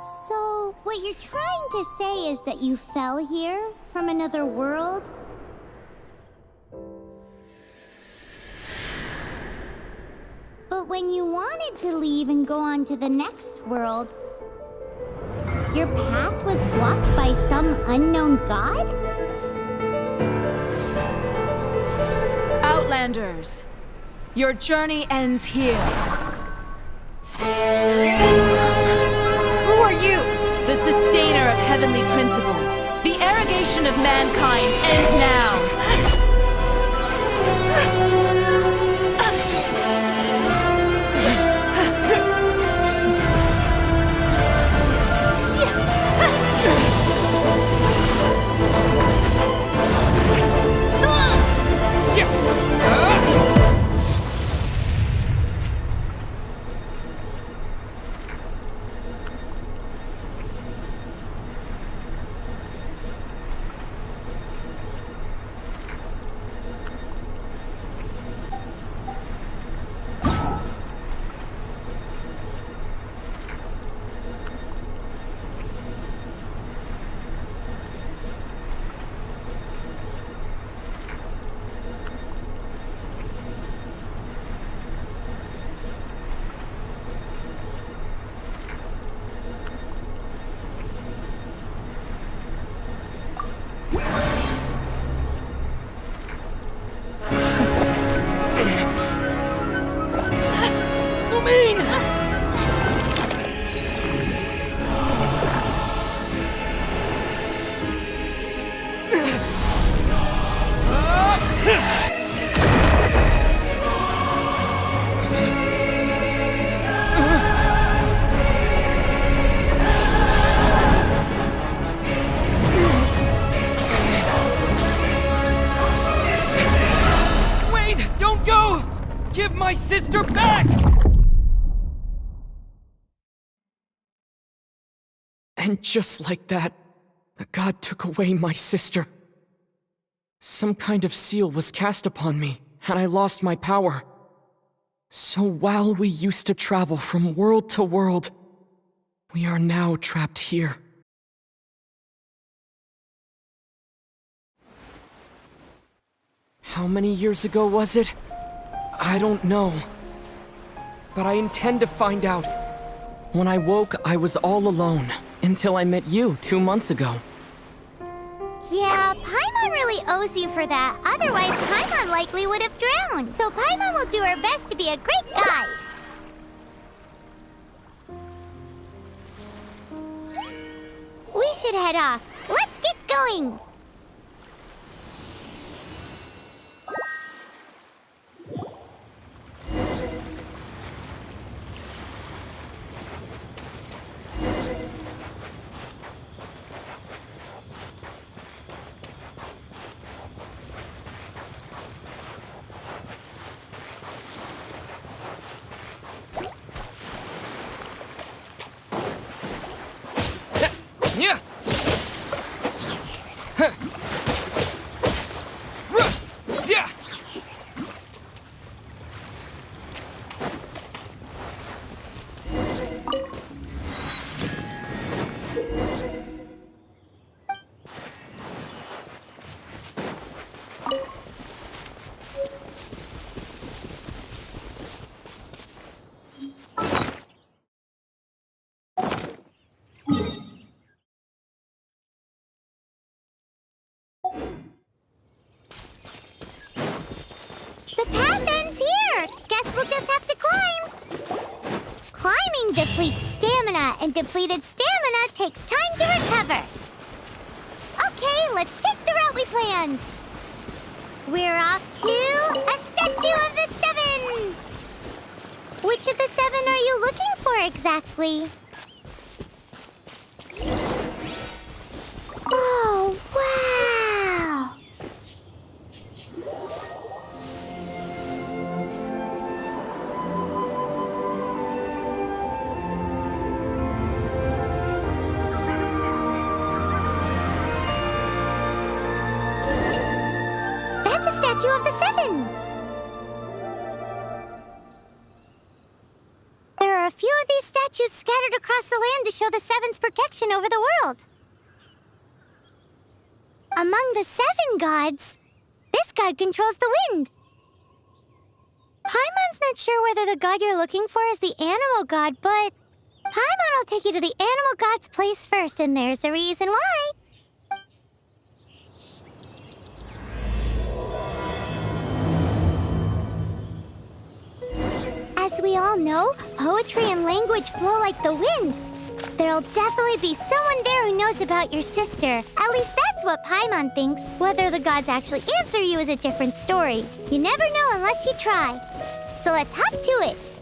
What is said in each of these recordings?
So, what you're trying to say is that you fell here from another world? But when you wanted to leave and go on to the next world, your path was blocked by some unknown god? Outlanders, your journey ends here. Who are you? The sustainer of heavenly principles. The arrogation of mankind ends now. Give my sister back! And just like that, the god took away my sister. Some kind of seal was cast upon me, and I lost my power. So while we used to travel from world to world, we are now trapped here. How many years ago was it? I don't know. But I intend to find out. When I woke, I was all alone, until I met you 2 months ago. Yeah, Paimon really owes you for that. Otherwise, Paimon likely would have drowned. So Paimon will do her best to be a great guide. We should head off. Let's get going! Yeah. Yeah. The path ends here! Guess we'll just have to climb! Climbing depletes stamina, and depleted stamina takes time to recover. Okay, let's take the route we planned. We're off to a statue of the seven! Which of the seven are you looking for exactly? Oh, wow! That's a statue of the seven! There are a few of these statues scattered across the land to show the Seven's protection over the world. Among the 7 gods, this god controls the wind. Paimon's not sure whether the god you're looking for is the animal god, but Paimon will take you to the animal god's place first, and there's a reason why. As we all know, poetry and language flow like the wind. There'll definitely be someone there who knows about your sister. At least that's what Paimon thinks. Whether the gods actually answer you is a different story. You never know unless you try. So let's hop to it.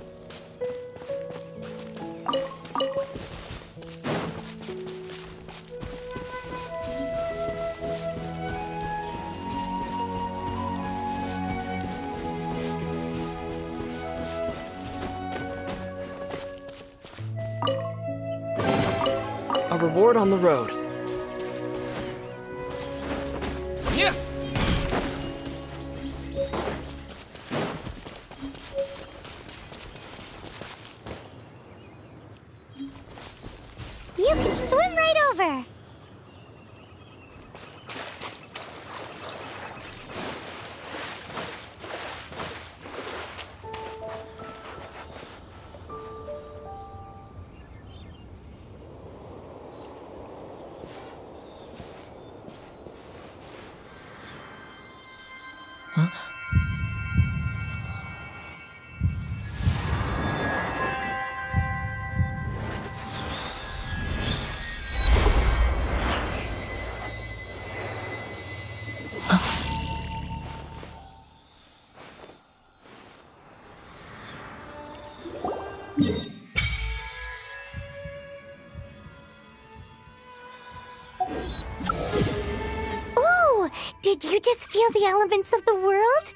A reward on the road. Yeah! You can swim right over. Ooh, did you just feel the elements of the world?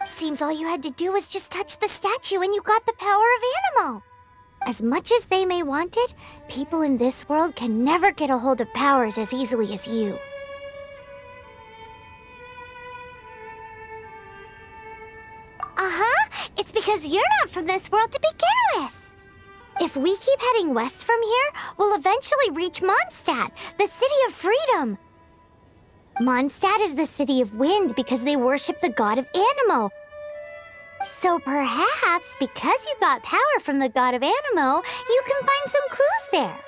Seems all you had to do was just touch the statue and you got the power of Animo. As much as they may want it, people in this world can never get a hold of powers as easily as you. Uh-huh, it's because you're not from this world to begin with. If we keep heading west from here, we'll eventually reach Mondstadt, the city of freedom. Mondstadt is the city of wind because they worship the god of Animo. So perhaps, because you got power from the god of Animo, you can find some clues there.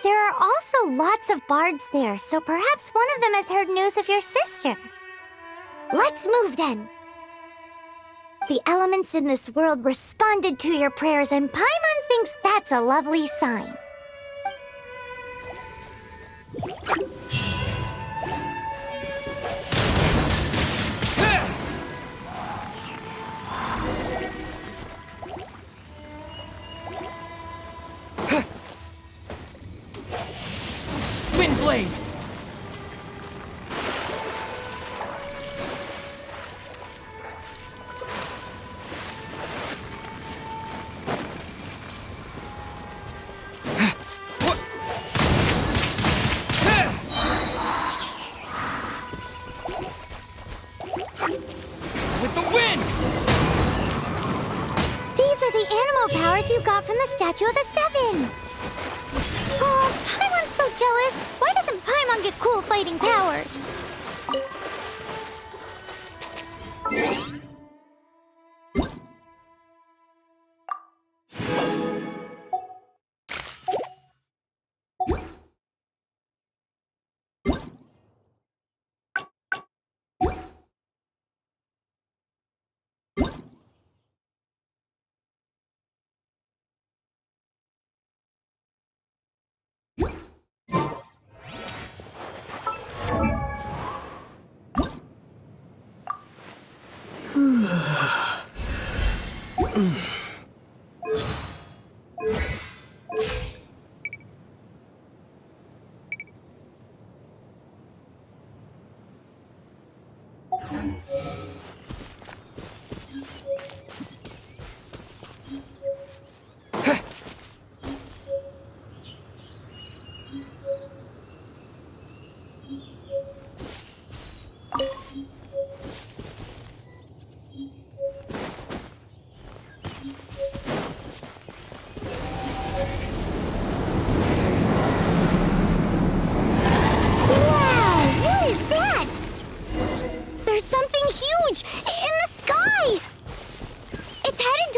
There are also lots of bards there, so perhaps one of them has heard news of your sister. Let's move then. The elements in this world responded to your prayers, and Paimon thinks that's a lovely sign. Windblade! Powers you got from the Statue of the Seven. Oh, Paimon's so jealous. Why doesn't Paimon get cool fighting powers?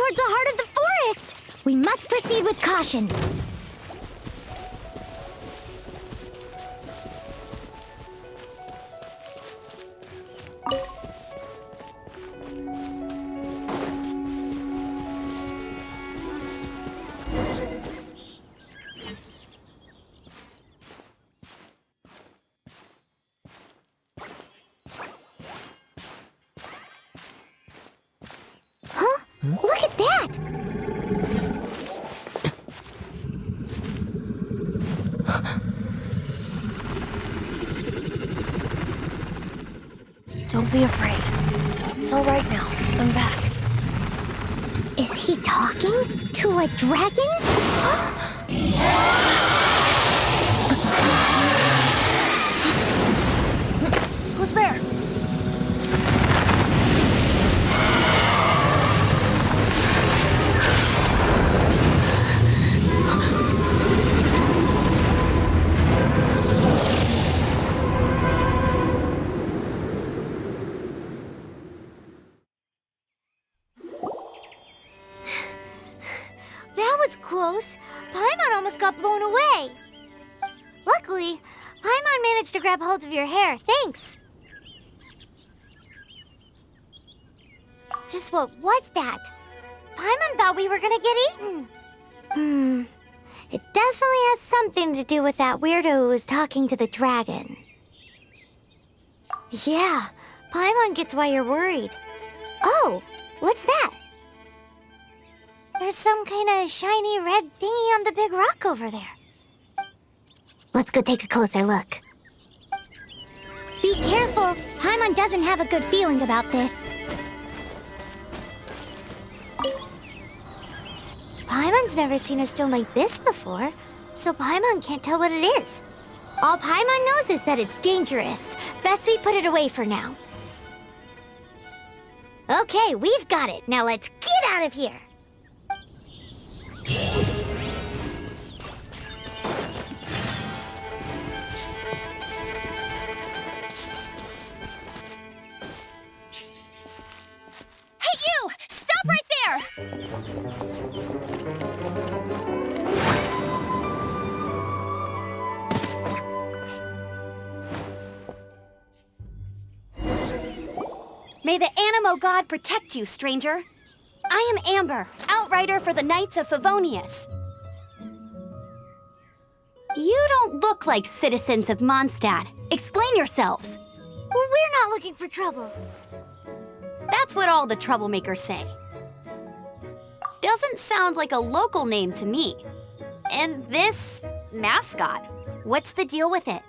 towards the heart of the forest. We must proceed with caution. Huh? Look at that! Don't be afraid. It's all right now. I'm back. Is he talking to a dragon? Who's there? That was close. Paimon almost got blown away. Luckily, Paimon managed to grab hold of your hair. Thanks. Just what was that? Paimon thought we were gonna get eaten. It definitely has something to do with that weirdo who was talking to the dragon. Yeah, Paimon gets why you're worried. Oh, what's that? There's some kind of shiny red thingy on the big rock over there. Let's go take a closer look. Be careful! Paimon doesn't have a good feeling about this. Paimon's never seen a stone like this before, so Paimon can't tell what it is. All Paimon knows is that it's dangerous. Best we put it away for now. Okay, we've got it. Now let's get out of here. Hey, you! Stop right there! May the Animo God protect you, stranger. I am Amber, outrider for the Knights of Favonius. You don't look like citizens of Mondstadt. Explain yourselves. Well, we're not looking for trouble. That's what all the troublemakers say. Doesn't sound like a local name to me. And this mascot, what's the deal with it?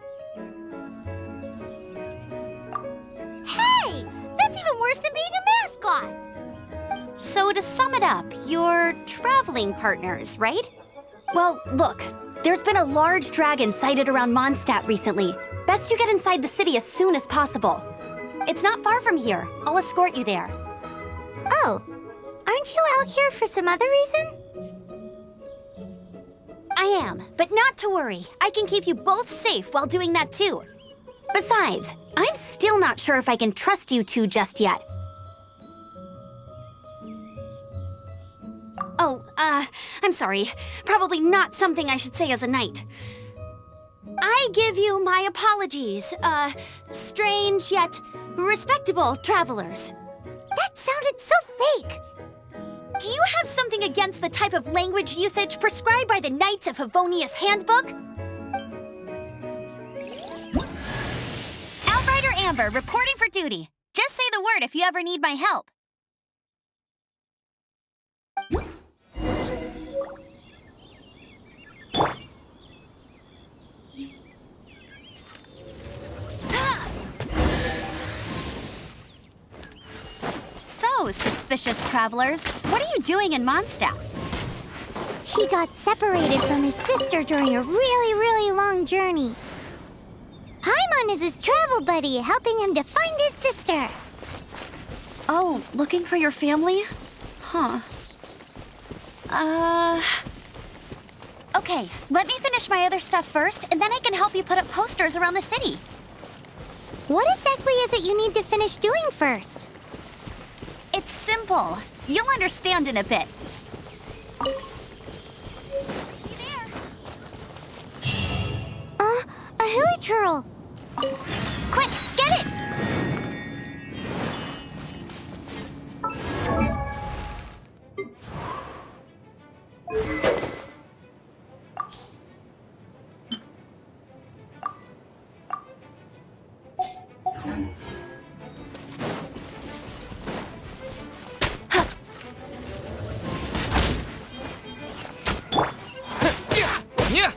Hey! That's even worse than being a mascot! So to sum it up, you're traveling partners, right? Well, look, there's been a large dragon sighted around Mondstadt recently. Best you get inside the city as soon as possible. It's not far from here. I'll escort you there. Oh, aren't you out here for some other reason? I am, but not to worry. I can keep you both safe while doing that too. Besides, I'm still not sure if I can trust you two just yet. Oh, I'm sorry. Probably not something I should say as a knight. I give you my apologies, strange yet respectable travelers. That sounded so fake! Do you have something against the type of language usage prescribed by the Knights of Favonius Handbook? Outrider Amber, reporting for duty. Just say the word if you ever need my help. So, suspicious travelers, what are you doing in Mondstadt? He got separated from his sister during a really long journey. Paimon is his travel buddy, helping him to find his sister. Oh, looking for your family? Huh. Okay, let me finish my other stuff first, and then I can help you put up posters around the city. What exactly is it you need to finish doing first? It's simple. You'll understand in a bit. A hilichurl! Quick, get it!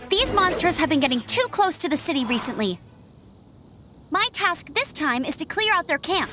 These monsters have been getting too close to the city recently. My task this time is to clear out their camp.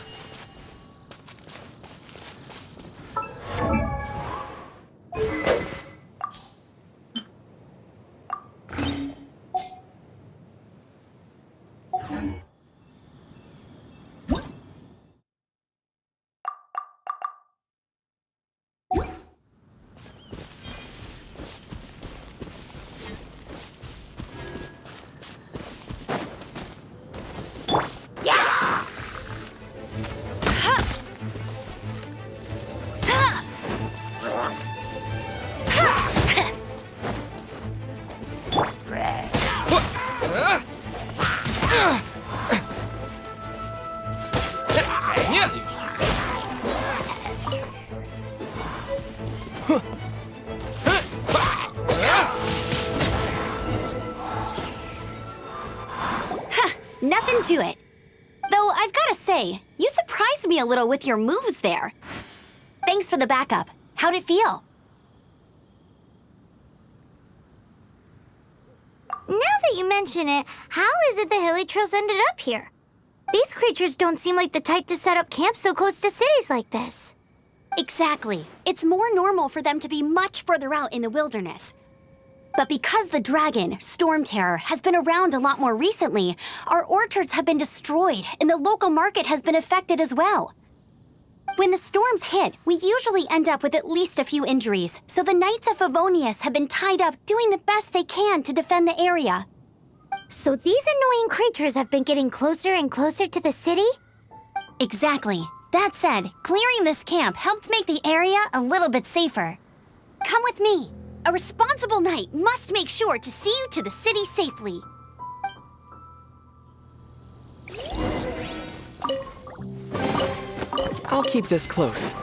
Nothing to it. Though I've gotta say, you surprised me a little with your moves there. Thanks for the backup. How'd it feel? Now that you mention it, how is it the hilichurls ended up here? These creatures don't seem like the type to set up camp so close to cities like this. Exactly. It's more normal for them to be much further out in the wilderness. But because the dragon, Storm Terror, has been around a lot more recently, our orchards have been destroyed and the local market has been affected as well. When the storms hit, we usually end up with at least a few injuries, so the Knights of Favonius have been tied up doing the best they can to defend the area. So these annoying creatures have been getting closer and closer to the city? Exactly. That said, clearing this camp helped make the area a little bit safer. Come with me. A responsible knight must make sure to see you to the city safely. I'll keep this close.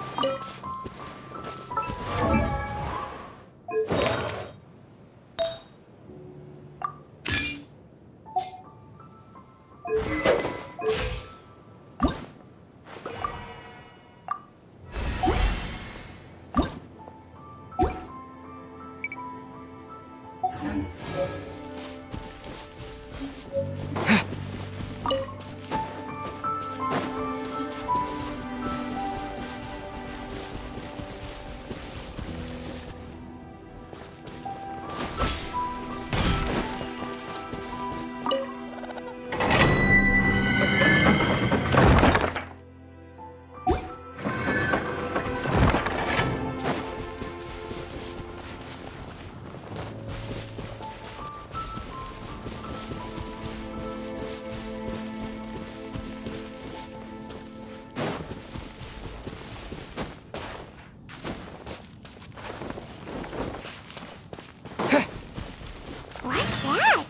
What's that?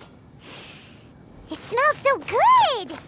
It smells so good!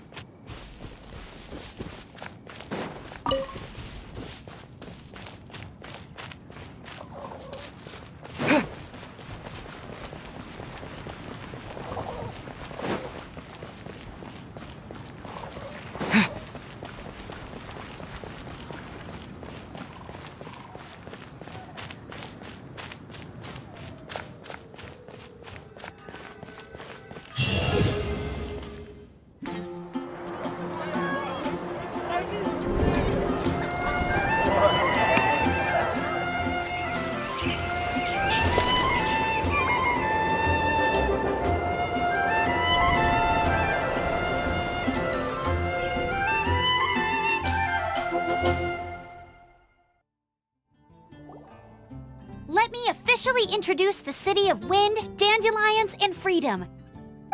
Let me officially introduce the city of wind, dandelions, and freedom.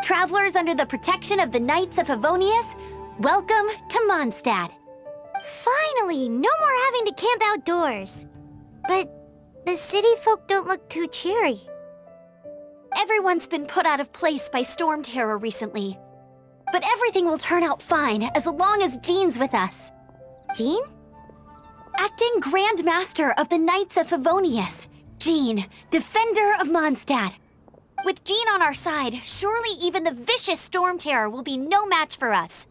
Travelers under the protection of the Knights of Favonius, welcome to Mondstadt. Finally, no more having to camp outdoors. But the city folk don't look too cheery. Everyone's been put out of place by storm terror recently. But everything will turn out fine as long as Jean's with us. Jean? Acting Grand Master of the Knights of Favonius, Jean, Defender of Mondstadt. With Jean on our side, surely even the vicious storm terror will be no match for us.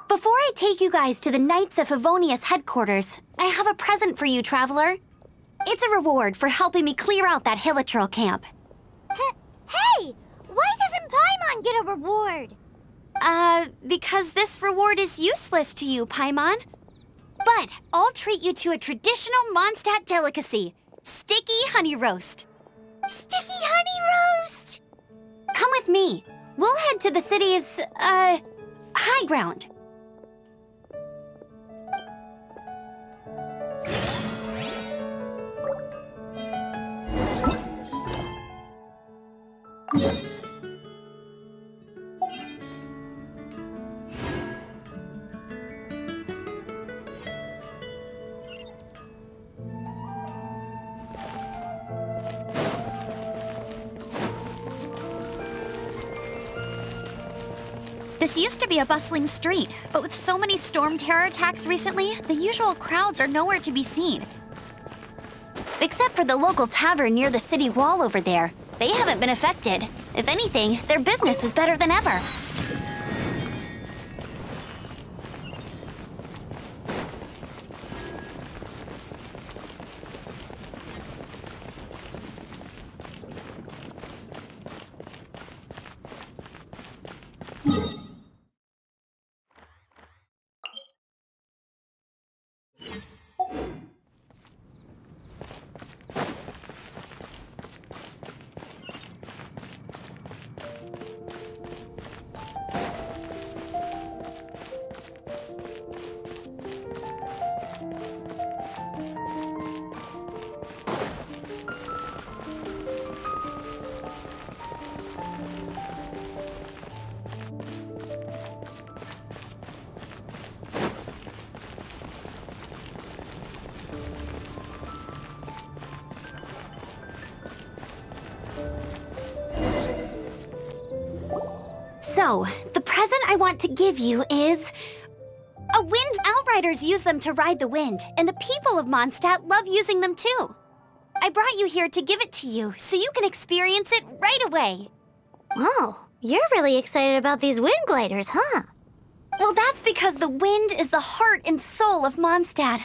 Before I take you guys to the Knights of Favonius headquarters, I have a present for you, Traveler. It's a reward for helping me clear out that Hilitril camp. Hey! Why doesn't Paimon get a reward? Because this reward is useless to you, Paimon. But I'll treat you to a traditional Mondstadt delicacy, sticky honey roast. Sticky honey roast! Come with me. We'll head to the city's, high ground. This used to be a bustling street, but with so many storm terror attacks recently, the usual crowds are nowhere to be seen. Except for the local tavern near the city wall over there. They haven't been affected. If anything, their business is better than ever. So, the present I want to give you is... a wind. Outriders use them to ride the wind, and the people of Mondstadt love using them too. I brought you here to give it to you, so you can experience it right away. Oh, you're really excited about these wind gliders, huh? Well, that's because the wind is the heart and soul of Mondstadt.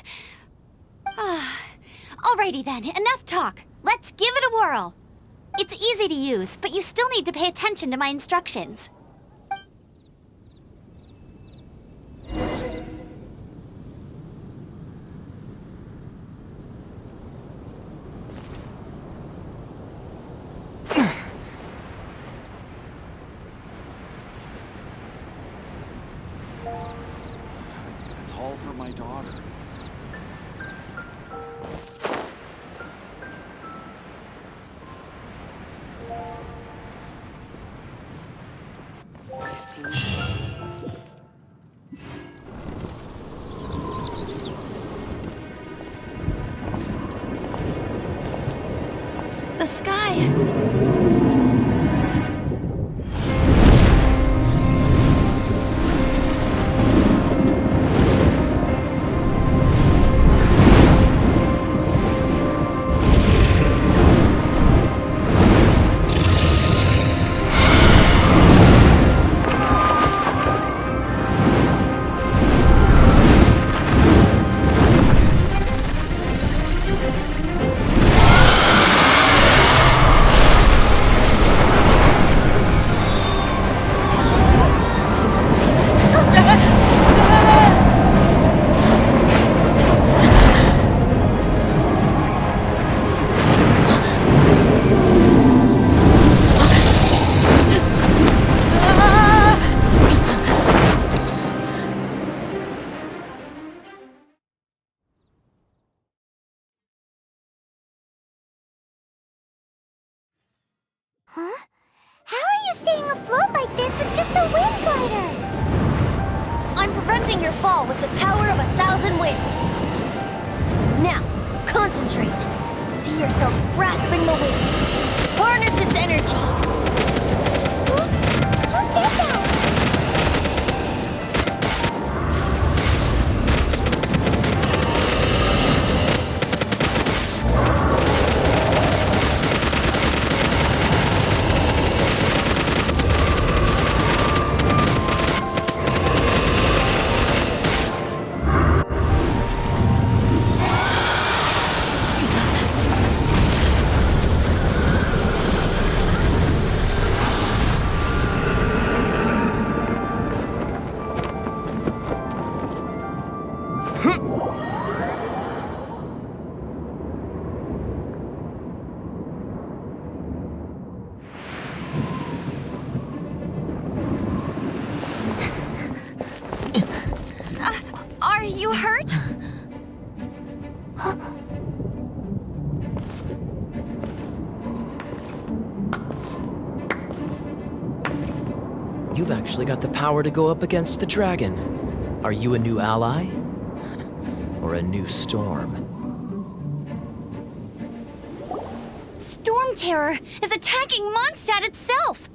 Alrighty then, enough talk. Let's give it a whirl. It's easy to use, but you still need to pay attention to my instructions. It's all for my daughter. The sky... preventing your fall with the power of 1,000 winds. Now, concentrate. See yourself grasping the wind. Harness its energy. Who said that? Are you hurt? You've actually got the power to go up against the dragon. Are you a new ally? Or a new storm? Storm Terror is attacking Mondstadt itself!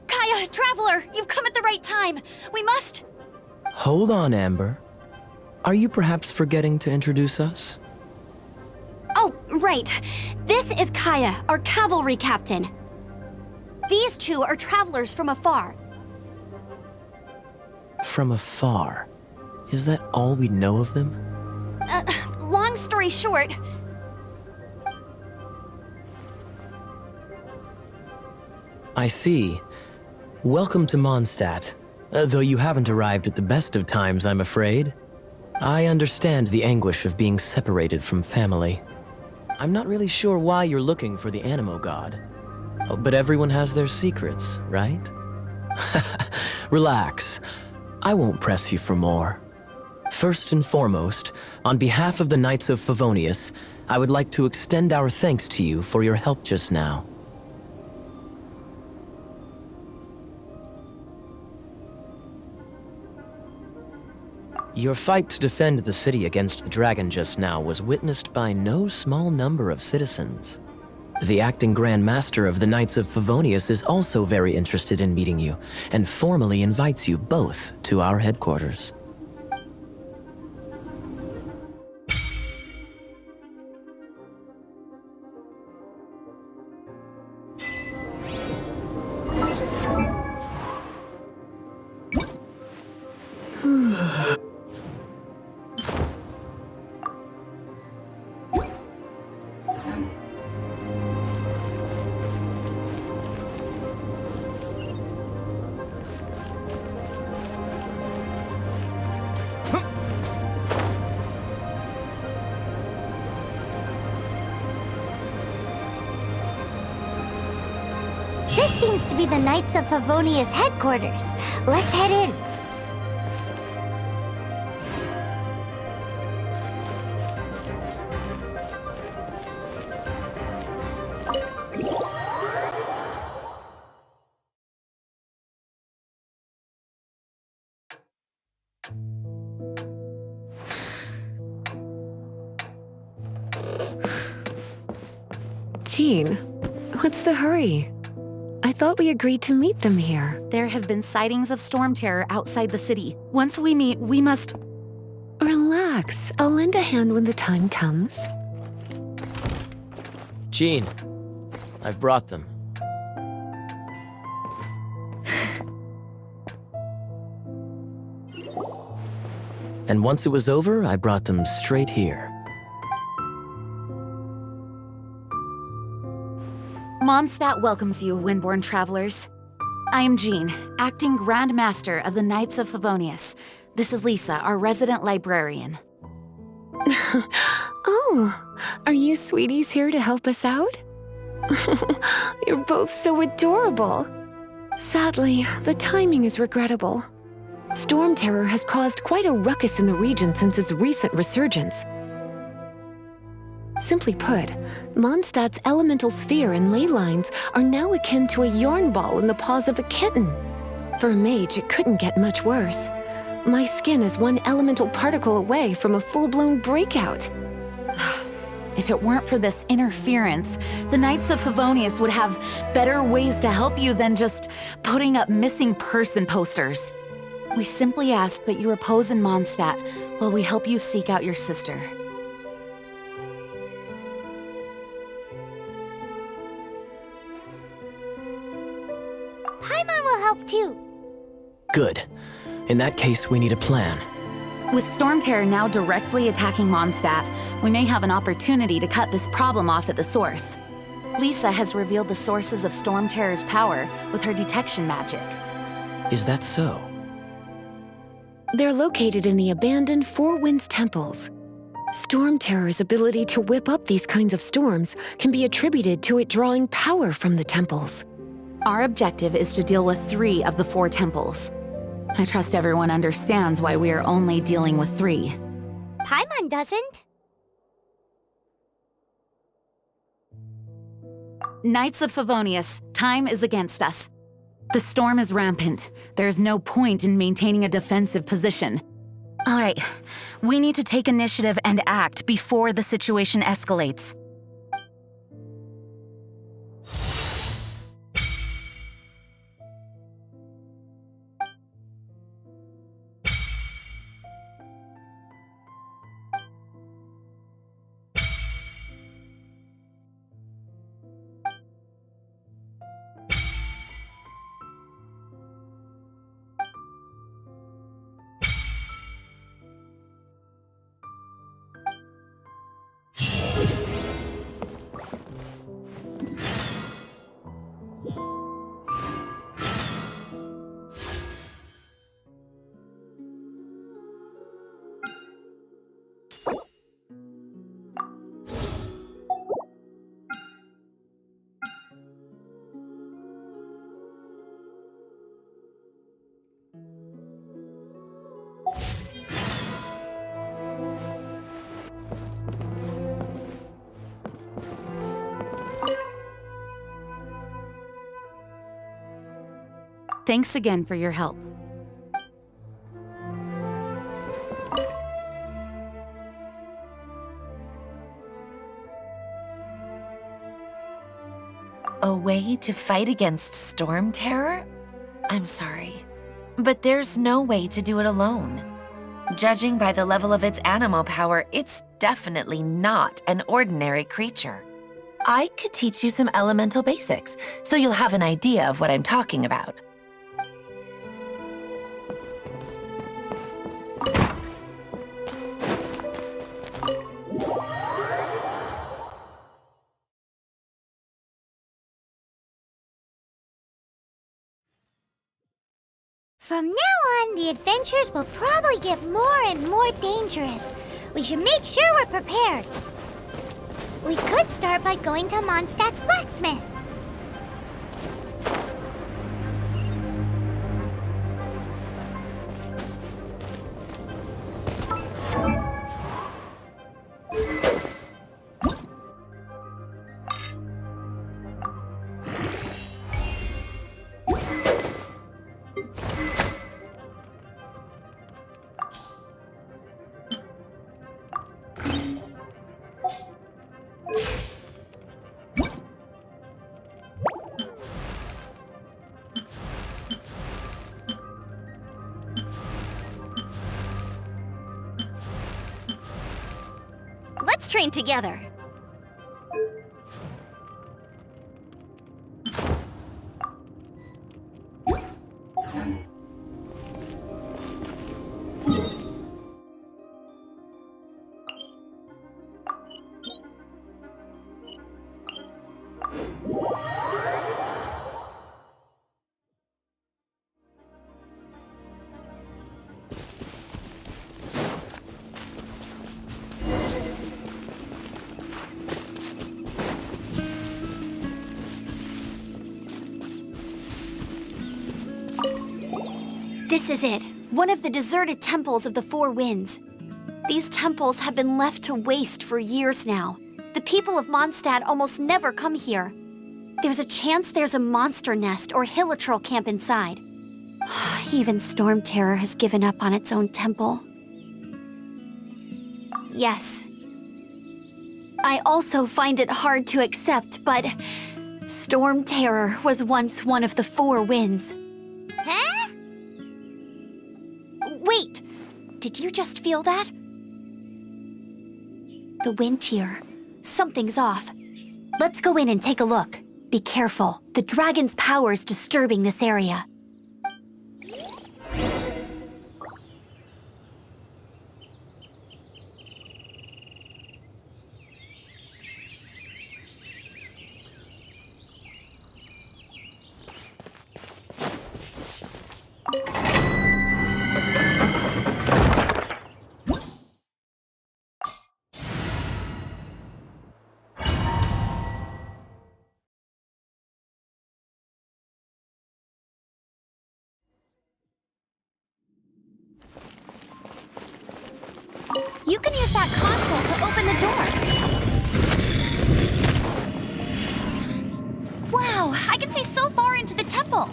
Kaya, Traveler, you've come at the right time. We must... Hold on, Amber. Are you perhaps forgetting to introduce us? Oh, right. This is Kaya, our cavalry captain. These two are travelers from afar. From afar? Is that all we know of them? Long story short... I see. Welcome to Mondstadt. Though you haven't arrived at the best of times, I'm afraid. I understand the anguish of being separated from family. I'm not really sure why you're looking for the Animo God. Oh, but everyone has their secrets, right? Relax. I won't press you for more. First and foremost, on behalf of the Knights of Favonius, I would like to extend our thanks to you for your help just now. Your fight to defend the city against the dragon just now was witnessed by no small number of citizens. The acting Grand Master of the Knights of Favonius is also very interested in meeting you, and formally invites you both to our headquarters. This seems to be the Knights of Favonius headquarters. Let's head in. Jean, what's the hurry? I thought we agreed to meet them here. There have been sightings of storm terror outside the city. Once we meet, we must... Relax. I'll lend a hand when the time comes. Jean, I've brought them. And once it was over, I brought them straight here. Mondstadt welcomes you, Windborn travelers. I am Jean, acting Grand Master of the Knights of Favonius. This is Lisa, our resident librarian. Oh, are you sweeties here to help us out? You're both so adorable. Sadly, the timing is regrettable. Storm Terror has caused quite a ruckus in the region since its recent resurgence. Simply put, Mondstadt's elemental sphere and ley lines are now akin to a yarn ball in the paws of a kitten. For a mage, it couldn't get much worse. My skin is one elemental particle away from a full-blown breakout. If it weren't for this interference, the Knights of Favonius would have better ways to help you than just putting up missing person posters. We simply ask that you repose in Mondstadt while we help you seek out your sister. Paimon will help too. Good. In that case, we need a plan. With Storm Terror now directly attacking Mondstadt, we may have an opportunity to cut this problem off at the source. Lisa has revealed the sources of Storm Terror's power with her detection magic. Is that so? They're located in the abandoned Four Winds temples. Storm Terror's ability to whip up these kinds of storms can be attributed to it drawing power from the temples. Our objective is to deal with 3 of the 4 temples. I trust everyone understands why we are only dealing with 3. Paimon doesn't. Knights of Favonius, time is against us. The storm is rampant. There's no point in maintaining a defensive position. All right, we need to take initiative and act before the situation escalates. Thanks again for your help. A way to fight against Storm Terror? I'm sorry, but there's no way to do it alone. Judging by the level of its animal power, it's definitely not an ordinary creature. I could teach you some elemental basics, so you'll have an idea of what I'm talking about. From now on, the adventures will probably get more and more dangerous. We should make sure we're prepared. We could start by going to Mondstadt's blacksmith. Let's train together. This is it, one of the deserted temples of the Four Winds. These temples have been left to waste for years now. The people of Mondstadt almost never come here. There's a chance there's a monster nest or hilichurl camp inside. Even Storm Terror has given up on its own temple. Yes. I also find it hard to accept, but Storm Terror was once one of the 4 winds. Huh? Wait! Did you just feel that? The wind here. Something's off. Let's go in and take a look. Be careful. The dragon's power is disturbing this area. You can use that console to open the door. Wow, I can see so far into the temple.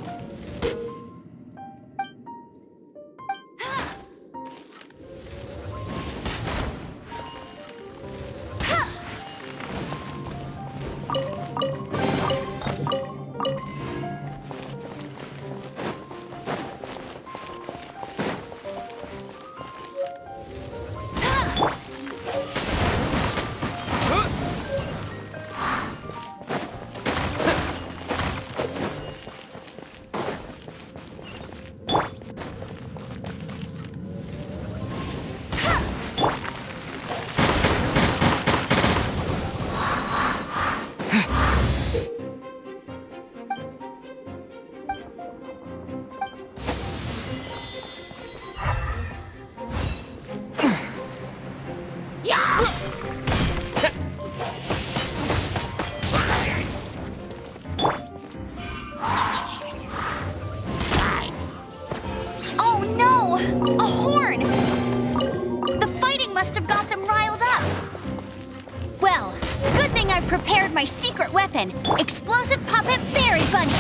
Prepared my secret weapon, Explosive Puppet Berry Bunny.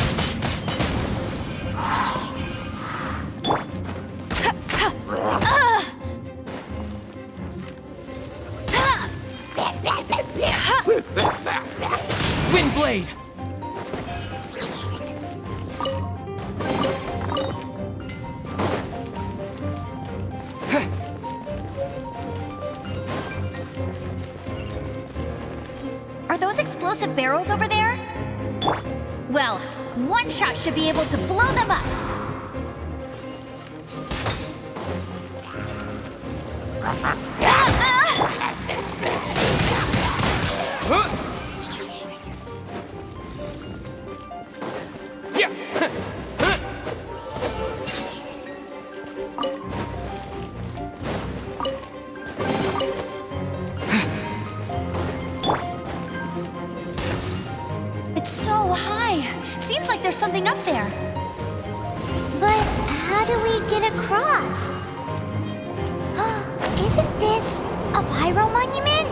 Windblade! Are those explosive barrels over there? Well, one shot should be able to blow them up. It's so high. Seems like there's something up there. But how do we get across? Isn't this a pyro monument?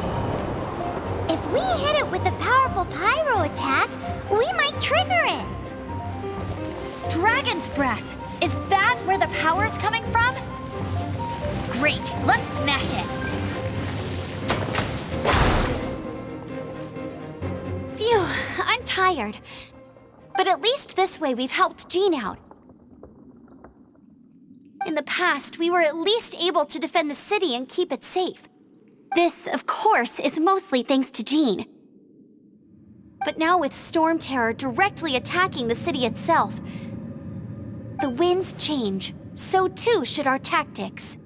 If we hit it with a powerful pyro attack, we might trigger it. Dragon's breath. Is that where the power's coming from? Great, let's smash it. Phew, I'm tired. But at least this way we've helped Jean out. In the past, we were at least able to defend the city and keep it safe. This, of course, is mostly thanks to Jean. But now with Storm Terror directly attacking the city itself, the winds change, so too should our tactics.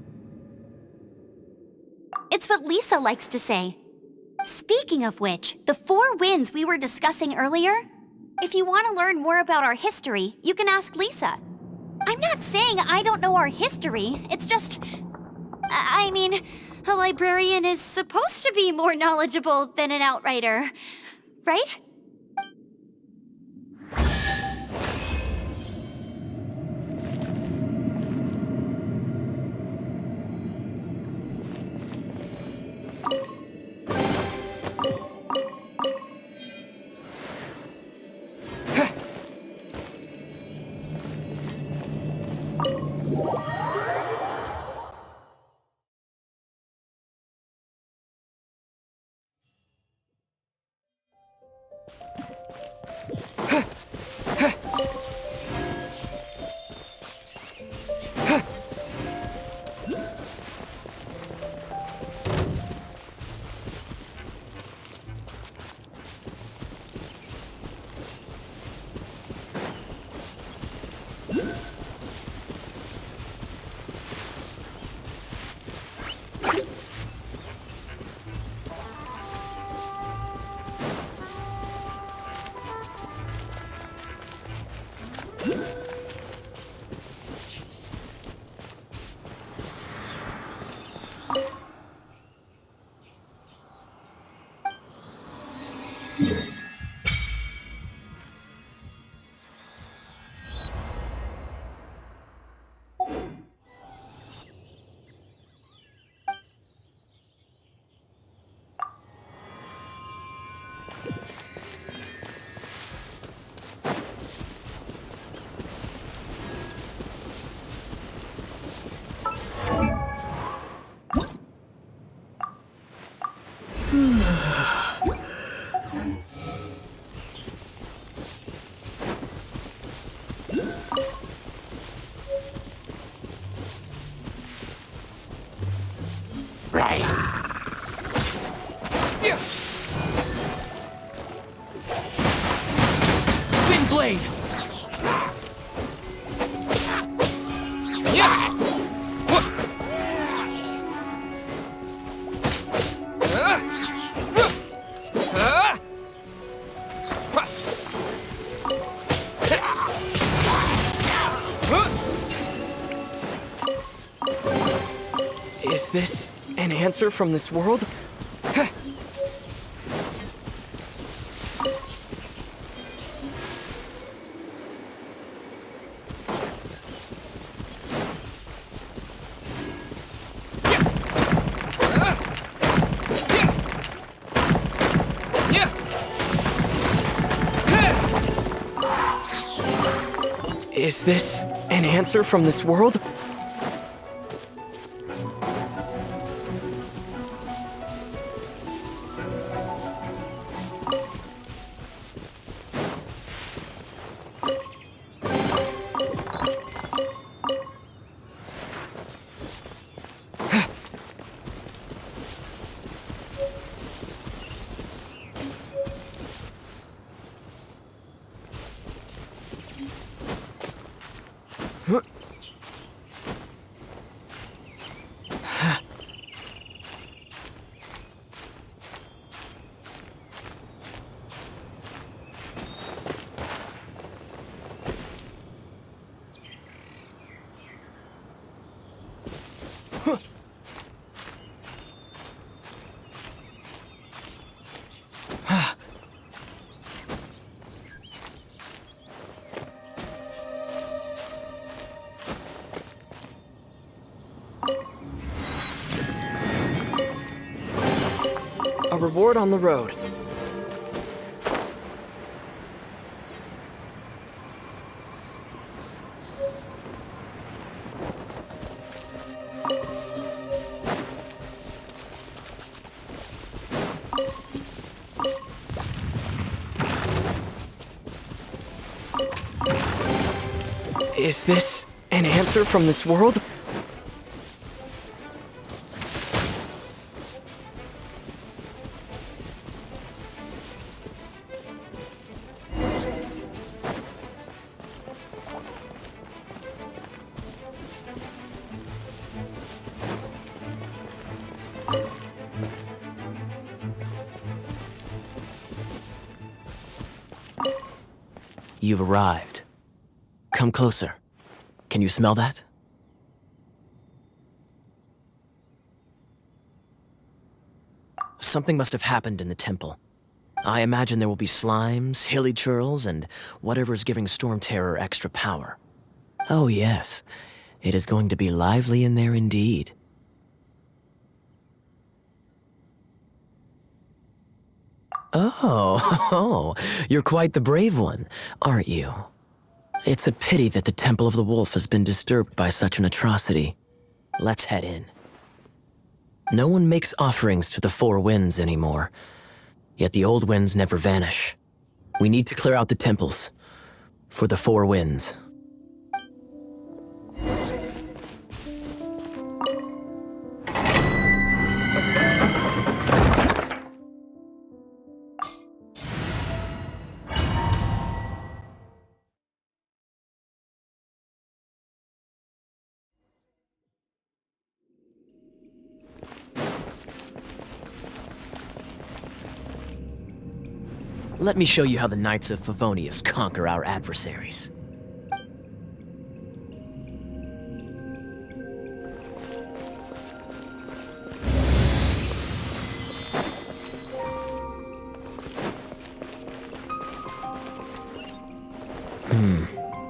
It's what Lisa likes to say. Speaking of which, the 4 winds we were discussing earlier, if you want to learn more about our history, you can ask Lisa. I'm not saying I don't know our history, it's just... I mean, a librarian is supposed to be more knowledgeable than an outrider, right? Wind Blade! Is this an answer from this world? Is this an answer from this world? A reward on the road. Is this an answer from this world? You've arrived. Come closer. Can you smell that? Something must have happened in the temple. I imagine there will be slimes, hilly churls, and whatever's giving Storm Terror extra power. Oh yes, it is going to be lively in there indeed. Oh, you're quite the brave one, aren't you? It's a pity that the Temple of the Wolf has been disturbed by such an atrocity. Let's head in. No one makes offerings to the Four Winds anymore, yet the old winds never vanish. We need to clear out the temples for the Four Winds. Let me show you how the Knights of Favonius conquer our adversaries.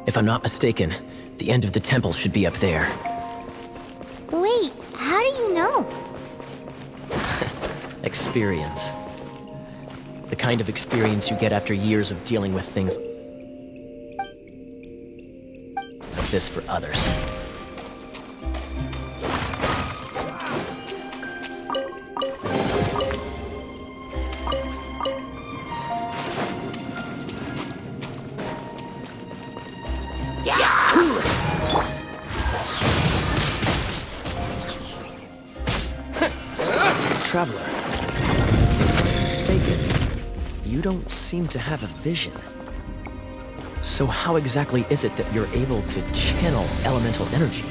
If I'm not mistaken, the end of the temple should be up there. Wait, how do you know? Experience. The kind of experience you get after years of dealing with things like this for others. traveler. Unless I'm mistaken, you don't seem to have a vision. So how exactly is it that you're able to channel elemental energy?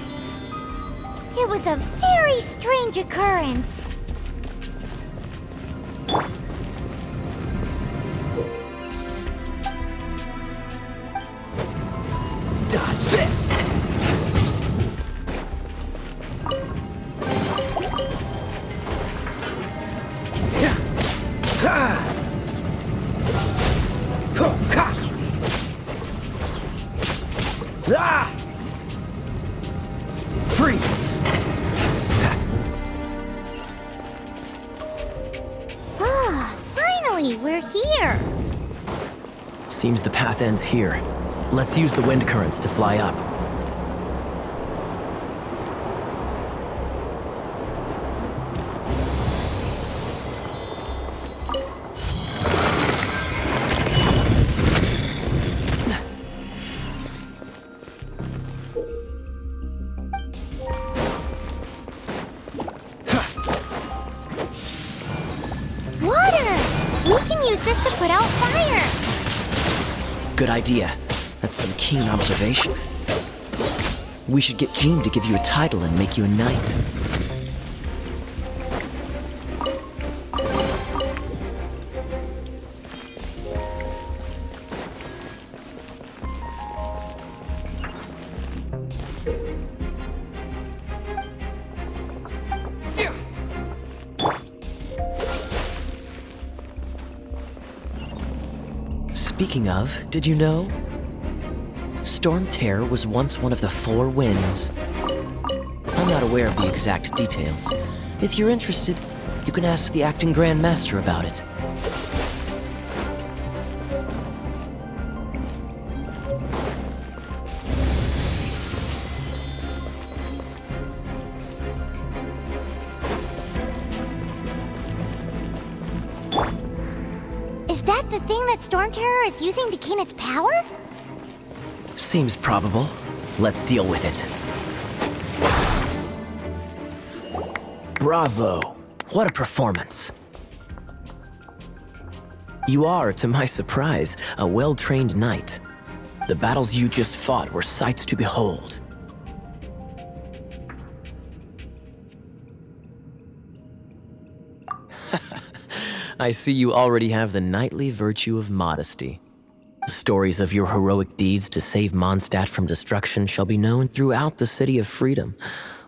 It was a very strange occurrence. Dodge this! Freeze! Ah, finally, we're here. Seems the path ends here. Let's use the wind currents to fly up. Water! We can use this to put out fire. Good idea. That's some keen observation. We should get Jean to give you a title and make you a knight. Speaking of, did you know? Storm Terror was once one of the 4 winds. I'm not aware of the exact details. If you're interested, you can ask the acting Grand Master about it. Is that the thing that Storm Terror is using to gain its power? Seems probable. Let's deal with it. Bravo! What a performance. You are, to my surprise, a well-trained knight. The battles you just fought were sights to behold. I see you already have the knightly virtue of modesty. Stories of your heroic deeds to save Mondstadt from destruction shall be known throughout the City of Freedom,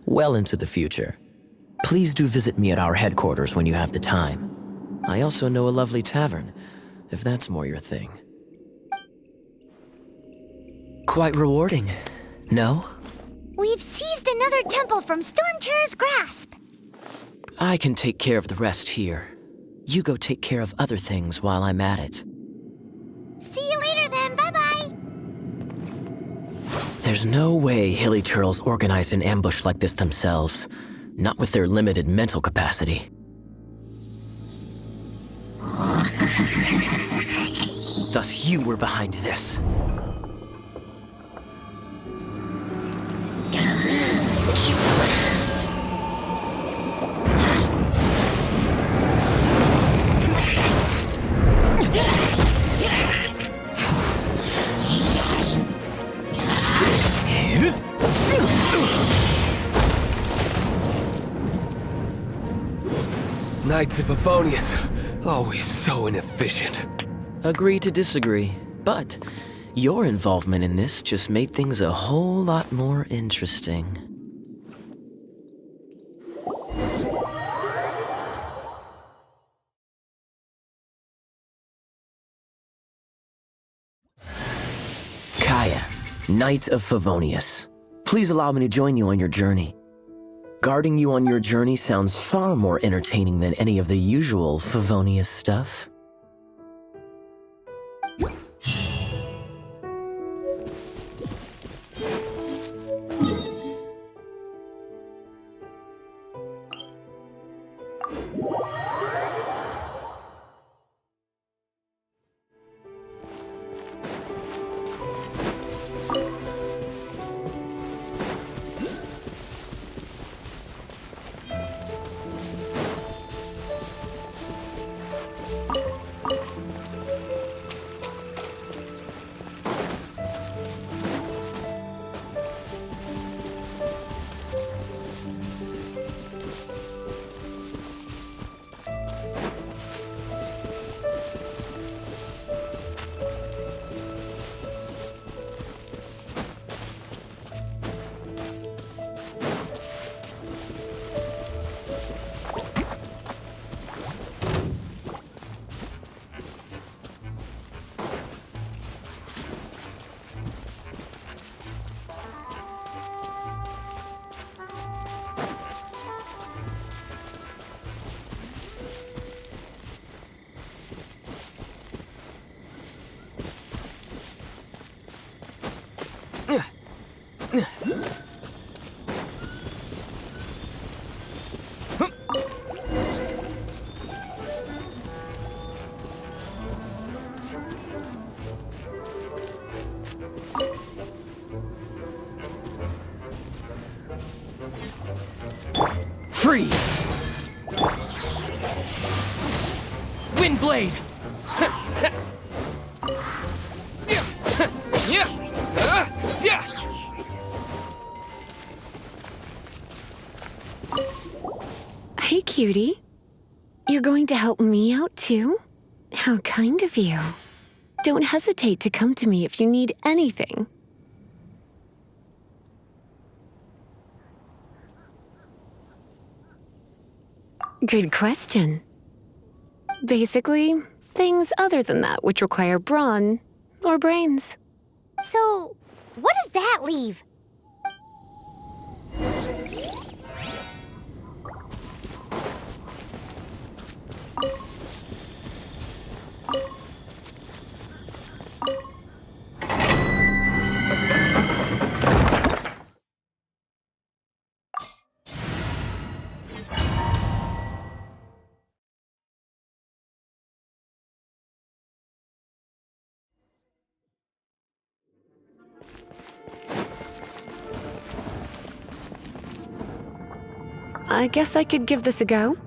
well into the future. Please do visit me at our headquarters when you have the time. I also know a lovely tavern, if that's more your thing. Quite rewarding, no? We've seized another temple from Storm Terror's grasp. I can take care of the rest here. You go take care of other things while I'm at it. See you later then, bye-bye. There's no way Hilly Turtles organized an ambush like this themselves, not with their limited mental capacity. Thus you were behind this. Knights of Favonius, always so inefficient. Agree to disagree, but your involvement in this just made things a whole lot more interesting. Kaya, Knight of Favonius. Please allow me to join you on your journey. Guarding you on your journey sounds far more entertaining than any of the usual Favonius stuff. Freeze! Windblade! Hey, cutie. You're going to help me out, too? How kind of you. Don't hesitate to come to me if you need anything. Good question. Basically, things other than that which require brawn or brains. So, what does that leave? I guess I could give this a go.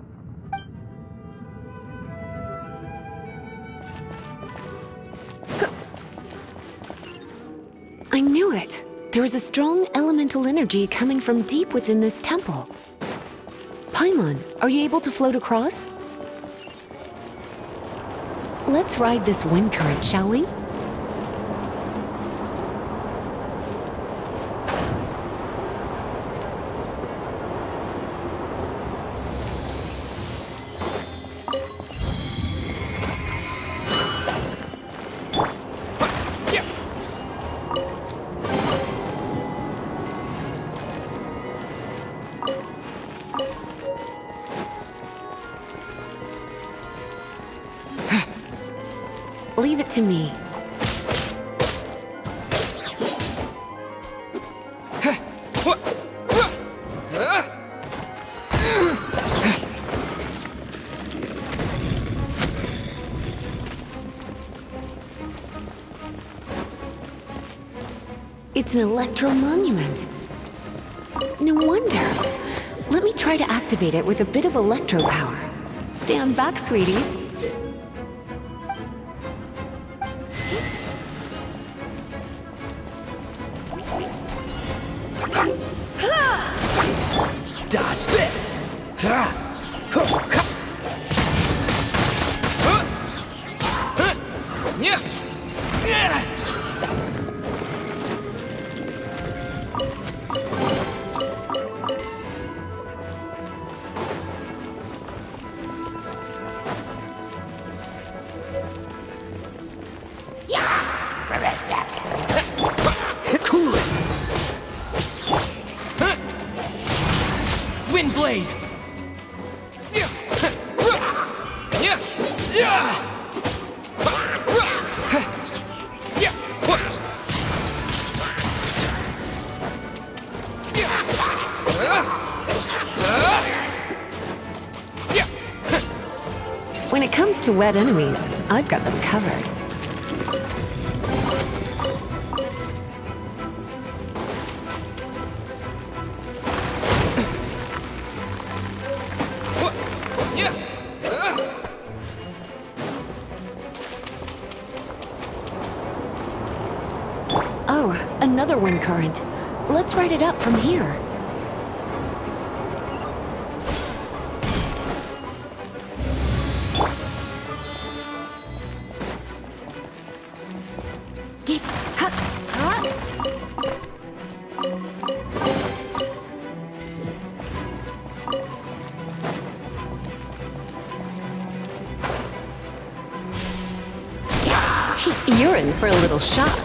I knew it. There is a strong elemental energy coming from deep within this temple. Paimon, are you able to float across? Let's ride this wind current, shall we? Leave it to me. It's an electro monument. No wonder. Let me try to activate it with a bit of electro power. Stand back, sweeties. Dodge this! Cool it! Windblade! When it comes to wet enemies, I've got them covered. Oh, another wind current. Let's ride it up from here. You're in for a little shock.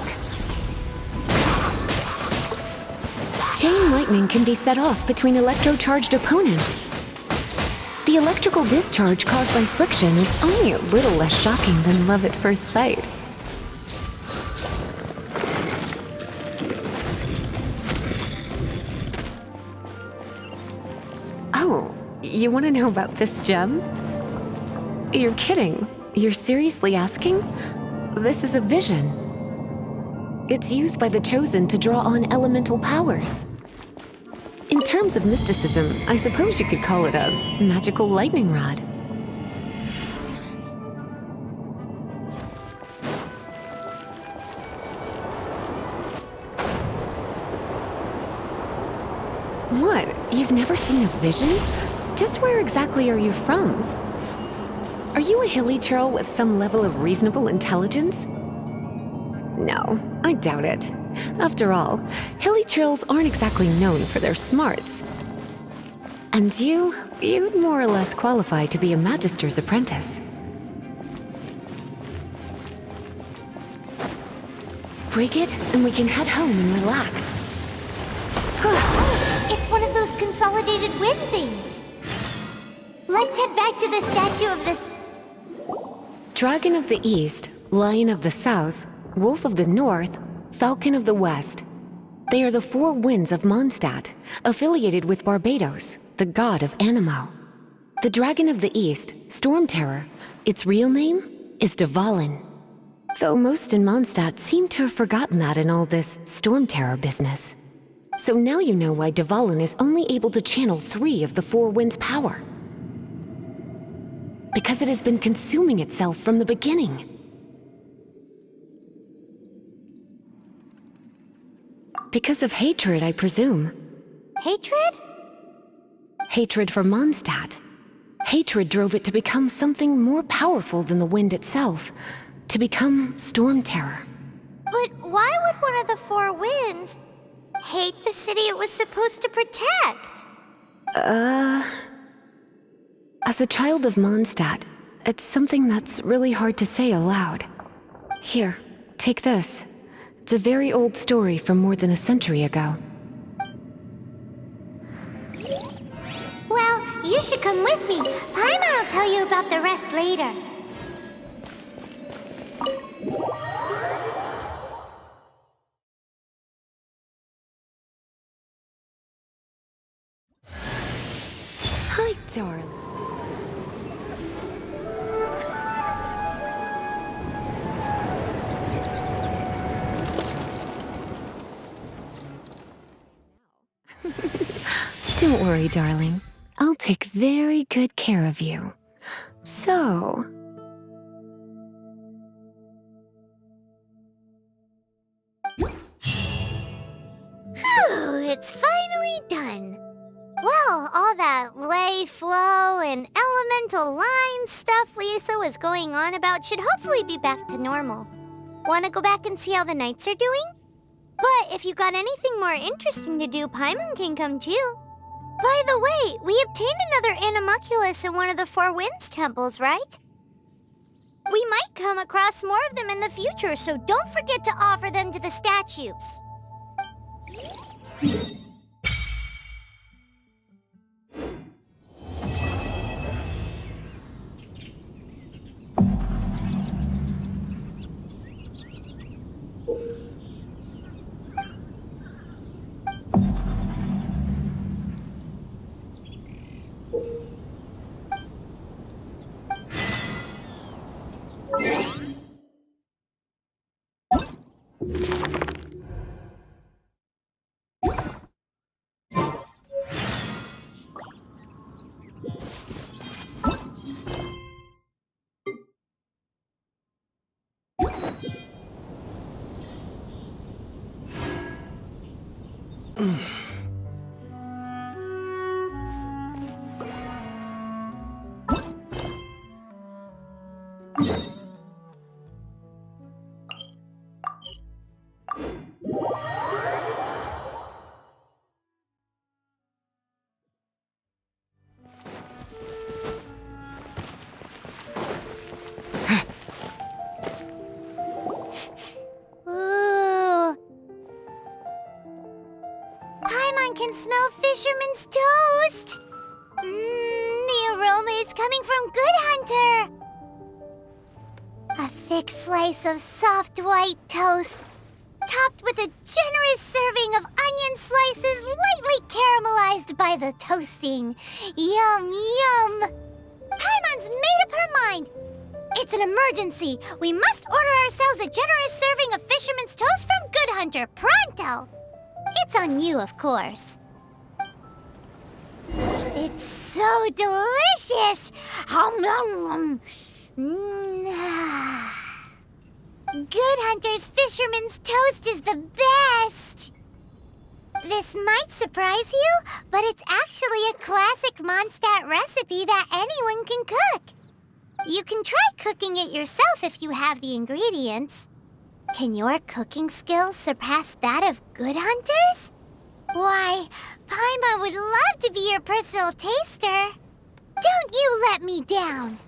Chain lightning can be set off between electro-charged opponents. The electrical discharge caused by friction is only a little less shocking than love at first sight. Oh, you want to know about this gem? You're kidding. You're seriously asking? This is a vision. It's used by the Chosen to draw on elemental powers. In terms of mysticism, I suppose you could call it a magical lightning rod. What? You've never seen a vision? Just where exactly are you from? Are you a hilly churl with some level of reasonable intelligence? No, I doubt it. After all, hilly churls aren't exactly known for their smarts. And you'd more or less qualify to be a magister's apprentice. Break it, and we can head home and relax. It's one of those consolidated wind things. Let's head back to the statue of the... Dragon of the East, Lion of the South, Wolf of the North, Falcon of the West. They are the four winds of Mondstadt, affiliated with Barbados, the god of Anemo. The Dragon of the East, Storm Terror, its real name is Dvalin. Though most in Mondstadt seem to have forgotten that in all this Storm Terror business. So now you know why Dvalin is only able to channel 3 of the four winds' power. Because it has been consuming itself from the beginning. Because of hatred, I presume. Hatred? Hatred for Mondstadt. Hatred drove it to become something more powerful than the wind itself. To become Storm Terror. But why would one of the four winds hate the city it was supposed to protect? As a child of Mondstadt, it's something that's really hard to say aloud. Here, take this. It's a very old story from more than a century ago. Well, you should come with me. Paimon will tell you about the rest later. Hi, darling. Don't worry, darling. I'll take very good care of you. So... Whew, it's finally done. Well, all that lay, flow, and elemental line stuff Lisa was going on about should hopefully be back to normal. Want to go back and see how the knights are doing? But if you got anything more interesting to do, Paimon can come too. By the way, we obtained another Animalculus in one of the Four Winds temples, right? We might come across more of them in the future, so don't forget to offer them to the statues. Can smell fisherman's toast. The aroma is coming from Good Hunter. A thick slice of soft white toast, topped with a generous serving of onion slices lightly caramelized by the toasting. Yum, yum. Paimon's made up her mind. It's an emergency. We must order ourselves a generous serving of fisherman's toast from Good Hunter, pronto. It's on you, of course. It's so delicious! Hum, nom, nom. Good Hunter's Fisherman's Toast is the best! This might surprise you, but it's actually a classic Mondstadt recipe that anyone can cook. You can try cooking it yourself if you have the ingredients. Can your cooking skills surpass that of Good Hunter's? Why, Paimon would love to be your personal taster. Don't you let me down!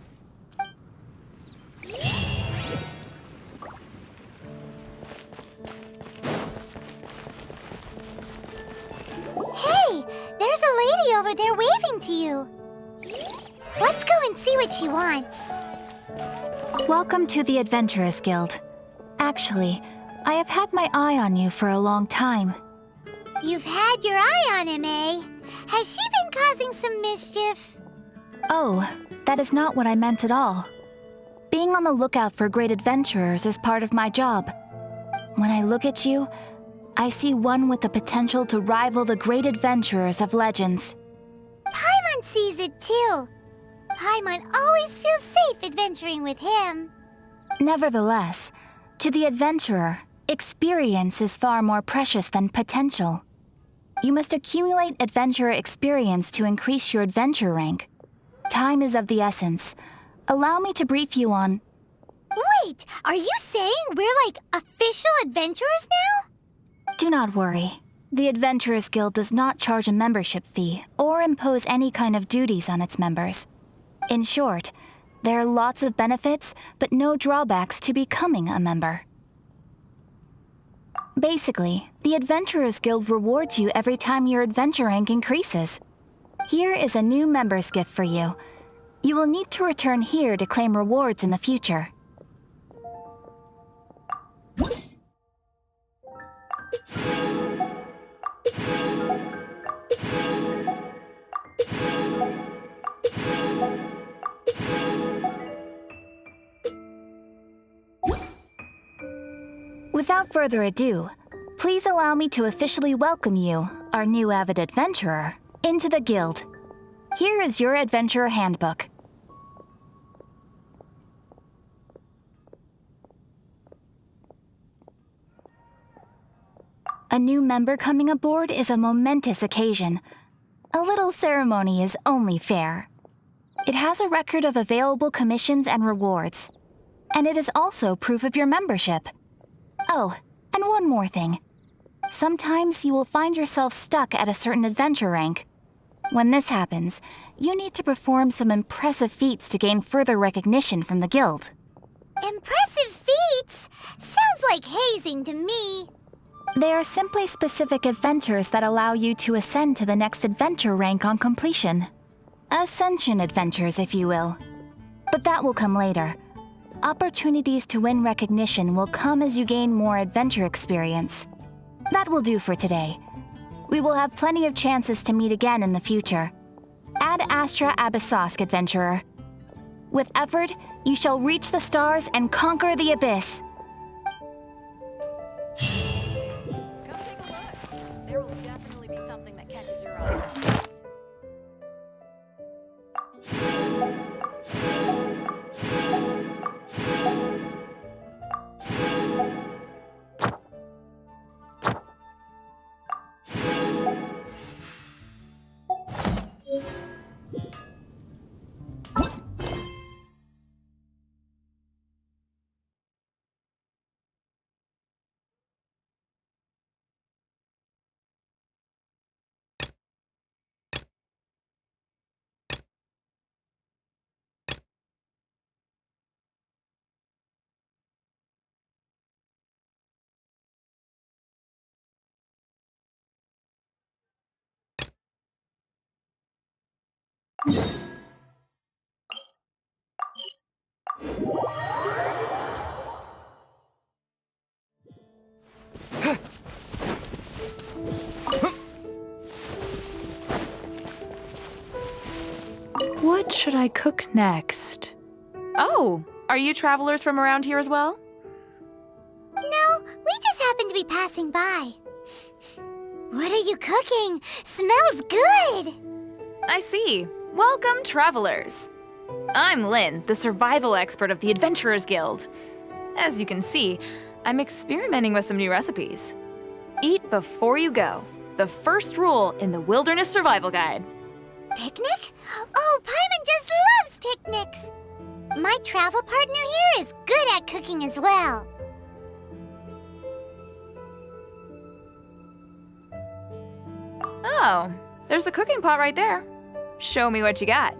Hey, there's a lady over there waving to you. Let's go and see what she wants. Welcome to the Adventurers Guild. Actually, I have had my eye on you for a long time. You've had your eye on him, eh? Has she been causing some mischief? Oh, that is not what I meant at all. Being on the lookout for great adventurers is part of my job. When I look at you, I see one with the potential to rival the great adventurers of legends. Paimon sees it too. Paimon always feels safe adventuring with him. Nevertheless, to the adventurer, experience is far more precious than potential. You must accumulate adventurer experience to increase your adventure rank. Time is of the essence. Allow me to brief you on... Wait, are you saying we're like official adventurers now? Do not worry. The Adventurers Guild does not charge a membership fee or impose any kind of duties on its members. In short, there are lots of benefits, but no drawbacks to becoming a member. Basically, the Adventurers Guild rewards you every time your adventure rank increases. Here is a new member's gift for you. You will need to return here to claim rewards in the future. Without further ado, please allow me to officially welcome you, our new avid adventurer, into the guild. Here is your adventurer handbook. A new member coming aboard is a momentous occasion. A little ceremony is only fair. It has a record of available commissions and rewards. And it is also proof of your membership. Oh, and one more thing. Sometimes you will find yourself stuck at a certain adventure rank. When this happens, you need to perform some impressive feats to gain further recognition from the guild. Impressive feats? Sounds like hazing to me. They are simply specific adventures that allow you to ascend to the next adventure rank on completion. Ascension adventures, if you will. But that will come later. Opportunities to win recognition will come as you gain more adventure experience. That will do for today. We will have plenty of chances to meet again in the future. Ad Astra Abyssosk, adventurer. With effort, you shall reach the stars and conquer the abyss. Come take a look. There will definitely be something that catches your eye. What should I cook next? Oh, are you travelers from around here as well? No, we just happened to be passing by. What are you cooking? Smells good! I see. Welcome, travelers. I'm Lynn, the survival expert of the Adventurers Guild. As you can see, I'm experimenting with some new recipes. Eat before you go. The first rule in the Wilderness Survival Guide. Picnic? Oh, Paimon just loves picnics! My travel partner here is good at cooking as well. Oh, there's a cooking pot right there. Show me what you got.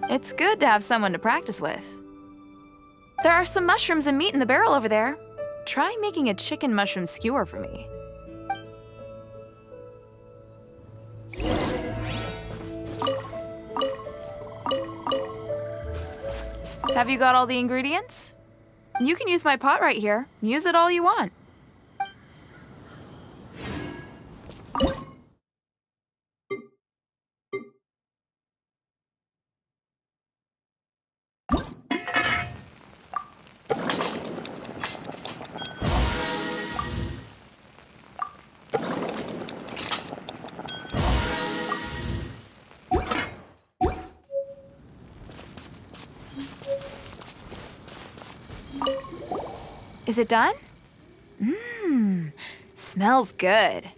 It's good to have someone to practice with. There are some mushrooms and meat in the barrel over there. Try making a chicken mushroom skewer for me. Have you got all the ingredients? You can use my pot right here. Use it all you want. Is it done? Mmm, smells good.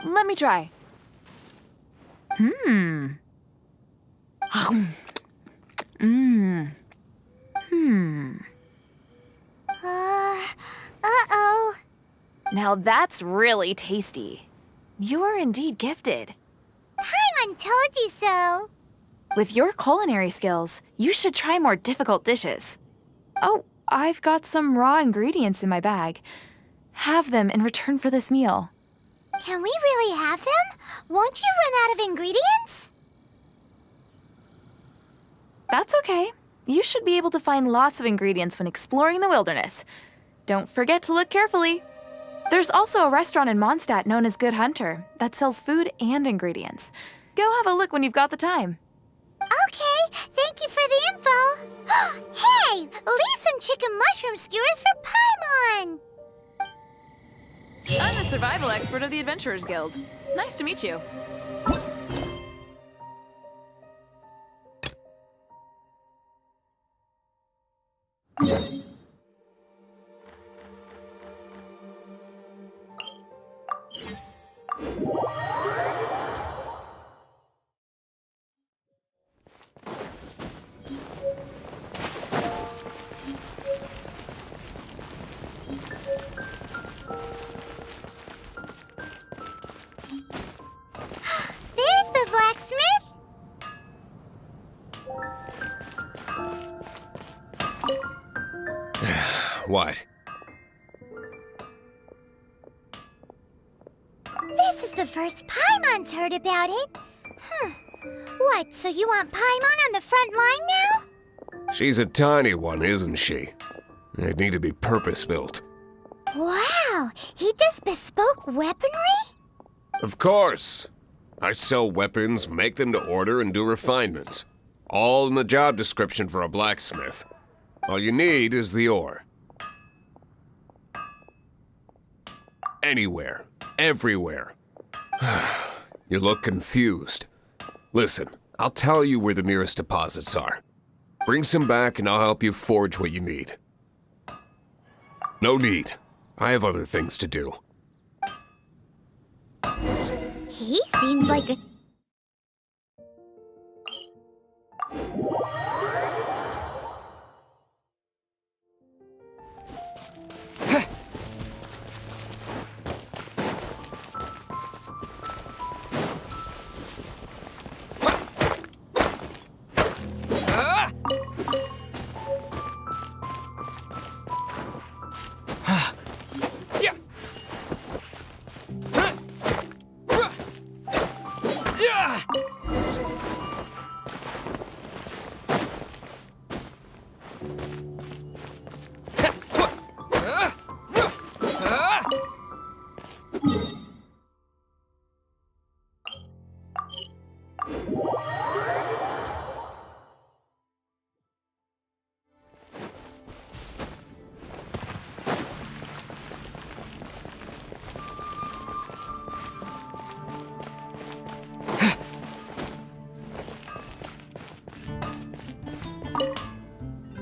Let me try. Mmm. Mmm. Uh-oh. Now that's really tasty. You're indeed gifted. Paimon told you so. With your culinary skills, you should try more difficult dishes. Oh, I've got some raw ingredients in my bag. Have them in return for this meal. Can we really have them? Won't you run out of ingredients? That's okay. You should be able to find lots of ingredients when exploring the wilderness. Don't forget to look carefully. There's also a restaurant in Mondstadt known as Good Hunter that sells food and ingredients. Go have a look when you've got the time. Okay, thank you for the info. Hey, leave some chicken mushroom skewers for Paimon. I'm the survival expert of the Adventurers Guild. Nice to meet you. There's the blacksmith. What? This is the first Paimon's heard about it. What, so you want Paimon on the front line now? She's a tiny one, isn't she? They'd need to be purpose-built. Wow, he does bespoke weaponry? Of course. I sell weapons, make them to order, and do refinements. All in the job description for a blacksmith. All you need is the ore. Anywhere. Everywhere. You look confused. Listen, I'll tell you where the nearest deposits are. Bring some back and I'll help you forge what you need. No need. I have other things to do. He seems like a...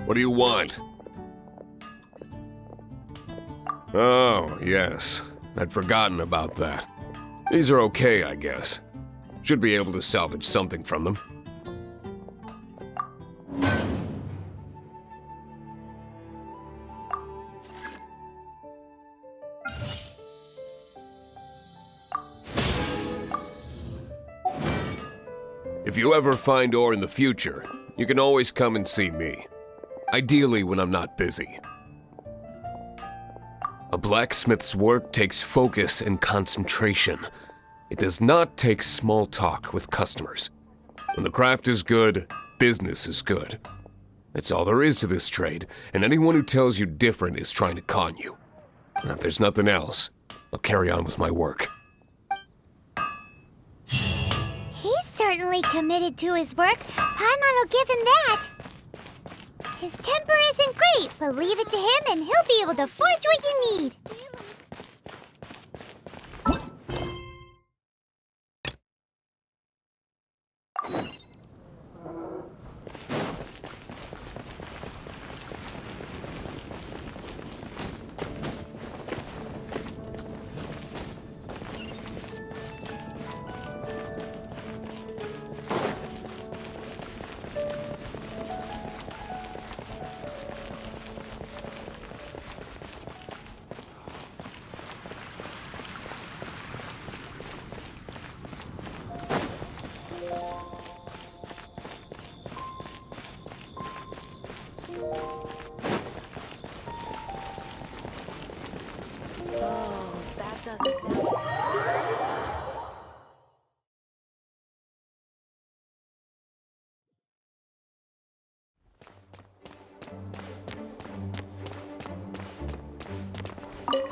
What do you want? Oh, yes. I'd forgotten about that. These are okay, I guess. Should be able to salvage something from them. If you ever find ore in the future, you can always come and see me. Ideally when I'm not busy. A blacksmith's work takes focus and concentration. It does not take small talk with customers. When the craft is good, business is good. That's all there is to this trade, and anyone who tells you different is trying to con you. And if there's nothing else, I'll carry on with my work. He's certainly committed to his work. Paimon will give him that. His temper isn't great, but leave it to him and he'll be able to forge what you need.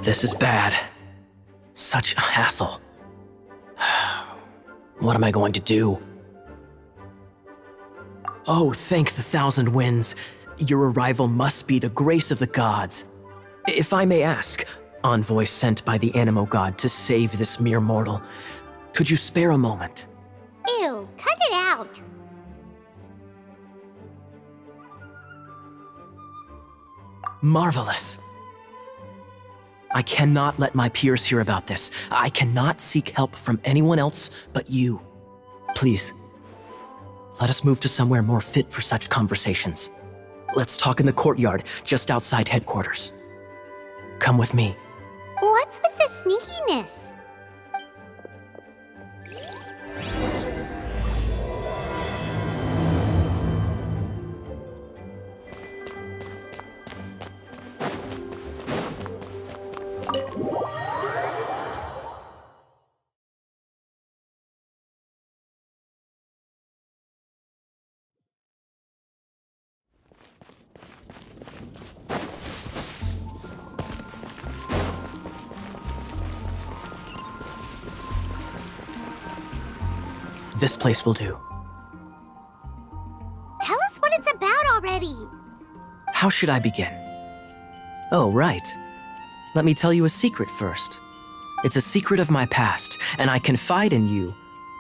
This is bad. Such a hassle. What am I going to do? Oh, thank the thousand winds. Your arrival must be the grace of the gods. If I may ask, envoy sent by the Animo god to save this mere mortal, could you spare a moment? Ew, cut it out. Marvelous. I cannot let my peers hear about this. I cannot seek help from anyone else but you. Please, let us move to somewhere more fit for such conversations. Let's talk in the courtyard, just outside headquarters. Come with me. What's with the sneakiness? This place will do. Tell us what it's about already. How should I begin? Oh, right. Let me tell you a secret first. It's a secret of my past, and I confide in you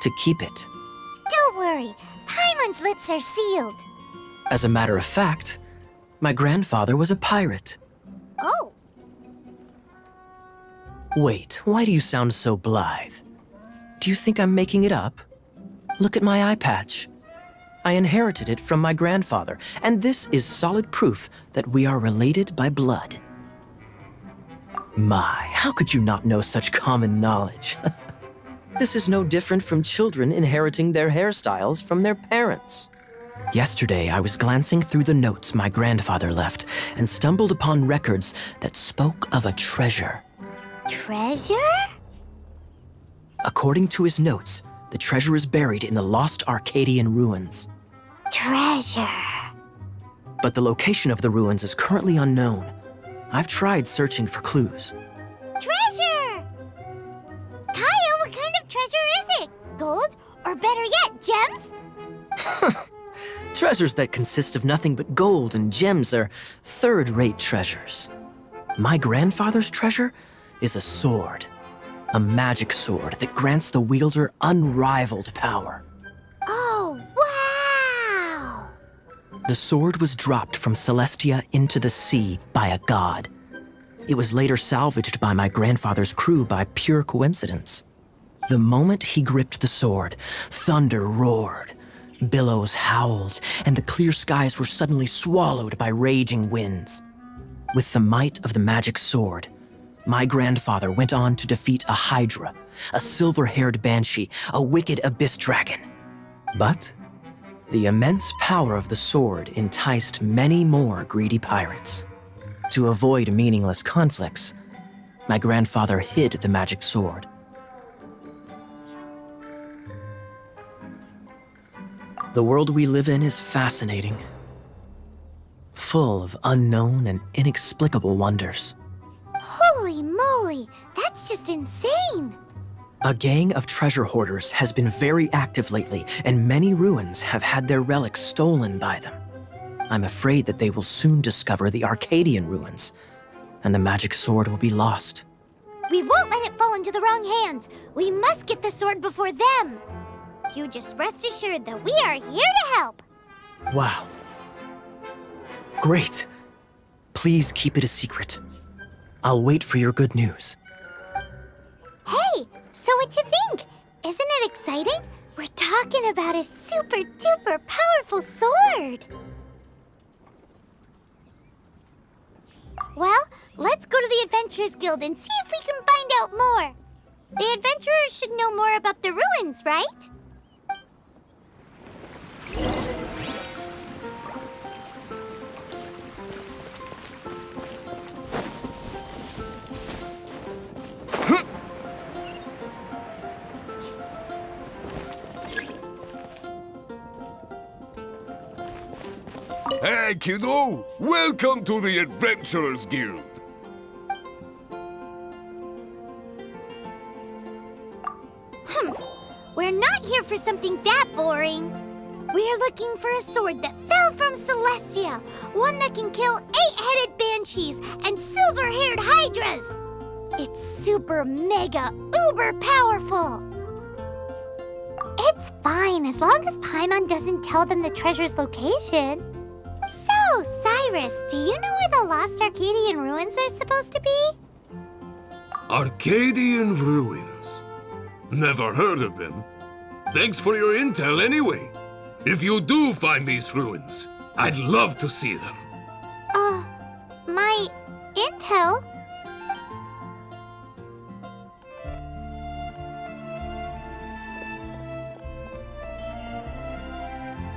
to keep it. Don't worry, Paimon's lips are sealed. As a matter of fact, my grandfather was a pirate. Oh. Wait, why do you sound so blithe? Do you think I'm making it up? Look at my eye patch. I inherited it from my grandfather, and this is solid proof that we are related by blood. My, how could you not know such common knowledge? This is no different from children inheriting their hairstyles from their parents. Yesterday, I was glancing through the notes my grandfather left and stumbled upon records that spoke of a treasure. Treasure? According to his notes, the treasure is buried in the lost Arcadian ruins. Treasure. But the location of the ruins is currently unknown. I've tried searching for clues. Treasure! Kaya, what kind of treasure is it? Gold? Or better yet, gems? Treasures that consist of nothing but gold and gems are third-rate treasures. My grandfather's treasure is a sword. A magic sword that grants the wielder unrivaled power. Oh, wow! The sword was dropped from Celestia into the sea by a god. It was later salvaged by my grandfather's crew by pure coincidence. The moment he gripped the sword, thunder roared, billows howled, and the clear skies were suddenly swallowed by raging winds. With the might of the magic sword, my grandfather went on to defeat a hydra, a silver-haired banshee, a wicked abyss dragon. But the immense power of the sword enticed many more greedy pirates. To avoid meaningless conflicts, my grandfather hid the magic sword. The world we live in is fascinating, full of unknown and inexplicable wonders. Holy moly, that's just insane! A gang of treasure hoarders has been very active lately, and many ruins have had their relics stolen by them. I'm afraid that they will soon discover the Arcadian ruins, and the magic sword will be lost. We won't let it fall into the wrong hands. We must get the sword before them. You just rest assured that we are here to help. Wow. Great. Please keep it a secret. I'll wait for your good news. Hey, so what you think? Isn't it exciting? We're talking about a super duper powerful sword. Well, let's go to the Adventurers Guild and see if we can find out more. The adventurers should know more about the ruins, right? Hey, kiddo! Welcome to the Adventurers Guild! We're not here for something that boring. We're looking for a sword that fell from Celestia. One that can kill 8-headed banshees and silver-haired hydras. It's super mega uber powerful. It's fine as long as Paimon doesn't tell them the treasure's location. So, Cyrus, do you know where the lost Arcadian ruins are supposed to be? Arcadian ruins? Never heard of them. Thanks for your intel anyway. If you do find these ruins, I'd love to see them. My intel?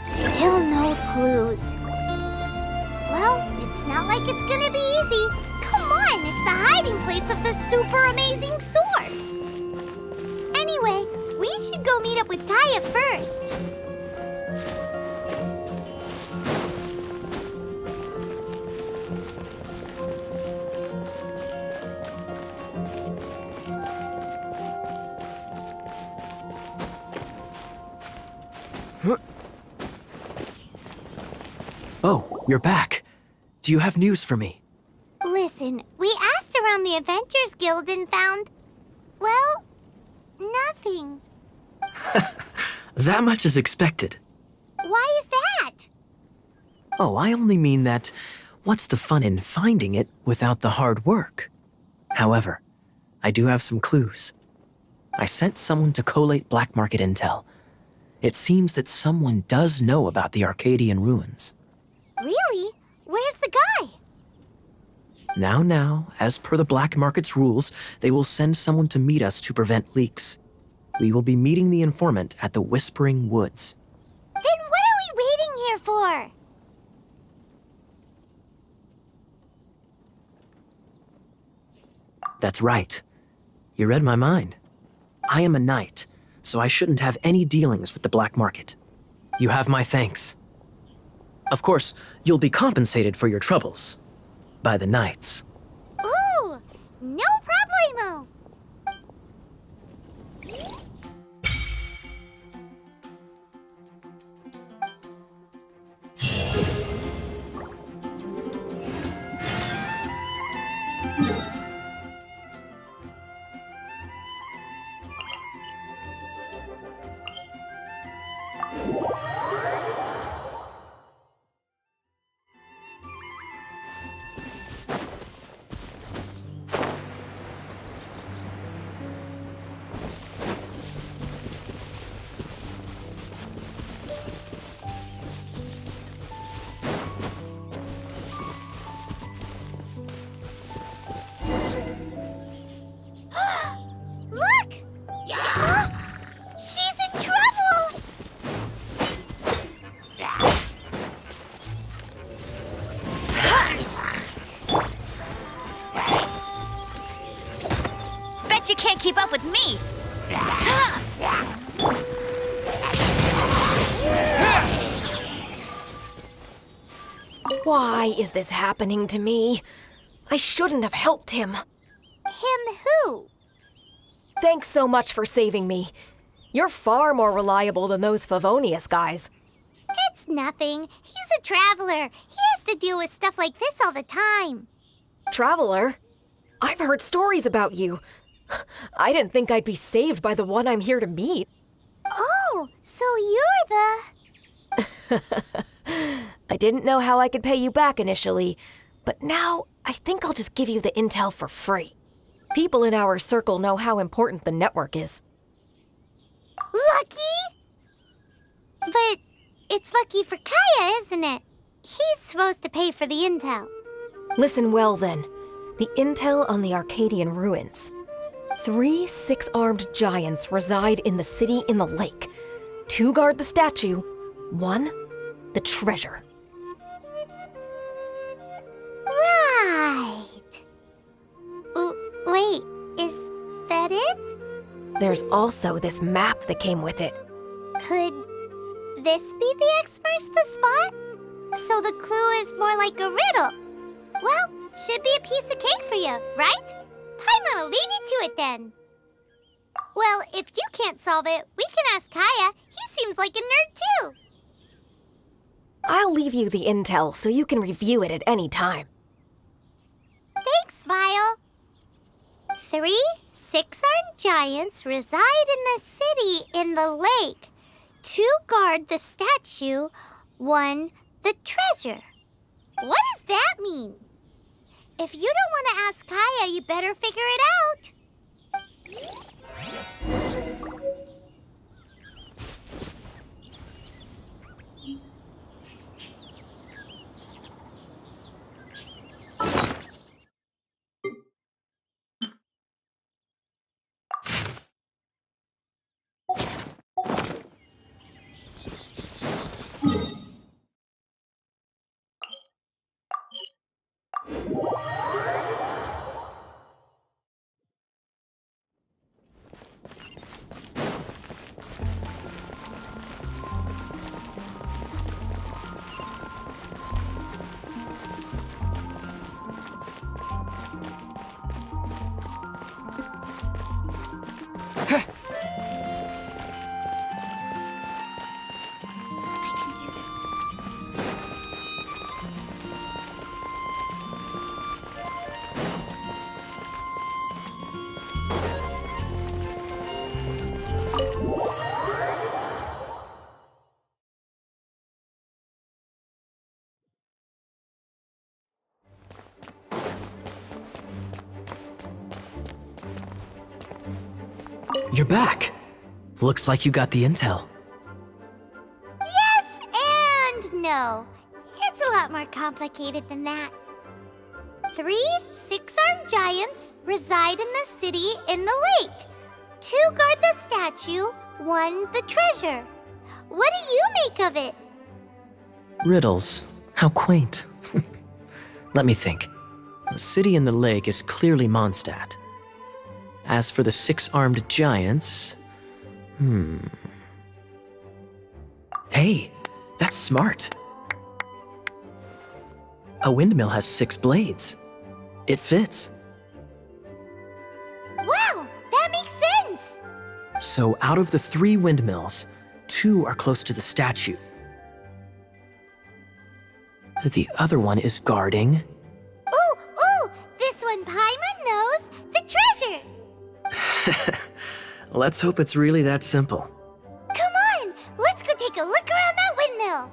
Still no clues. Well, it's not like it's gonna be easy. Come on, it's the hiding place of the super amazing sword. Anyway, we should go meet up with Gaia first. Oh, you're back. Do you have news for me? Listen, we asked around the Adventurers Guild and found, well, nothing. That much is expected. Why is that? Oh, I only mean that what's the fun in finding it without the hard work? However, I do have some clues. I sent someone to collate black market intel. It seems that someone does know about the Arcadian ruins. Really? Where's the guy? Now, as per the black market's rules, they will send someone to meet us to prevent leaks. We will be meeting the informant at the Whispering Woods. Then what are we waiting here for? That's right. You read my mind. I am a knight, so I shouldn't have any dealings with the black market. You have my thanks. Of course, you'll be compensated for your troubles. By the knights. Ooh, no problemo. can't keep up with me! Why is this happening to me? I shouldn't have helped him. Him who? Thanks so much for saving me. You're far more reliable than those Favonius guys. It's nothing. He's a traveler. He has to deal with stuff like this all the time. Traveler? I've heard stories about you. I didn't think I'd be saved by the one I'm here to meet. Oh, so you're the... I didn't know how I could pay you back initially, but now I think I'll just give you the intel for free. People in our circle know how important the network is. Lucky? But it's lucky for Kaya, isn't it? He's supposed to pay for the intel. Listen well then. The intel on the Arcadian ruins. 3 6-armed giants reside in the city in the lake. 2 guard the statue, 1 the treasure. Right. Wait, is that it? There's also this map that came with it. Could this be the X-First the spot? So the clue is more like a riddle. Well, should be a piece of cake for you, right? Paimon'll leave you to it then. Well, if you can't solve it, we can ask Kaya. He seems like a nerd too. I'll leave you the intel so you can review it at any time. Thanks, Vile. 3 6-armed giants reside in the city in the lake. 2 guard the statue, 1 the treasure. What does that mean? If you don't want to ask Kaya, you better figure it out. You're back. Looks like you got the intel. Yes and no. It's a lot more complicated than that. 3 6-armed giants reside in the city in the lake. 2 guard the statue, 1 the treasure. What do you make of it? Riddles. How quaint. Let me think. The city in the lake is clearly Mondstadt. As for the 6-armed giants... Hey, that's smart. A windmill has 6 blades. It fits. Wow, that makes sense. So out of the 3 windmills, 2 are close to the statue. The other one is guarding... Ooh, this one Paimon knows, the treasure. Let's hope it's really that simple. Come on, let's go take a look around that windmill.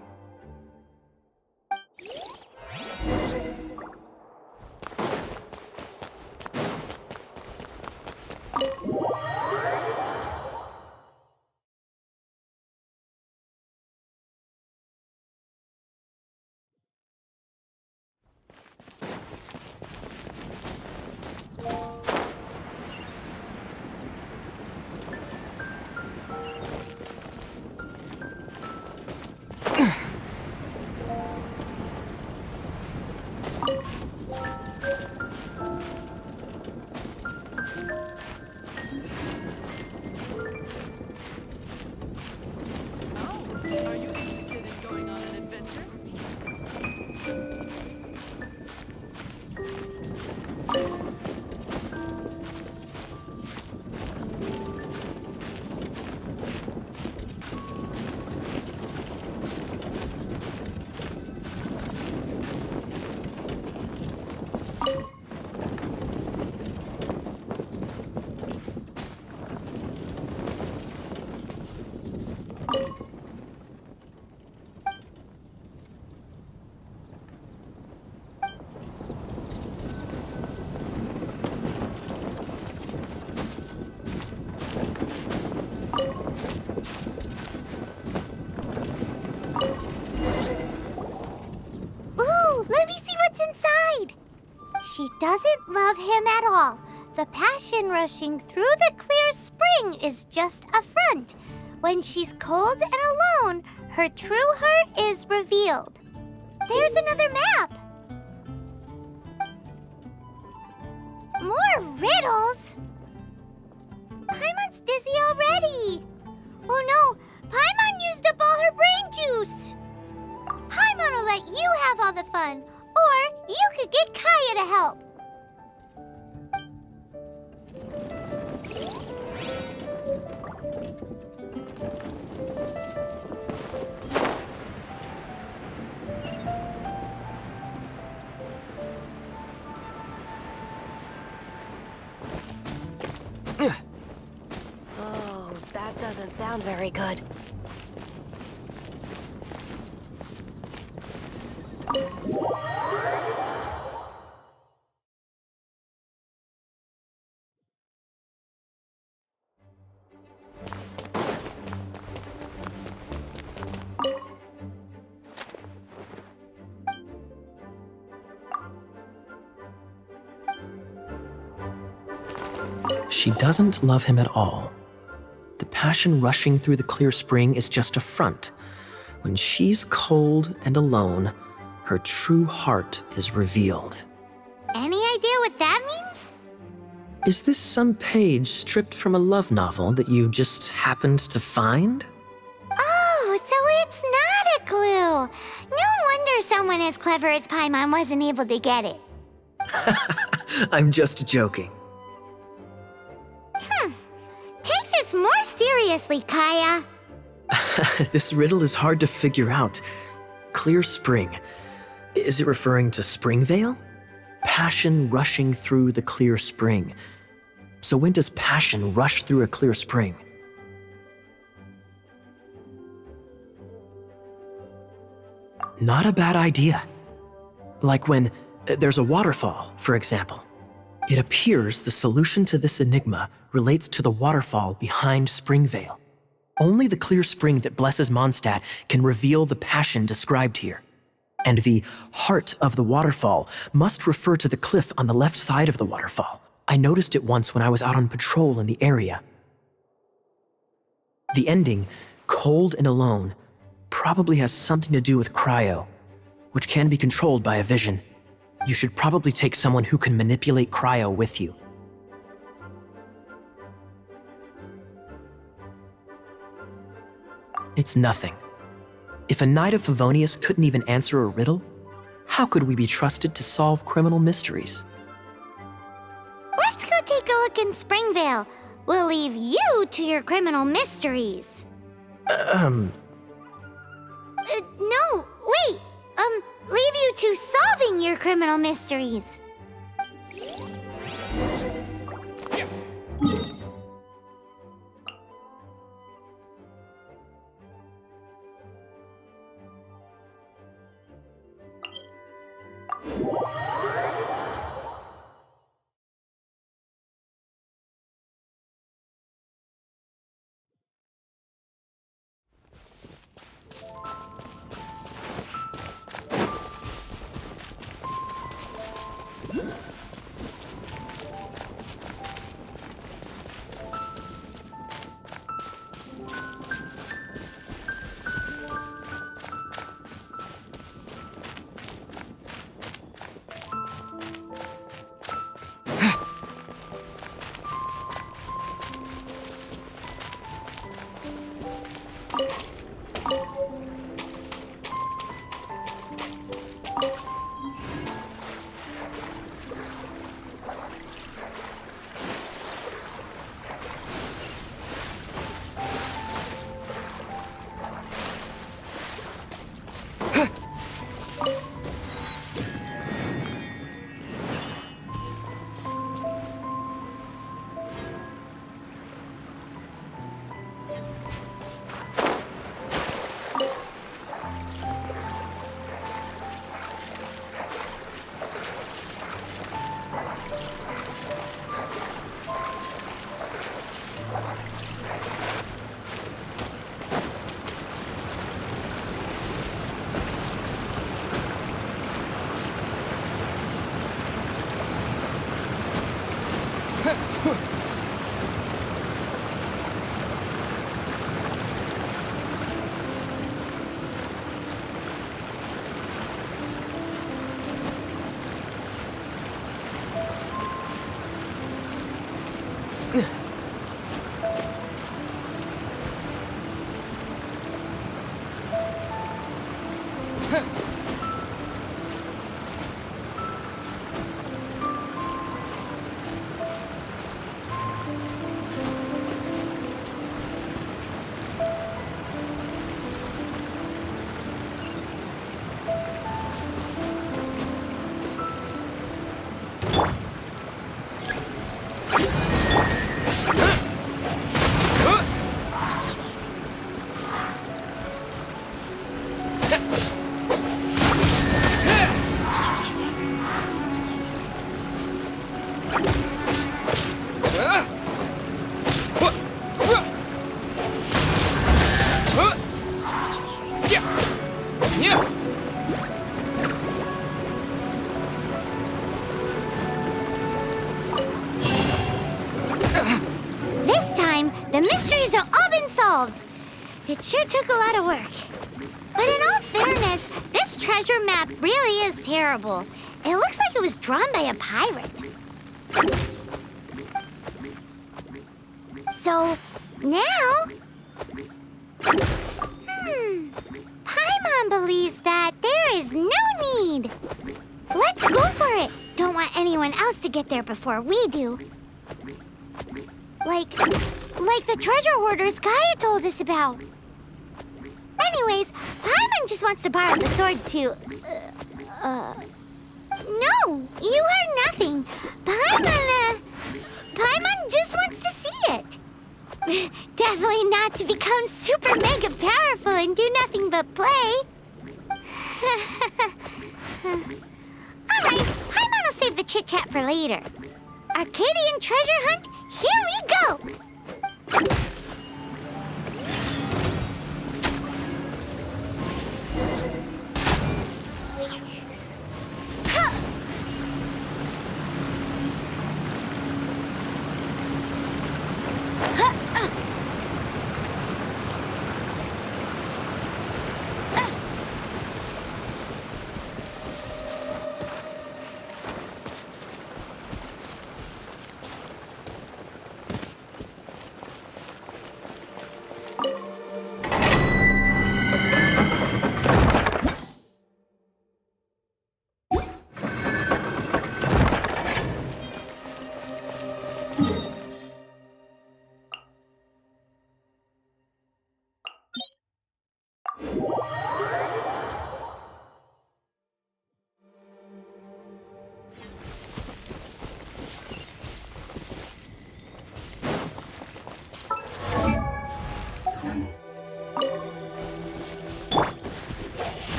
She doesn't love him at all. The passion rushing through the clear spring is just a front. When she's cold and alone, her true heart is revealed. There's another map. More riddles? Paimon's dizzy already. Oh no, Paimon used up all her brain juice. Paimon will let you have all the fun, or you could get Kaya to help. Oh, that doesn't sound very good. She doesn't love him at all. The passion rushing through the clear spring is just a front. When she's cold and alone, her true heart is revealed. Any idea what that means? Is this some page stripped from a love novel that you just happened to find? Oh, so it's not a clue. No wonder someone as clever as Paimon wasn't able to get it. I'm just joking. Take this more seriously, Kaya. This riddle is hard to figure out. Clear spring. Is it referring to Springvale? Passion rushing through the clear spring. So when does passion rush through a clear spring? Not a bad idea. Like when there's a waterfall, for example. It appears the solution to this enigma relates to the waterfall behind Springvale. Only the clear spring that blesses Mondstadt can reveal the passion described here. And the heart of the waterfall must refer to the cliff on the left side of the waterfall. I noticed it once when I was out on patrol in the area. The ending, cold and alone, probably has something to do with cryo, which can be controlled by a vision. You should probably take someone who can manipulate cryo with you. It's nothing. If a Knight of Favonius couldn't even answer a riddle, how could we be trusted to solve criminal mysteries? Let's go take a look in Springvale. We'll leave you to your criminal mysteries. No, wait. Leave you to solving your criminal mysteries. This time, the mysteries have all been solved. It sure took a lot of work. But in all fairness, this treasure map really is terrible. It looks like it was drawn by a pirate. So, now... Paimon believes that there is no need. Let's go for it. Don't want anyone else to get there before we do. Like the treasure hoarders Gaia told us about. Anyways, Paimon just wants to borrow the sword to... No, you heard nothing. Paimon just wants to see it. Definitely not to become super mega powerful and do nothing but play. Alright, Paimon will save the chit-chat for later. Arcadian treasure hunt, here we go!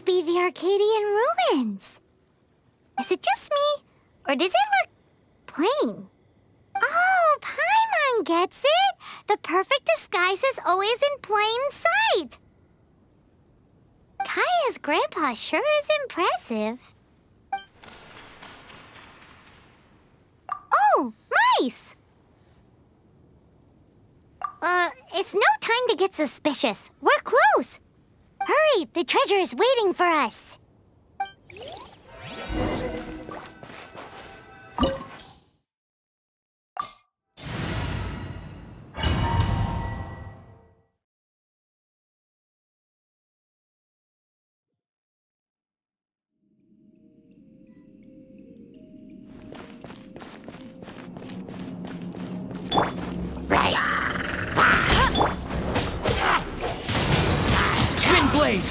Be the Arcadian ruins. Is it just me, or does it look plain? Oh, Paimon gets it. The perfect disguise is always in plain sight. Kaya's grandpa sure is impressive. Oh, mice! It's no time to get suspicious. We're close. Hurry! The treasure is waiting for us! Wind blade!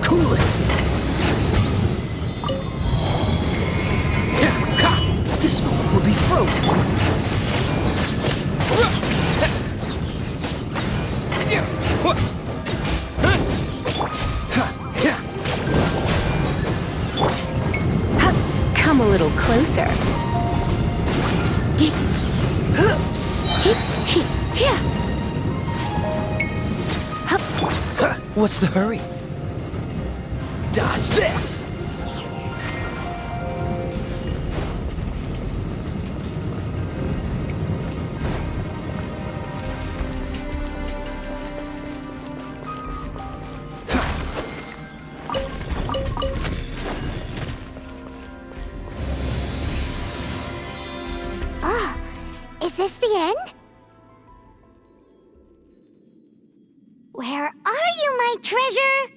Cool it! This moment will be frozen! little closer. What's the hurry? Dodge this! Is this the end? Where are you, my treasure?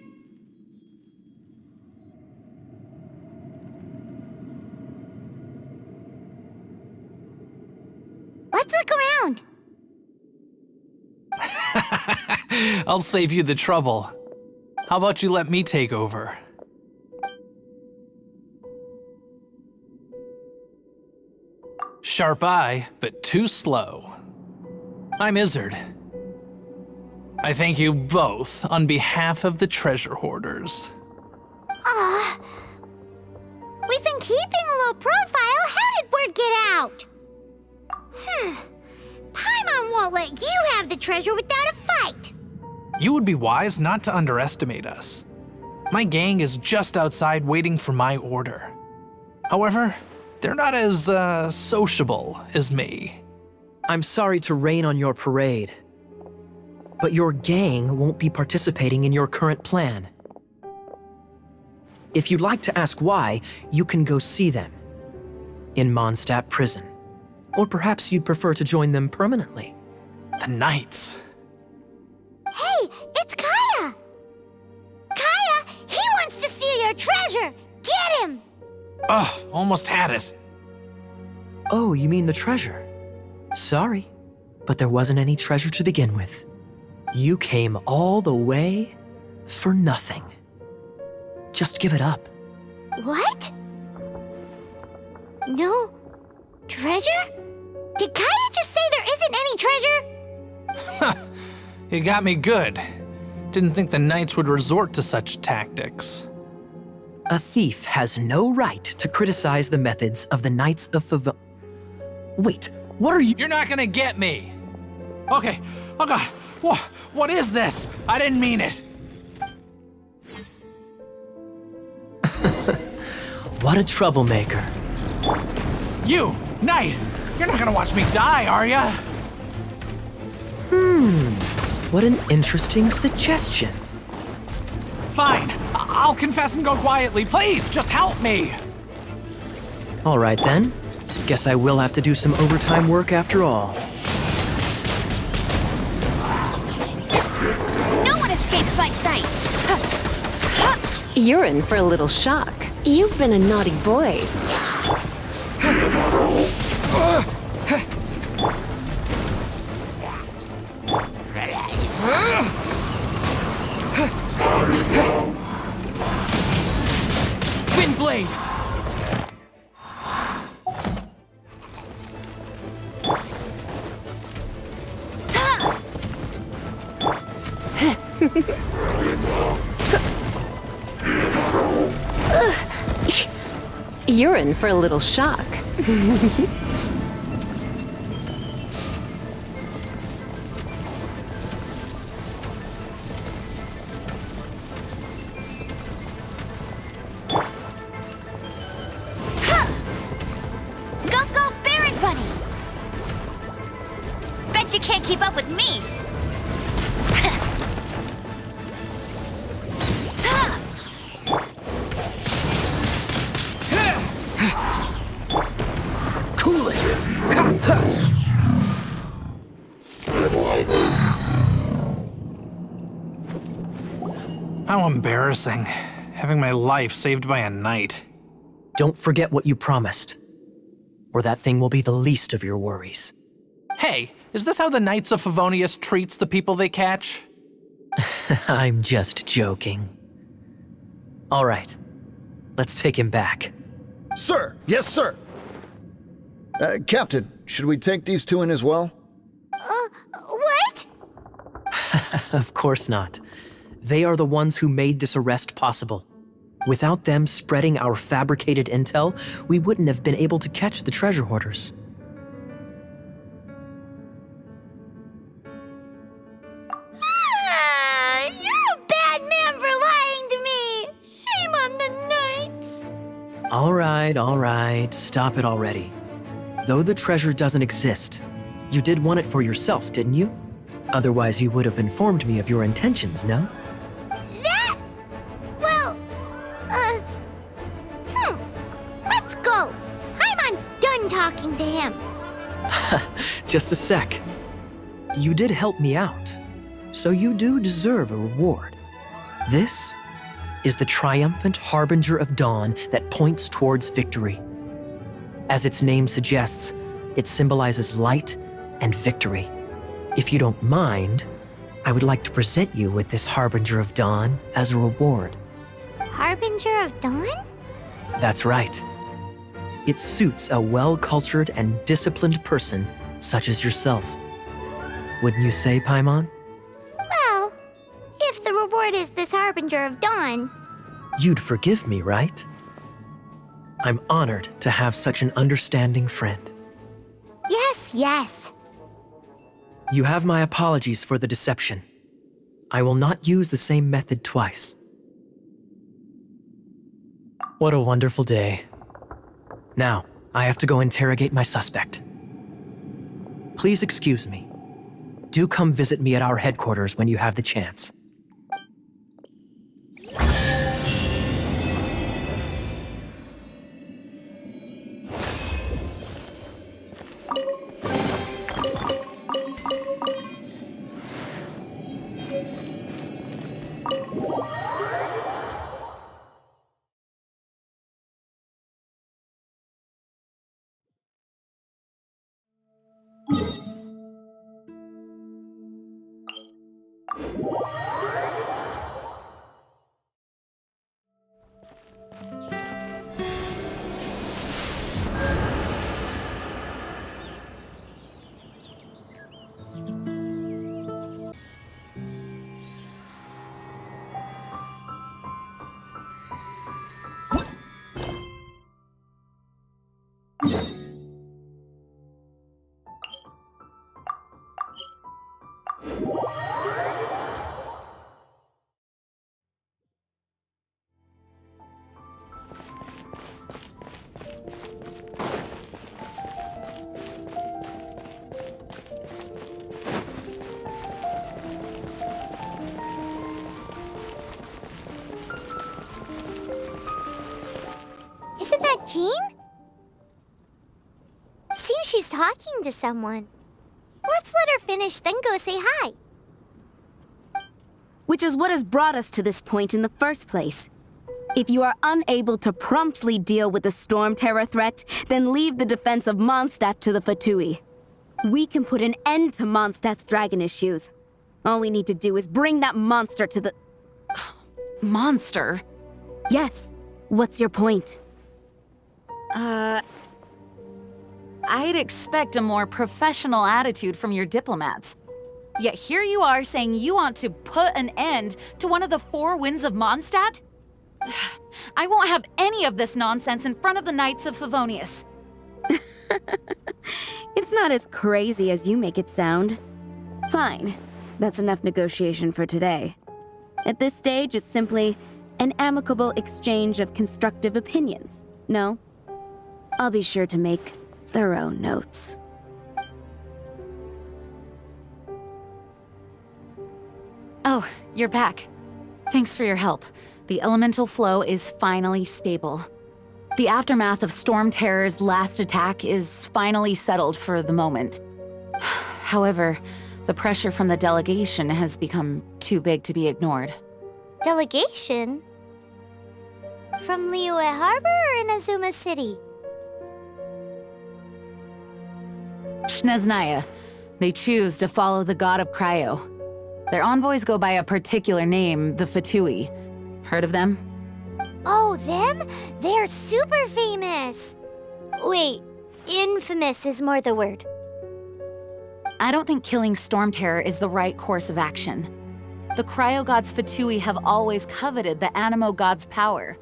Let's look around. I'll save you the trouble. How about you let me take over? Sharp eye, but too slow. I'm Izzard. I thank you both on behalf of the treasure hoarders. We've been keeping a low profile. How did word get out? Paimon won't let you have the treasure without a fight. You would be wise not to underestimate us. My gang is just outside waiting for my order. However, they're not as, sociable as me. I'm sorry to rain on your parade, but your gang won't be participating in your current plan. If you'd like to ask why, you can go see them in Mondstadt prison. Or perhaps you'd prefer to join them permanently. The Knights. Hey, it's Kaya! Kaya, he wants to steal your treasure! Get him! Ugh, almost had it. Oh, you mean the treasure? Sorry, but there wasn't any treasure to begin with. You came all the way for nothing. Just give it up. What? No treasure? Did Kaya just say there isn't any treasure? You got me good. Didn't think the Knights would resort to such tactics. A thief has no right to criticize the methods of the Knights of Favon. Wait, what are you— You're not gonna get me! Okay, oh god, what is this? I didn't mean it! What a troublemaker. You, Knight! You're not gonna watch me die, are ya? What an interesting suggestion. Fine, I'll confess and go quietly. Please, just help me! All right then. Guess I will have to do some overtime work after all. No one escapes my sights! You're in for a little shock. You've been a naughty boy. Windblade! You're in for a little shock. Go, Baron Bunny! Bet you can't keep up with me! Cool it! How embarrassing. Having my life saved by a knight. Don't forget what you promised, or that thing will be the least of your worries. Hey, is this how the Knights of Favonius treats the people they catch? I'm just joking. All right, let's take him back. Sir! Yes, sir! Captain, should we take these two in as well? What? Of course not. They are the ones who made this arrest possible. Without them spreading our fabricated intel, we wouldn't have been able to catch the treasure hoarders. You're a bad man for lying to me! Shame on the knights! All right, stop it already. Though the treasure doesn't exist, you did want it for yourself, didn't you? Otherwise, you would have informed me of your intentions, no? Let's go! Paimon's done talking to him. Just a sec. You did help me out, so you do deserve a reward. This is the triumphant harbinger of dawn that points towards victory. As its name suggests, it symbolizes light and victory. If you don't mind, I would like to present you with this harbinger of dawn as a reward. Harbinger of Dawn? That's right. It suits a well-cultured and disciplined person such as yourself. Wouldn't you say, Paimon? Well, if the reward is this Harbinger of Dawn... You'd forgive me, right? I'm honored to have such an understanding friend. Yes. You have my apologies for the deception. I will not use the same method twice. What a wonderful day. Now, I have to go interrogate my suspect. Please excuse me. Do come visit me at our headquarters when you have the chance. Isn't that Jean? Seems she's talking to someone. Let's let her finish, then go say hi. Which is what has brought us to this point in the first place. If you are unable to promptly deal with the Storm Terror threat, then leave the defense of Mondstadt to the Fatui. We can put an end to Mondstadt's dragon issues. All we need to do is bring that monster to the... Monster? Yes. What's your point? I'd expect a more professional attitude from your diplomats. Yet here you are saying you want to put an end to one of the four winds of Mondstadt? I won't have any of this nonsense in front of the Knights of Favonius. It's not as crazy as you make it sound. Fine. That's enough negotiation for today. At this stage, it's simply an amicable exchange of constructive opinions. No? I'll be sure to make thorough notes. Oh, you're back. Thanks for your help. The elemental flow is finally stable. The aftermath of Storm Terror's last attack is finally settled for the moment. However, the pressure from the delegation has become too big to be ignored. Delegation? From Liyue Harbor or Inazuma City? Shneznaya. They choose to follow the god of Cryo. Their envoys go by a particular name, the Fatui. Heard of them? Oh, them? They're super famous! Wait, infamous is more the word. I don't think killing Storm Terror is the right course of action. The Cryo God's Fatui have always coveted the Animo God's power.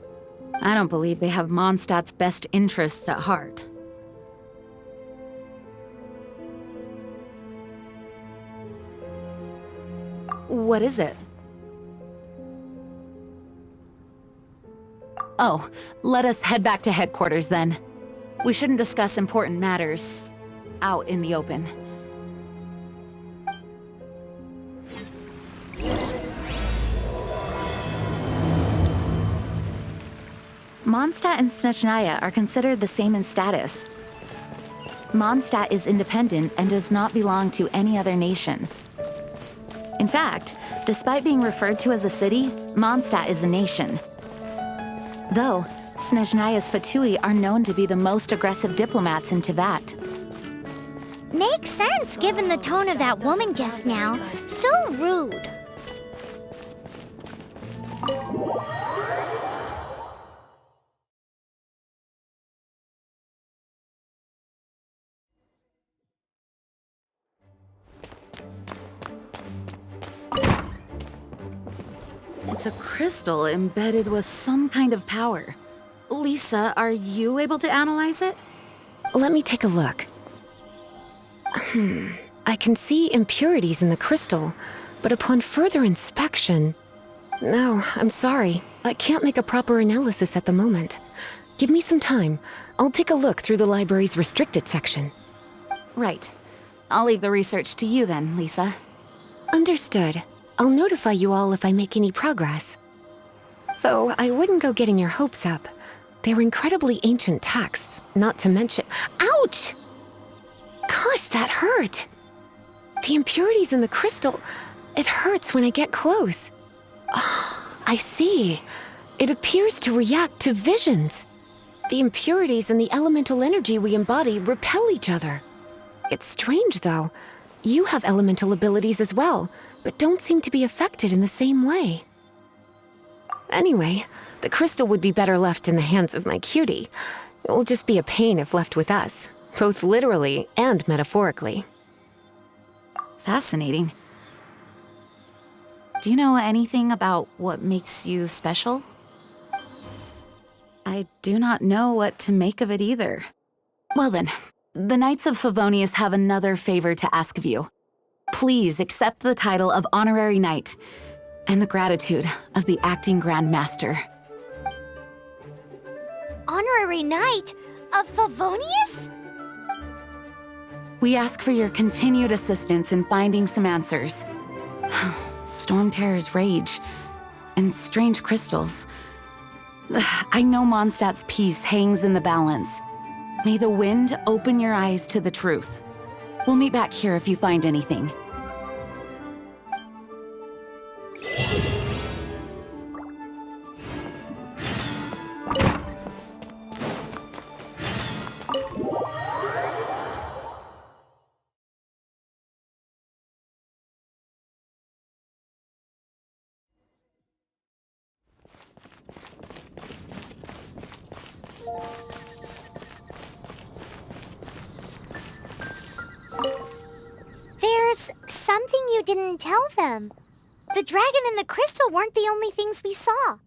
I don't believe they have Mondstadt's best interests at heart. What is it? Oh, let us head back to headquarters then. We shouldn't discuss important matters out in the open. Mondstadt and Snezhnaya are considered the same in status. Mondstadt is independent and does not belong to any other nation. In fact, despite being referred to as a city, Mondstadt is a nation. Though, Snezhnaya's Fatui are known to be the most aggressive diplomats in Teyvat. Makes sense given the tone of that woman just now. So rude. It's a crystal embedded with some kind of power. Lisa, are you able to analyze it? Let me take a look. I can see impurities in the crystal, but upon further inspection... No, I'm sorry. I can't make a proper analysis at the moment. Give me some time. I'll take a look through the library's restricted section. Right. I'll leave the research to you then, Lisa. Understood. I'll notify you all if I make any progress. Though I wouldn't go getting your hopes up. They're incredibly ancient texts, not to mention— Ouch! Gosh, that hurt! The impurities in the crystal— it hurts when I get close. I see. It appears to react to visions. The impurities and the elemental energy we embody repel each other. It's strange, though. You have elemental abilities as well, but don't seem to be affected in the same way. Anyway, the crystal would be better left in the hands of my cutie. It will just be a pain if left with us, both literally and metaphorically. Fascinating. Do you know anything about what makes you special? I do not know what to make of it either. Well then, the Knights of Favonius have another favor to ask of you. Please accept the title of Honorary Knight and the gratitude of the Acting Grand Master. Honorary Knight of Favonius? We ask for your continued assistance in finding some answers. Storm Terror's rage and strange crystals. I know Mondstadt's peace hangs in the balance. May the wind open your eyes to the truth. We'll meet back here if you find anything. There's something you didn't tell them. The dragon and the crystal weren't the only things we saw.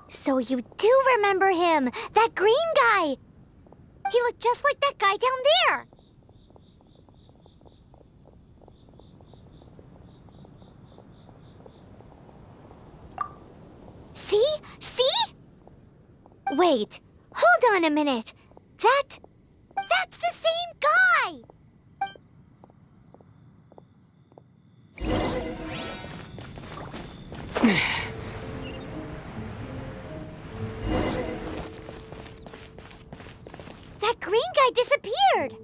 So you do remember him, that green guy. He looked just like that guy down there. See? See? Wait, hold on a minute. That's the same guy! That green guy disappeared!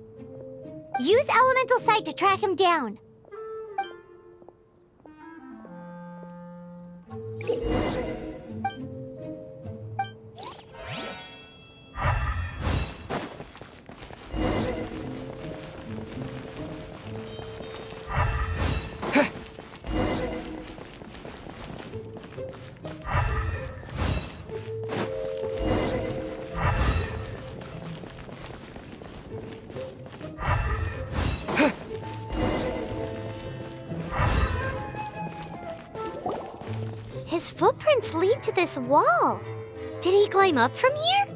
Use Elemental Sight to track him down. His footprints lead to this wall. Did he climb up from here?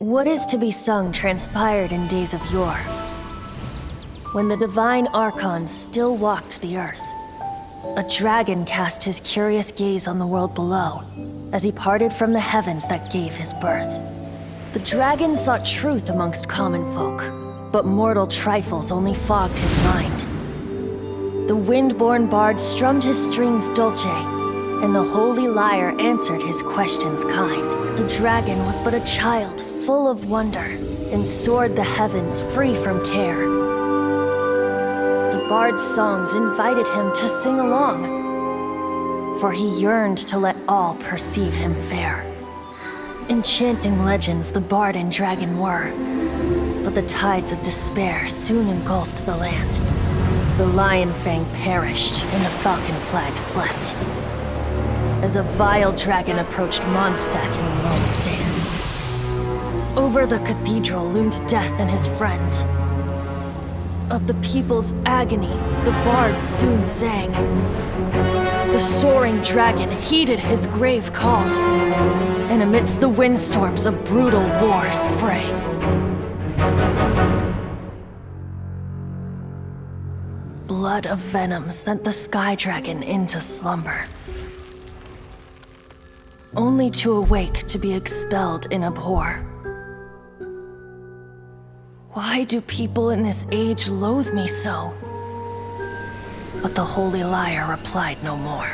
What is to be sung transpired in days of yore, when the divine archons still walked the earth. A dragon cast his curious gaze on the world below, as he parted from the heavens that gave his birth. The dragon sought truth amongst common folk, but mortal trifles only fogged his mind. The wind-born bard strummed his strings dulce, and the holy lyre answered his questions kind. The dragon was but a child, full of wonder, and soared the heavens free from care. The bard's songs invited him to sing along, for he yearned to let all perceive him fair. Enchanting legends the bard and dragon were, but the tides of despair soon engulfed the land. The lion fang perished, and the falcon flag slept, as a vile dragon approached Mondstadt in lone stand. Over the cathedral loomed death and his friends. Of the people's agony, the bards soon sang. The soaring dragon heeded his grave calls, and amidst the windstorms a brutal war sprang. Blood of venom sent the sky dragon into slumber, only to awake to be expelled in abhor. Why do people in this age loathe me so? But the holy lyre replied no more.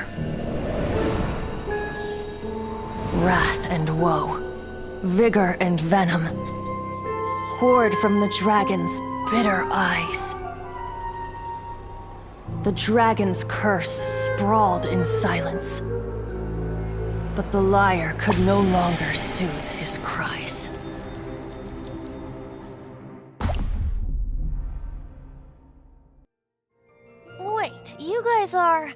Wrath and woe, vigor and venom, poured from the dragon's bitter eyes. The dragon's curse sprawled in silence, but the lyre could no longer soothe his cries. Wait, you guys are...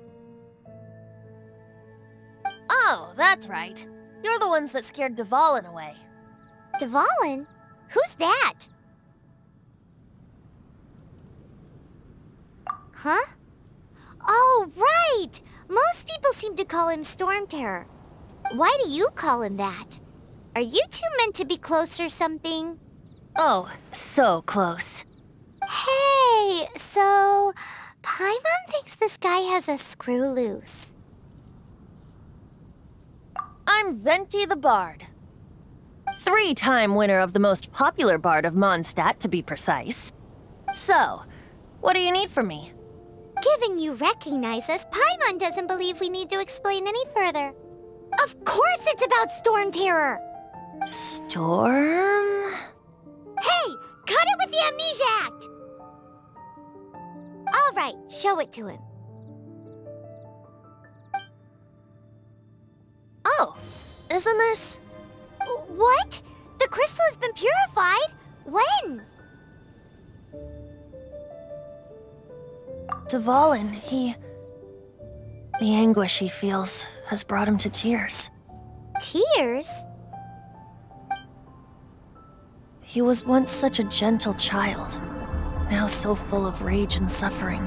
Oh, that's right. You're the ones that scared Dvalin away. Dvalin? Who's that? Huh? Oh, right! Most people seem to call him Storm Terror. Why do you call him that? Are you two meant to be close or something? Oh, so close. Hey, so... Paimon thinks this guy has a screw loose. I'm Venti the Bard. 3-time winner of the most popular bard of Mondstadt, to be precise. So, what do you need from me? Given you recognize us, Paimon doesn't believe we need to explain any further. Of course it's about Storm Terror! Storm? Hey! Cut it with the Amnesia Act! All right, show it to him. Oh, isn't this... What? The crystal has been purified? When? Dvalin, the anguish he feels has brought him to tears. Tears? He was once such a gentle child, now so full of rage and suffering.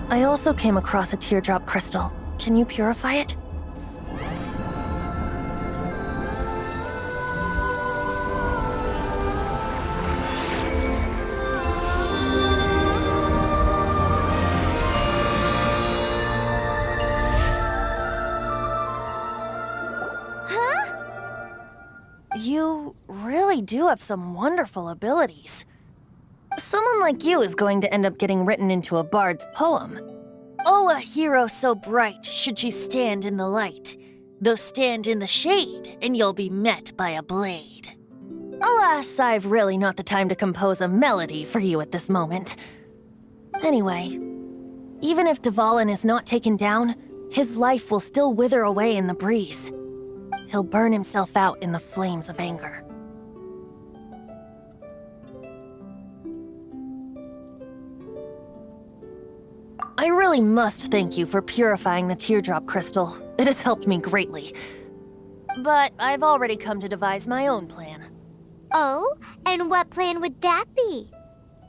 I also came across a teardrop crystal. Can you purify it? really do have some wonderful abilities. Someone like you is going to end up getting written into a bard's poem. Oh, a hero so bright should she stand in the light, though stand in the shade, and you'll be met by a blade. Alas, I've really not the time to compose a melody for you at this moment. Anyway, even if Dvalin is not taken down, his life will still wither away in the breeze. He'll burn himself out in the flames of anger. I really must thank you for purifying the teardrop crystal. It has helped me greatly. But I've already come to devise my own plan. Oh, and what plan would that be?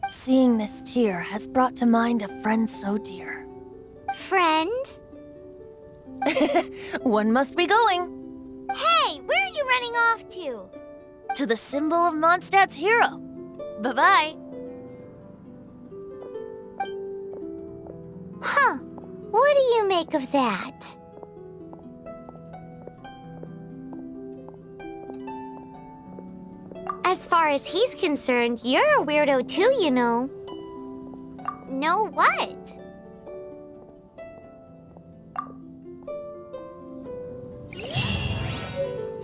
Seeing this tear has brought to mind a friend so dear. Friend? One must be going. Hey, where are you running off to? To the symbol of Mondstadt's hero. Bye-bye. Huh. What do you make of that? As far as he's concerned, you're a weirdo too, you know. Know what?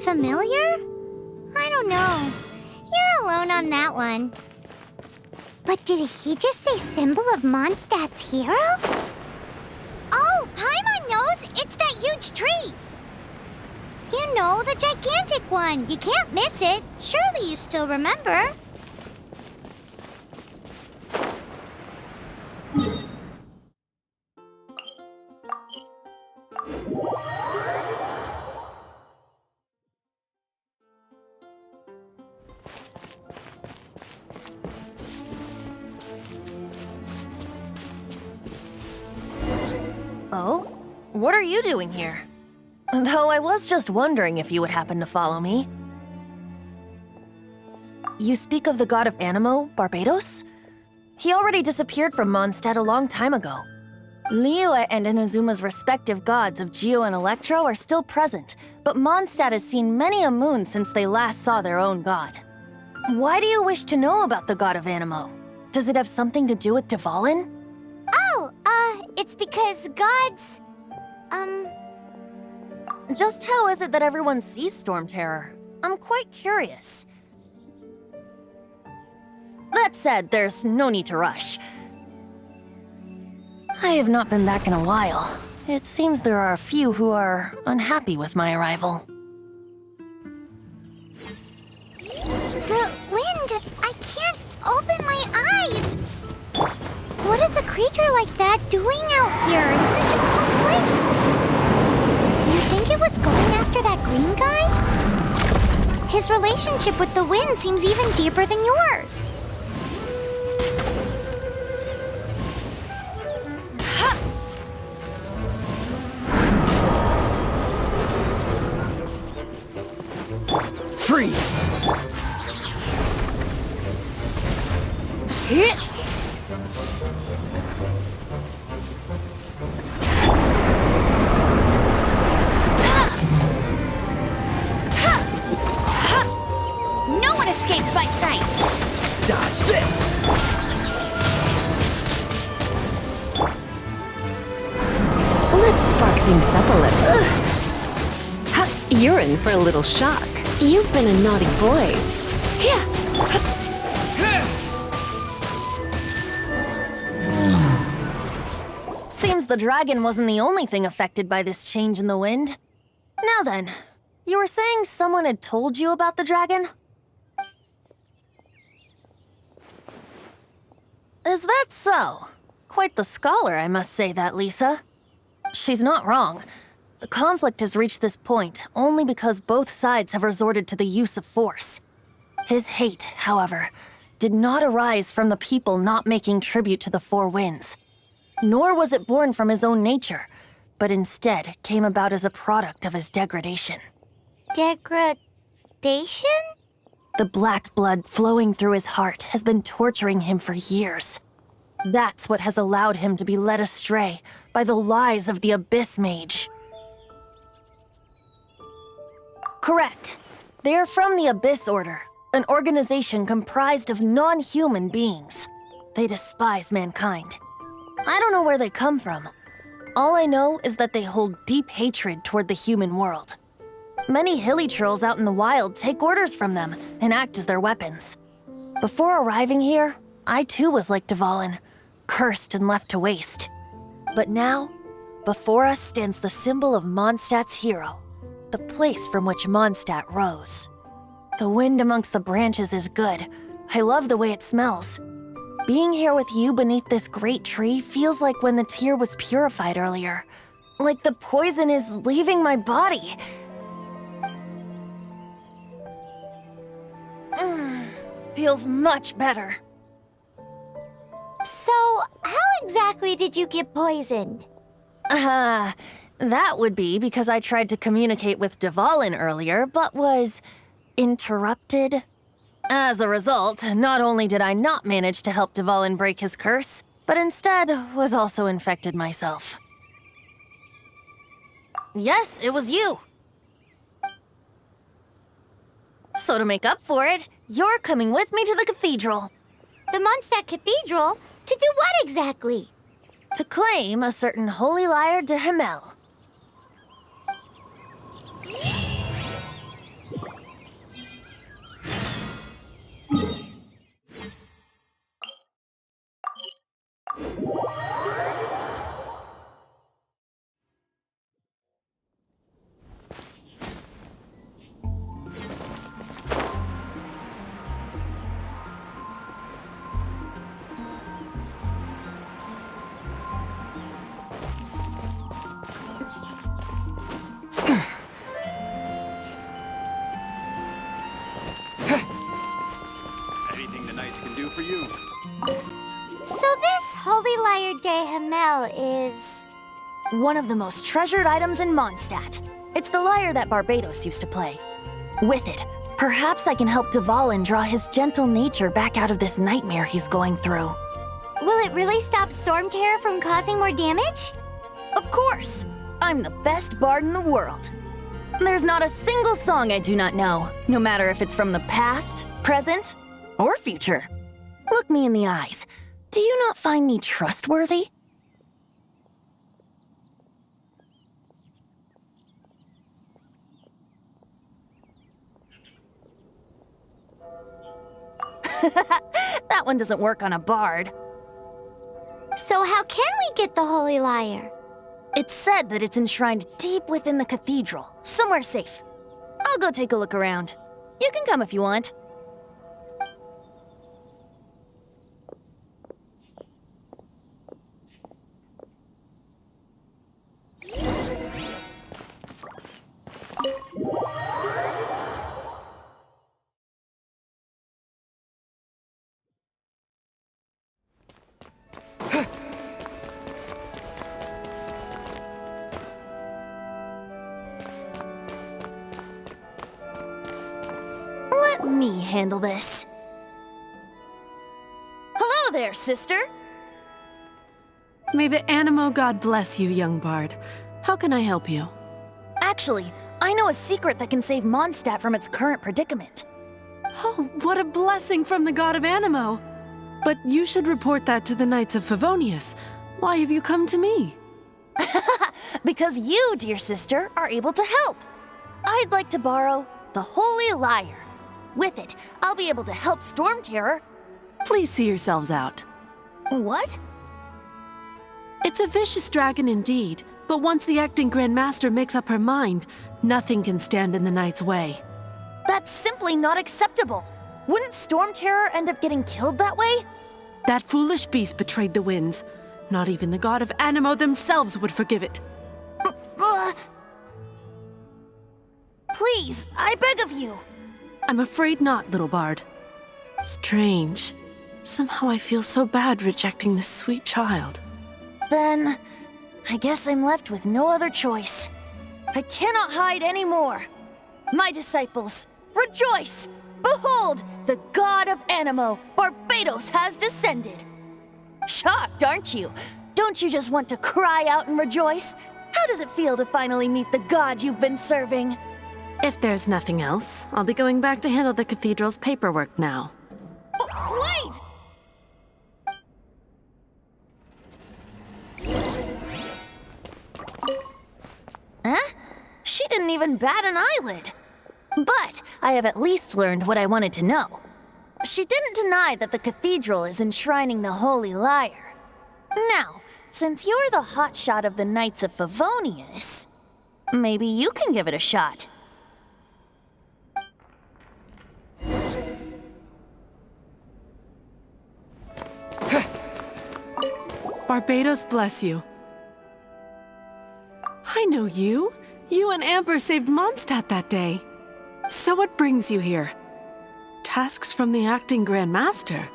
Familiar? I don't know. You're alone on that one. But did he just say symbol of Mondstadt's hero? Oh, Paimon knows! It's that huge tree! You know, the gigantic one. You can't miss it. Surely you still remember. Oh? What are you doing here? Though I was just wondering if you would happen to follow me. You speak of the god of Animo, Barbados? He already disappeared from Mondstadt a long time ago. Liyue and Inazuma's respective gods of Geo and Electro are still present, but Mondstadt has seen many a moon since they last saw their own god. Why do you wish to know about the god of Animo? Does it have something to do with Dvalin? Oh, it's because gods... Just how is it that everyone sees Storm Terror? I'm quite curious. That said, there's no need to rush. I have not been back in a while. It seems there are a few who are unhappy with my arrival. The wind! I can't open my eyes! What is a creature like that doing out here in such a cold place? You think it was going after that green guy? His relationship with the wind seems even deeper than yours. Freeze! No one escapes my sight! Dodge this! Let's spark things up a little. Ha, you're in for a little shock. You've been a naughty boy. Yeah. Seems the dragon wasn't the only thing affected by this change in the wind. Now then, you were saying someone had told you about the dragon? Is that so? Quite the scholar, I must say that, Lisa. She's not wrong. The conflict has reached this point only because both sides have resorted to the use of force. His hate, however, did not arise from the people not making tribute to the Four Winds. Nor was it born from his own nature, but instead came about as a product of his degradation. Degradation? The black blood flowing through his heart has been torturing him for years. That's what has allowed him to be led astray by the lies of the Abyss Mage. Correct. They are from the Abyss Order, An organization comprised of non-human beings. They despise mankind. I don't know where they come from. All I know is that they hold deep hatred toward the human world. Many hilly trolls out in the wild take orders from them and act as their weapons. Before arriving here, I too was like Dvalin, cursed and left to waste. But now, before us stands the symbol of Mondstadt's hero, the place from which Mondstadt rose. The wind amongst the branches is good. I love the way it smells. Being here with you beneath this great tree feels like when the tear was purified earlier. Like the poison is leaving my body. Feels much better. So, how exactly did you get poisoned? That would be because I tried to communicate with Dvalin earlier, but was interrupted. As a result, not only did I not manage to help Dvalin break his curse, but instead was also infected myself. Yes, it was you. So to make up for it, you're coming with me to the cathedral. The Mondstadt Cathedral? To do what exactly? To claim a certain holy lyre de Himmel. Anything the knights can do for you. So this holy lyre de Himmel is... one of the most treasured items in Mondstadt. It's the lyre that Barbados used to play. With it, perhaps I can help Dvalin draw his gentle nature back out of this nightmare he's going through. Will it really stop Storm Terror from causing more damage? Of course! I'm the best bard in the world. There's not a single song I do not know, no matter if it's from the past, present, or future. Look me in the eyes. Do you not find me trustworthy? That one doesn't work on a bard. So how can we get the holy lyre? It's said that it's enshrined deep within the cathedral, somewhere safe. I'll go take a look around. You can come if you want. Let me handle this. Hello there, sister! May the Animo God bless you, young bard. How can I help you? Actually, I know a secret that can save Mondstadt from its current predicament. Oh, what a blessing from the God of Animo! But you should report that to the Knights of Favonius. Why have you come to me? Because you, dear sister, are able to help. I'd like to borrow the Holy Lyre. With it, I'll be able to help Storm Terror. Please see yourselves out. What? It's a vicious dragon indeed, but once the acting Grand Master makes up her mind, nothing can stand in the Knight's way. That's simply not acceptable. Wouldn't Storm Terror end up getting killed that way? That foolish beast betrayed the winds. Not even the God of Animo themselves would forgive it. Please, I beg of you. I'm afraid not, little bard. Strange. Somehow I feel so bad rejecting this sweet child. Then, I guess I'm left with no other choice. I cannot hide anymore. My disciples, rejoice! Behold, the God of Animo, Barbados, has descended. Shocked, aren't you? Don't you just want to cry out and rejoice? How does it feel to finally meet the God you've been serving? If there's nothing else, I'll be going back to handle the cathedral's paperwork now. Wait! Huh? She didn't even bat an eyelid. But I have at least learned what I wanted to know. She didn't deny that the cathedral is enshrining the Holy Lyre. Now, since you're the hotshot of the Knights of Favonius, maybe you can give it a shot. Barbados bless you. I know you. You and Amber saved Mondstadt that day. So what brings you here? Tasks from the acting Grand Master?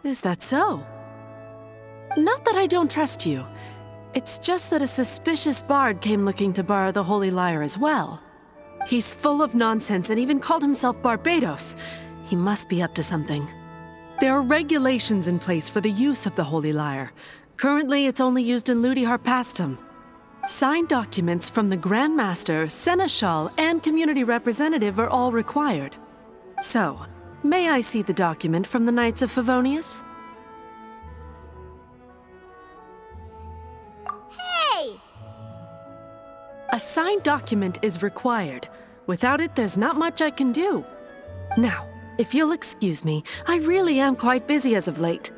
Is that so? Not that I don't trust you. It's just that a suspicious bard came looking to borrow the Holy Lyre as well. He's full of nonsense and even called himself Barbados. He must be up to something. There are regulations in place for the use of the Holy Lyre. Currently, it's only used in Ludi Harpastum. Signed documents from the Grand Master, Seneschal, and Community Representative are all required. So, may I see the document from the Knights of Favonius? Hey! A signed document is required. Without it, there's not much I can do. Now, if you'll excuse me, I really am quite busy as of late.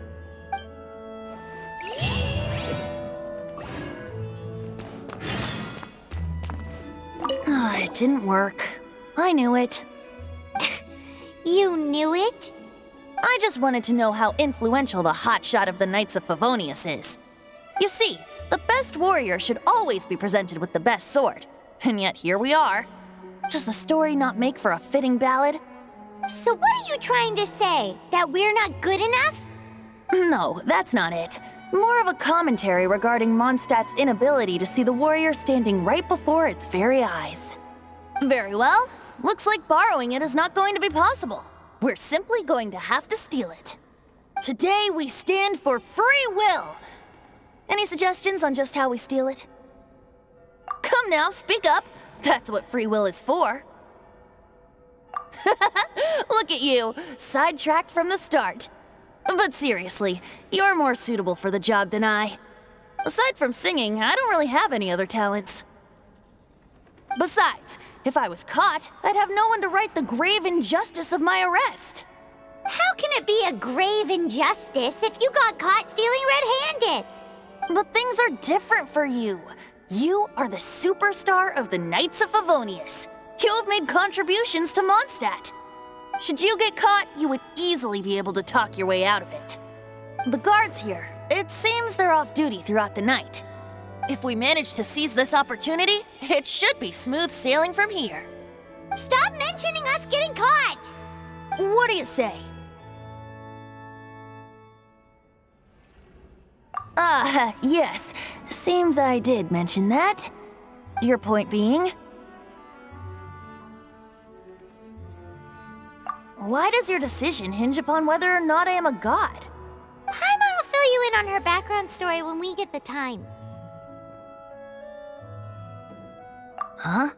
It didn't work. I knew it. You knew it? I just wanted to know how influential the hotshot of the Knights of Favonius is. You see, the best warrior should always be presented with the best sword. And yet here we are. Does the story not make for a fitting ballad? So what are you trying to say? That we're not good enough? No, that's not it. More of a commentary regarding Mondstadt's inability to see the warrior standing right before its very eyes. Very well. Looks like borrowing it is not going to be possible. We're simply going to have to steal it. Today we stand for free will. Any suggestions on just how we steal it? Come now, speak up. That's what free will is for. Look at you, sidetracked from the start. But seriously, you're more suitable for the job than I. Aside from singing, I don't really have any other talents. Besides, if I was caught, I'd have no one to right the grave injustice of my arrest. How can it be a grave injustice if you got caught stealing red-handed? But things are different for you. You are the superstar of the Knights of Favonius. You have made contributions to Mondstadt. Should you get caught, you would easily be able to talk your way out of it. The guards here, it seems they're off duty throughout the night. If we manage to seize this opportunity, it should be smooth sailing from here. Stop mentioning us getting caught! What do you say? Yes. Seems I did mention that. Your point being? Why does your decision hinge upon whether or not I am a god? Paimon will fill you in on her background story when we get the time. Huh?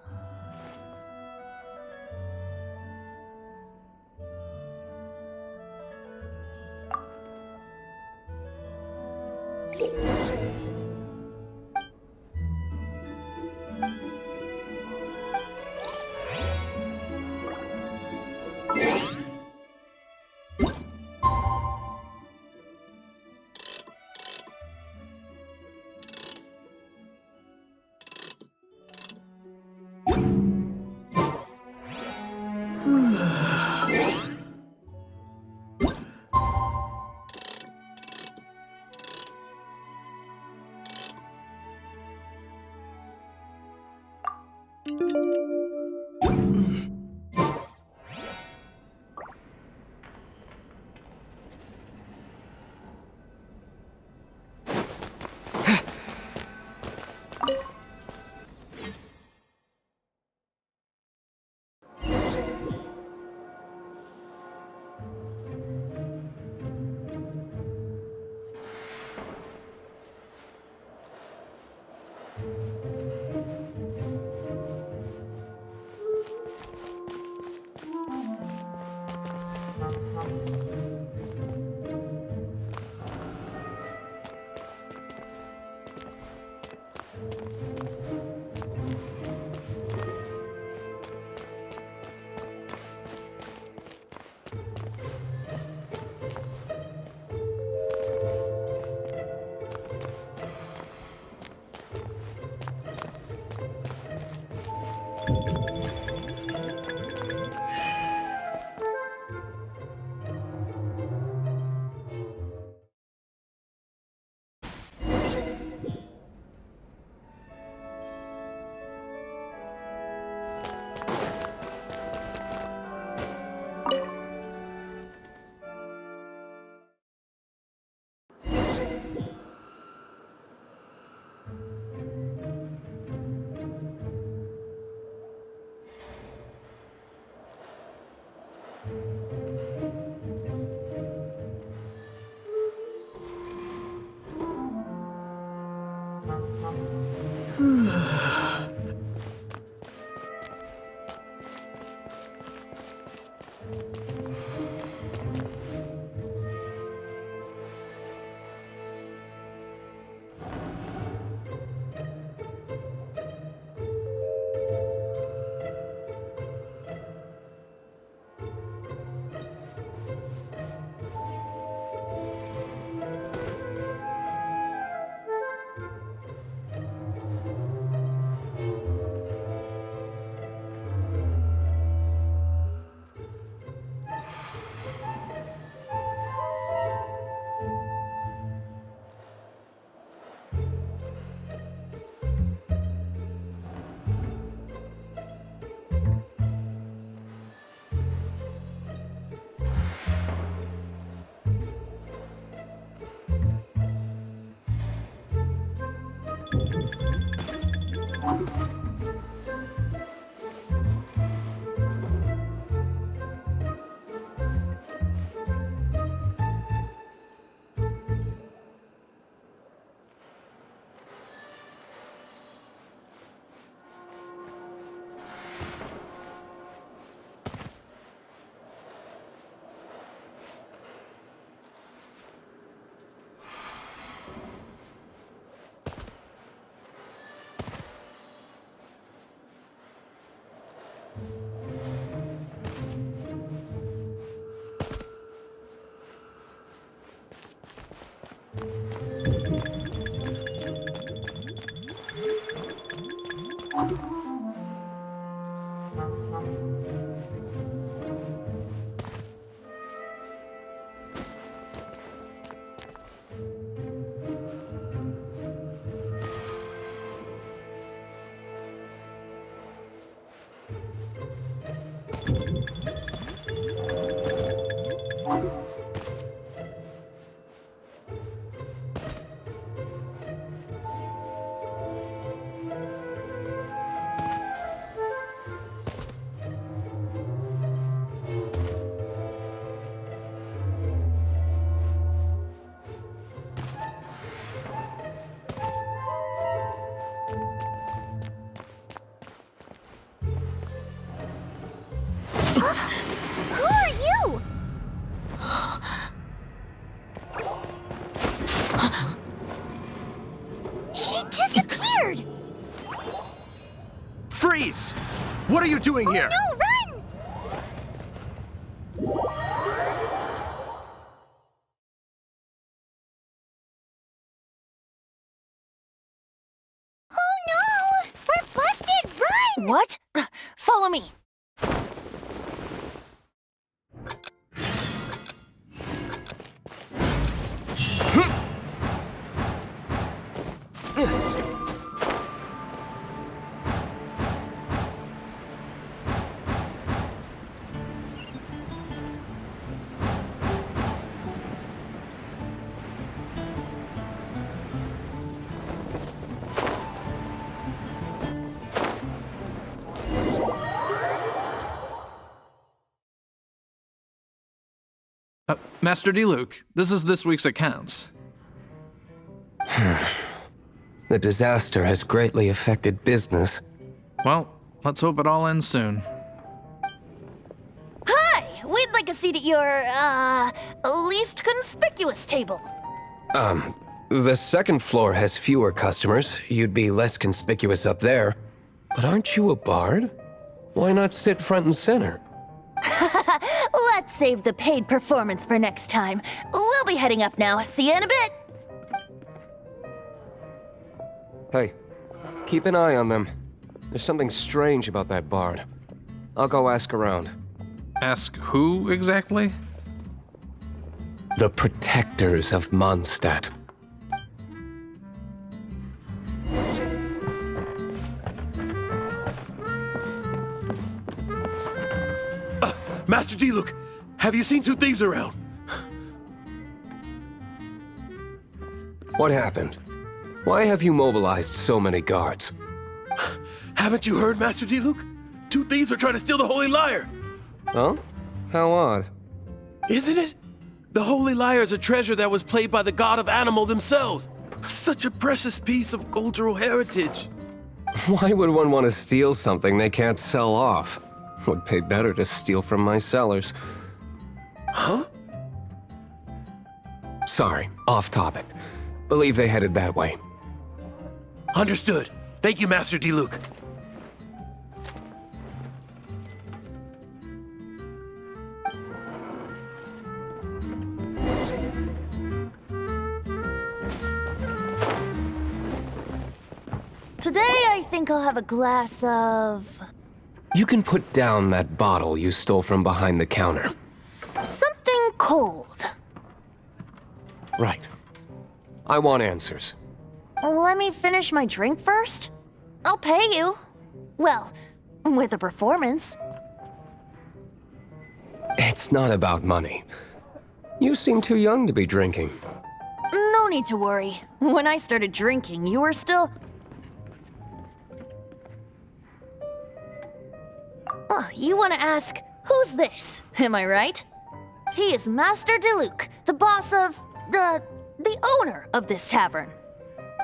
Who are you? She disappeared! Freeze! What are you doing here? No, run! Oh no! We're busted! Run! What? Follow me. Master Diluc, this is this week's accounts. The disaster has greatly affected business. Well, let's hope it all ends soon. Hi! We'd like a seat at your, least conspicuous table. The second floor has fewer customers. You'd be less conspicuous up there. But aren't you a bard? Why not sit front and center? Let's save the paid performance for next time. We'll be heading up now. See you in a bit. Hey, keep an eye on them. There's something strange about that bard. I'll go ask around. Ask who exactly? The protectors of Mondstadt. Master Diluc, have you seen two thieves around? What happened? Why have you mobilized so many guards? Haven't you heard, Master Diluc? Two thieves are trying to steal the Holy Lyre. Oh? How odd. Isn't it? The Holy Lyre is a treasure that was played by the god of animal themselves. Such a precious piece of cultural heritage. Why would one want to steal something they can't sell off? Would pay better to steal from my sellers. Huh? Sorry, off topic. Believe they headed that way. Understood. Thank you, Master Diluc. Today, I think I'll have a glass of... You can put down that bottle you stole from behind the counter. something cold. Right. I want answers. Let me finish my drink first. I'll pay you. Well, with a performance. It's not about money. You seem too young to be drinking. No need to worry. When I started drinking, you were still... Oh, you want to ask, who's this? Am I right? He is Master Diluc, the boss of... the owner of this tavern.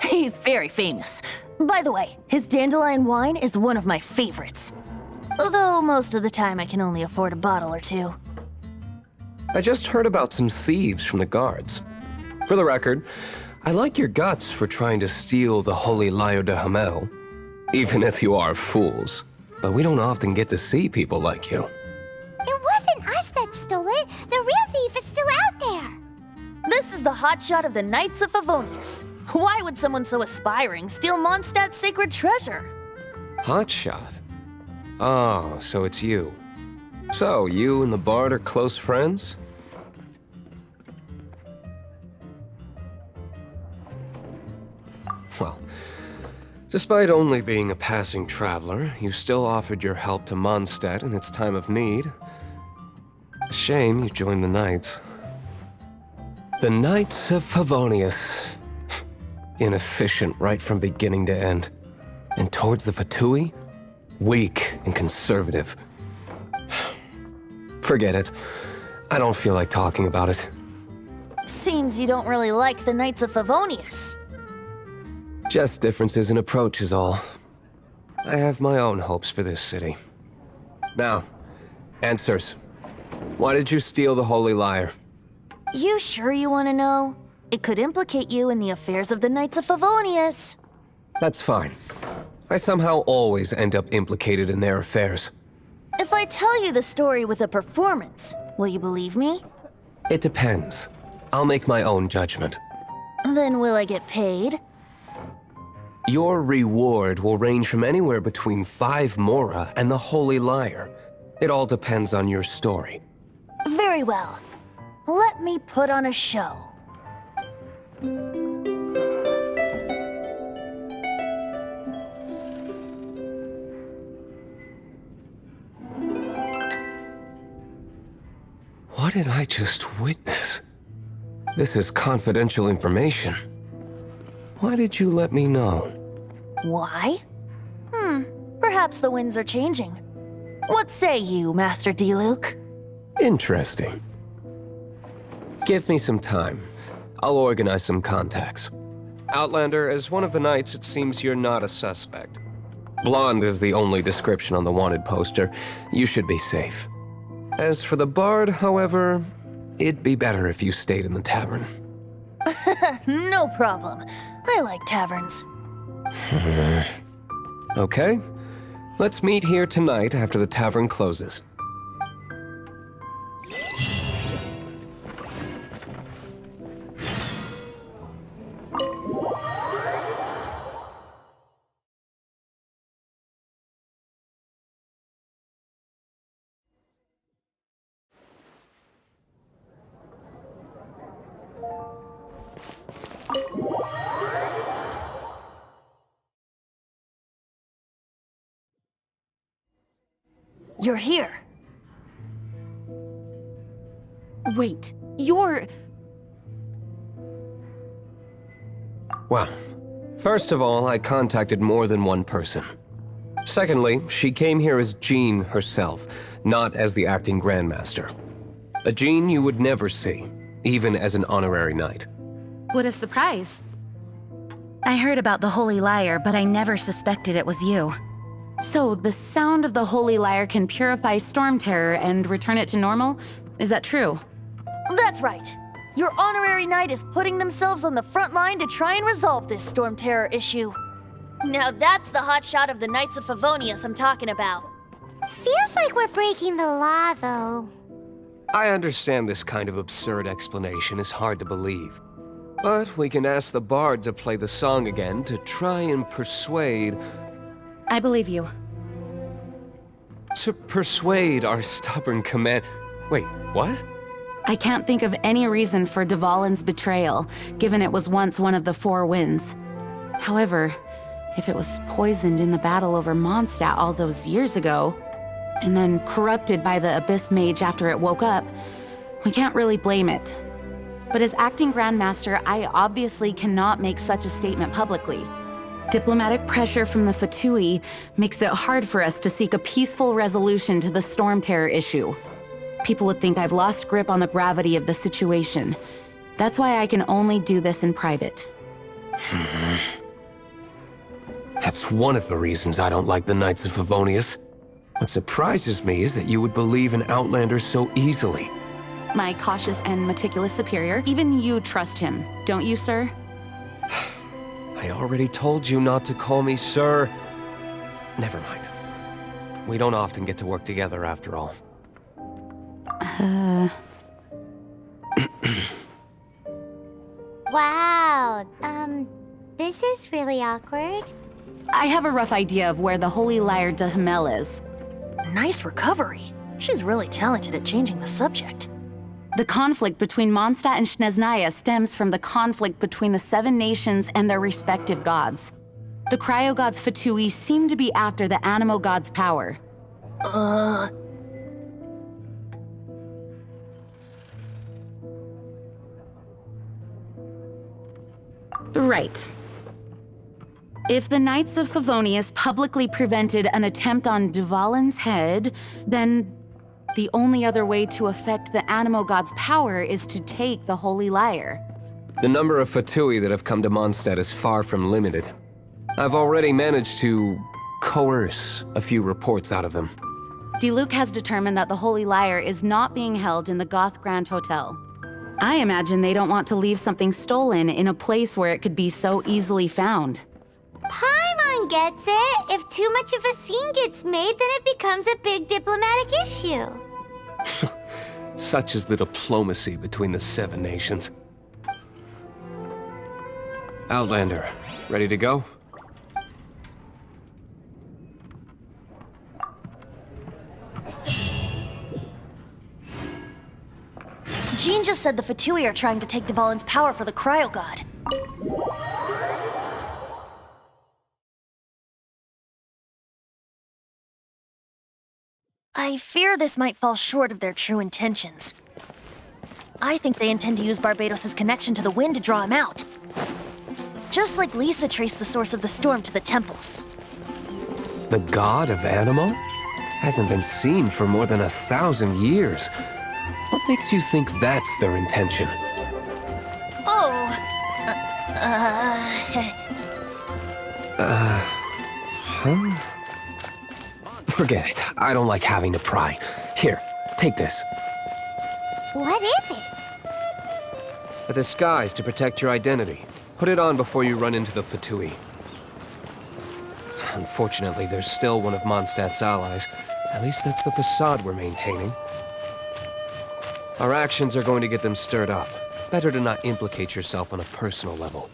He's very famous. By the way, his dandelion wine is one of my favorites. Although most of the time I can only afford a bottle or two. I just heard about some thieves from the guards. For the record, I like your guts for trying to steal the holy Lyre de Hamel. Even if you are fools. But we don't often get to see people like you. It wasn't us that stole it. The real thief is still out there. This is the hotshot of the Knights of Favonius. Why would someone so aspiring steal Mondstadt's sacred treasure? Hotshot? Oh, so it's you. So, you and the Bard are close friends? Well, despite only being a passing traveler, you still offered your help to Mondstadt in its time of need. A shame you joined the Knights. The Knights of Favonius. Inefficient right from beginning to end. And towards the Fatui, weak and conservative. Forget it. I don't feel like talking about it. Seems you don't really like the Knights of Favonius. Just differences in approach is all. I have my own hopes for this city. Now, answers. Why did you steal the Holy Lyre? You sure you want to know? It could implicate you in the affairs of the Knights of Favonius. That's fine. I somehow always end up implicated in their affairs. If I tell you the story with a performance, will you believe me? It depends. I'll make my own judgment. Then will I get paid? Your reward will range from anywhere between 5 mora and the Holy Lyre. It all depends on your story. Very well. Let me put on a show. What did I just witness? This is confidential information. Why did you let me know? Why? Perhaps the winds are changing. What say you, Master Diluc? Interesting. Give me some time. I'll organize some contacts. Outlander, as one of the Knights, it seems you're not a suspect. Blonde is the only description on the wanted poster. You should be safe. As for the Bard, however, it'd be better if you stayed in the tavern. No problem. I like taverns. Okay. Let's meet here tonight after the tavern closes. You're here. Wait, you're... Well, first of all, I contacted more than one person. Secondly, she came here as Jean herself, not as the acting Grandmaster. A Jean you would never see, even as an honorary knight. What a surprise. I heard about the Holy Lyre, but I never suspected it was you. So, the sound of the Holy Lyre can purify Storm Terror and return it to normal? Is that true? That's right. Your honorary knight is putting themselves on the front line to try and resolve this Storm Terror issue. Now that's the hotshot of the Knights of Favonius I'm talking about. Feels like we're breaking the law, though. I understand this kind of absurd explanation is hard to believe. But we can ask the bard to play the song again to try and persuade... I believe you. To persuade our stubborn command... Wait, what? I can't think of any reason for Dvalin's betrayal, given it was once one of the Four Winds. However, if it was poisoned in the battle over Mondstadt all those years ago, and then corrupted by the Abyss Mage after it woke up, we can't really blame it. But as acting Grandmaster, I obviously cannot make such a statement publicly. Diplomatic pressure from the Fatui makes it hard for us to seek a peaceful resolution to the Storm Terror issue. People would think I've lost grip on the gravity of the situation. That's why I can only do this in private. That's one of the reasons I don't like the Knights of Favonius. What surprises me is that you would believe in Outlander so easily. My cautious and meticulous superior, even you trust him, don't you, sir? I already told you not to call me sir. Never mind. We don't often get to work together after all. Wow, this is really awkward. I have a rough idea of where the Holy Lyre de Himmel is. Nice recovery. She's really talented at changing the subject. The conflict between Mondstadt and Snezhnaya stems from the conflict between the Seven Nations and their respective gods. The cryo-gods Fatui seem to be after the Animo god's power. Right. If the Knights of Favonius publicly prevented an attempt on Dvalin's head, then the only other way to affect the Animo god's power is to take the Holy Lyre. The number of Fatui that have come to Mondstadt is far from limited. I've already managed to coerce a few reports out of them. Diluc has determined that the Holy Lyre is not being held in the Goth Grand Hotel. I imagine they don't want to leave something stolen in a place where it could be so easily found. Paimon gets it. If too much of a scene gets made, then it becomes a big diplomatic issue. Such is the diplomacy between the Seven Nations. Outlander, ready to go? Jean just said the Fatui are trying to take Dvalin's power for the Cryo God. I fear this might fall short of their true intentions. I think they intend to use Barbados' connection to the wind to draw him out. Just like Lisa traced the source of the storm to the temples. The god of Animo? Hasn't been seen for more than 1,000 years. What makes you think that's their intention? Huh? Forget it. I don't like having to pry. Here, take this. What is it? A disguise to protect your identity. Put it on before you run into the Fatui. Unfortunately, there's still one of Mondstadt's allies. At least that's the facade we're maintaining. Our actions are going to get them stirred up. Better to not implicate yourself on a personal level.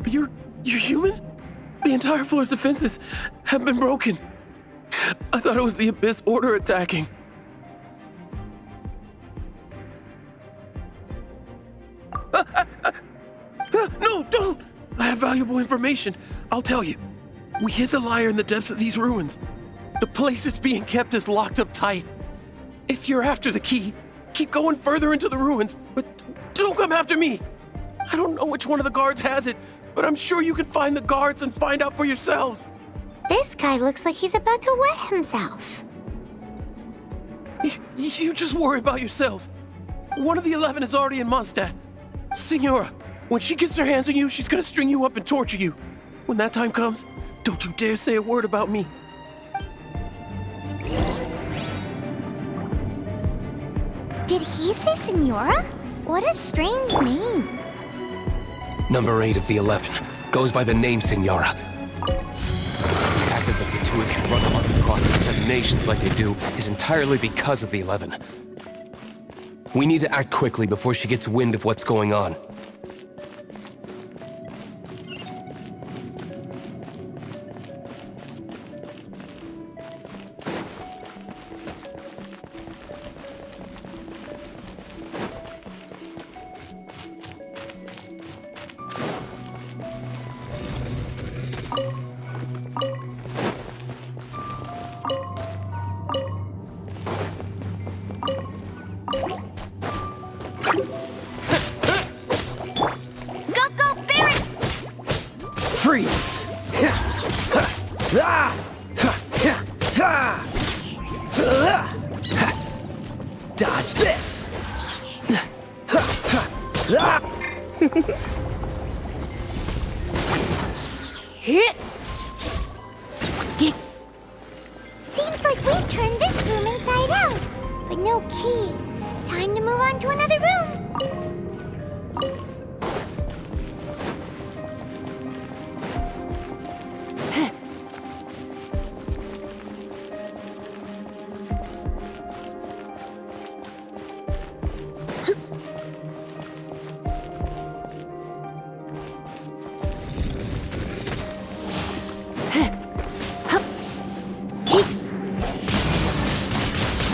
You're human? The entire floor's defenses have been broken. I thought it was the Abyss Order attacking. No, don't! I have valuable information. I'll tell you. We hid the lyre in the depths of these ruins. The place it's being kept is locked up tight. If you're after the key, keep going further into the ruins, but don't come after me. I don't know which one of the guards has it, but I'm sure you can find the guards and find out for yourselves. This guy looks like he's about to wet himself. You just worry about yourselves. One of the 11 is already in Mondstadt. Signora, when she gets her hands on you, she's gonna string you up and torture you. When that time comes, don't you dare say a word about me. Did he say Senora? What a strange name. Number 8 of the 11 goes by the name Signora. The fact that the Fatuid can run amok across the 7 nations like they do is entirely because of the 11. We need to act quickly before she gets wind of what's going on. Freeze! Dodge this! Hit! Seems like we've turned this room inside out, but no key. Time to move on to another room.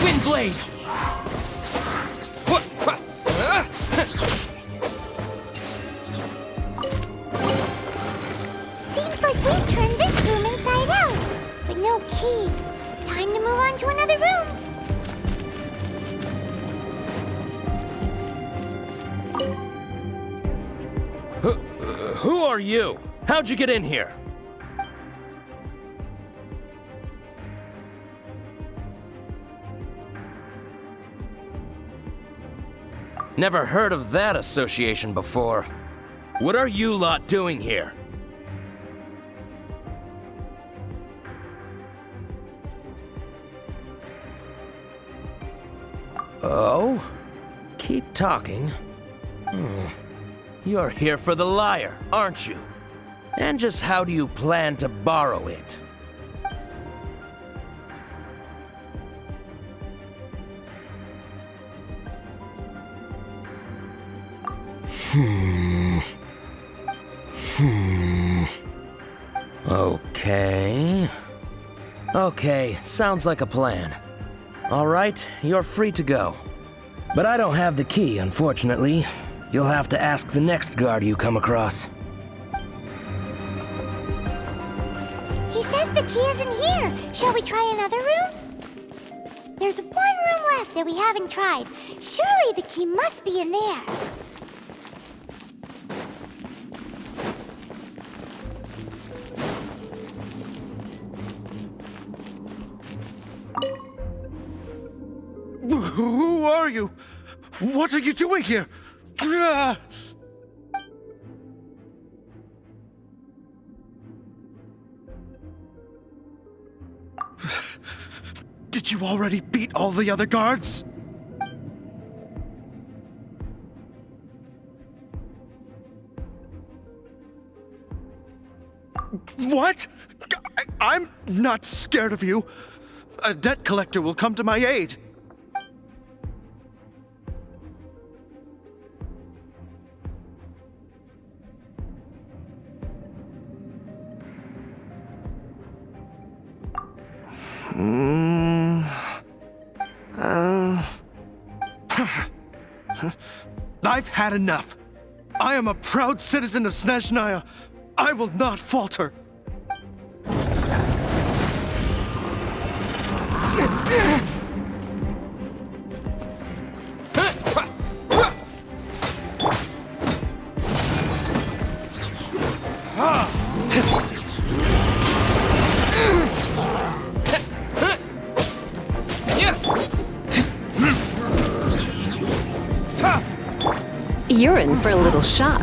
Windblade! Seems like we've turned this room inside out, but no key. Time to move on to another room. Who are you? How'd you get in here? Never heard of that association before. What are you lot doing here? Oh? Keep talking. You're here for the lyre, aren't you? And just how do you plan to borrow it? Okay, sounds like a plan. All right, you're free to go. But I don't have the key, unfortunately. You'll have to ask the next guard you come across. He says the key isn't here. Shall we try another room? There's one room left that we haven't tried. Surely the key must be in there. Who are you? What are you doing here? Did you already beat all the other guards? What? I'm not scared of you. A debt collector will come to my aid. I've had enough. I am a proud citizen of Snezhnaya. I will not falter. You're in for a little shock.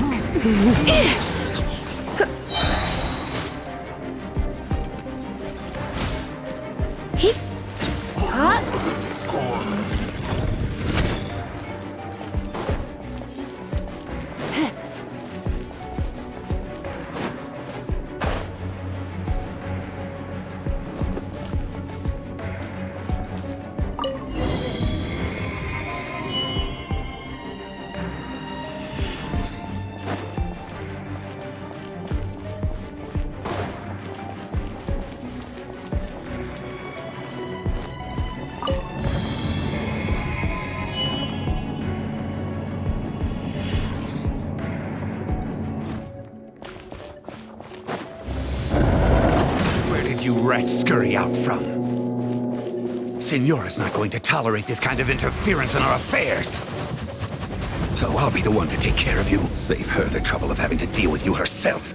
You rats scurry out from. Signora's not going to tolerate this kind of interference in our affairs. So I'll be the one to take care of you. Save her the trouble of having to deal with you herself.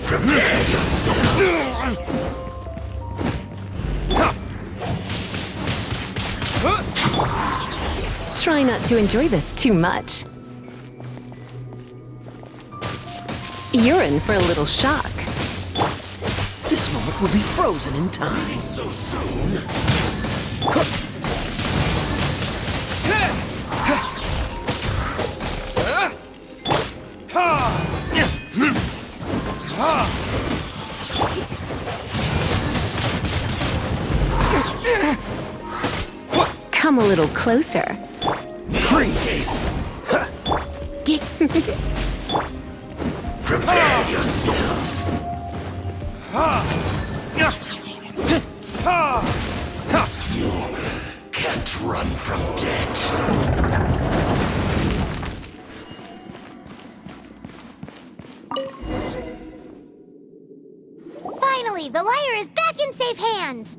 Prepare yourself. Try not to enjoy this too much. You're in for a little shock. This moment will be frozen in time. So soon. Come a little closer. Freeze! Prepare yourself. You can't run from death. Finally, the lyre is back in safe hands!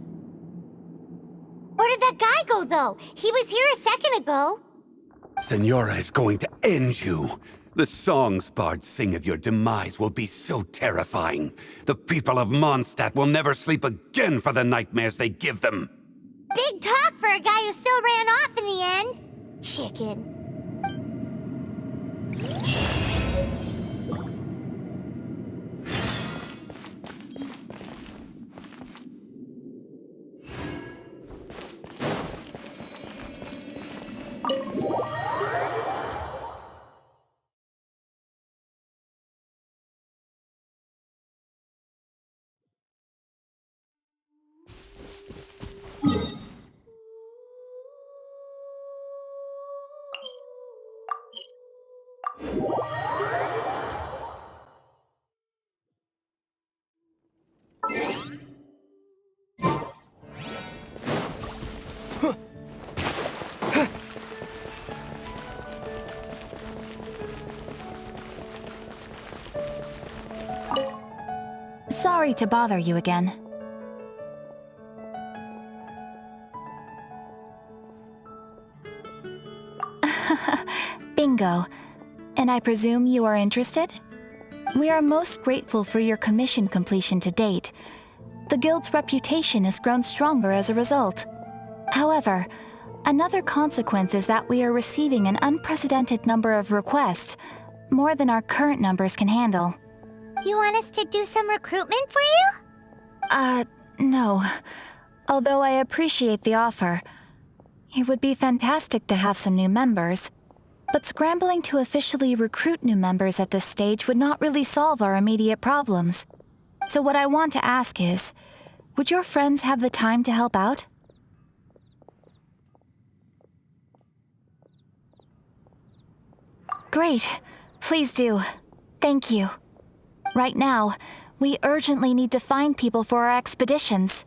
Where did that guy go, though? He was here a second ago. Signora is going to end you. The songs bards sing of your demise will be so terrifying. The people of Mondstadt will never sleep again for the nightmares they give them. Big talk for a guy who still ran off in the end. Chicken. Sorry to bother you again. Bingo. And I presume you are interested? We are most grateful for your commission completion to date. The Guild's reputation has grown stronger as a result. However, another consequence is that we are receiving an unprecedented number of requests, more than our current numbers can handle. You want us to do some recruitment for you? No. Although I appreciate the offer. It would be fantastic to have some new members. But scrambling to officially recruit new members at this stage would not really solve our immediate problems. So what I want to ask is, would your friends have the time to help out? Great. Please do. Thank you. Right now, we urgently need to find people for our expeditions.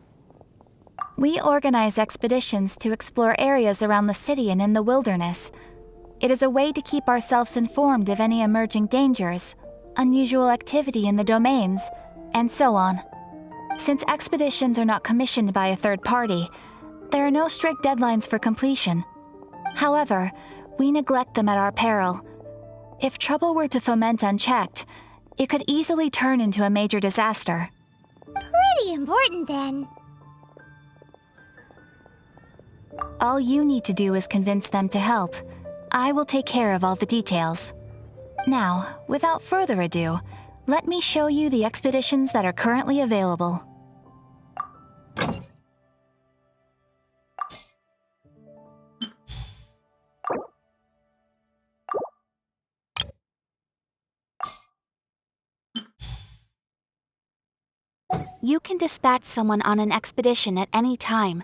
We organize expeditions to explore areas around the city and in the wilderness. It is a way to keep ourselves informed of any emerging dangers, unusual activity in the domains, and so on. Since expeditions are not commissioned by a third party, there are no strict deadlines for completion. However, we neglect them at our peril. If trouble were to foment unchecked, it could easily turn into a major disaster. Pretty important then. All you need to do is convince them to help. I will take care of all the details. Now, without further ado, let me show you the expeditions that are currently available. You can dispatch someone on an expedition at any time,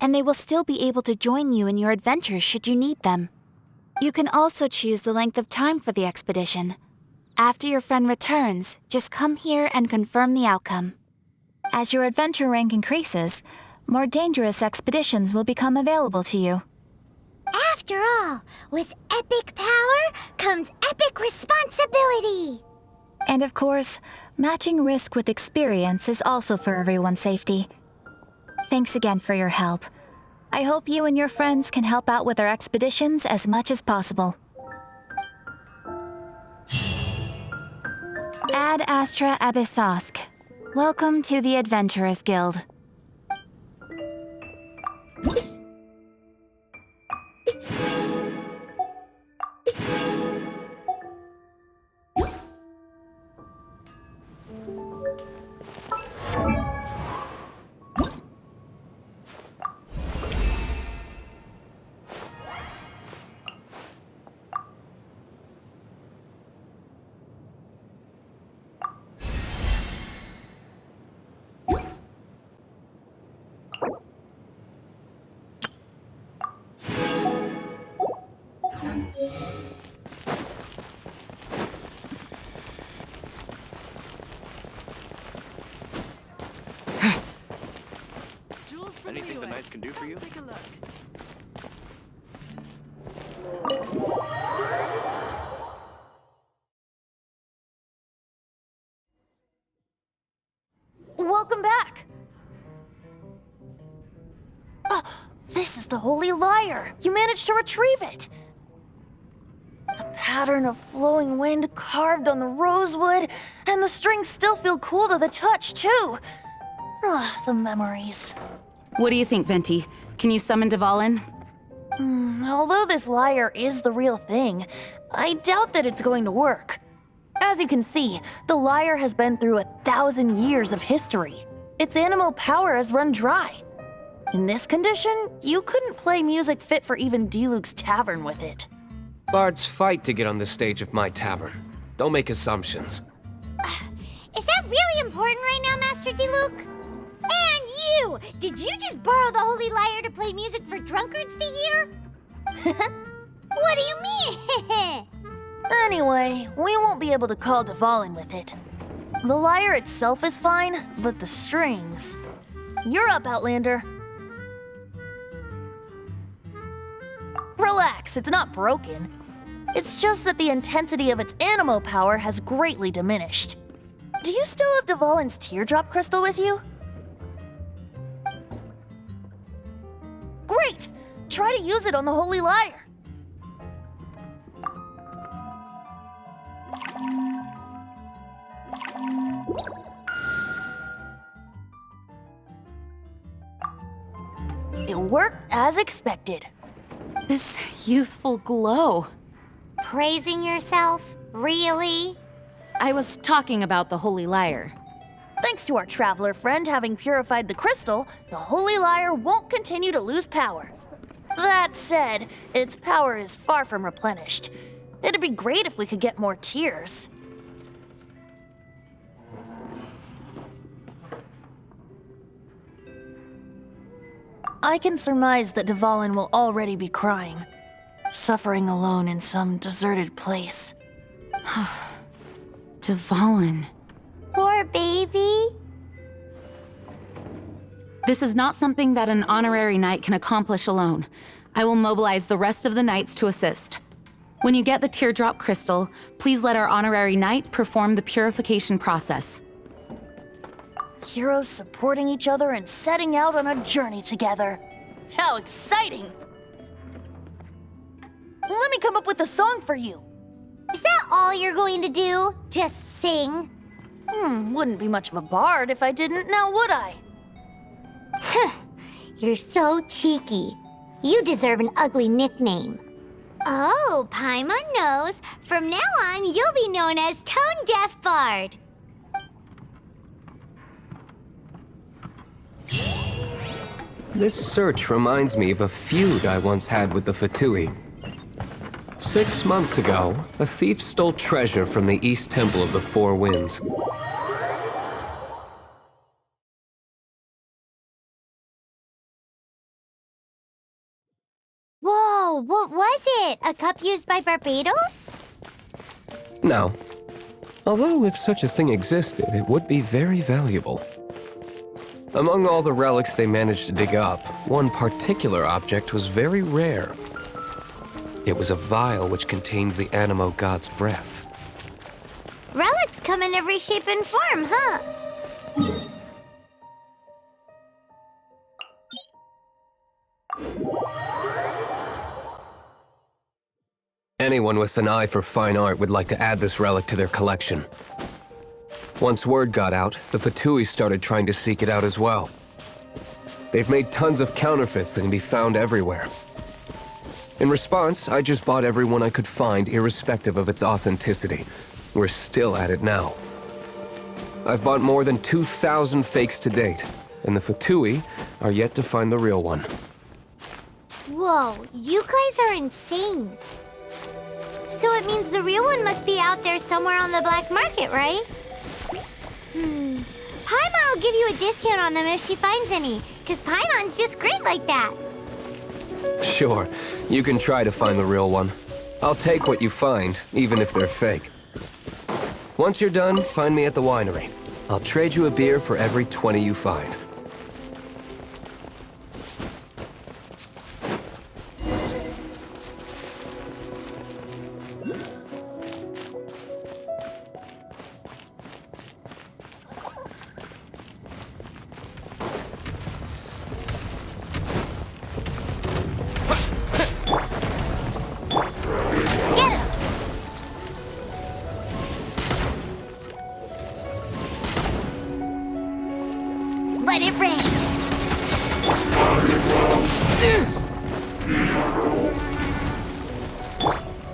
and they will still be able to join you in your adventures should you need them. You can also choose the length of time for the expedition. After your friend returns, just come here and confirm the outcome. As your adventure rank increases, more dangerous expeditions will become available to you. After all, with epic power comes epic responsibility. And of course, matching risk with experience is also for everyone's safety. Thanks again for your help. I hope you and your friends can help out with our expeditions as much as possible. Ad Astra Abyssosk. Welcome to the Adventurers Guild. Anything the Knights can do for you? Take a look. Welcome back! This is the Holy Lyre! You managed to retrieve it! The pattern of flowing wind carved on the rosewood, and the strings still feel cool to the touch, too! The memories. What do you think, Venti? Can you summon Dvalin? Although this lyre is the real thing, I doubt that it's going to work. As you can see, the lyre has been through 1,000 years of history. Its animal power has run dry. In this condition, you couldn't play music fit for even D-Luke's tavern with it. Bards fight to get on the stage of my tavern. Don't make assumptions. Is that really important right now, Master D-Luke? And you! Did you just borrow the Holy Lyre to play music for drunkards to hear? What do you mean? Anyway, we won't be able to call Dvalin with it. The lyre itself is fine, but the strings... You're up, Outlander. Relax, it's not broken. It's just that the intensity of its animo power has greatly diminished. Do you still have Dvalin's teardrop crystal with you? Great! Try to use it on the Holy Lyre. It worked as expected. This youthful glow. Praising yourself? Really? I was talking about the Holy Lyre. Thanks to our traveler friend having purified the crystal, the Holy Lyre won't continue to lose power. That said, its power is far from replenished. It'd be great if we could get more tears. I can surmise that Dvalin will already be crying. suffering alone in some deserted place. Dvalin. Poor baby. This is not something that an honorary knight can accomplish alone. I will mobilize the rest of the knights to assist. When you get the teardrop crystal, please let our honorary knight perform the purification process. Heroes supporting each other and setting out on a journey together. How exciting! Let me come up with a song for you. Is that all you're going to do? Just sing? Wouldn't be much of a bard if I didn't, now would I? You're so cheeky. You deserve an ugly nickname. Oh, Paimon knows. From now on, you'll be known as Tone Deaf Bard. This search reminds me of a feud I once had with the Fatui. 6 months ago, a thief stole treasure from the East Temple of the Four Winds. Whoa, what was it? A cup used by Barbados? No. Although if such a thing existed, it would be very valuable. Among all the relics they managed to dig up, one particular object was very rare. It was a vial which contained the Animo god's breath. Relics come in every shape and form, huh? Anyone with an eye for fine art would like to add this relic to their collection. Once word got out, the Fatui started trying to seek it out as well. They've made tons of counterfeits that can be found everywhere. In response, I just bought every one I could find, irrespective of its authenticity. We're still at it now. I've bought more than 2,000 fakes to date, and the Fatui are yet to find the real one. Whoa, you guys are insane. So it means the real one must be out there somewhere on the black market, right? Paimon will give you a discount on them if she finds any, because Paimon's just great like that. Sure, you can try to find the real one. I'll take what you find, even if they're fake. Once you're done, find me at the winery. I'll trade you a beer for every 20 you find. Let it rain!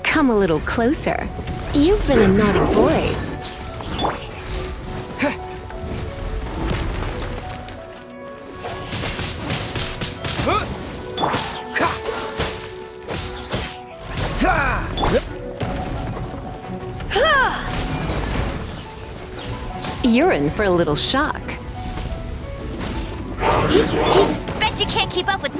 Come a little closer. You've been a naughty boy. You're in for a little shock. Bet you can't keep up with...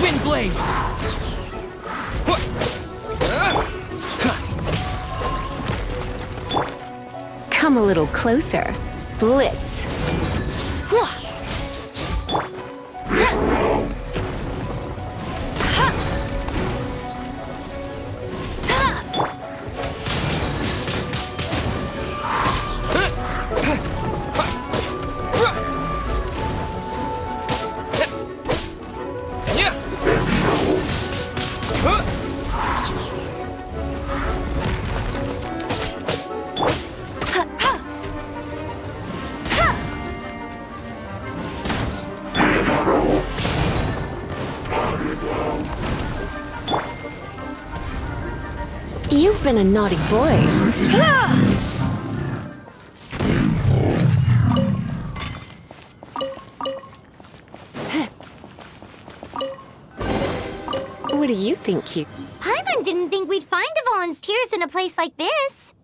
Windblade! Come a little closer. Blitz. You've been a naughty boy. What do you think, you? Paimon didn't think we'd find the volunteers in a place like this.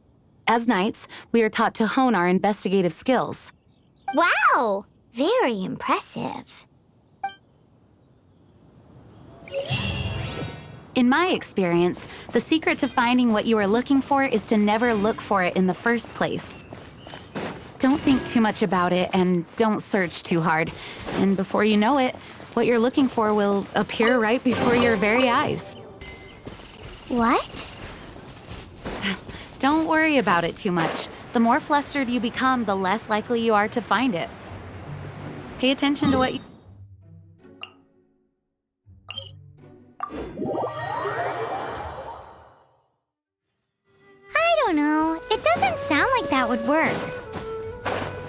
As knights, we are taught to hone our investigative skills. Wow! Very impressive. In my experience, the secret to finding what you are looking for is to never look for it in the first place. Don't think too much about it and don't search too hard. And before you know it, what you're looking for will appear right before your very eyes. What? Don't worry about it too much. The more flustered you become, the less likely you are to find it. Pay attention to what you... I don't know. It doesn't sound like that would work.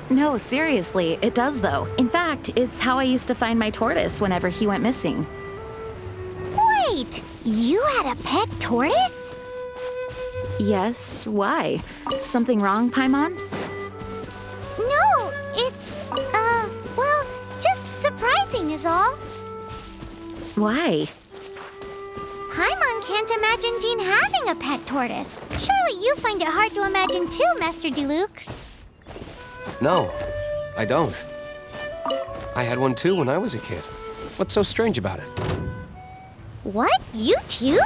No, seriously, it does though. In fact, it's how I used to find my tortoise whenever he went missing. Wait! You had a pet tortoise? Yes, why? Something wrong, Paimon? No, it's, well, just surprising is all. Why? Paimon can't imagine Jean having a pet tortoise. Surely you find it hard to imagine too, Master Diluc. No, I don't. I had one too when I was a kid. What's so strange about it? What? You too?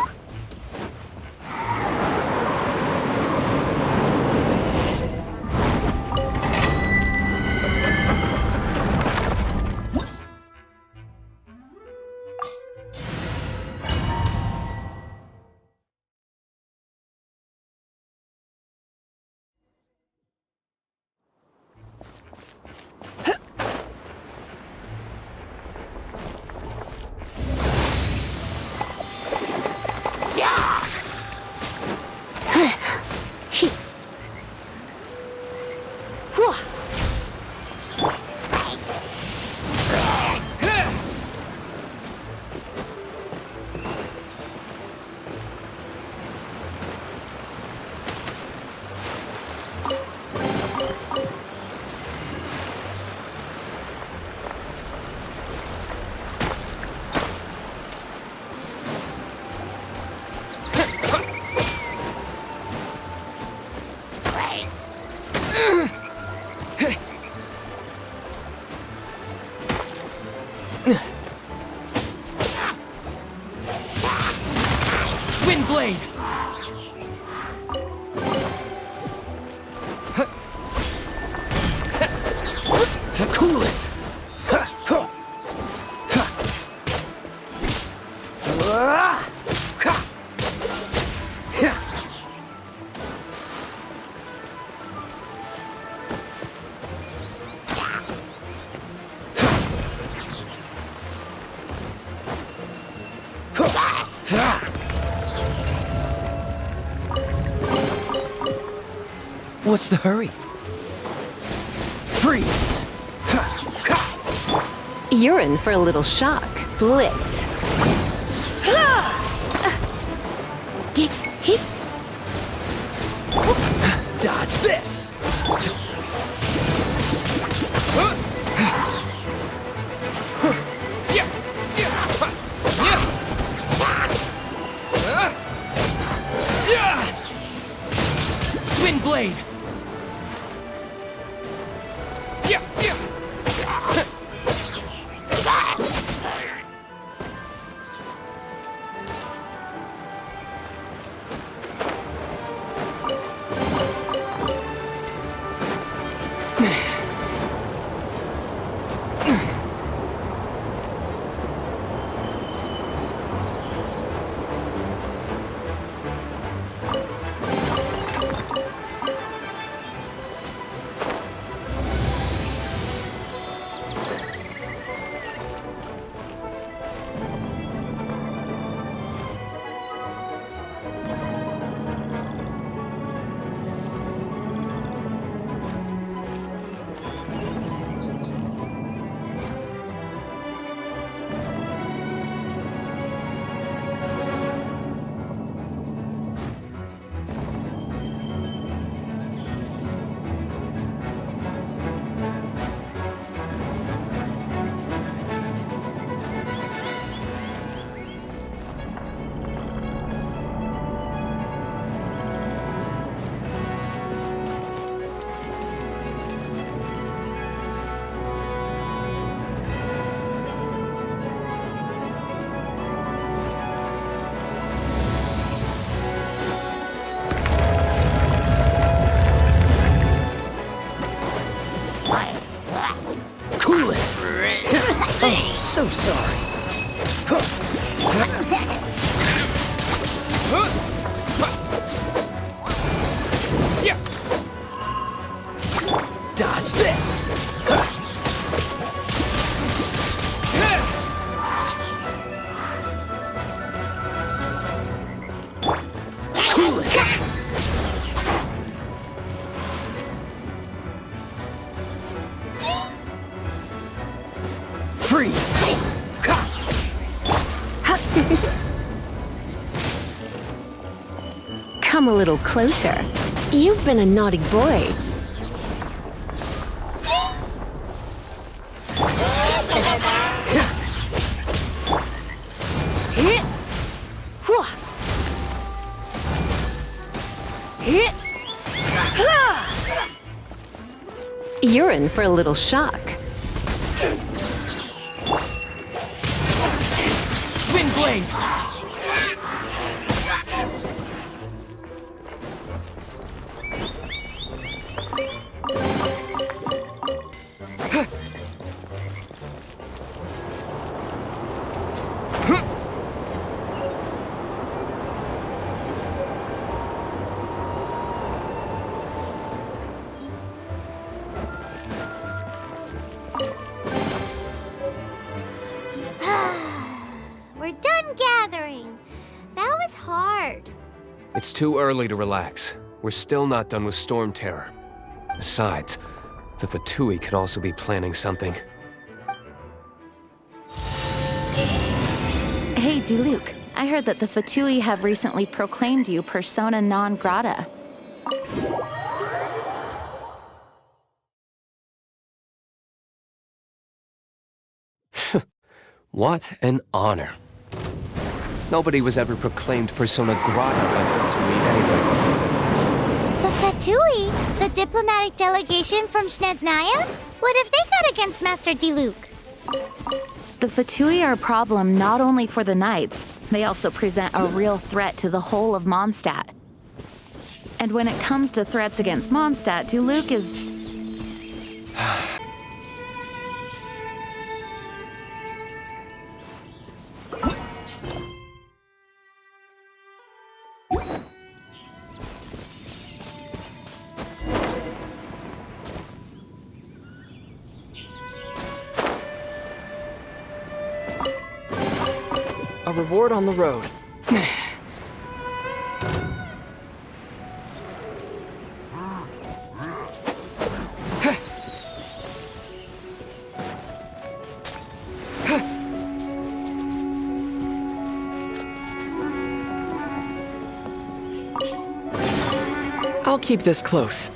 Windblade! Cool it! What's the hurry? Freeze! You're in for a little shock. Blitz. Dodge this! Windblade! Oh, so sorry. Dodge this! Cool it! Freeze! Come a little closer. You've been a naughty boy. You're in for a little shock. Wind blade! We're done gathering. That was hard. It's too early to relax. We're still not done with Storm Terror. Besides, the Fatui could also be planning something. Hey, Diluc. I heard that the Fatui have recently proclaimed you persona non grata. What an honor. Nobody was ever proclaimed persona grata by the Fatui anyway. The Fatui? The diplomatic delegation from Snezhnaya? What have they got against Master Diluc? The Fatui are a problem not only for the Knights, they also present a real threat to the whole of Mondstadt. And when it comes to threats against Mondstadt, Diluc is... A reward on the road. I'll keep this close.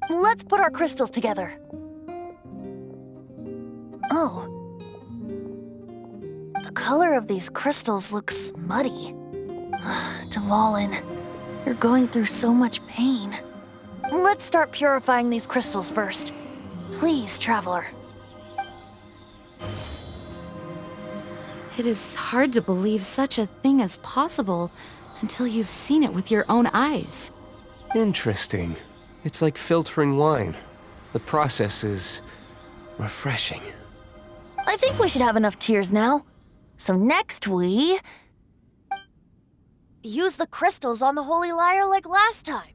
Let's put our crystals together. Oh. The color of these crystals looks muddy. Dvalin, you're going through so much pain. Let's start purifying these crystals first. Please, Traveler. It is hard to believe such a thing is possible until you've seen it with your own eyes. Interesting. It's like filtering wine. The process is refreshing. I think we should have enough tears now. So next we... use the crystals on the Holy Lyre like last time.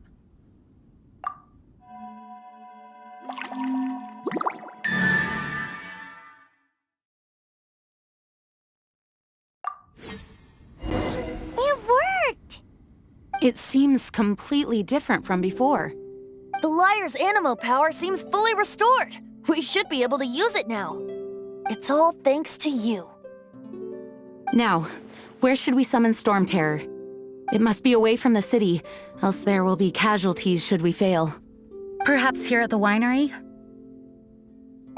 It worked! It seems completely different from before. The lyre's animo power seems fully restored. We should be able to use it now. It's all thanks to you. Now, where should we summon Storm Terror? It must be away from the city, else there will be casualties should we fail. Perhaps here at the winery?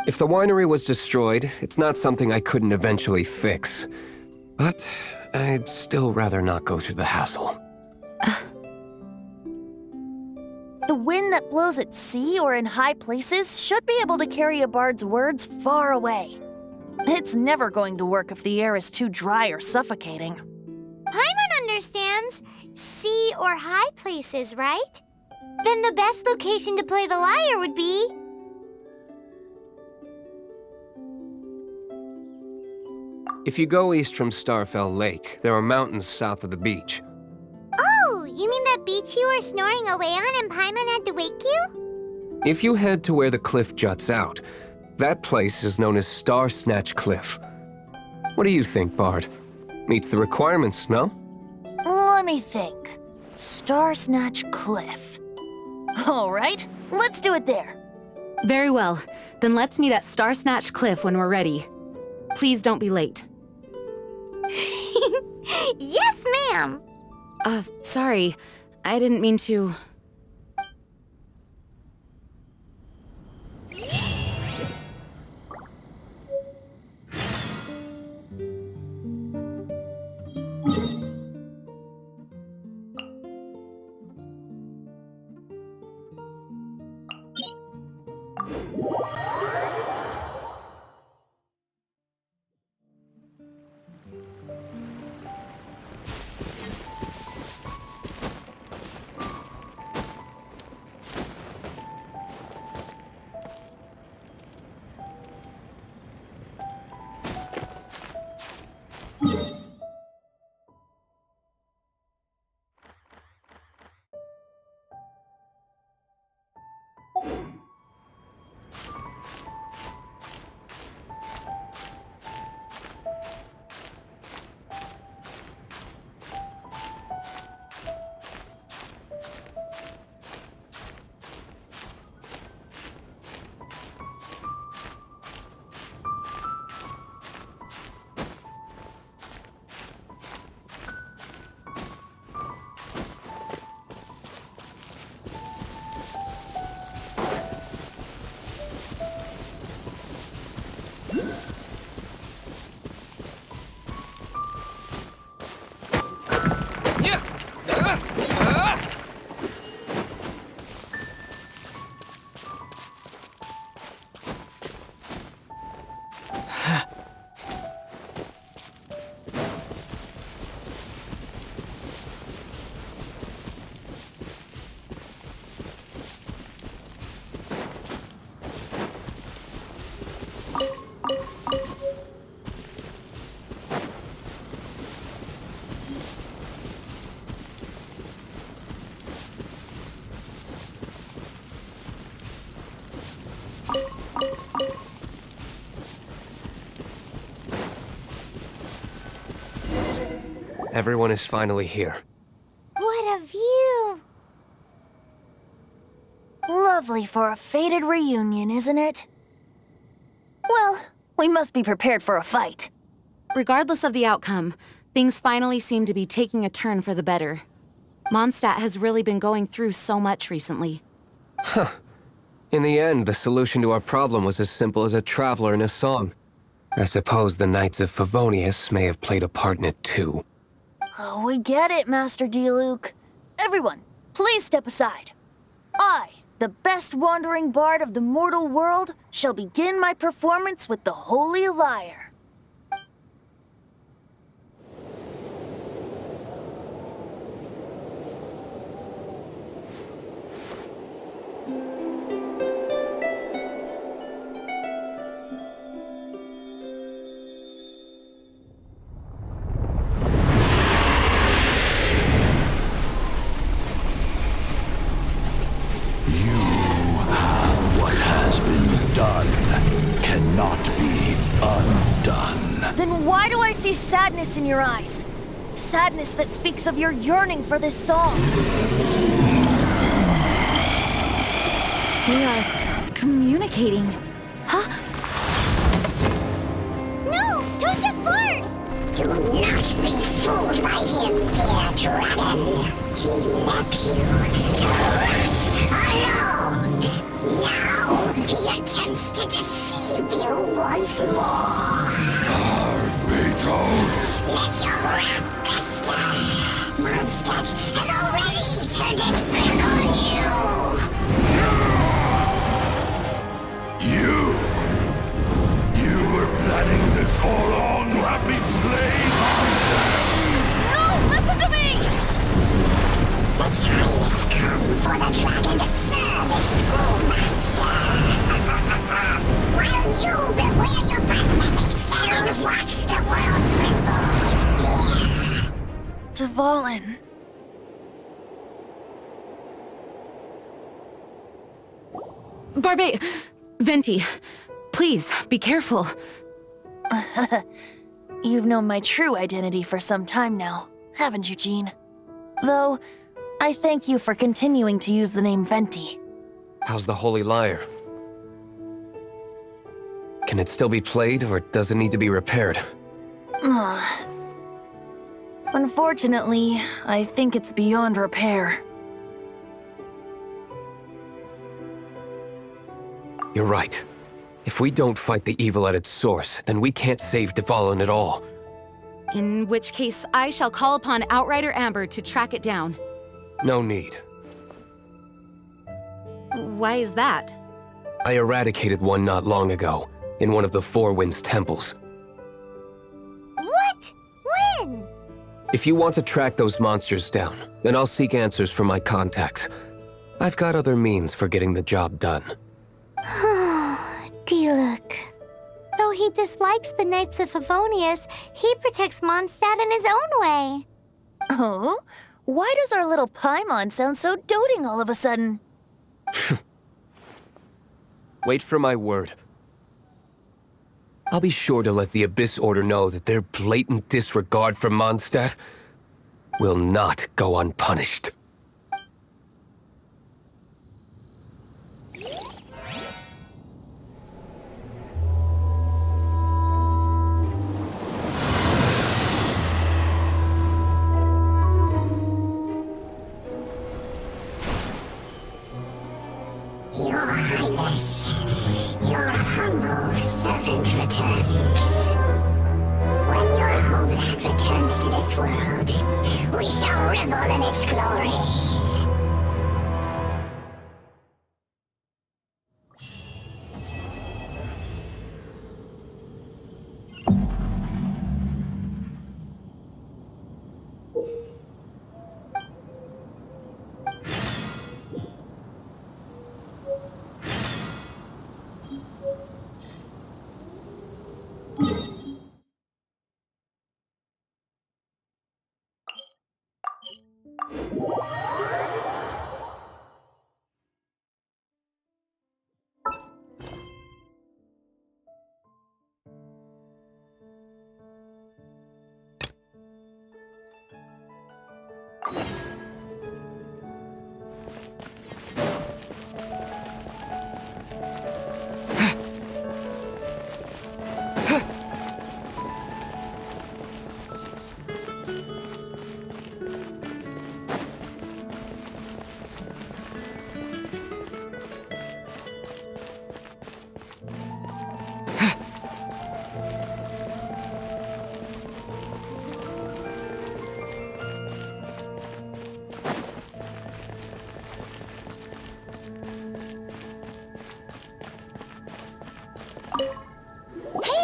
If the winery was destroyed, it's not something I couldn't eventually fix. But I'd still rather not go through the hassle. The wind that blows at sea or in high places should be able to carry a bard's words far away. It's never going to work if the air is too dry or suffocating. Paimon understands sea or high places, right? Then the best location to play the lyre would be... If you go east from Starfell Lake, there are mountains south of the beach. Oh, you mean that beach you were snoring away on and Paimon had to wake you? If you head to where the cliff juts out, that place is known as Star Snatch Cliff. What do you think, Bard? Meets the requirements, no? Let me think. Star Snatch Cliff. All right, let's do it there. Very well. Then let's meet at Star Snatch Cliff when we're ready. Please don't be late. Yes, ma'am! Sorry. I didn't mean to... Everyone is finally here. What a view! Lovely for a fated reunion, isn't it? Well, we must be prepared for a fight. Regardless of the outcome, things finally seem to be taking a turn for the better. Mondstadt has really been going through so much recently. Huh. In the end, the solution to our problem was as simple as a traveler in a song. I suppose the Knights of Favonius may have played a part in it too. Oh, we get it, Master D-Luke. Everyone, please step aside. I, the best wandering bard of the mortal world, shall begin my performance with the Holy Lyre. Then why do I see sadness in your eyes? Sadness that speaks of your yearning for this song. We are communicating. Huh? No! Don't depart! Do not be fooled by him, dear dragon. He left you to rot alone. Now he attempts to deceive you once more. Beetles! Let your wrath fester. Mondstadt has already turned its back on you. You were planning this all along to have me slain? No! Listen to me! The time has come for the dragon to serve its true master. While you beware your magnetic shells, watch the world tremble with fear. Dvalin. Barbe... Venti, please, be careful. You've known my true identity for some time now, haven't you, Jean? Though, I thank you for continuing to use the name Venti. How's the Holy Lyre? Can it still be played, or does it need to be repaired? Unfortunately, I think it's beyond repair. You're right. If we don't fight the evil at its source, then we can't save Dvalin at all. In which case, I shall call upon Outrider Amber to track it down. No need. Why is that? I eradicated one not long ago, in one of the Four Winds temples. What? When? If you want to track those monsters down, then I'll seek answers from my contacts. I've got other means for getting the job done. Diluc. Though he dislikes the Knights of Favonius, he protects Mondstadt in his own way. Oh? Why does our little Paimon sound so doting all of a sudden? Wait for my word. I'll be sure to let the Abyss Order know that their blatant disregard for Mondstadt will not go unpunished. Your Highness, your humble servant returns. When your homeland returns to this world, we shall revel in its glory.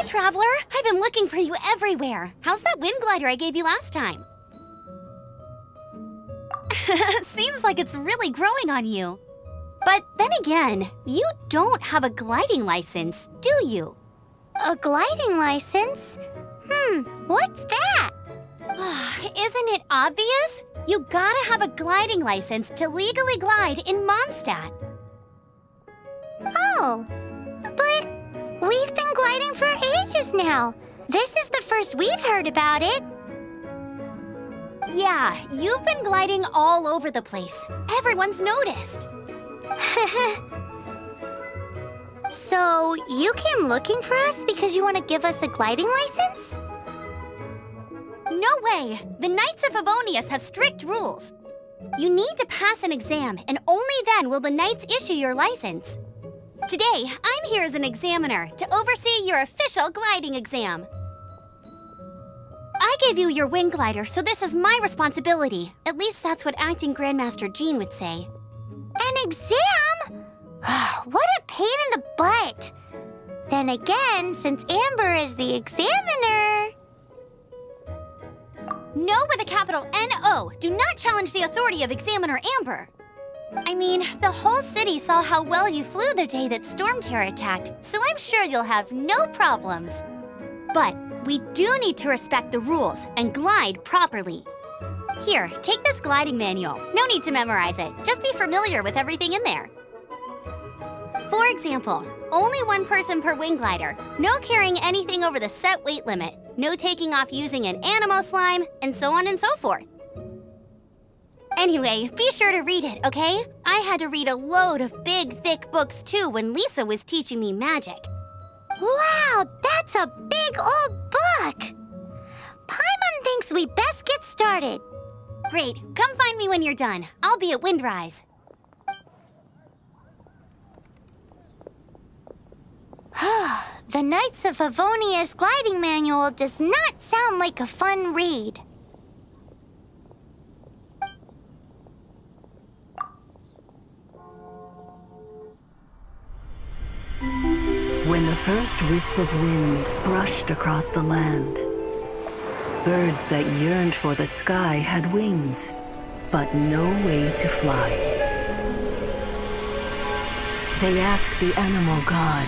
Traveler, I've been looking for you everywhere. How's that wind glider I gave you last time? Seems like it's really growing on you. But then again, you don't have a gliding license, do you? A gliding license? What's that? Isn't it obvious? You gotta have a gliding license to legally glide in Mondstadt. Oh, but we've been gliding for ages now. This is the first we've heard about it. Yeah, you've been gliding all over the place. Everyone's noticed. So, you came looking for us because you want to give us a gliding license? No way! The Knights of Favonius have strict rules. You need to pass an exam, and only then will the Knights issue your license. Today, I'm here as an examiner to oversee your official gliding exam. I gave you your wing glider, so this is my responsibility. At least that's what Acting Grandmaster Jean would say. An exam? What a pain in the butt. Then again, since Amber is the examiner... No with a capital N-O. Do not challenge the authority of Examiner Amber. I mean, the whole city saw how well you flew the day that Storm Terror attacked, so I'm sure you'll have no problems. But we do need to respect the rules and glide properly. Here, take this gliding manual. No need to memorize it. Just be familiar with everything in there. For example, only one person per wing glider, no carrying anything over the set weight limit, no taking off using an animo slime, and so on and so forth. Anyway, be sure to read it, okay? I had to read a load of big, thick books too when Lisa was teaching me magic. Wow, that's a big old book! Paimon thinks we best get started. Great, come find me when you're done. I'll be at Windrise. The Knights of Favonius gliding manual does not sound like a fun read. When the first wisp of wind brushed across the land, birds that yearned for the sky had wings, but no way to fly. They asked the animal god,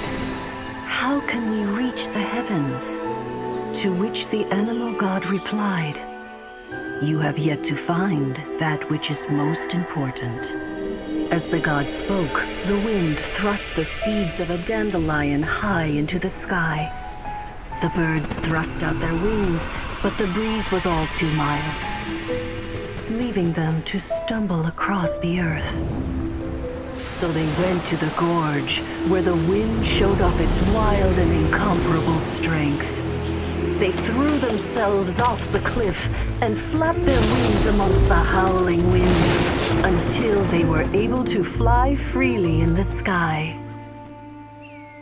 "How can we reach the heavens?" To which the animal god replied, "You have yet to find that which is most important." As the god spoke, the wind thrust the seeds of a dandelion high into the sky. The birds thrust out their wings, but the breeze was all too mild, leaving them to stumble across the earth. So they went to the gorge, where the wind showed off its wild and incomparable strength. They threw themselves off the cliff and flapped their wings amongst the howling winds until they were able to fly freely in the sky.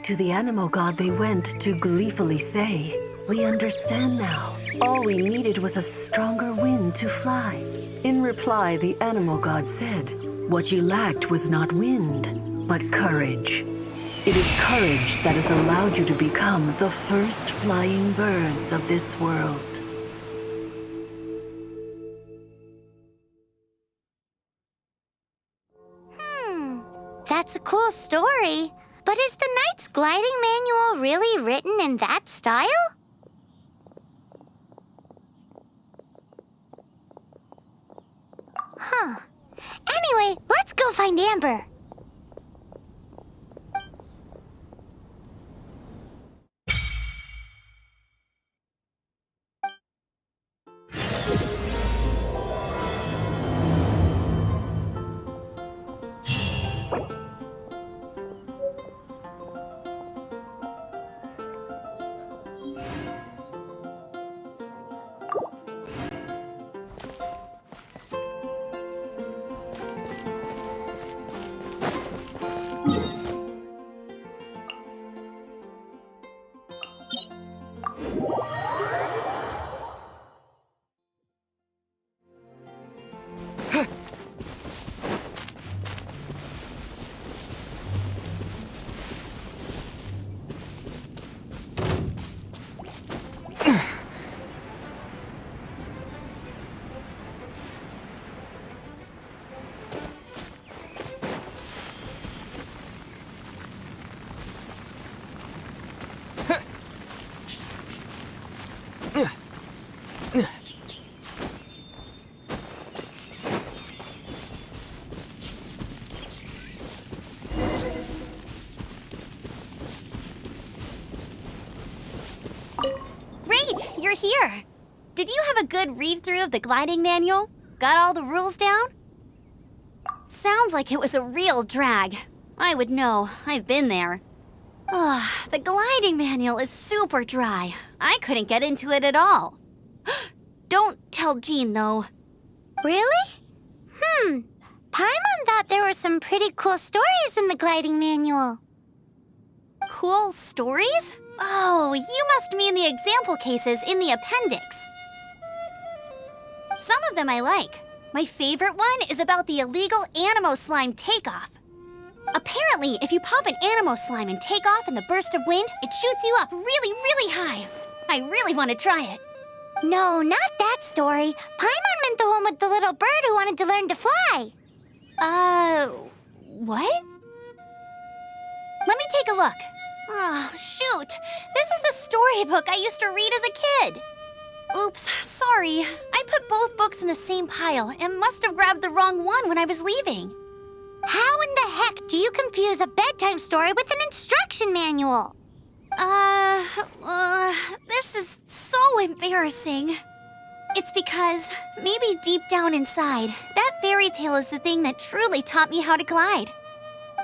To the animal god they went to gleefully say, "We understand now. All we needed was a stronger wind to fly." In reply, the animal god said, "What you lacked was not wind, but courage. It is courage that has allowed you to become the first flying birds of this world." That's a cool story. But is the Knight's gliding manual really written in that style? Huh. Anyway, let's go find Amber. you're here. Did you have a good read-through of the gliding manual? Got all the rules down? Sounds like it was a real drag. I would know. I've been there. Ugh, the gliding manual is super dry. I couldn't get into it at all. Don't tell Jean, though. Really? Paimon thought there were some pretty cool stories in the gliding manual. Cool stories? Oh, you must mean the example cases in the appendix. Some of them I like. My favorite one is about the illegal Animo slime takeoff. Apparently, if you pop an Animo slime and take off in the burst of wind, it shoots you up really, really high. I really want to try it. No, not that story. Paimon meant the one with the little bird who wanted to learn to fly. What? Let me take a look. Oh, shoot. This is the storybook I used to read as a kid. Oops, sorry. I put both books in the same pile and must have grabbed the wrong one when I was leaving. How in the heck do you confuse a bedtime story with an instruction manual? This is so embarrassing. It's because, maybe deep down inside, that fairy tale is the thing that truly taught me how to glide.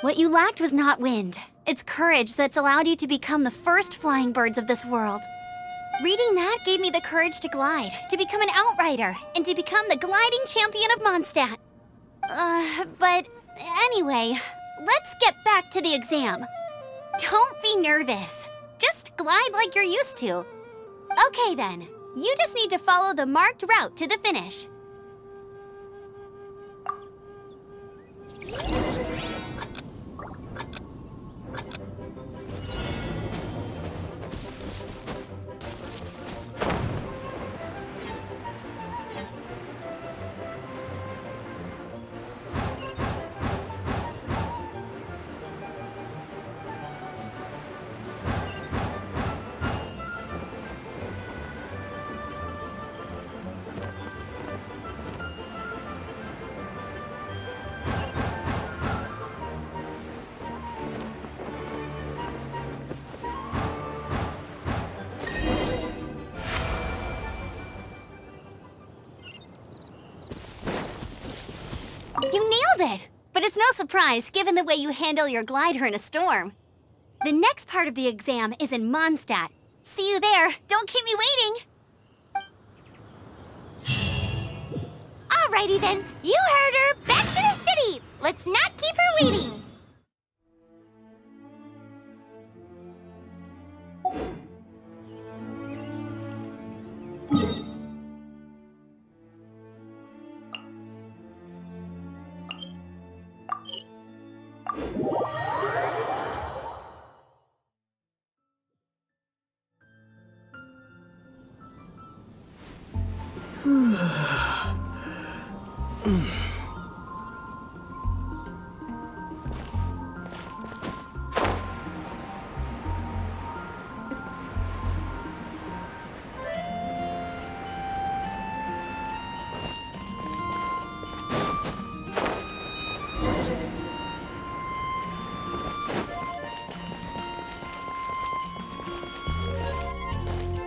What you lacked was not wind. It's courage that's allowed you to become the first flying birds of this world. Reading that gave me the courage to glide, to become an outrider, and to become the gliding champion of Mondstadt. But anyway, let's get back to the exam. Don't be nervous. Just glide like you're used to. Okay then, you just need to follow the marked route to the finish. You nailed it! But it's no surprise, given the way you handle your glider in a storm. The next part of the exam is in Mondstadt. See you there. Don't keep me waiting! Alrighty then, you heard her. Back to the city! Let's not keep her waiting!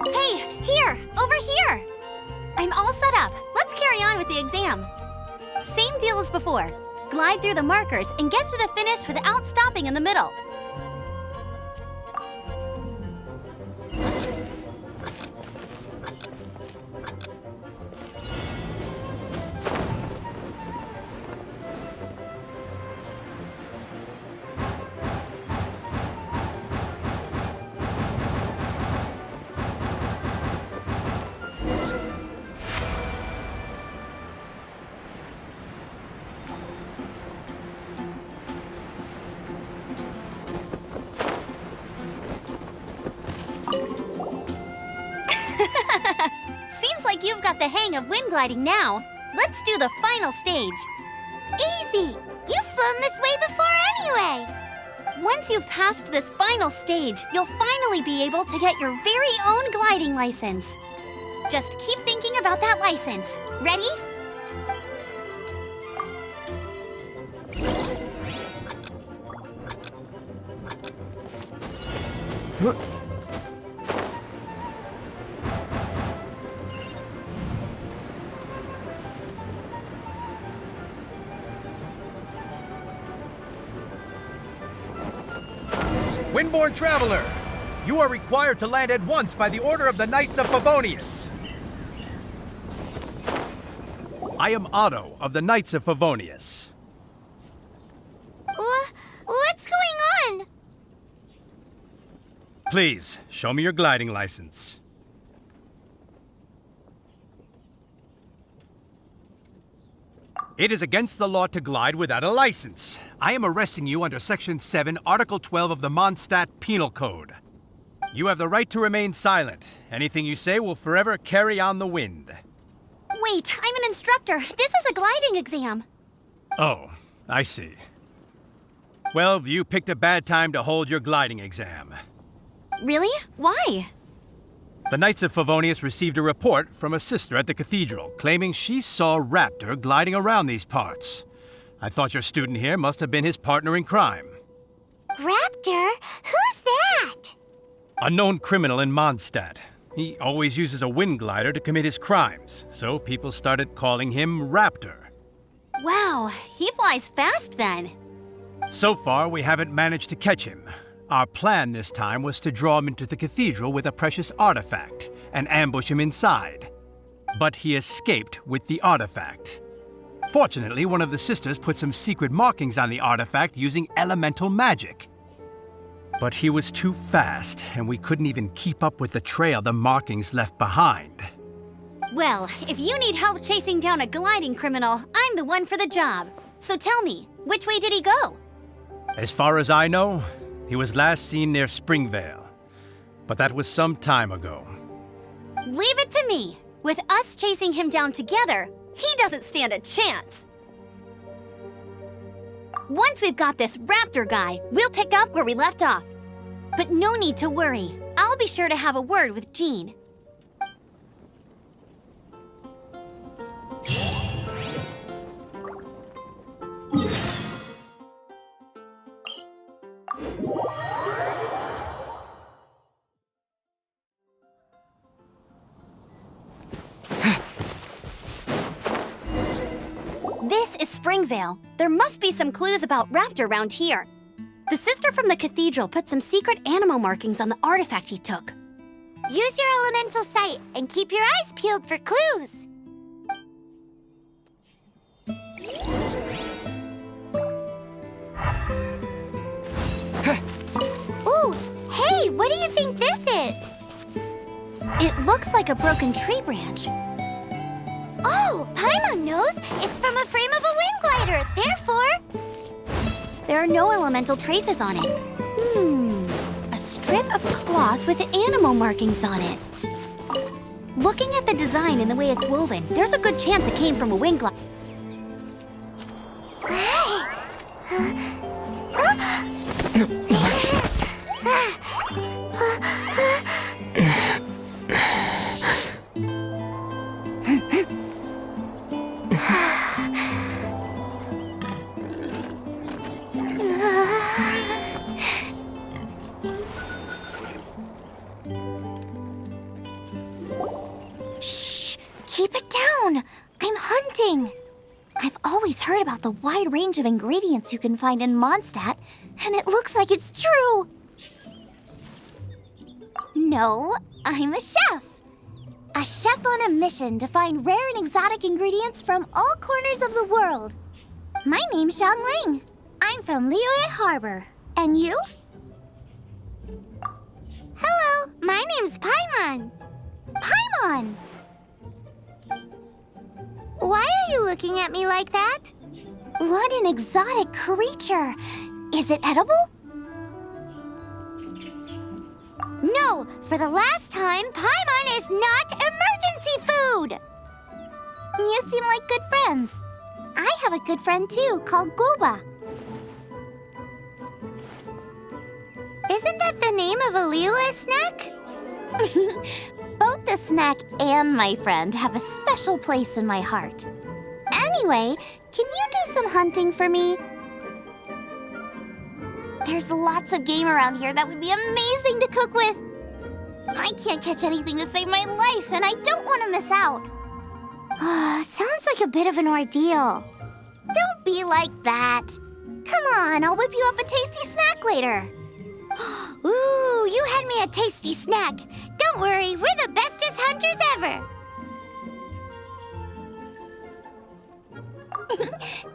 Hey, here! Over here! I'm all set up. Let's carry on with the exam. Same deal as before. Glide through the markers and get to the finish without stopping in the middle. Seems like you've got the hang of wind gliding now. Let's do the final stage. Easy! You've flown this way before anyway! Once you've passed this final stage, you'll finally be able to get your very own gliding license. Just keep thinking about that license. Ready? Windborne Traveler, you are required to land at once by the order of the Knights of Favonius. I am Otto of the Knights of Favonius. What's going on? Please, show me your gliding license. It is against the law to glide without a license. I am arresting you under Section 7, Article 12 of the Mondstadt Penal Code. You have the right to remain silent. Anything you say will forever carry on the wind. Wait, I'm an instructor. This is a gliding exam. Oh, I see. Well, you picked a bad time to hold your gliding exam. Really? Why? The Knights of Favonius received a report from a sister at the cathedral claiming she saw Raptor gliding around these parts. I thought your student here must have been his partner in crime. Raptor? Who's that? A known criminal in Mondstadt. He always uses a wind glider to commit his crimes, so people started calling him Raptor. Wow, he flies fast then. So far, we haven't managed to catch him. Our plan this time was to draw him into the cathedral with a precious artifact and ambush him inside. But he escaped with the artifact. Fortunately, one of the sisters put some secret markings on the artifact using elemental magic. But he was too fast, and we couldn't even keep up with the trail the markings left behind. Well, if you need help chasing down a gliding criminal, I'm the one for the job. So tell me, which way did he go? As far as I know, he was last seen near Springvale. But that was some time ago. Leave it to me. With us chasing him down together, he doesn't stand a chance. Once we've got this Raptor guy, we'll pick up where we left off. But no need to worry. I'll be sure to have a word with Jean. This is Springvale. There must be some clues about Raptor around here. The sister from the cathedral put some secret animal markings on the artifact he took. Use your elemental sight and keep your eyes peeled for clues. Ooh, hey, what do you think this is? It looks like a broken tree branch. Oh, Paimon knows. It's from a frame of a wind glider. Therefore, there are no elemental traces on it. A strip of cloth with animal markings on it. Looking at the design and the way it's woven, there's a good chance it came from a wind glider. Shh! Keep it down! I'm hunting! I've always heard about the wide range of ingredients you can find in Mondstadt, and it looks like it's true! No, I'm a chef! A chef on a mission to find rare and exotic ingredients from all corners of the world. My name's Xiangling. I'm from Liyue Harbor. And you? Hello, my name's Paimon. Paimon! Why are you looking at me like that? What an exotic creature! Is it edible? No, for the last time, Paimon is not emergency food! You seem like good friends. I have a good friend too, called Goba. Isn't that the name of a Liyue snack? Both the snack and my friend have a special place in my heart. Anyway, can you do some hunting for me? There's lots of game around here that would be amazing to cook with. I can't catch anything to save my life, and I don't want to miss out. Sounds like a bit of an ordeal. Don't be like that. Come on, I'll whip you up a tasty snack later. Ooh, you had me a tasty snack. Don't worry, we're the bestest hunters ever.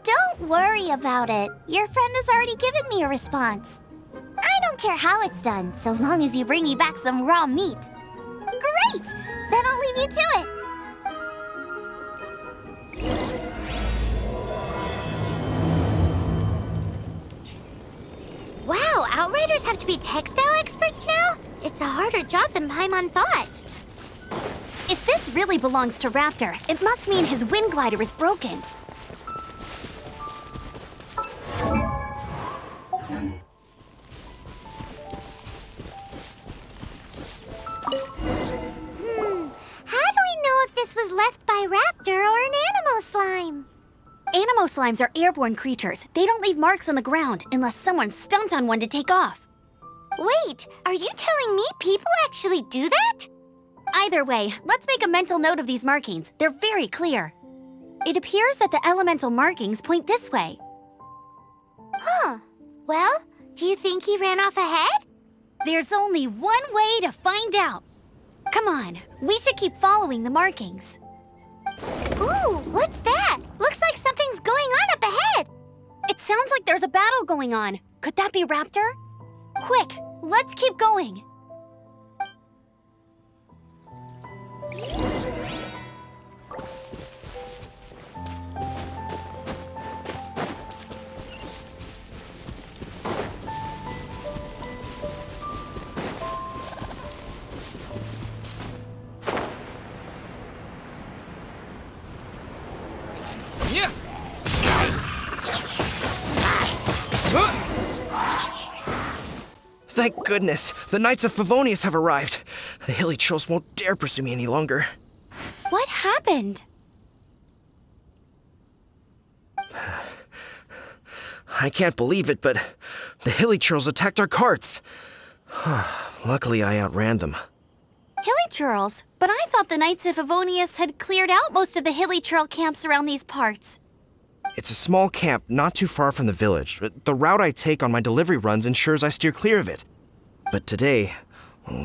Don't worry about it. Your friend has already given me a response. I don't care how it's done, so long as you bring me back some raw meat. Great! Then I'll leave you to it. Wow, Outriders have to be textile experts now? It's a harder job than Paimon thought. If this really belongs to Raptor, it must mean his wind glider is broken. How do we know if this was left by Raptor or an Animo slime? Animo slimes are airborne creatures. They don't leave marks on the ground unless someone stomped on one to take off. Wait, are you telling me people actually do that? Either way, let's make a mental note of these markings. They're very clear. It appears that the elemental markings point this way. Huh. Well, do you think he ran off ahead? There's only one way to find out. Come on, we should keep following the markings. Ooh, what's that? Looks like something's going on up ahead. It sounds like there's a battle going on. Could that be Raptor? Quick, let's keep going. Thank goodness, the Knights of Favonius have arrived. The hilly trolls won't dare pursue me any longer. What happened? I can't believe it, but the hilly trolls attacked our carts. Luckily, I outran them. Hilly churls? But I thought the Knights of Favonius had cleared out most of the hilly churl camps around these parts. It's a small camp not too far from the village. The route I take on my delivery runs ensures I steer clear of it. But today,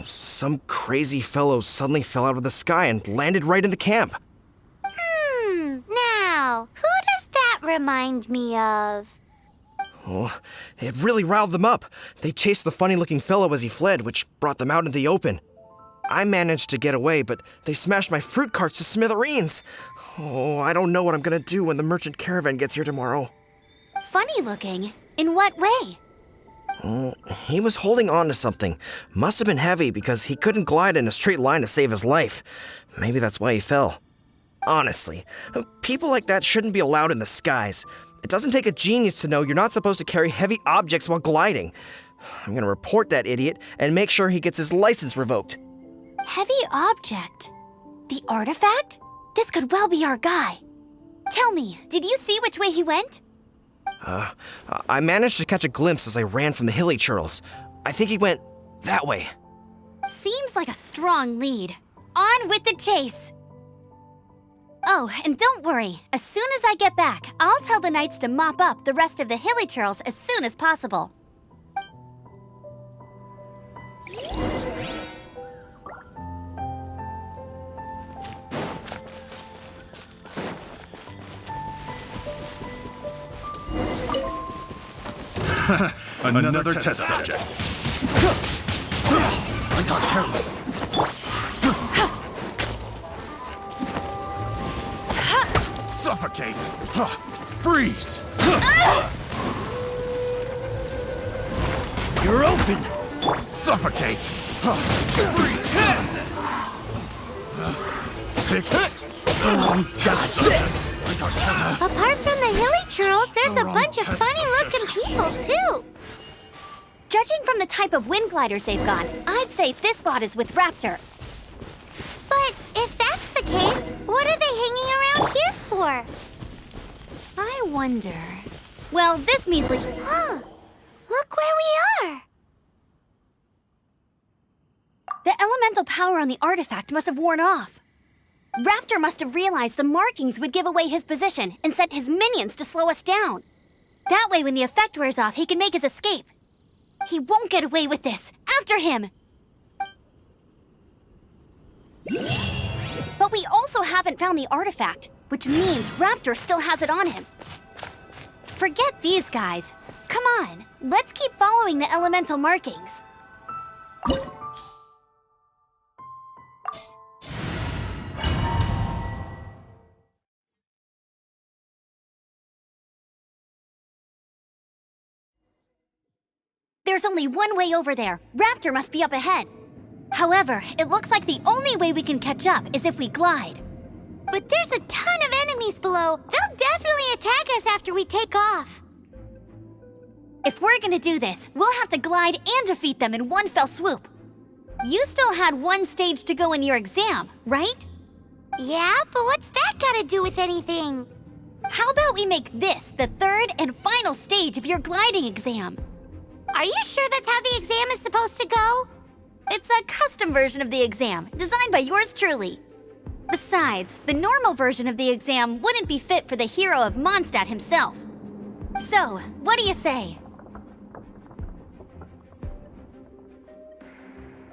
some crazy fellow suddenly fell out of the sky and landed right in the camp. Now, who does that remind me of? Oh, it really riled them up. They chased the funny-looking fellow as he fled, which brought them out into the open. I managed to get away, but they smashed my fruit carts to smithereens. Oh, I don't know what I'm gonna do when the merchant caravan gets here tomorrow. Funny looking? In what way? He was holding on to something. Must have been heavy because he couldn't glide in a straight line to save his life. Maybe that's why he fell. Honestly, people like that shouldn't be allowed in the skies. It doesn't take a genius to know you're not supposed to carry heavy objects while gliding. I'm gonna report that idiot and make sure he gets his license revoked. Heavy object? The artifact? This could well be our guy. Tell me, did you see which way he went? I managed to catch a glimpse as I ran from the hilly churls. I think he went that way. Seems like a strong lead. On with the chase! Oh, and don't worry. As soon as I get back, I'll tell the knights to mop up the rest of the hilly churls as soon as possible. Another test subject. I got careless. Suffocate! Freeze! You're open! Suffocate! Freeze! Pick dodge this! Apart from the hilly churls, there's a bunch of funny-looking people, too. Judging from the type of wind gliders they've got, I'd say this lot is with Raptor. But if that's the case, what are they hanging around here for? I wonder... Well, this measly... Huh. Look where we are. The elemental power on the artifact must have worn off. Raptor must have realized the markings would give away his position and sent his minions to slow us down. That way, when the effect wears off, he can make his escape. He won't get away with this! After him! But we also haven't found the artifact, which means Raptor still has it on him. Forget these guys. Come on, let's keep following the elemental markings. There's only one way over there. Raptor must be up ahead. However, it looks like the only way we can catch up is if we glide. But there's a ton of enemies below. They'll definitely attack us after we take off. If we're gonna do this, we'll have to glide and defeat them in one fell swoop. You still had one stage to go in your exam, right? Yeah, but what's that gotta do with anything? How about we make this the third and final stage of your gliding exam? Are you sure that's how the exam is supposed to go? It's a custom version of the exam, designed by yours truly. Besides, the normal version of the exam wouldn't be fit for the hero of Mondstadt himself. So, what do you say?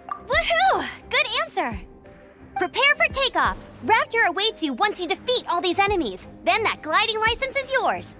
Woohoo! Good answer! Prepare for takeoff. Raptor awaits you once you defeat all these enemies. Then that gliding license is yours.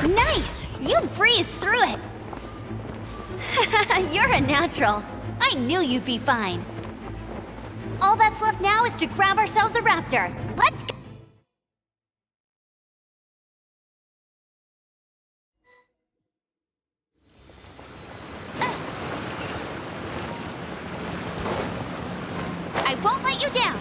Nice! You breezed through it! You're a natural. I knew you'd be fine. All that's left now is to grab ourselves a raptor. Let's go! I won't let you down!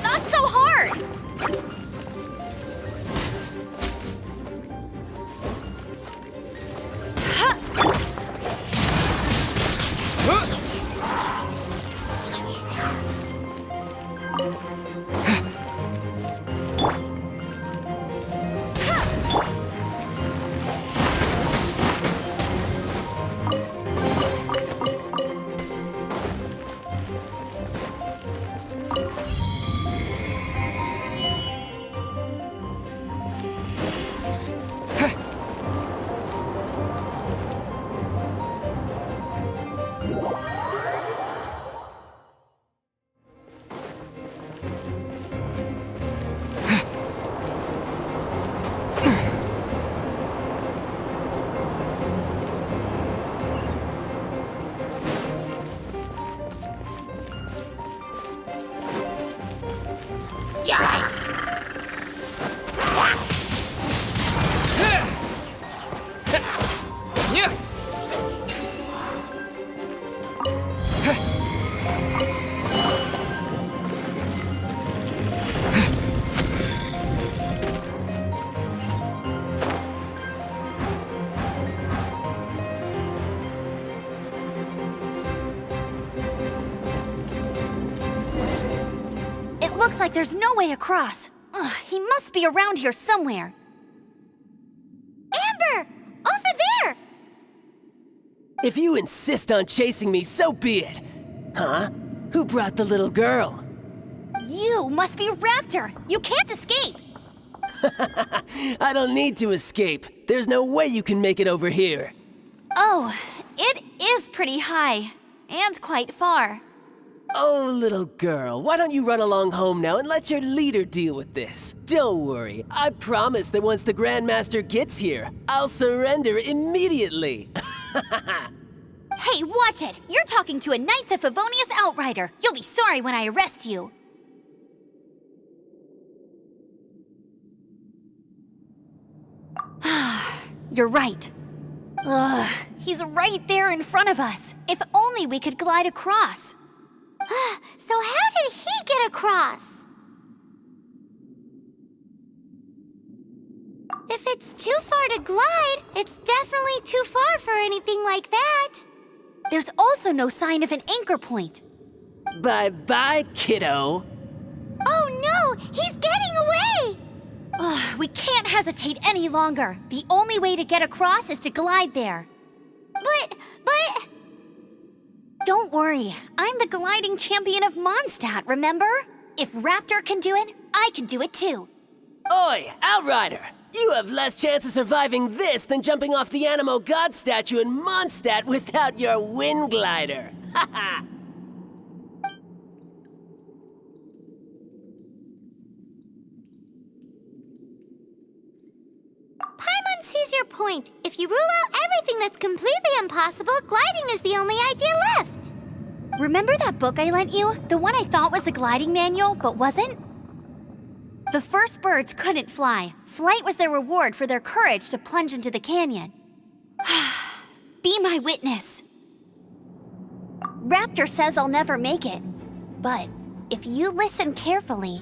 Not so hard! Looks like there's no way across. Ugh, he must be around here somewhere. Amber! Over there! If you insist on chasing me, so be it. Huh? Who brought the little girl? You must be Raptor! You can't escape! I don't need to escape. There's no way you can make it over here. Oh, it is pretty high. And quite far. Oh, little girl, why don't you run along home now and let your leader deal with this? Don't worry, I promise that once the Grandmaster gets here, I'll surrender immediately. Hey, watch it! You're talking to a Knights of Favonius outrider. You'll be sorry when I arrest you. You're right. Ugh, he's right there in front of us. If only we could glide across. So how did he get across? If it's too far to glide, it's definitely too far for anything like that. There's also no sign of an anchor point. Bye-bye, kiddo. Oh no, he's getting away! Ugh, we can't hesitate any longer. The only way to get across is to glide there. But... Don't worry, I'm the gliding champion of Mondstadt, remember? If Raptor can do it, I can do it too. Oi, Outrider! You have less chance of surviving this than jumping off the Animo God statue in Mondstadt without your wind glider. Haha! Paimon sees your point. If you rule out everything that's completely impossible, gliding is the only idea left. Remember that book I lent you? The one I thought was the gliding manual, but wasn't? The first birds couldn't fly. Flight was their reward for their courage to plunge into the canyon. Be my witness. Raptor says I'll never make it. But if you listen carefully...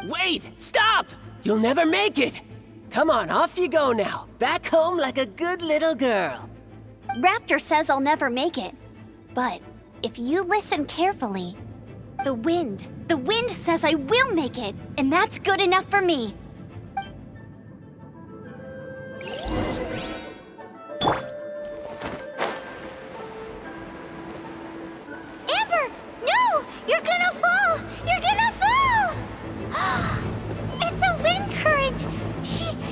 Wait! Stop! You'll never make it! Come on, off you go now. Back home like a good little girl. Raptor says I'll never make it. But if you listen carefully, the wind says I will make it, and that's good enough for me. Amber, no! You're gonna fall! You're gonna fall! It's a wind current!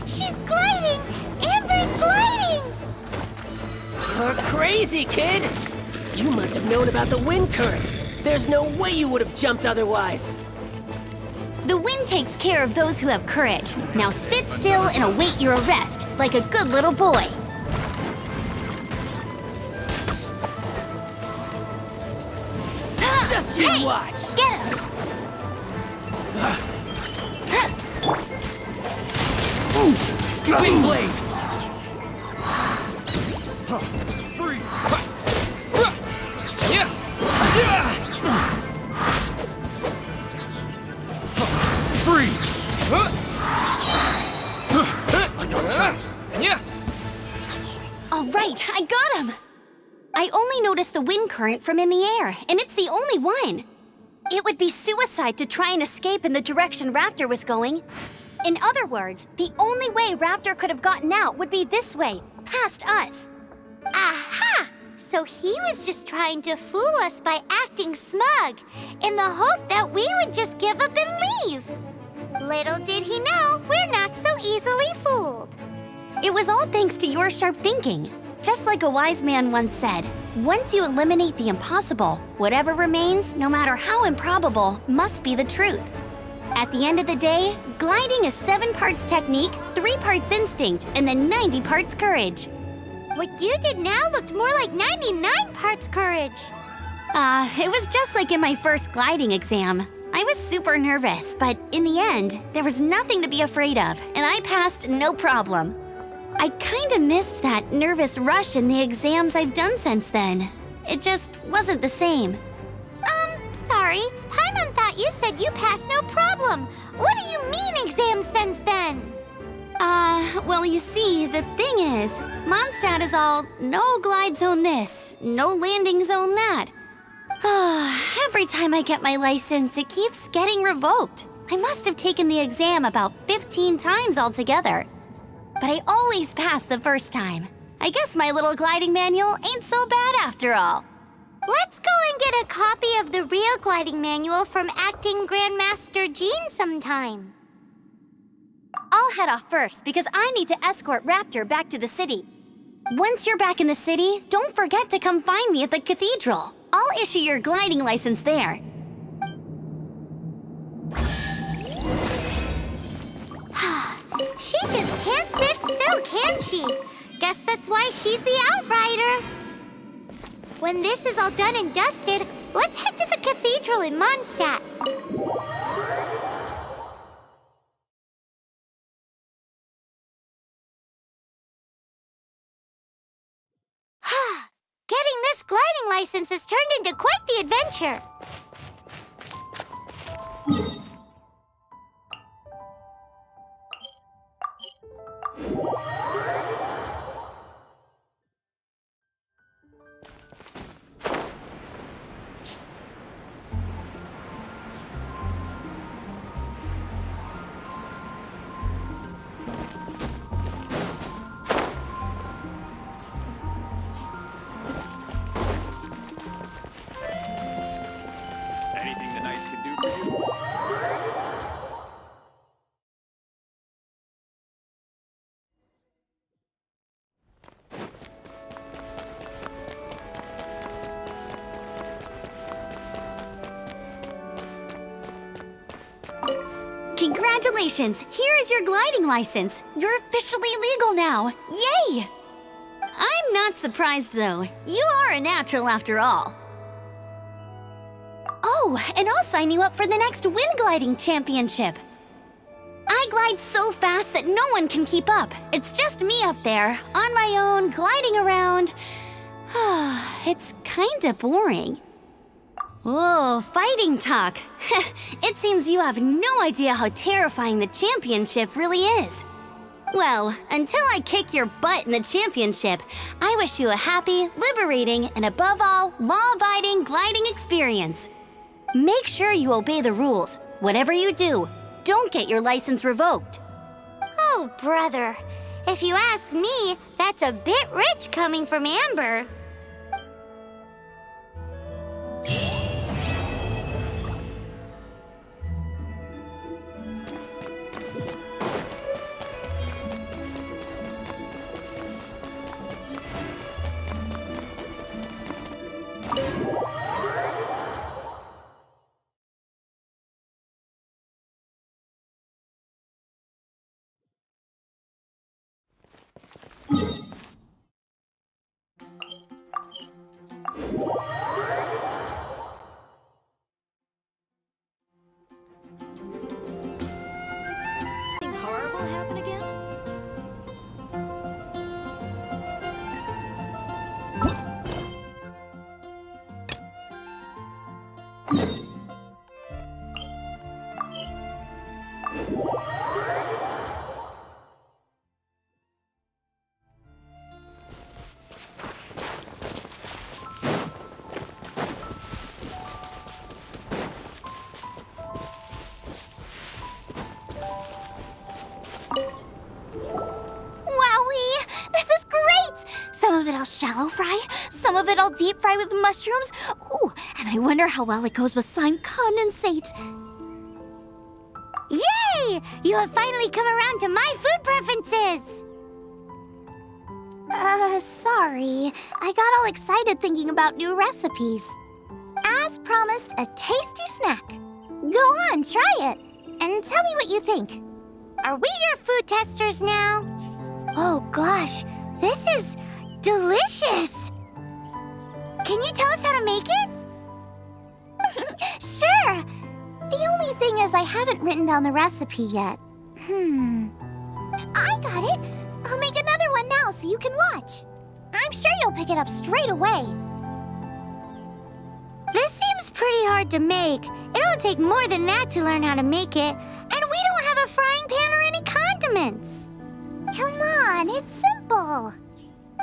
She's gliding! Amber's gliding! You're crazy, kid! You must have known about the wind current. There's no way you would have jumped otherwise. The wind takes care of those who have courage. Now sit still and await your arrest, like a good little boy. Hey! watch! Get him! Wind blade! All right, I got him! I only noticed the wind current from in the air, and it's the only one. It would be suicide to try and escape in the direction Raptor was going. In other words, the only way Raptor could have gotten out would be this way, past us. Aha! So he was just trying to fool us by acting smug, in the hope that we would just give up and leave. Little did he know, we're not so easily fooled. It was all thanks to your sharp thinking. Just like a wise man once said, once you eliminate the impossible, whatever remains, no matter how improbable, must be the truth. At the end of the day, gliding is 7 parts technique, 3 parts instinct, and then 90 parts courage. What you did now looked more like 99 parts courage. It was just like in my first gliding exam. I was super nervous, but in the end, there was nothing to be afraid of, and I passed no problem. I kinda missed that nervous rush in the exams I've done since then. It just wasn't the same. Sorry. Paimon thought you said you passed no problem. What do you mean exams since then? Well, you see, the thing is, Mondstadt is all no glide zone this, no landing zone that. Every time I get my license, it keeps getting revoked. I must have taken the exam about 15 times altogether. But I always pass the first time. I guess my little gliding manual ain't so bad after all. Let's go and get a copy of the real gliding manual from Acting Grandmaster Jean sometime. I'll head off first because I need to escort Raptor back to the city. Once you're back in the city, don't forget to come find me at the cathedral. I'll issue your gliding license there. She just can't sit still, can she? Guess that's why she's the Outrider. When this is all done and dusted, let's head to the cathedral in Mondstadt. Getting this gliding license has turned into quite the adventure. Anything the Knights can do for you? Congratulations! Here is your gliding license. You're officially legal now. Yay! I'm not surprised, though. You are a natural after all. Oh, and I'll sign you up for the next wind gliding championship. I glide so fast that no one can keep up. It's just me up there, on my own, gliding around. It's kinda boring. Whoa, fighting talk. It seems you have no idea how terrifying the championship really is. Well, until I kick your butt in the championship, I wish you a happy, liberating, and above all, law-abiding gliding experience. Make sure you obey the rules. Whatever you do, don't get your license revoked. Oh, brother. If you ask me, that's a bit rich coming from Amber. I'll shallow fry, some of it I'll deep fry with mushrooms. Ooh, and I wonder how well it goes with slime condensate. Yay! You have finally come around to my food preferences! Sorry. I got all excited thinking about new recipes. As promised, a tasty snack. Go on, try it, and tell me what you think. Are we your food testers now? Oh gosh, this is delicious! Can you tell us how to make it? Sure! The only thing is I haven't written down the recipe yet. I got it! I'll make another one now so you can watch. I'm sure you'll pick it up straight away. This seems pretty hard to make. It'll take more than that to learn how to make it. And we don't have a frying pan or any condiments. Come on, it's simple.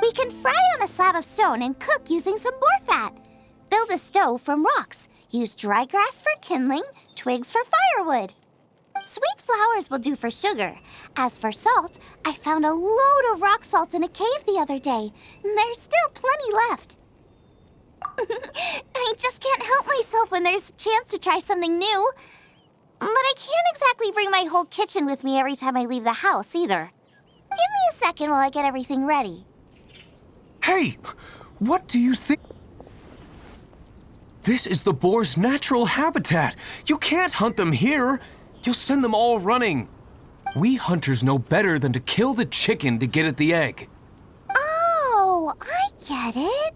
We can fry on a slab of stone and cook using some boar fat. Build a stove from rocks. Use dry grass for kindling, twigs for firewood. Sweet flowers will do for sugar. As for salt, I found a load of rock salt in a cave the other day. There's still plenty left. I just can't help myself when there's a chance to try something new. But I can't exactly bring my whole kitchen with me every time I leave the house, either. Give me a second while I get everything ready. Hey! What do you think? This is the boar's natural habitat. You can't hunt them here. You'll send them all running. We hunters know better than to kill the chicken to get at the egg. Oh, I get it.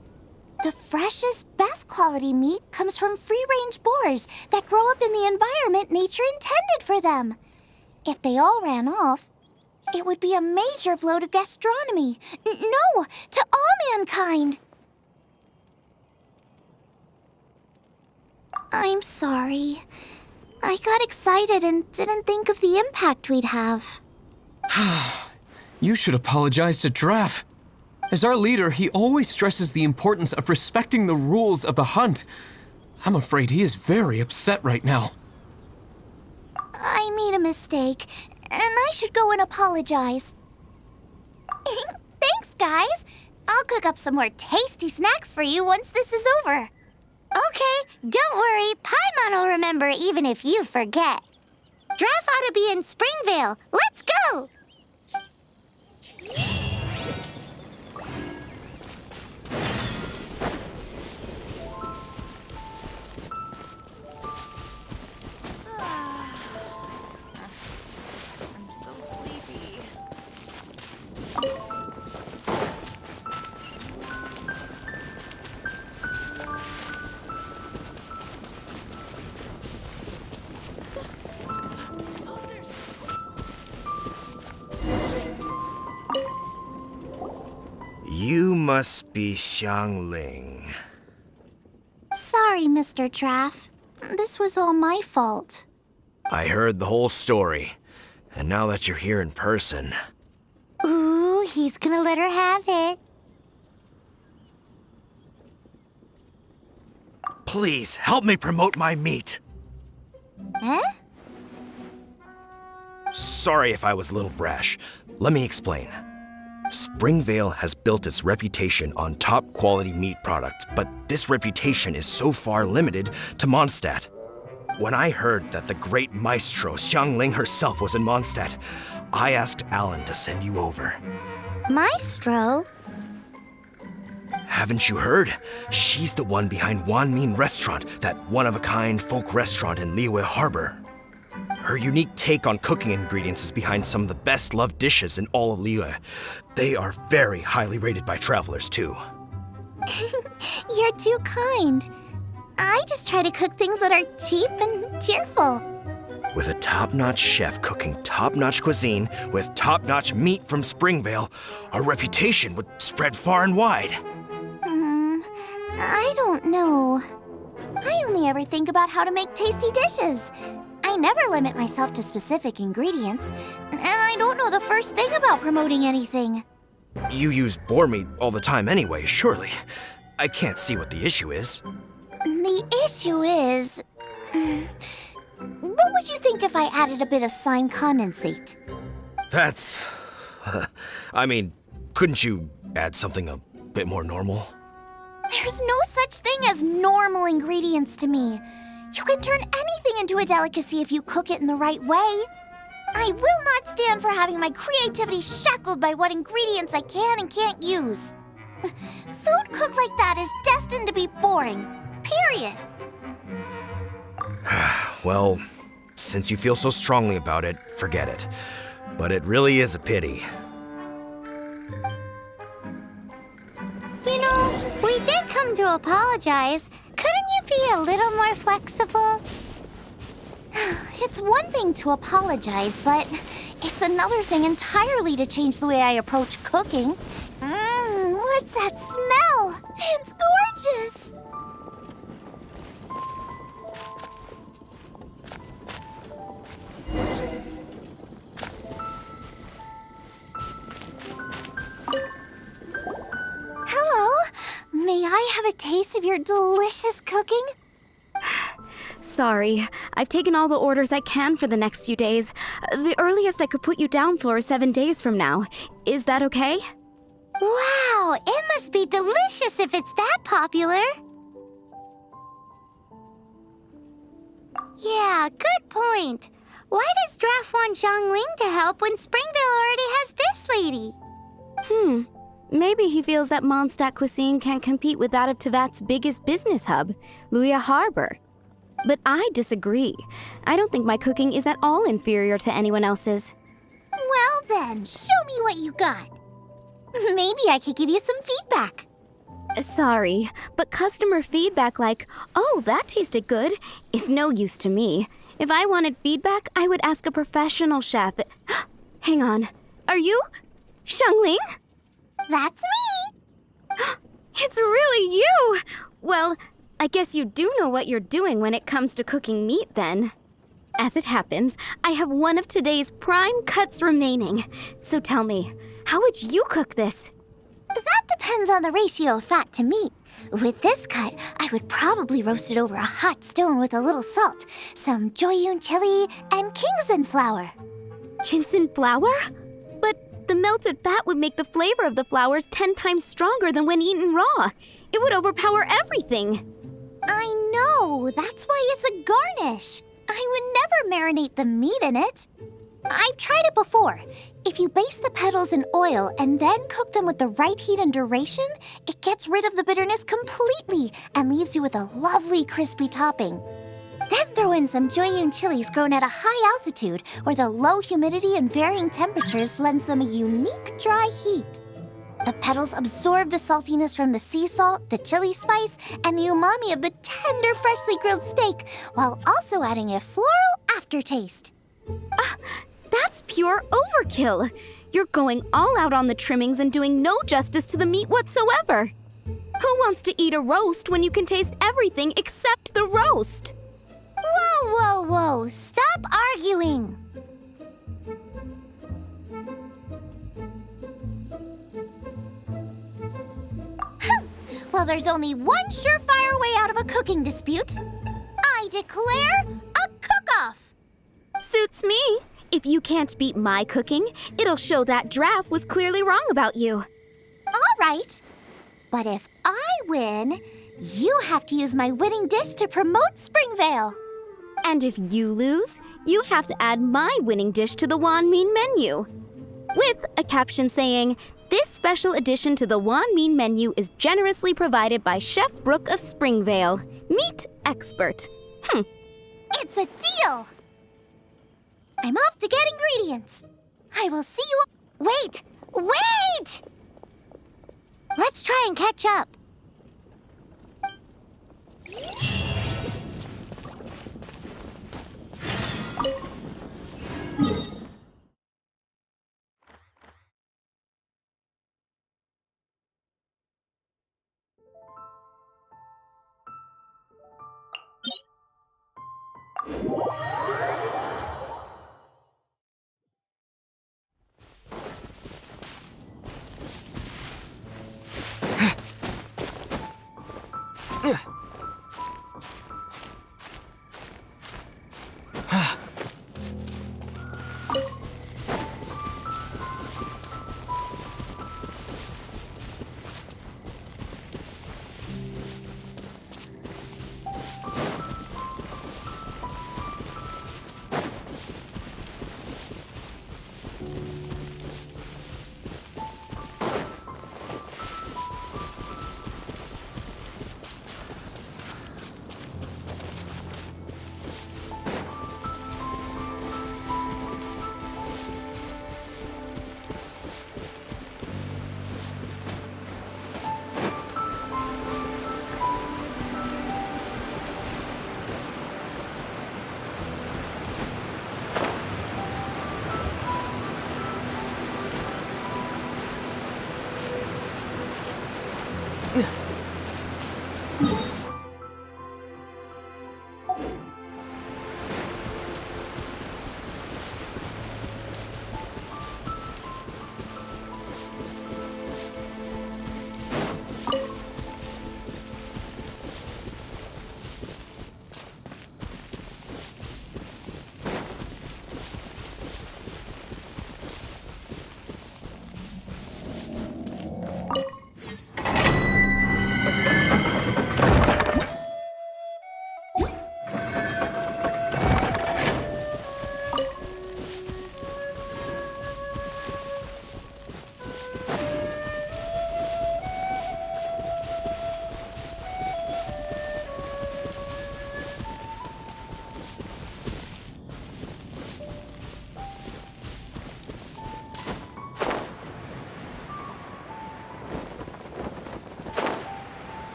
The freshest, best quality meat comes from free-range boars that grow up in the environment nature intended for them. If they all ran off, it would be a major blow to gastronomy. No, to all mankind. I'm sorry. I got excited and didn't think of the impact we'd have. You should apologize to Draff. As our leader, he always stresses the importance of respecting the rules of the hunt. I'm afraid he is very upset right now. I made a mistake, and I should go and apologize. Thanks, guys. I'll cook up some more tasty snacks for you once this is over. Okay, don't worry. Paimon will remember even if you forget. Draff ought to be in Springvale. Let's go! I'm so sleepy. You must be Xiangling. Sorry, Mr. Draff. This was all my fault. I heard the whole story, and now that you're here in person... Ooh, he's gonna let her have it. Please, help me promote my meat. Eh? Sorry if I was a little brash. Let me explain. Springvale has built its reputation on top quality meat products, but this reputation is so far limited to Mondstadt. When I heard that the great maestro Xiangling herself was in Mondstadt, I asked Alan to send you over. Maestro? Haven't you heard? She's the one behind Wanmin Restaurant, that one-of-a-kind folk restaurant in Liyue Harbor. Her unique take on cooking ingredients is behind some of the best-loved dishes in all of Liyue. They are very highly rated by travelers, too. You're too kind. I just try to cook things that are cheap and cheerful. With a top-notch chef cooking top-notch cuisine with top-notch meat from Springvale, our reputation would spread far and wide. I don't know. I only ever think about how to make tasty dishes. I never limit myself to specific ingredients, and I don't know the first thing about promoting anything. You use boar meat all the time anyway, surely. I can't see what the issue is. The issue is... What would you think if I added a bit of slime condensate? That's... I mean, couldn't you add something a bit more normal. There's no such thing as normal ingredients to me. You can turn anything into a delicacy if you cook it in the right way. I will not stand for having my creativity shackled by what ingredients I can and can't use. Food cooked like that is destined to be boring. Period. Well, since you feel so strongly about it, forget it. But it really is a pity. You know, we did come to apologize. Couldn't you be a little more flexible? It's one thing to apologize, but it's another thing entirely to change the way I approach cooking. What's that smell? It's gorgeous! Hello, may I have a taste of your delicious cooking? Sorry, I've taken all the orders I can for the next few days. The earliest I could put you down for is 7 days from now. Is that okay? Wow, it must be delicious if it's that popular. Yeah, good point. Why does Draft want Zhongling to help when Springvale already has this lady? Maybe he feels that Mondstadt cuisine can't compete with that of Tevat's biggest business hub, Luya Harbor. But I disagree. I don't think my cooking is at all inferior to anyone else's. Well then, show me what you got. Maybe I could give you some feedback. Sorry, but customer feedback like, "Oh, that tasted good," is no use to me. If I wanted feedback, I would ask a professional chef. Hang on. Are you Zhongling? That's me! It's really you! Well, I guess you do know what you're doing when it comes to cooking meat, then. As it happens, I have one of today's prime cuts remaining. So tell me, how would you cook this? That depends on the ratio of fat to meat. With this cut, I would probably roast it over a hot stone with a little salt, some Joyun chili, and Kingston flour. Ginseng flour? But the melted fat would make the flavor of the flours 10 times stronger than when eaten raw. It would overpower everything. I know, that's why it's a garnish. I would never marinate the meat in it. I've tried it before. If you baste the petals in oil and then cook them with the right heat and duration, it gets rid of the bitterness completely and leaves you with a lovely crispy topping. Then throw in some Joyun chilies grown at a high altitude where the low humidity and varying temperatures lends them a unique dry heat. The petals absorb the saltiness from the sea salt, the chili spice, and the umami of the tender, freshly grilled steak, while also adding a floral aftertaste. That's pure overkill. You're going all out on the trimmings and doing no justice to the meat whatsoever. Who wants to eat a roast when you can taste everything except the roast? Whoa, whoa, whoa! Stop arguing! Well, there's only one surefire way out of a cooking dispute. I declare a cook-off! Suits me. If you can't beat my cooking, it'll show that Draft was clearly wrong about you. All right. But if I win, you have to use my winning dish to promote Springvale. And if you lose, you have to add my winning dish to the Wanmin menu. With a caption saying, "This special addition to the Wanmin menu is generously provided by Chef Brooke of Springvale, meat expert." It's a deal! I'm off to get ingredients. I will see you... Wait! Wait! Let's try and catch up.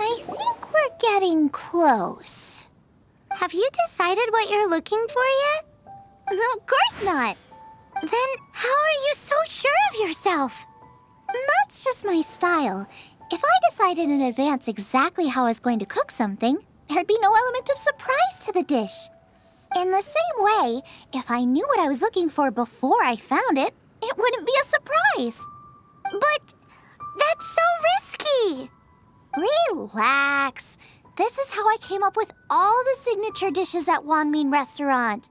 I think we're getting close. Have you decided what you're looking for yet? Of course not. Then how are you so sure of yourself? That's just my style. If I decided in advance exactly how I was going to cook something, there'd be no element of surprise to the dish. In the same way, if I knew what I was looking for before I found it, it wouldn't be a surprise. But that's so risky. Relax. This is how I came up with all the signature dishes at Wanmin Restaurant.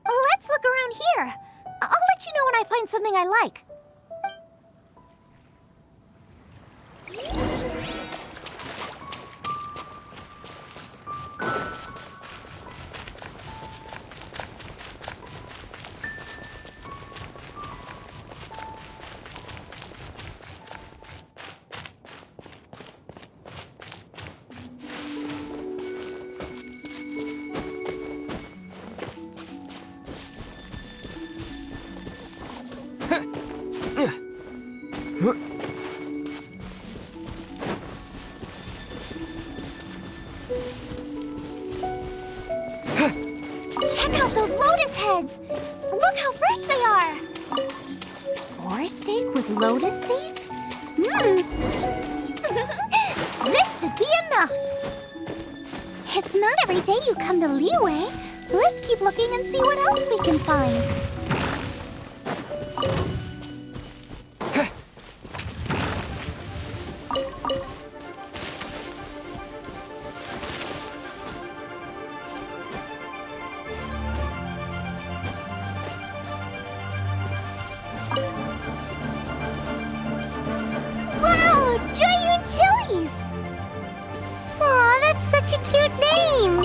Let's look around here. I'll let you know when I find something I like. Check out those lotus heads! Look how fresh they are! Boar steak with lotus seeds? This should be enough! It's not every day you come to Liyue. Let's keep looking and see what else we can find. Wow, Joyun Chili's! Aw, that's such a cute name!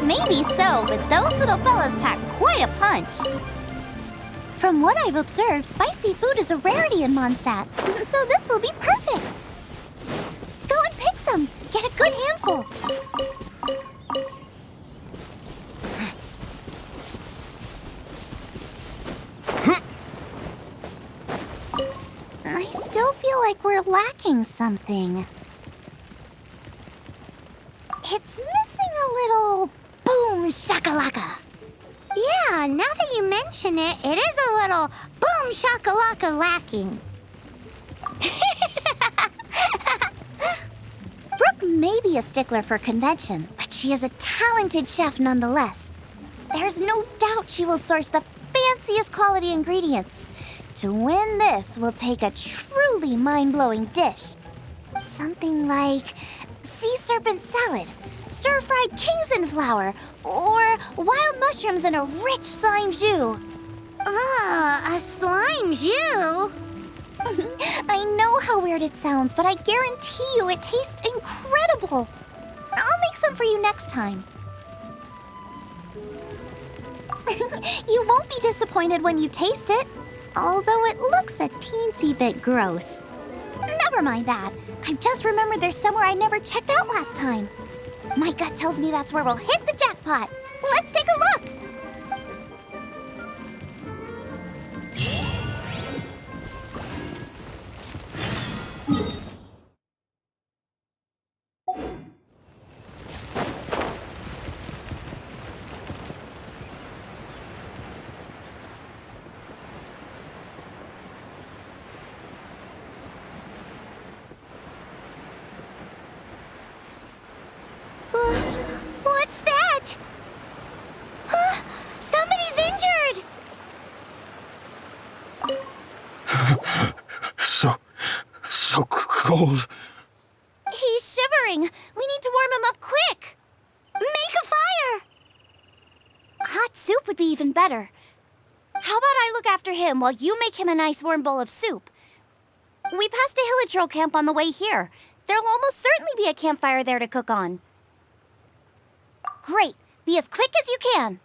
Maybe so, but those little fellas pack quite a punch. From what I've observed, spicy food is a rarity in Mondstadt, so this will be perfect. Go and pick some. Get a good handful. I still feel like we're lacking something. It's missing a little boom shakalaka. Yeah, now that you mention it, it is a little boom shakalaka lacking. Brooke may be a stickler for convention, but she is a talented chef nonetheless. There's no doubt she will source the fanciest quality ingredients. To win this, we'll take a truly mind-blowing dish. Something like sea serpent salad, stir-fried Kingston flour, or wild mushrooms in a rich slime jus. A slime jus? I know how weird it sounds, but I guarantee you it tastes incredible. I'll make some for you next time. You won't be disappointed when you taste it, although it looks a teensy bit gross. Never mind that. I've just remembered there's somewhere I never checked out last time. My gut tells me that's where we'll hit the jackpot. Let's take a look. So cold. He's shivering. We need to warm him up quick. Make a fire. Hot soup would be even better. How about I look after him while you make him a nice warm bowl of soup? We passed a Hillitro camp on the way here. There'll almost certainly be a campfire there to cook on. Great. Be as quick as you can.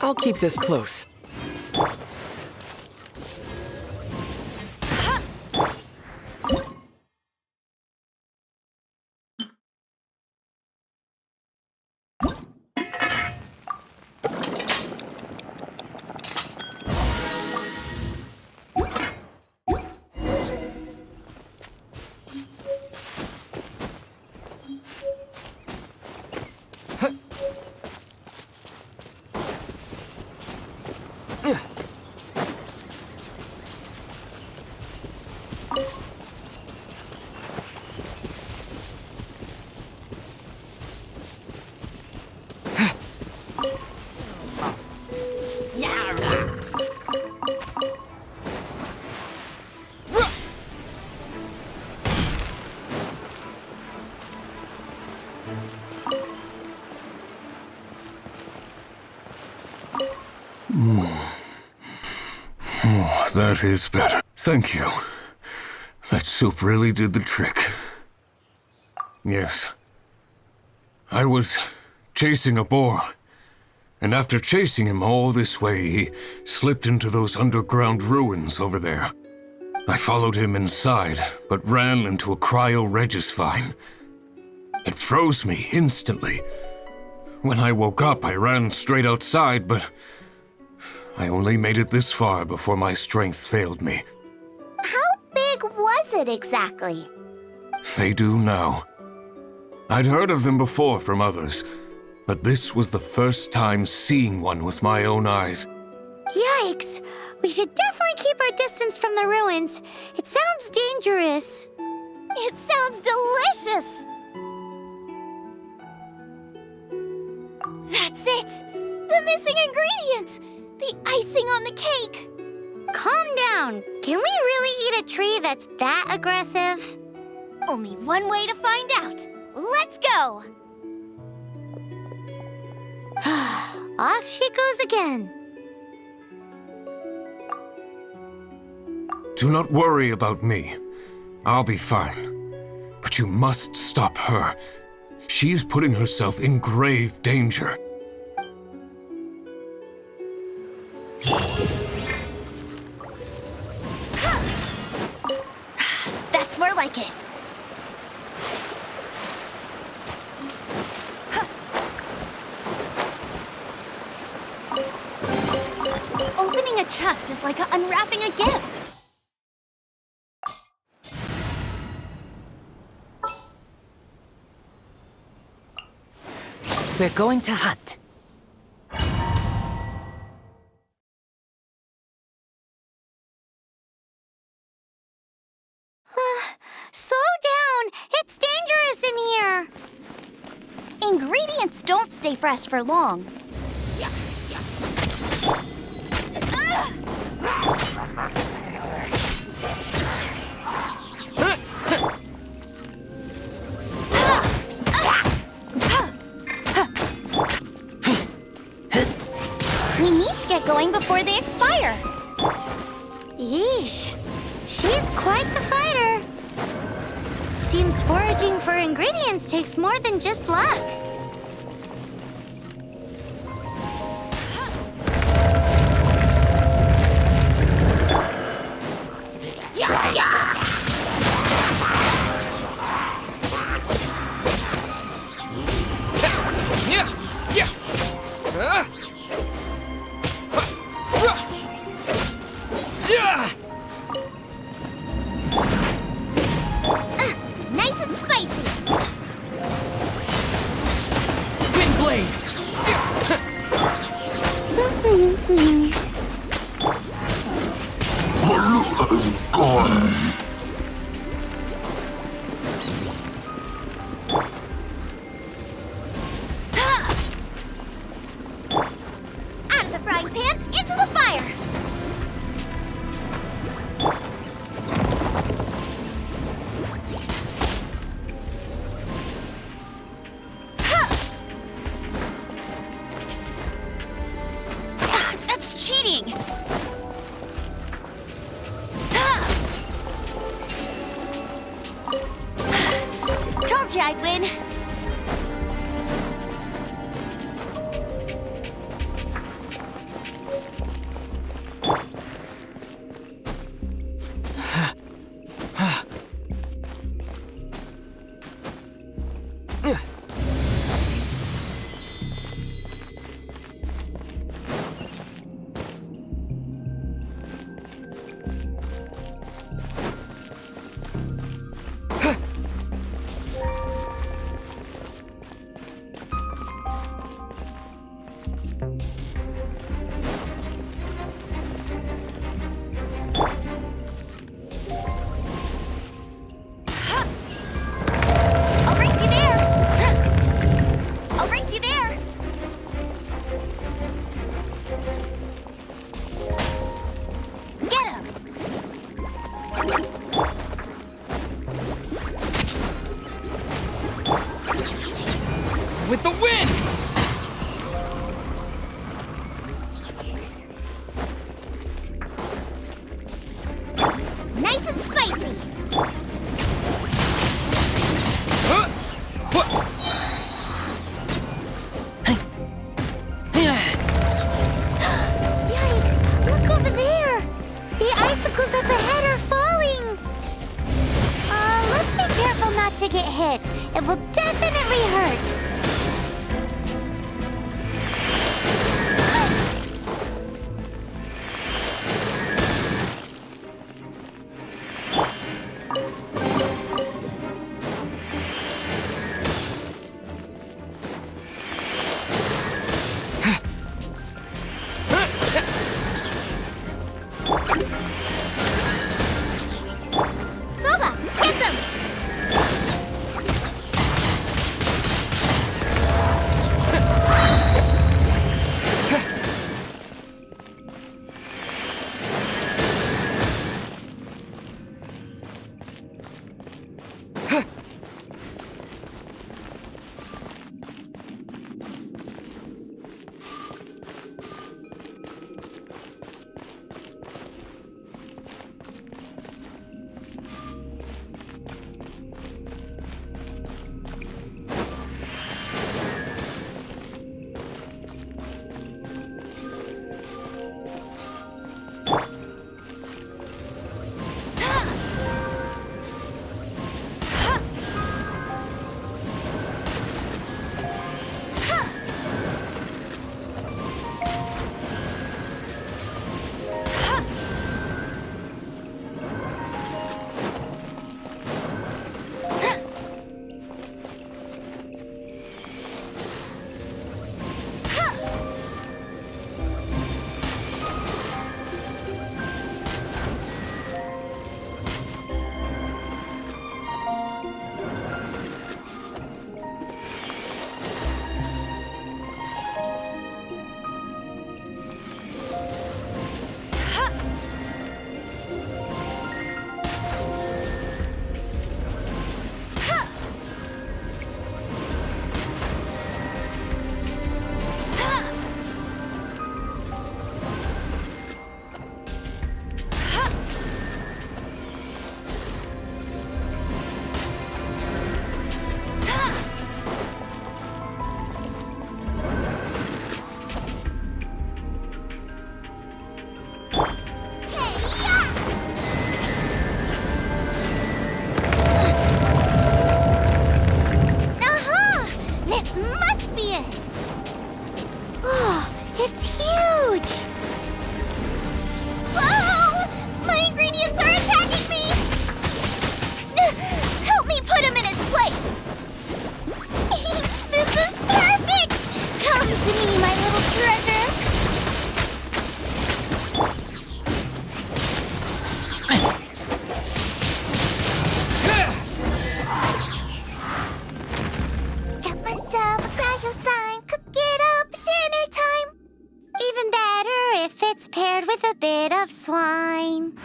I'll keep this close. Oh, that is better. Thank you. That soup really did the trick. Yes. I was chasing a boar, and after chasing him all this way, he slipped into those underground ruins over there. I followed him inside, but ran into a cryo-regis vine. It froze me instantly. When I woke up, I ran straight outside, but I only made it this far before my strength failed me. How big was it exactly? They do now. I'd heard of them before from others, but this was the first time seeing one with my own eyes. Yikes! We should definitely keep our distance from the ruins. It sounds dangerous. It sounds delicious! That's it! The missing ingredient! The icing on the cake! Calm down. Can we really eat a tree that's that aggressive? Only one way to find out. Let's go! Off she goes again. Do not worry about me. I'll be fine. But you must stop her. She is putting herself in grave danger. That's more like it. Opening a chest is like unwrapping a gift. We're going to hunt. Slow down. It's dangerous in here. Ingredients don't stay fresh for long. We need to get going before they expire. Yeesh. She's quite the fighter. Seems foraging for ingredients takes more than just luck. Nice and spicy. Wind blade. Out of the frying pan, into the fire. That's cheating! Told you I'd win. I'll race you there! I'll race you there! Get him! With the wind! Nice and spicy. Yikes! Look over there! The icicles up ahead are falling! Let's be careful not to get hit. It will definitely hurt. Boba, get them! It's huge! Whoa! My ingredients are attacking me! Help me put him in his place! This is perfect! Come to me, my little treasure! Got myself a cryo sign, cook it up at dinner time. Even better if it's paired with a bit of swine.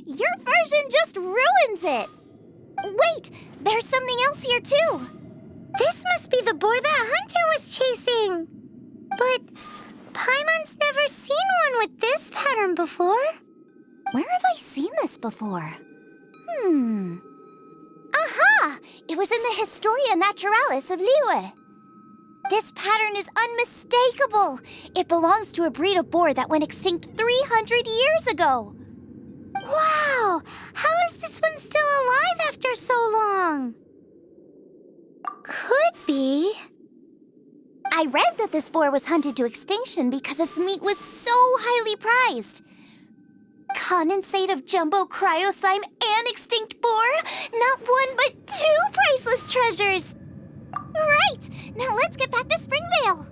Your version just ruins it. Wait, there's something else here too. This must be the boar that Hunter was chasing. But Paimon's never seen one with this pattern before. Where have I seen this before? Aha! It was in the Historia Naturalis of Liyue. This pattern is unmistakable. It belongs to a breed of boar that went extinct 300 years ago. Wow! How is this one still alive after so long? Could be. I read that this boar was hunted to extinction because its meat was so highly prized. Condensate of jumbo cryo slime and extinct boar? Not one but two priceless treasures! Right! Now let's get back to Springvale!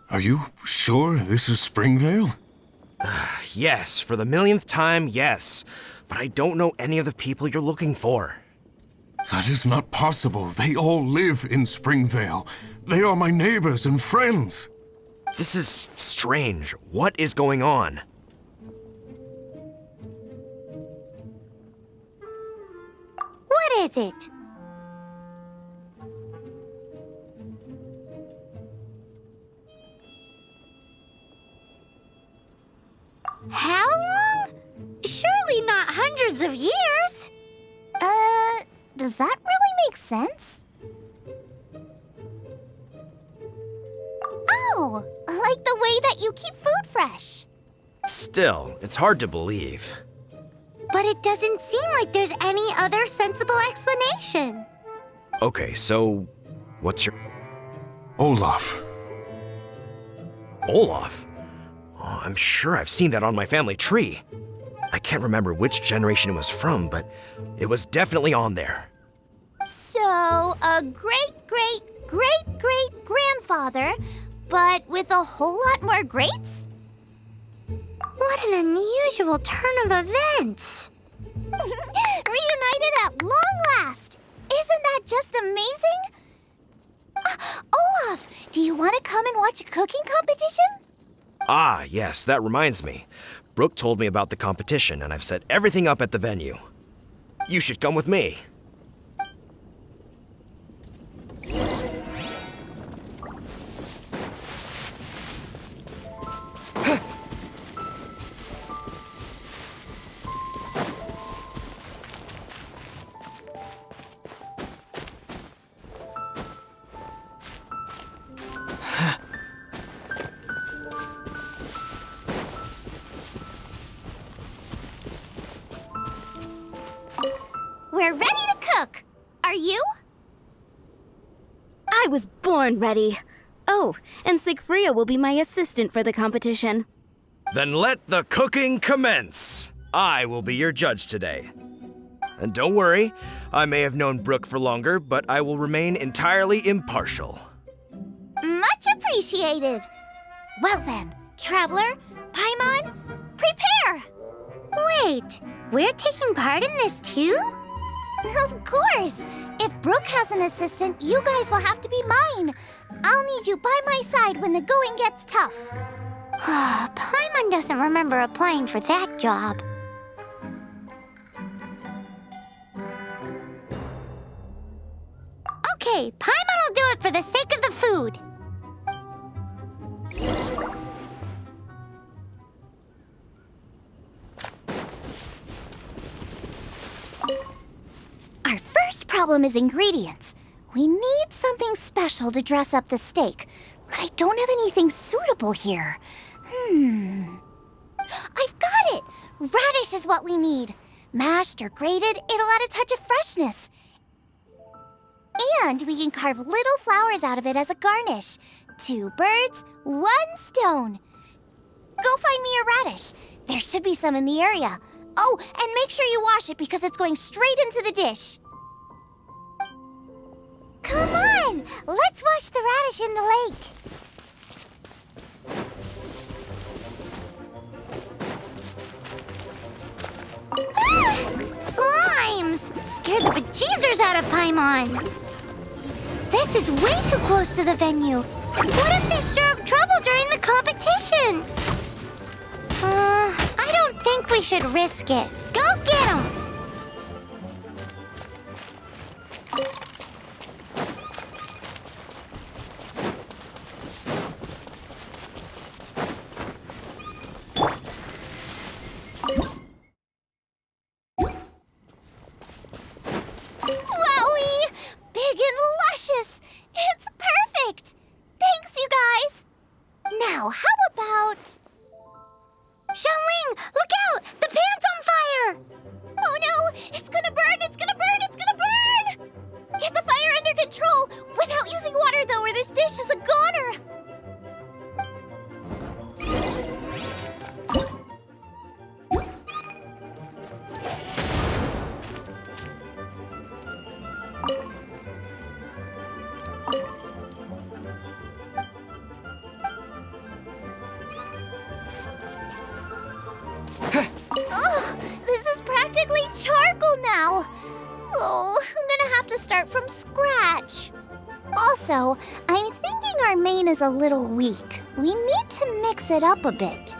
Are you sure this is Springvale? Yes, for the millionth time, yes. But I don't know any of the people you're looking for. That is not possible. They all live in Springvale. They are my neighbors and friends. This is strange. What is going on? What is it? How long? Surely not hundreds of years. Does that really make sense? Oh, like the way that you keep food fresh. Still, it's hard to believe. But it doesn't seem like there's any other sensible explanation. Okay, so what's your... Olaf. Olaf? Oh, I'm sure I've seen that on my family tree. I can't remember which generation it was from, but it was definitely on there. So, a great-great-great-great-grandfather, but with a whole lot more greats? What an unusual turn of events! Reunited at long last! Isn't that just amazing? Olaf, do you want to come and watch a cooking competition? Ah, yes, that reminds me. Brooke told me about the competition, and I've set everything up at the venue. You should come with me. We're ready to cook! Are you? I was born ready. Oh, and Sigfria will be my assistant for the competition. Then let the cooking commence! I will be your judge today. And don't worry, I may have known Brooke for longer, but I will remain entirely impartial. appreciated. Well then, Traveler, Paimon, prepare! Wait, we're taking part in this too? Of course! If Brooke has an assistant, you guys will have to be mine. I'll need you by my side when the going gets tough. Paimon doesn't remember applying for that job. Okay, Paimon will do it for the sake of the food. Our first problem is ingredients. We need something special to dress up the steak, but I don't have anything suitable here. I've got it! Radish is what we need. Mashed or grated, it'll add a touch of freshness. And we can carve little flowers out of it as a garnish. 2 birds, 1 stone. Go find me a radish. There should be some in the area. Oh, and make sure you wash it because it's going straight into the dish. Come on! Let's wash the radish in the lake. Slimes! Scared the bejeezers out of Paimon. This is way too close to the venue. What if they stir up trouble during the competition? I don't think we should risk it. Go get them! Wowie! Big and luscious! It's perfect! Thanks, you guys! Now, how about... Xiangling, look out! The pan's on fire! Oh no! It's gonna burn! It's gonna burn! It's gonna burn! Get the fire under control! Without using water, though, or this dish is a goner! Ugh, this is practically charcoal now. Oh, I'm gonna have to start from scratch. Also, I'm thinking our main is a little weak. We need to mix it up a bit.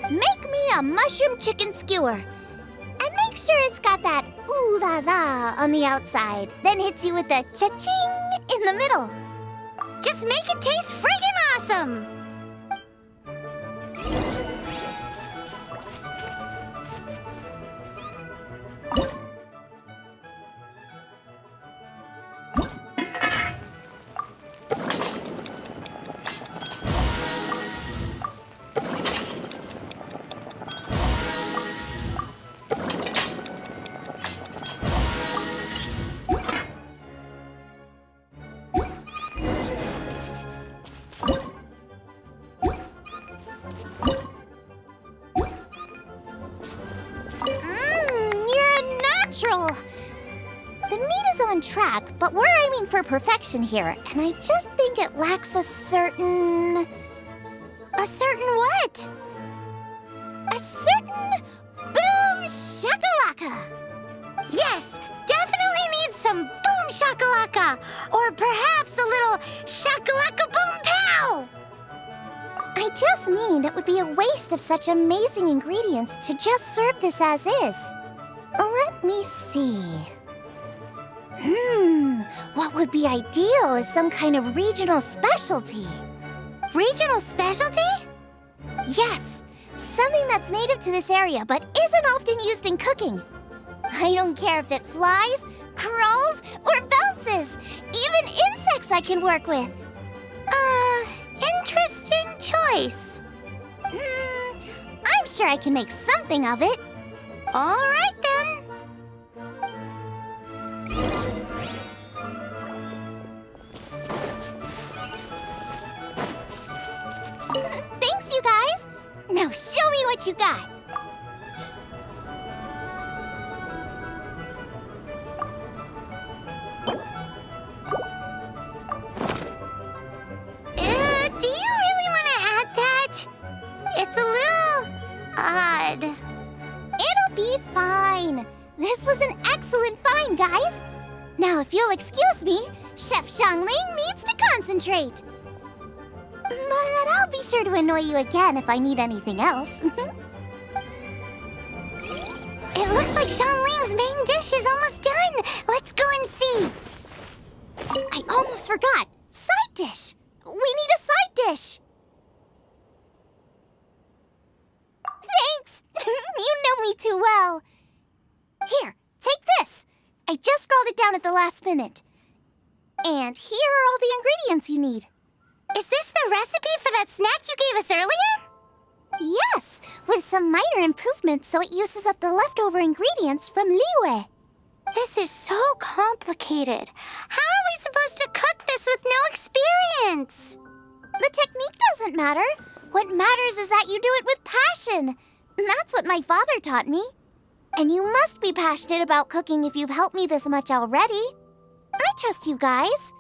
Make me a mushroom chicken skewer. And make sure it's got that ooh la la on the outside. Then hits you with the cha-ching in the middle. Just make it taste friggin' awesome! The meat is on track, but we're aiming for perfection here, and I just think it lacks a certain... A certain what? A certain boom shakalaka! Yes, definitely needs some boom shakalaka, or perhaps a little shakalaka boom pow! I just mean it would be a waste of such amazing ingredients to just serve this as is. Let me see. What would be ideal is some kind of regional specialty. Regional specialty? Yes, something that's native to this area but isn't often used in cooking. I don't care if it flies, crawls, or bounces. Even insects I can work with. Interesting choice. I'm sure I can make something of it. All right then. Thanks, you guys. Now show me what you got. Now, if you'll excuse me, Chef Xiangling needs to concentrate. But I'll be sure to annoy you again if I need anything else. It looks like Xiangling's main dish is almost done. Let's go and see. I almost forgot. Side dish. We need a side dish. Thanks. You know me too well. Here, take this. I just scrolled it down at the last minute. And here are all the ingredients you need. Is this the recipe for that snack you gave us earlier? Yes, with some minor improvements so it uses up the leftover ingredients from Liyue. This is so complicated. How are we supposed to cook this with no experience? The technique doesn't matter. What matters is that you do it with passion. That's what my father taught me. And you must be passionate about cooking if you've helped me this much already. I trust you guys.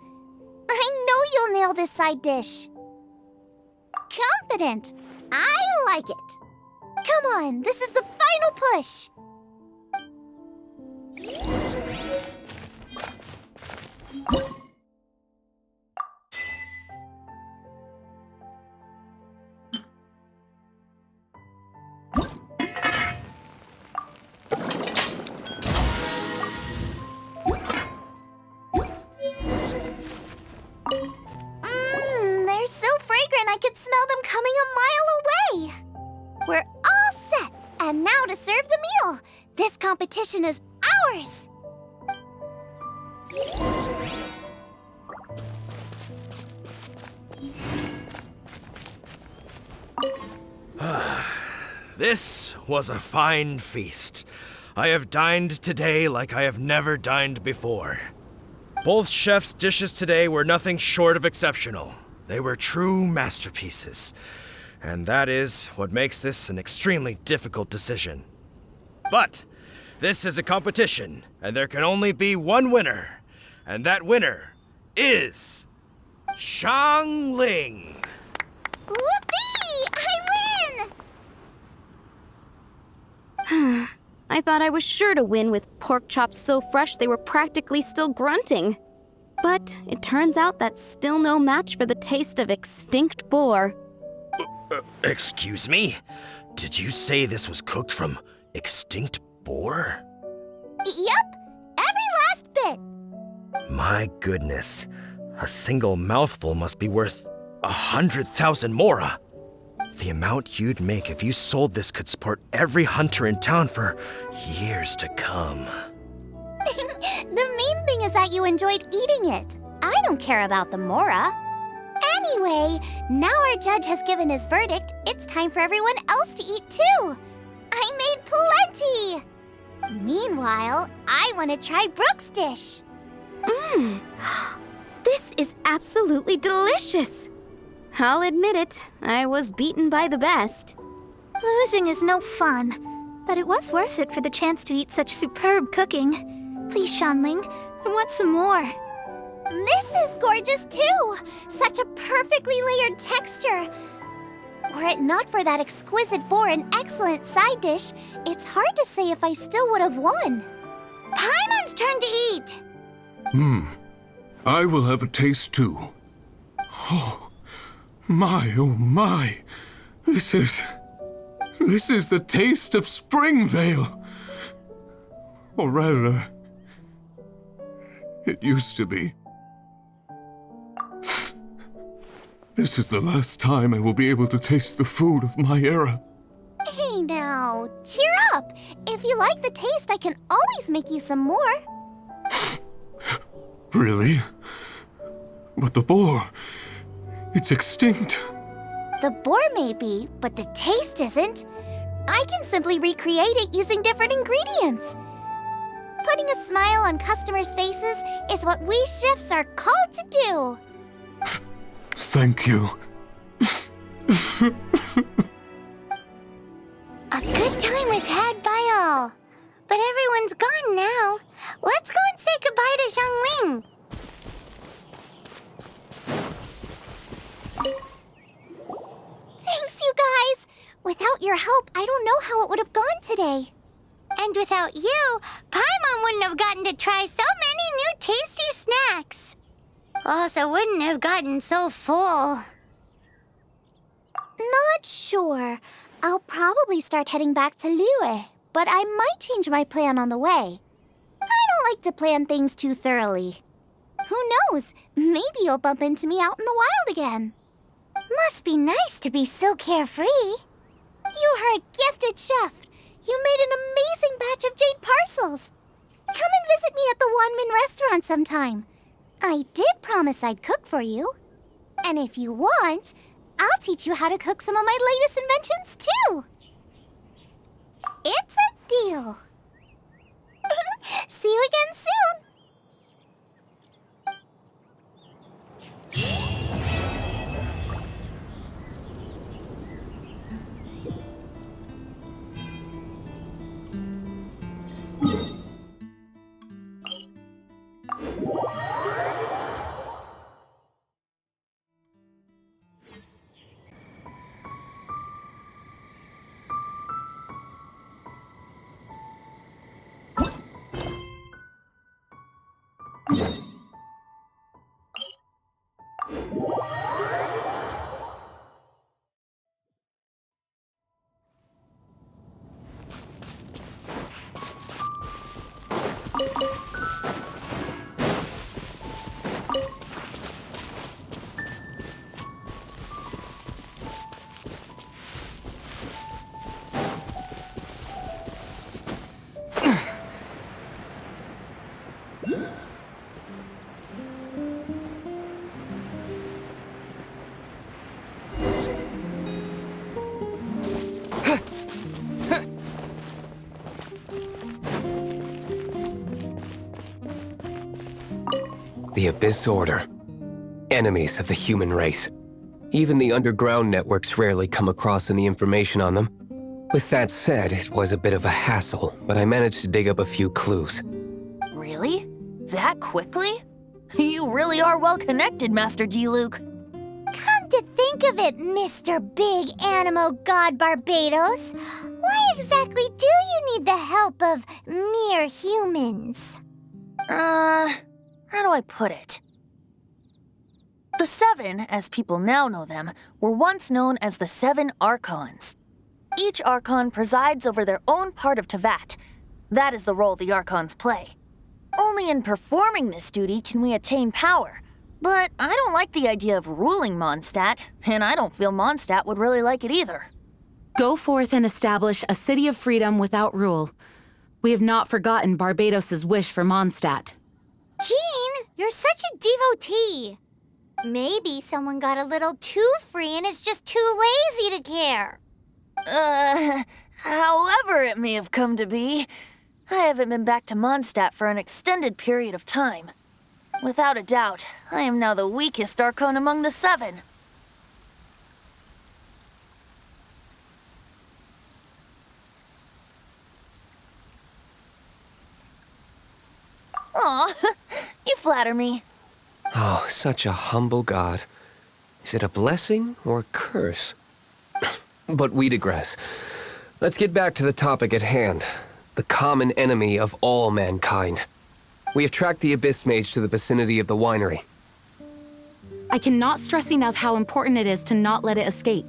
I know you'll nail this side dish. Confident. I like it. Come on, this is the final push. They're so fragrant I could smell them coming a mile away. We're all set, and now to serve the meal. This competition is ours. This was a fine feast. I have dined today like I have never dined before. Both chefs' dishes today were nothing short of exceptional. They were true masterpieces. And that is what makes this an extremely difficult decision. But this is a competition, and there can only be one winner. And that winner is Xiangling. Whoopee! I win! I thought I was sure to win with pork chops so fresh they were practically still grunting. But it turns out that's still no match for the taste of extinct boar. Excuse me? Did you say this was cooked from extinct boar? Yep, every last bit. My goodness. A single mouthful must be worth 100,000 mora. The amount you'd make if you sold this could support every hunter in town for years to come. The main thing is that you enjoyed eating it. I don't care about the mora. Anyway, now our judge has given his verdict. It's time for everyone else to eat too. I made plenty. Meanwhile, I want to try Brooke's dish. This is absolutely delicious. I'll admit it, I was beaten by the best. Losing is no fun, but it was worth it for the chance to eat such superb cooking. Please, Xiangling, I want some more. This is gorgeous too! Such a perfectly layered texture. Were it not for that exquisite boar and excellent side dish, it's hard to say if I still would have won. Paimon's turn to eat! I will have a taste too. Oh my. This is the taste of Springvale. Or rather, it used to be. This is the last time I will be able to taste the food of my era. Hey now, cheer up. If you like the taste, I can always make you some more. Really? But the boar, it's extinct. The boar may be, but the taste isn't. I can simply recreate it using different ingredients. Putting a smile on customers' faces is what we chefs are called to do. Thank you. A good time was had by all. But everyone's gone now. Let's go and say goodbye to Xiangling. Thanks, you guys. Without your help, I don't know how it would have gone today. And without you, Paimon wouldn't have gotten to try so many new tasty snacks. Also wouldn't have gotten so full. Not sure. I'll probably start heading back to Liyue, but I might change my plan on the way. I don't like to plan things too thoroughly. Who knows? Maybe you'll bump into me out in the wild again. Must be nice to be so carefree. You are a gifted chef. You made an amazing batch of jade parcels. Come and visit me at the Wanmin restaurant sometime. I did promise I'd cook for you. And if you want, I'll teach you how to cook some of my latest inventions too. It's a deal. See you again soon. The Abyss Order. Enemies of the human race. Even the underground networks rarely come across any information on them. With that said, it was a bit of a hassle, but I managed to dig up a few clues. Really? That quickly? You really are well connected, Master D-Luke. Come to think of it, Mr. Big Animo God Barbados, why exactly do you need the help of mere humans? How do I put it? The Seven, as people now know them, were once known as the Seven Archons. Each Archon presides over their own part of Teyvat. That is the role the Archons play. Only in performing this duty can we attain power. But I don't like the idea of ruling Mondstadt, and I don't feel Mondstadt would really like it either. Go forth and establish a city of freedom without rule. We have not forgotten Barbados' wish for Mondstadt. Jean, you're such a devotee. Maybe someone got a little too free and is just too lazy to care. However it may have come to be, I haven't been back to Mondstadt for an extended period of time. Without a doubt, I am now the weakest Archon among the Seven. Aw, you flatter me. Oh, such a humble god. Is it a blessing or a curse? But we digress. Let's get back to the topic at hand. The common enemy of all mankind. We have tracked the Abyss Mage to the vicinity of the winery. I cannot stress enough how important it is to not let it escape.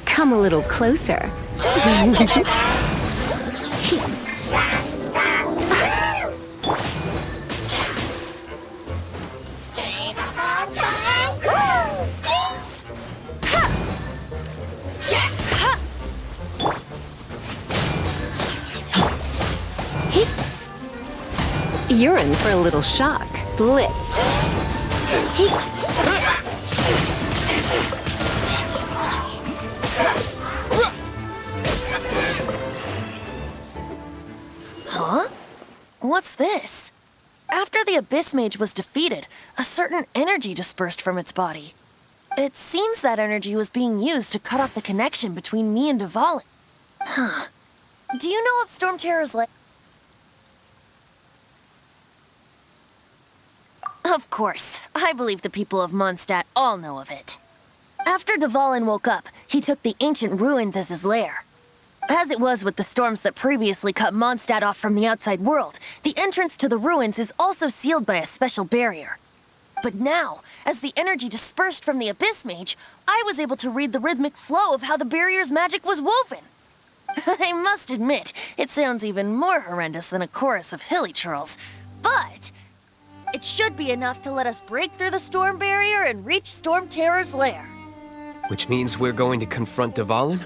Come a little closer. You're in for a little shock. Blitz. What's this? After the Abyss Mage was defeated, a certain energy dispersed from its body. It seems that energy was being used to cut off the connection between me and Dvalin. Huh. Do you know of Storm Terror's lair? Of course. I believe the people of Mondstadt all know of it. After Dvalin woke up, he took the ancient ruins as his lair. As it was with the storms that previously cut Mondstadt off from the outside world, the entrance to the ruins is also sealed by a special barrier. But now, as the energy dispersed from the Abyss Mage, I was able to read the rhythmic flow of how the barrier's magic was woven. I must admit, it sounds even more horrendous than a chorus of hilly churls, but it should be enough to let us break through the storm barrier and reach Storm Terror's lair. Which means we're going to confront Dvalin?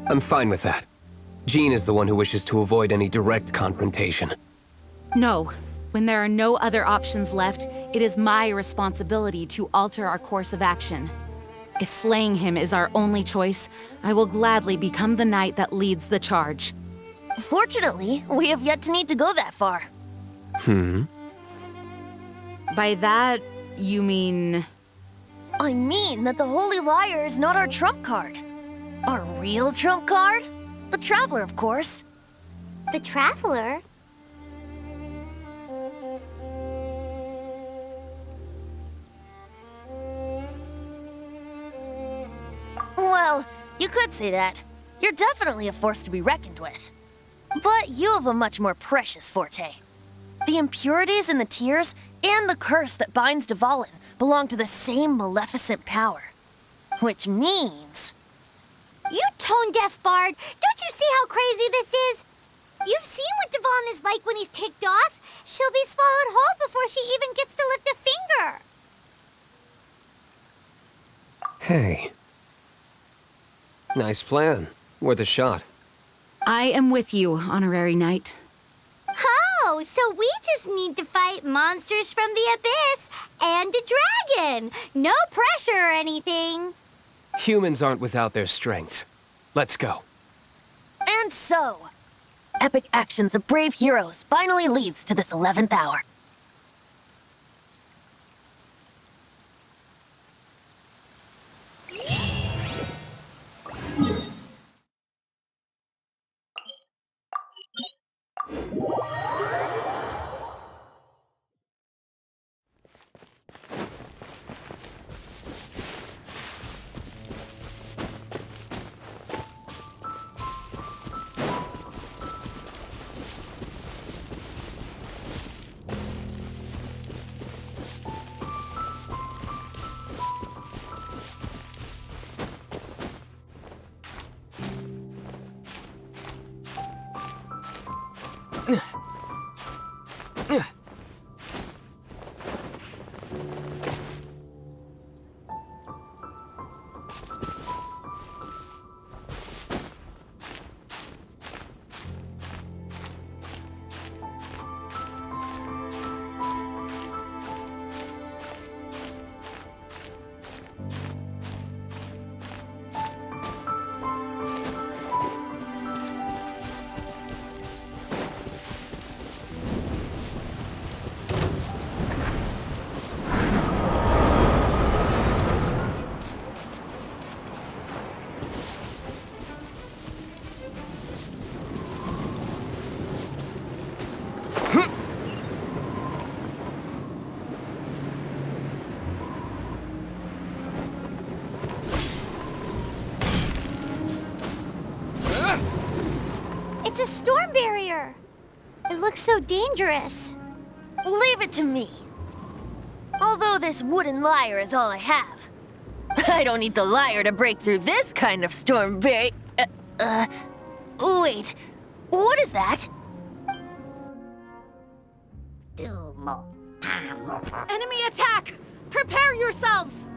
I'm fine with that. Jean is the one who wishes to avoid any direct confrontation. No. When there are no other options left, it is my responsibility to alter our course of action. If slaying him is our only choice, I will gladly become the knight that leads the charge. Fortunately, we have yet to need to go that far. By that, you mean... I mean that the Holy Liar is not our trump card. Our real trump card? The Traveler, of course. The Traveler? Well, you could say that. You're definitely a force to be reckoned with. But you have a much more precious forte. The impurities in the tears and the curse that binds Dvalin belong to the same maleficent power. Which means... You tone-deaf bard! Don't you see how crazy this is? You've seen what Dvalin is like when he's ticked off. She'll be swallowed whole before she even gets to lift a finger. Hey. Nice plan. Worth a shot. I am with you, Honorary Knight. Oh, so we just need to fight monsters from the abyss and a dragon. No pressure or anything. Humans aren't without their strengths. Let's go. And so, epic actions of brave heroes finally leads to this 11th hour. It's a storm barrier. It looks so dangerous. Leave it to me. Although this wooden lyre is all I have. I don't need the lyre to break through this kind of storm barrier. Wait. What is that? Enemy attack! Prepare yourselves!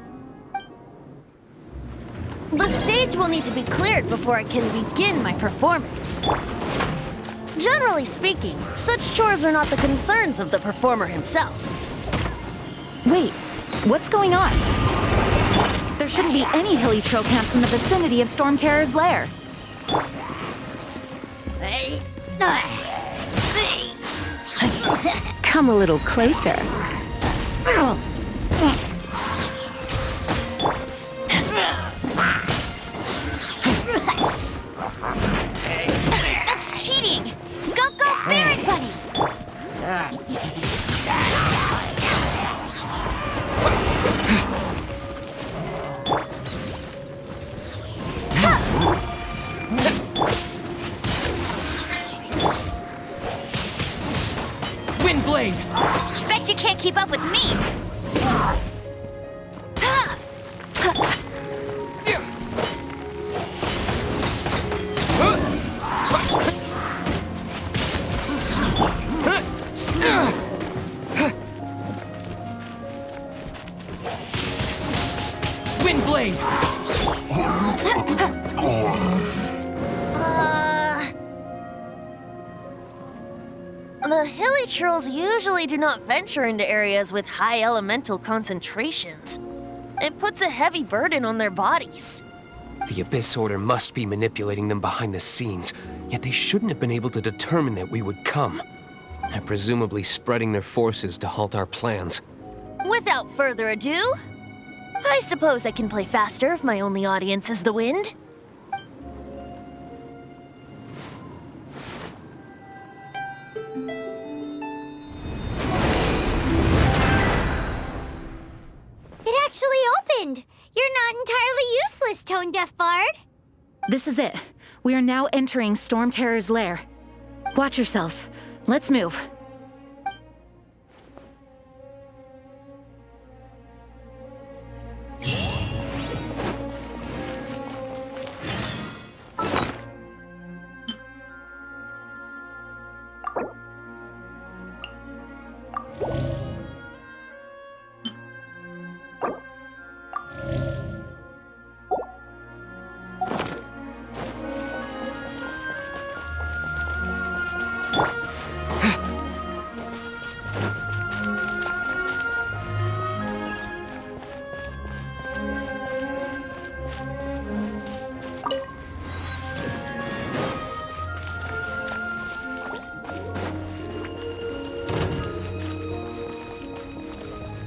The stage will need to be cleared before I can begin my performance. Generally speaking, such chores are not the concerns of the performer himself. Wait, what's going on? There shouldn't be any hilly troll camps in the vicinity of Storm Terror's lair. Come a little closer. That's cheating! Go, Barret Bunny! Windblade! Bet you can't keep up with me! Windblade! The hilly trolls usually do not venture into areas with high elemental concentrations. It puts a heavy burden on their bodies. The Abyss Order must be manipulating them behind the scenes, yet they shouldn't have been able to determine that we would come. They're presumably spreading their forces to halt our plans. Without further ado, I suppose I can play faster if my only audience is the wind. It actually opened! You're not entirely useless, Tone Deaf Bard. This is it. We are now entering Storm Terror's lair. Watch yourselves. Let's move.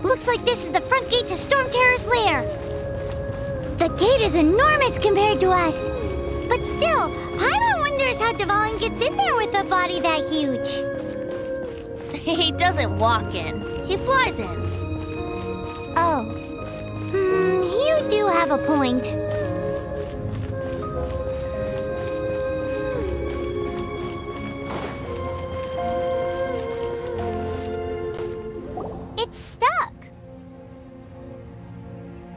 Looks like this is the front gate to Storm Terror's lair. The gate is enormous compared to us. But still, Paimon wonders how Dvalin gets in there with a body that huge. He doesn't walk in, he flies in. Oh. You do have a point. It's stuck.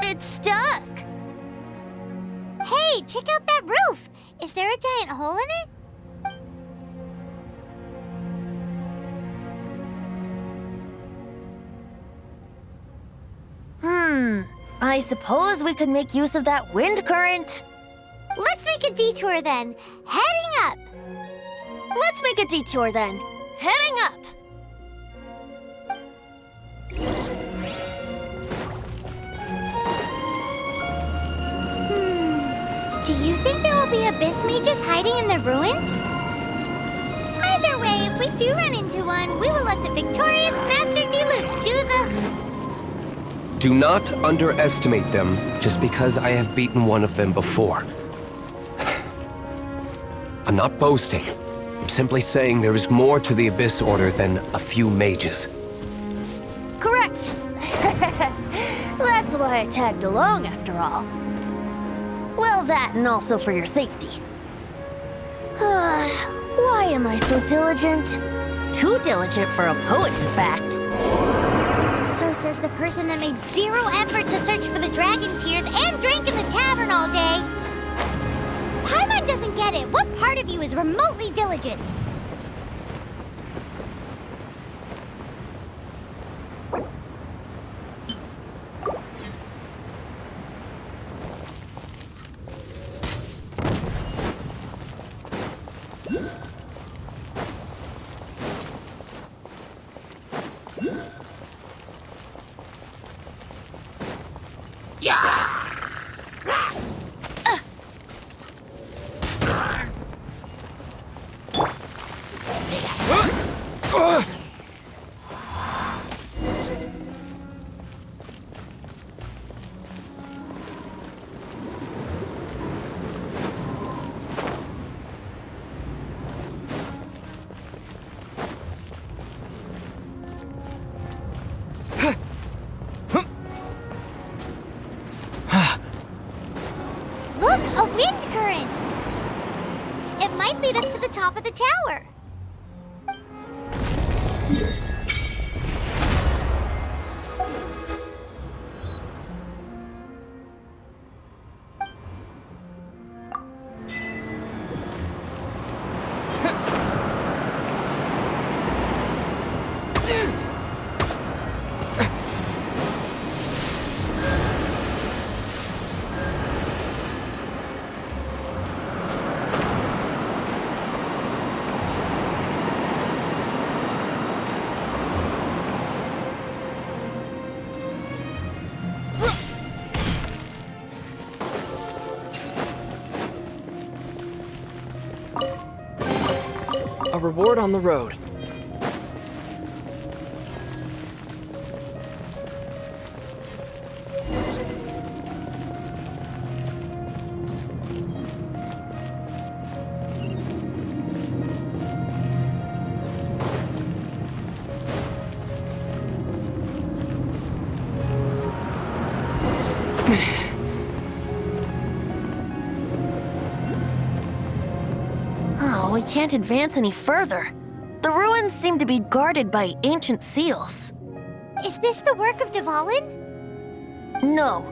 It's stuck. Hey, check out that roof. Is there a giant hole in it? I suppose we could make use of that wind current. Let's make a detour then. Heading up. Let's make a detour then. Heading up. Do you think there will be abyss mages hiding in the ruins? Either way, if we do run into one, we will let the victorious Master Diluc do the... Do not underestimate them just because I have beaten one of them before. I'm not boasting. I'm simply saying there is more to the Abyss Order than a few mages. Correct. That's why I tagged along after all. Well, that and also for your safety. Why am I so diligent? Too diligent for a poet, in fact. So says the person that made zero effort to search for the dragon tears and drank in the tavern all day. Paimon doesn't get it. What part of you is remotely diligent? top of the tower. A reward on the road. Oh, we can't advance any further. The ruins seem to be guarded by ancient seals. Is this the work of Dvalin? No.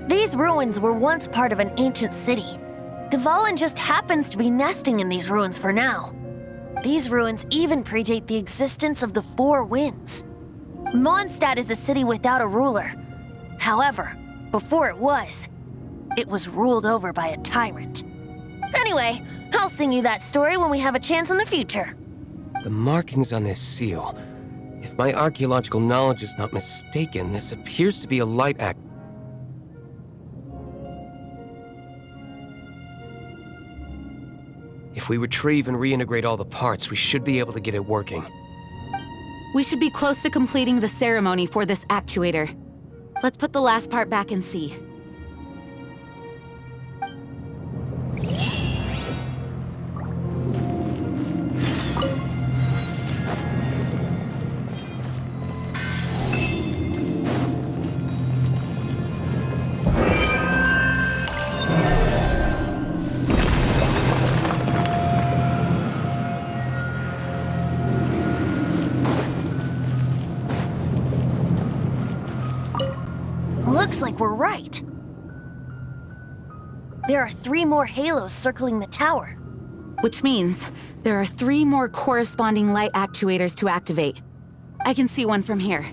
These ruins were once part of an ancient city. Dvalin just happens to be nesting in these ruins for now. These ruins even predate the existence of the Four Winds. Mondstadt is a city without a ruler. However, before it was ruled over by a tyrant. Anyway, I'll sing you that story when we have a chance in the future. The markings on this seal. If my archaeological knowledge is not mistaken, this appears to be a light act. If we retrieve and reintegrate all the parts, we should be able to get it working. We should be close to completing the ceremony for this actuator. Let's put the last part back and see. Looks like we're right. There are 3 more halos circling the tower. Which means there are 3 more corresponding light actuators to activate. I can see one from here.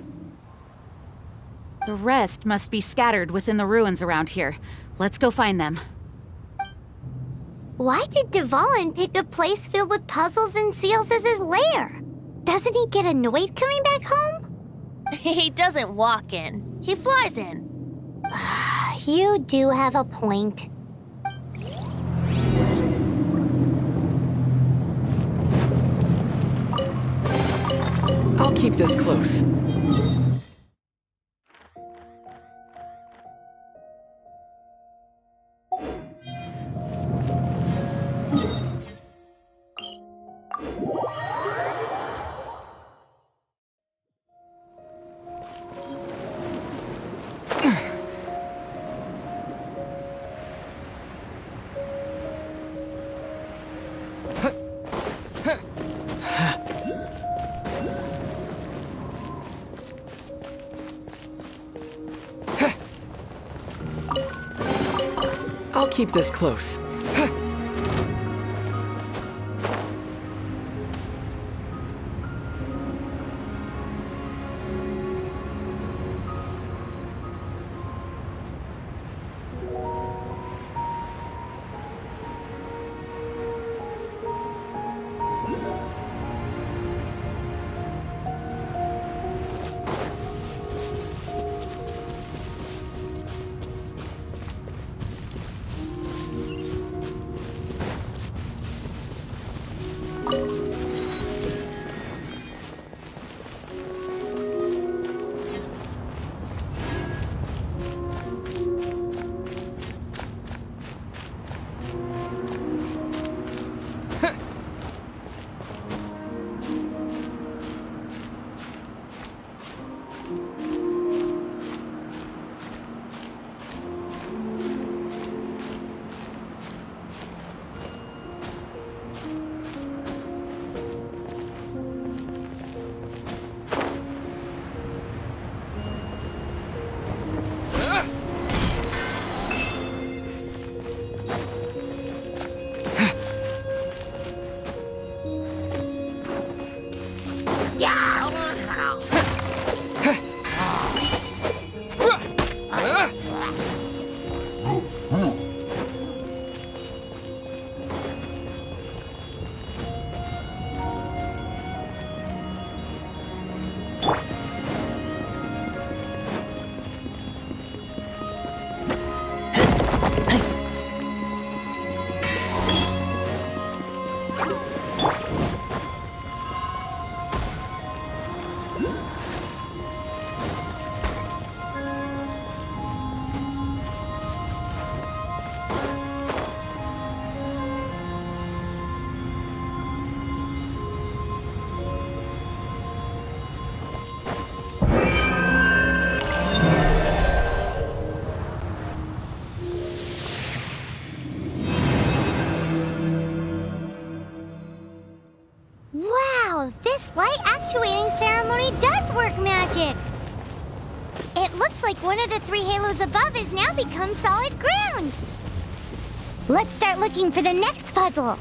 The rest must be scattered within the ruins around here. Let's go find them. Why did Dvalin pick a place filled with puzzles and seals as his lair? Doesn't he get annoyed coming back home? He doesn't walk in. He flies in. You do have a point. I'll keep this close. I'll keep this close. Wow, this light actuating ceremony does work magic! It looks like one of the 3 halos above has now become solid ground! Let's start looking for the next puzzle!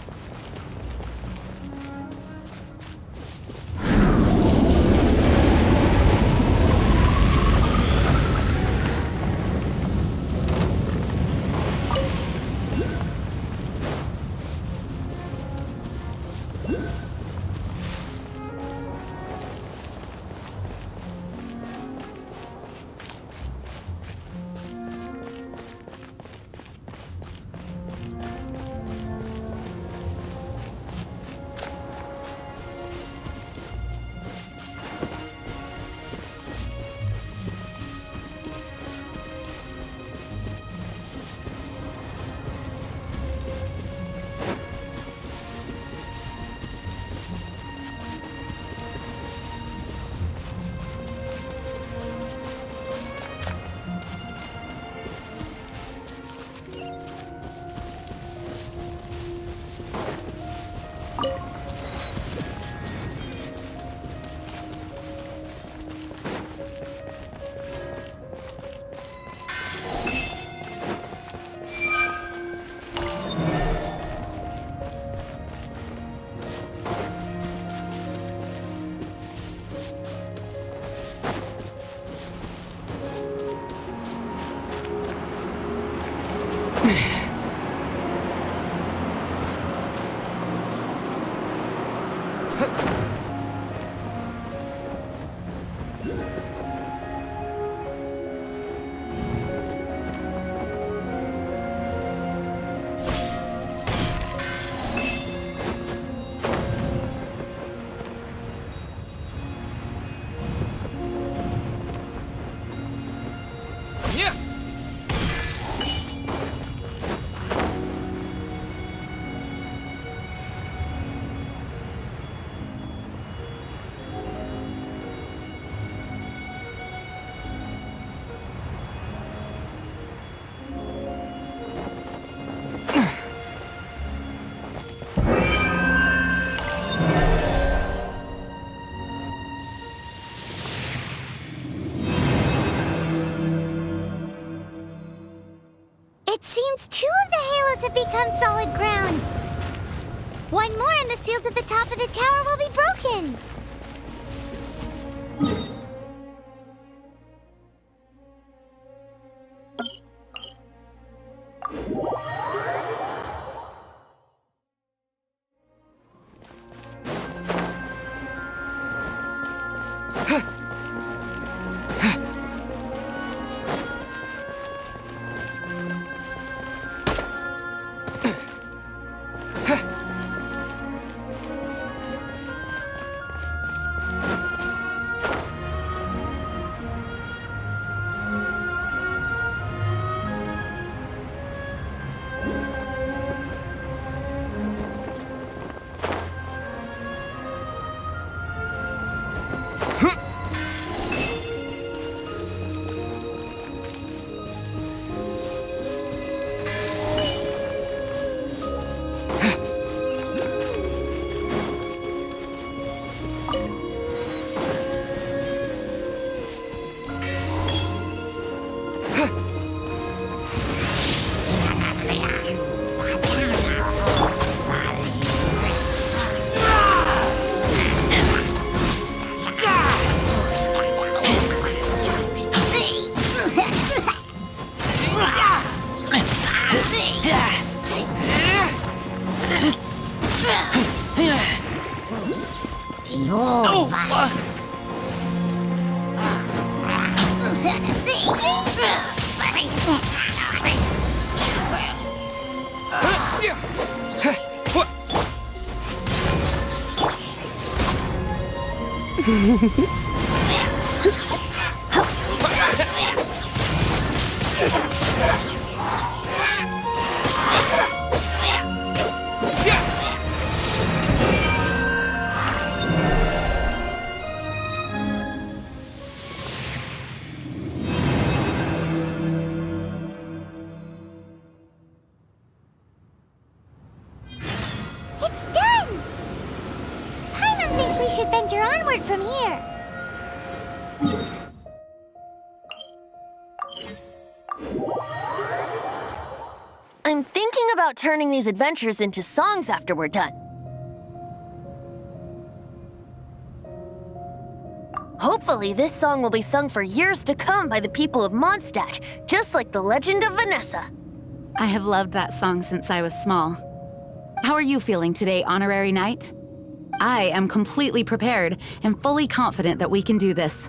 It seems 2 of the halos have become solid ground. One more and the seals at the top of the tower will be broken. It's done! Paimon thinks we should venture onward from here. I'm thinking about turning these adventures into songs after we're done. Hopefully, this song will be sung for years to come by the people of Mondstadt, just like the legend of Vanessa. I have loved that song since I was small. How are you feeling today, Honorary Knight? I am completely prepared and fully confident that we can do this.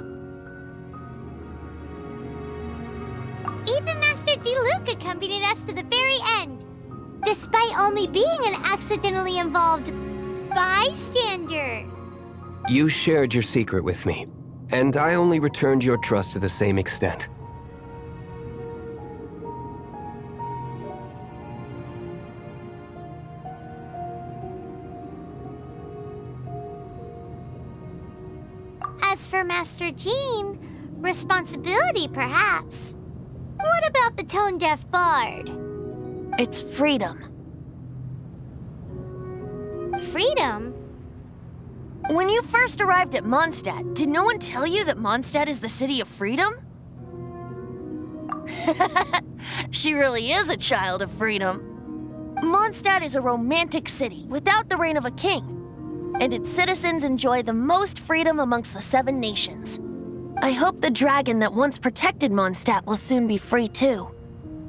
Even Master Diluc accompanied us to the very end, despite only being an accidentally involved bystander. You shared your secret with me, and I only returned your trust to the same extent. As for Master Jean, responsibility perhaps. What about the tone-deaf bard? It's freedom. Freedom? When you first arrived at Mondstadt, did no one tell you that Mondstadt is the city of freedom? She really is a child of freedom. Mondstadt is a romantic city without the reign of a king, and its citizens enjoy the most freedom amongst the 7 nations. I hope the dragon that once protected Mondstadt will soon be free too.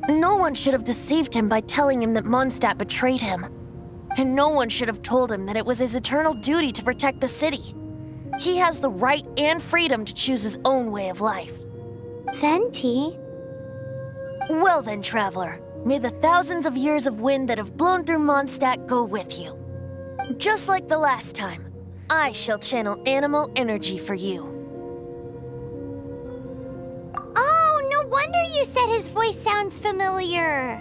No one should have deceived him by telling him that Mondstadt betrayed him. And no one should have told him that it was his eternal duty to protect the city. He has the right and freedom to choose his own way of life. Venti? Well then, traveler, may the thousands of years of wind that have blown through Mondstadt go with you. Just like the last time, I shall channel animal energy for you. Oh, no wonder you said his voice sounds familiar.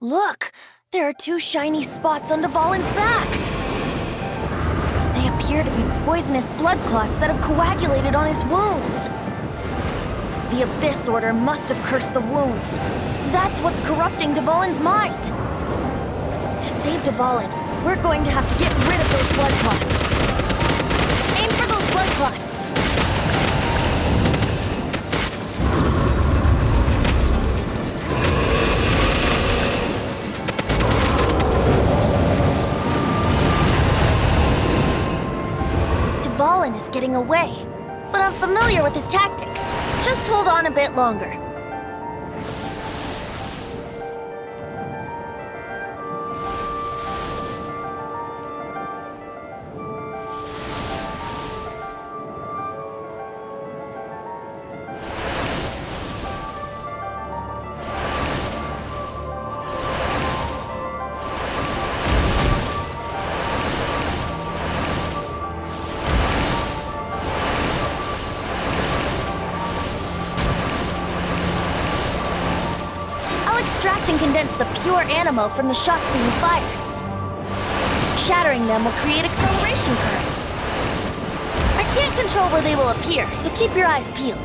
Look! There are 2 shiny spots on Dvalin's back! They appear to be poisonous blood clots that have coagulated on his wounds. The Abyss Order must have cursed the wounds. That's what's corrupting Dvalin's mind. To save Dvalin, we're going to have to get rid of those blood clots. Aim for those blood clots! Dvalin is getting away, but I'm familiar with his tactics. Just hold on a bit longer. Extract and condense the pure animo from the shots being fired. Shattering them will create acceleration currents. I can't control where they will appear, so keep your eyes peeled.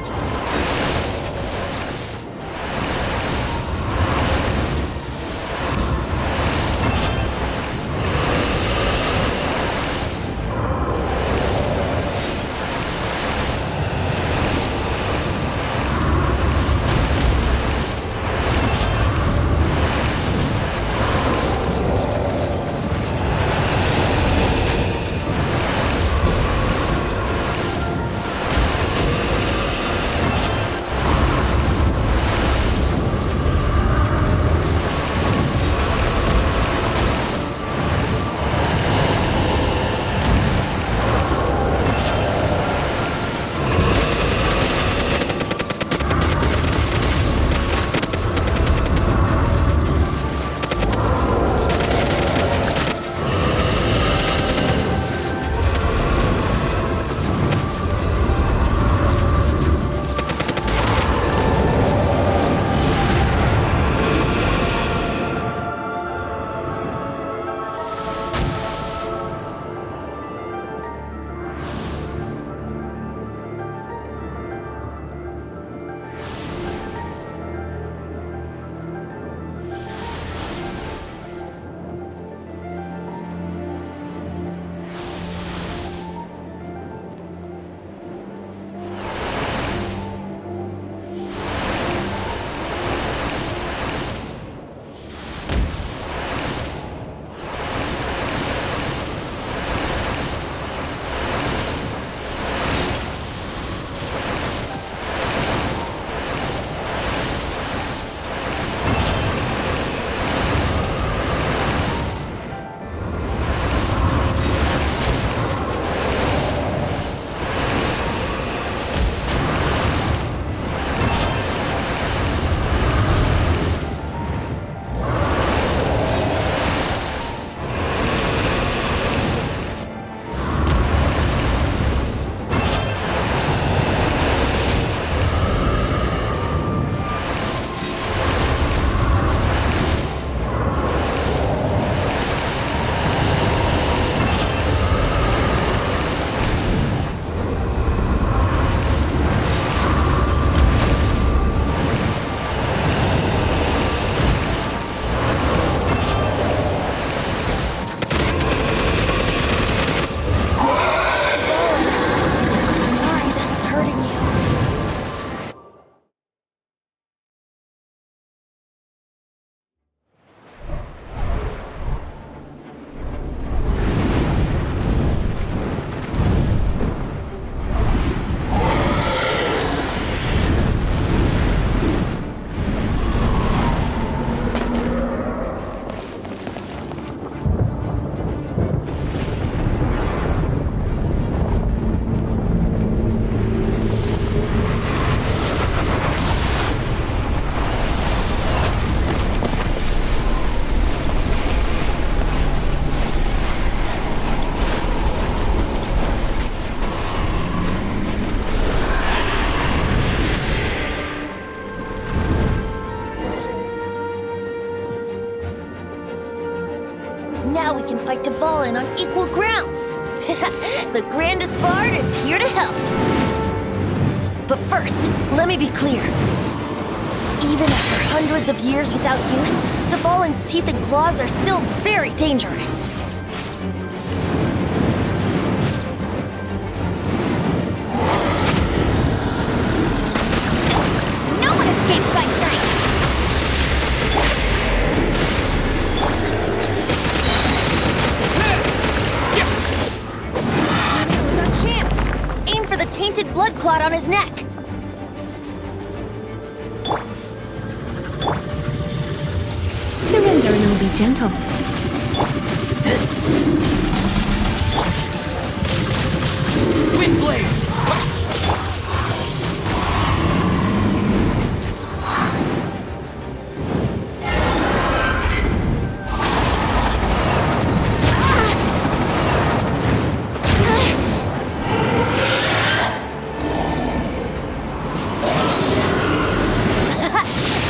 Now we can fight Dvalin on equal grounds. The grandest bard is here to help. But first, let me be clear. Even after hundreds of years without use, Dvalin's teeth and claws are still very dangerous. No one escapes my sight! That was our chance. Aim for the tainted blood clot on his neck. Surrender and I'll be gentle. Windblade!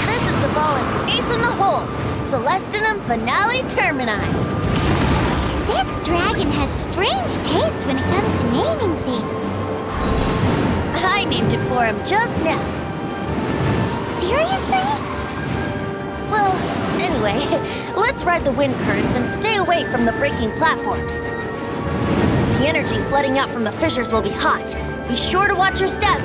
This is Dvalin's ace in the hole. Celestinum Finale Termini. This dragon has strange taste when it comes to naming things. I named it for him just now. Seriously? Well, anyway, let's ride the wind currents and stay away from the breaking platforms. The energy flooding out from the fissures will be hot. Be sure to watch your step.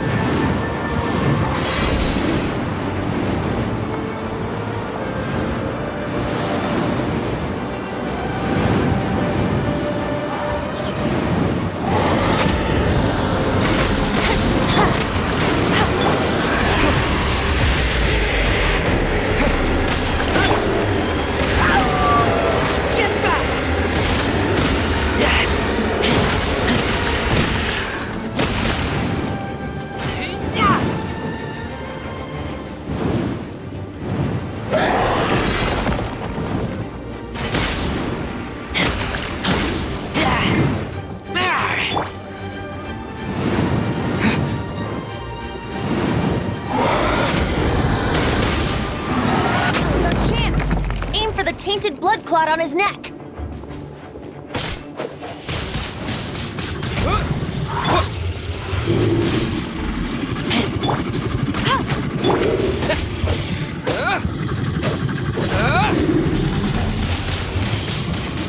Tainted blood clot on his neck.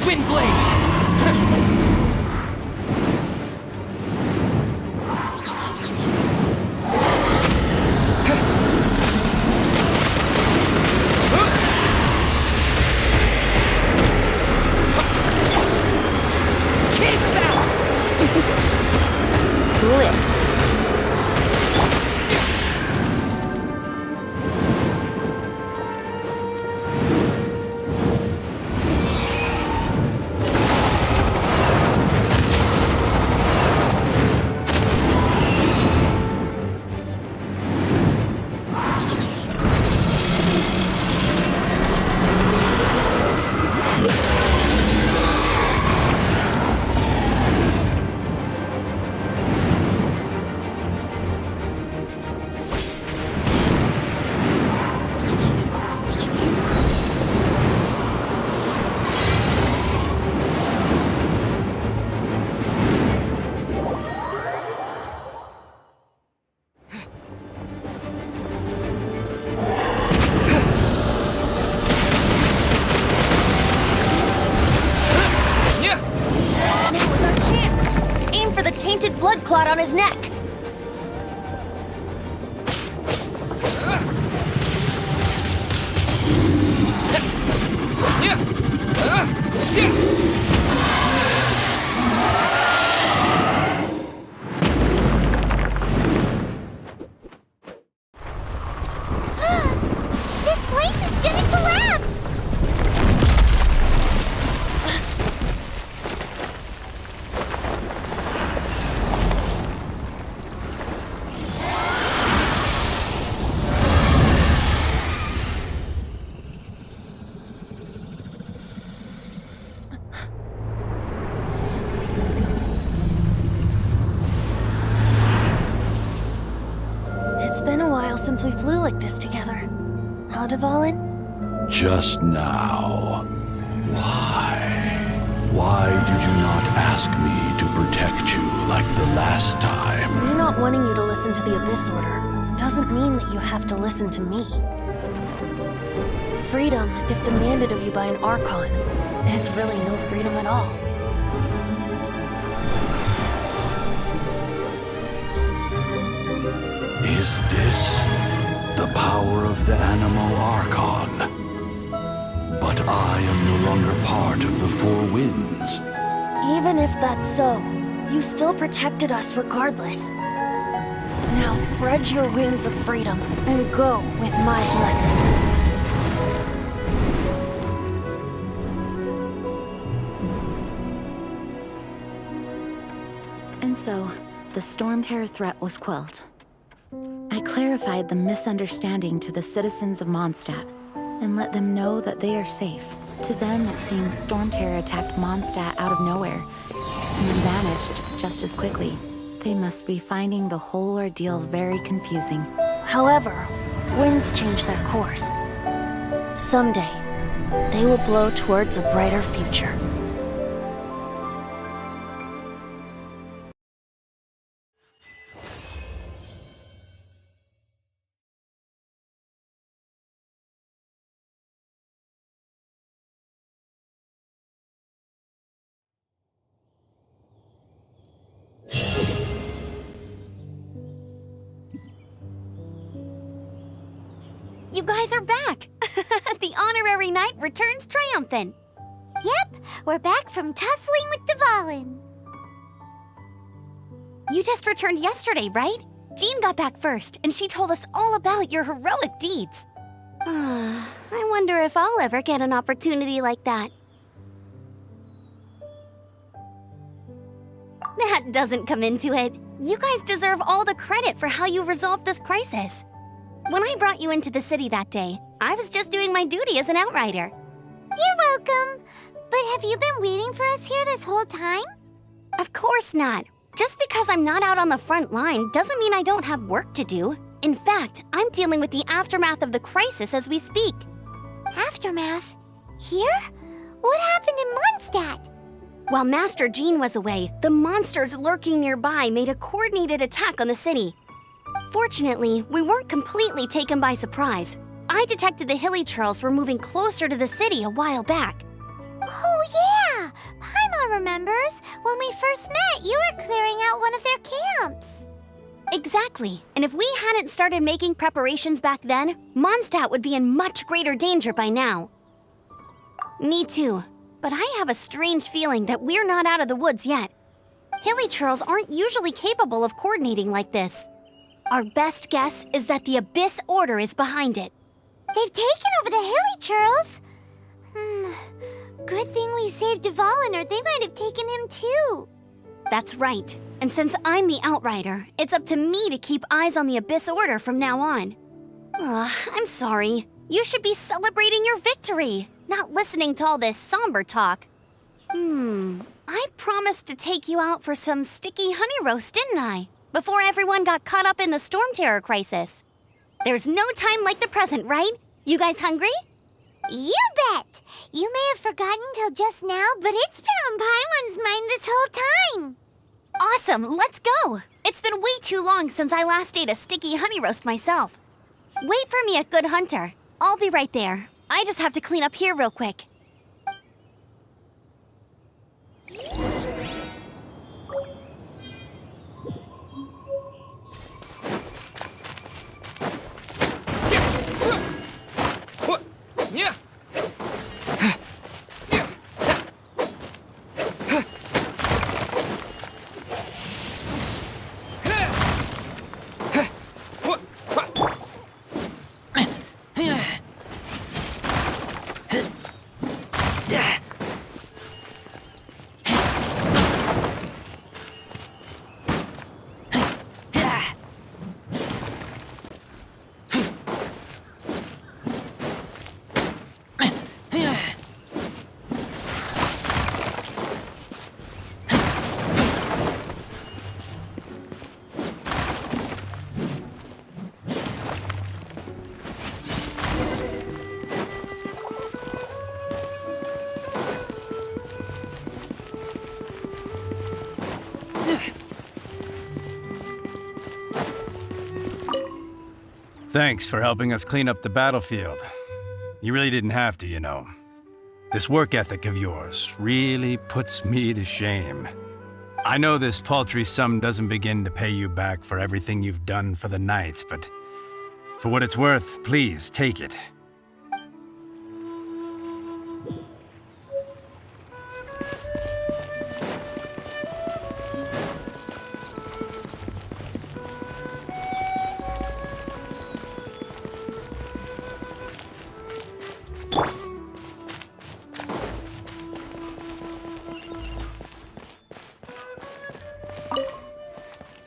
Windblade! Tainted blood clot on his neck. This place is gonna collapse! It's been a while since we flew like this together. How, Dvalin? Just now. Why? Why did you not ask me to protect you like the last time? Me not wanting you to listen to the Abyss Order doesn't mean that you have to listen to me. Freedom, if demanded of you by an Archon, is really no freedom at all. Is this the power of the Anemo Archon? But I am no longer part of the Four Winds. Even if that's so, you still protected us regardless. Now spread your wings of freedom and go with my blessing. And so, the Storm Terror threat was quelled. I clarified the misunderstanding to the citizens of Mondstadt and let them know that they are safe. To them, it seems Storm Terror attacked Mondstadt out of nowhere and then vanished just as quickly. They must be finding the whole ordeal very confusing. However, winds change their course. Someday, they will blow towards a brighter future. You guys are back! The honorary knight returns triumphant. Yep, we're back from tussling with Dvalin. You just returned yesterday, right? Jean got back first, and she told us all about your heroic deeds. I wonder if I'll ever get an opportunity like that. That doesn't come into it. You guys deserve all the credit for how you resolved this crisis. When I brought you into the city that day, I was just doing my duty as an outrider. You're welcome. But have you been waiting for us here this whole time? Of course not. Just because I'm not out on the front line doesn't mean I don't have work to do. In fact, I'm dealing with the aftermath of the crisis as we speak. Aftermath? Here? What happened in Mondstadt? While Master Jean was away, the monsters lurking nearby made a coordinated attack on the city. Fortunately, we weren't completely taken by surprise. I detected the Hilly Churls were moving closer to the city a while back. Oh yeah! Paimon remembers. When we first met, you were clearing out one of their camps. Exactly. And if we hadn't started making preparations back then, Mondstadt would be in much greater danger by now. Me too. But I have a strange feeling that we're not out of the woods yet. Hilly Churls aren't usually capable of coordinating like this. Our best guess is that the Abyss Order is behind it. They've taken over the Hilly Churls? Good thing we saved Dvalin, or they might have taken him too. That's right. And since I'm the Outrider, it's up to me to keep eyes on the Abyss Order from now on. I'm sorry. You should be celebrating your victory, not listening to all this somber talk. I promised to take you out for some sticky honey roast, didn't I? Before everyone got caught up in the Storm Terror crisis. There's no time like the present, right? You guys hungry? You bet! You may have forgotten till just now, but it's been on Paimon's mind this whole time. Awesome, let's go! It's been way too long since I last ate a sticky honey roast myself. Wait for me at Good Hunter. I'll be right there. I just have to clean up here real quick. Yeah. Thanks for helping us clean up the battlefield. You really didn't have to, you know. This work ethic of yours really puts me to shame. I know this paltry sum doesn't begin to pay you back for everything you've done for the Knights, but for what it's worth, please take it.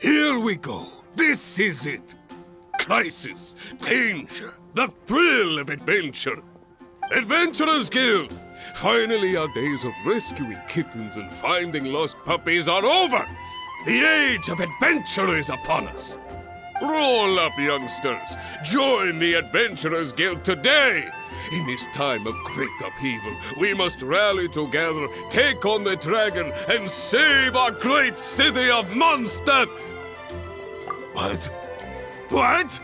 Here we go. This is it. Crisis, danger, the thrill of adventure. Adventurers Guild! Finally, our days of rescuing kittens and finding lost puppies are over! The age of adventure is upon us! Roll up, youngsters! Join the Adventurers Guild today! In this time of great upheaval, we must rally together, take on the dragon, and save our great city of Mondstadt! What? What?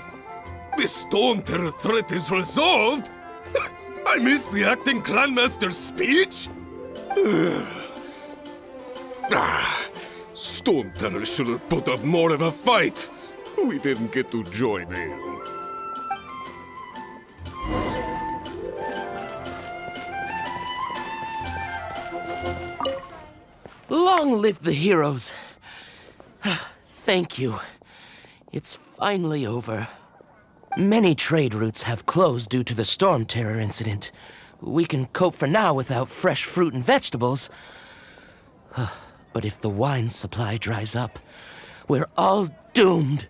The Storm Terror threat is resolved? I missed the acting Grandmaster's speech? Storm Terror should have put up more of a fight. We didn't get to join in. Long live the heroes. Thank you. It's finally over. Many trade routes have closed due to the Storm Terror incident. We can cope for now without fresh fruit and vegetables. But if the wine supply dries up, we're all doomed.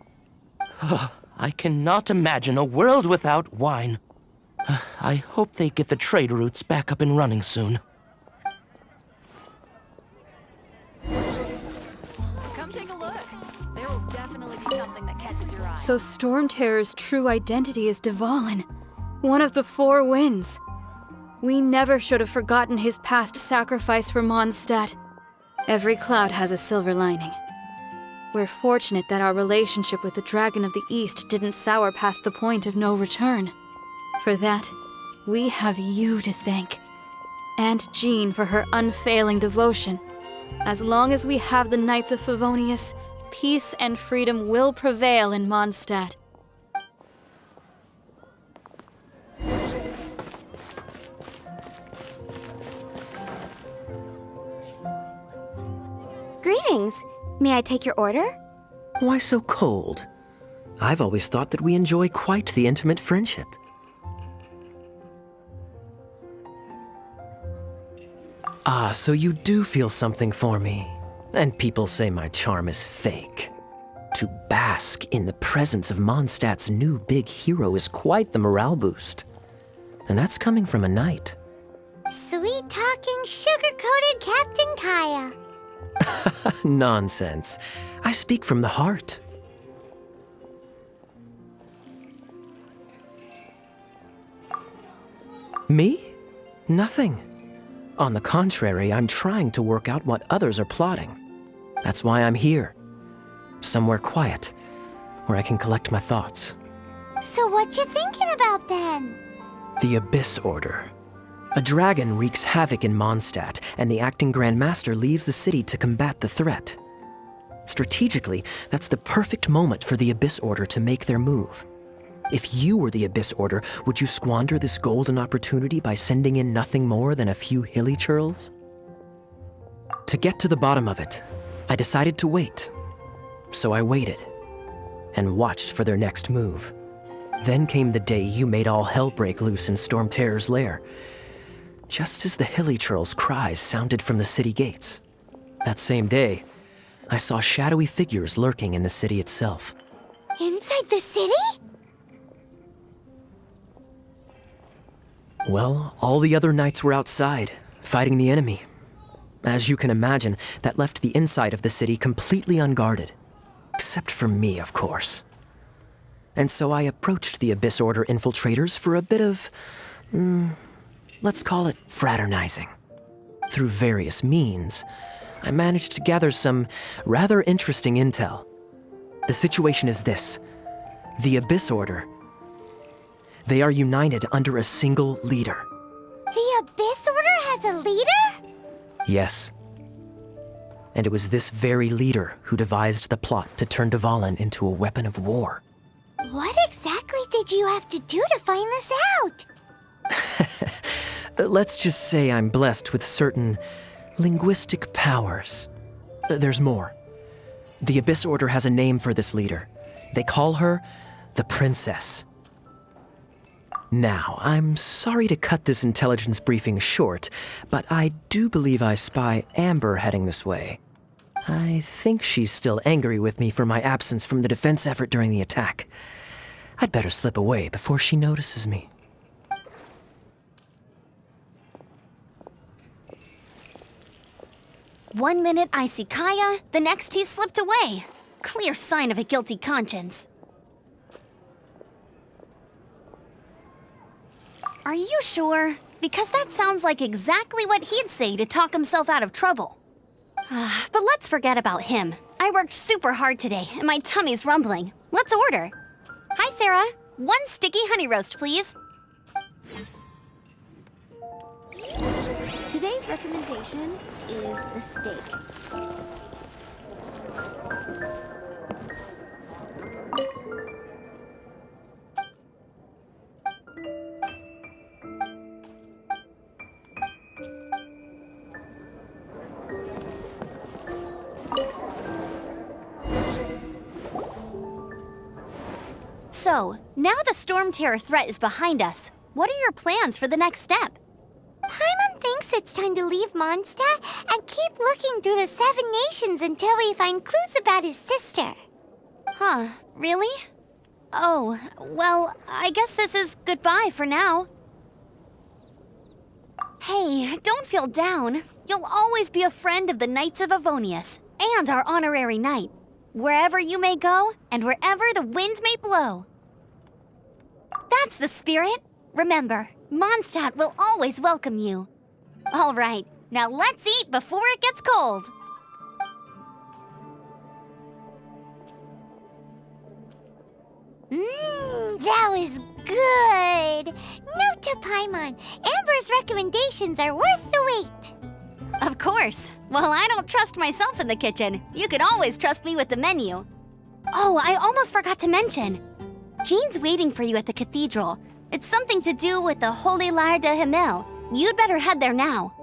I cannot imagine a world without wine. I hope they get the trade routes back up and running soon. Come take a look. There will definitely be something that catches your eye. So Storm Terror's true identity is Dvalin, one of the Four Winds. We never should have forgotten his past sacrifice for Mondstadt. Every cloud has a silver lining. We're fortunate that our relationship with the Dragon of the East didn't sour past the point of no return. For that, we have you to thank. And Jean for her unfailing devotion. As long as we have the Knights of Favonius, peace and freedom will prevail in Mondstadt. Greetings. May I take your order? Why so cold? I've always thought that we enjoy quite the intimate friendship. Ah, so you do feel something for me. And people say my charm is fake. To bask in the presence of Mondstadt's new big hero is quite the morale boost. And that's coming from a knight. Sweet-talking, sugar-coated Captain Kaya. Nonsense. I speak from the heart. Me? Nothing. On the contrary, I'm trying to work out what others are plotting. That's why I'm here. Somewhere quiet, where I can collect my thoughts. So what you thinking about then? The Abyss Order. A dragon wreaks havoc in Mondstadt, and the acting Grand Master leaves the city to combat the threat. Strategically, that's the perfect moment for the Abyss Order to make their move. If you were the Abyss Order, would you squander this golden opportunity by sending in nothing more than a few hilly churls? To get to the bottom of it, I decided to wait. So I waited, and watched for their next move. Then came the day you made all hell break loose in Storm Terror's lair. Just as the hilly churls' cries sounded from the city gates. That same day, I saw shadowy figures lurking in the city itself. Inside the city? Well, all the other knights were outside, fighting the enemy. As you can imagine, that left the inside of the city completely unguarded. Except for me, of course. And so I approached the Abyss Order infiltrators for a bit of, let's call it fraternizing. Through various means, I managed to gather some rather interesting intel. The situation is this. The Abyss Order, They are united under a single leader. The Abyss Order has a leader? Yes. And it was this very leader who devised the plot to turn Dvalin into a weapon of war. What exactly did you have to do to find this out? Let's just say I'm blessed with certain linguistic powers. There's more. The Abyss Order has a name for this leader. They call her the Princess. Now, I'm sorry to cut this intelligence briefing short, but I do believe I spy Amber heading this way. I think she's still angry with me for my absence from the defense effort during the attack. I'd better slip away before she notices me. One minute I see Kaya, the next he slipped away. Clear sign of a guilty conscience. Are you sure? Because that sounds like exactly what he'd say to talk himself out of trouble. But let's forget about him. I worked super hard today, and my tummy's rumbling. Let's order. Hi, Sarah. 1 sticky honey roast, please. Today's recommendation is the steak. So, now the Storm Terror threat is behind us. What are your plans for the next step? Paimon thinks it's time to leave Mondstadt and keep looking through the 7 nations until we find clues about his sister. Huh, really? Oh, well, I guess this is goodbye for now. Hey, don't feel down. You'll always be a friend of the Knights of Avonius and our honorary knight. Wherever you may go and wherever the winds may blow. That's the spirit. Remember, Mondstadt will always welcome you. All right, now let's eat before it gets cold. That was good. Note to Paimon, Amber's recommendations are worth the wait. Of course. Well, I don't trust myself in the kitchen. You can always trust me with the menu. Oh, I almost forgot to mention. Jean's waiting for you at the cathedral. It's something to do with the Holy Lyre de Himmel. You'd better head there now.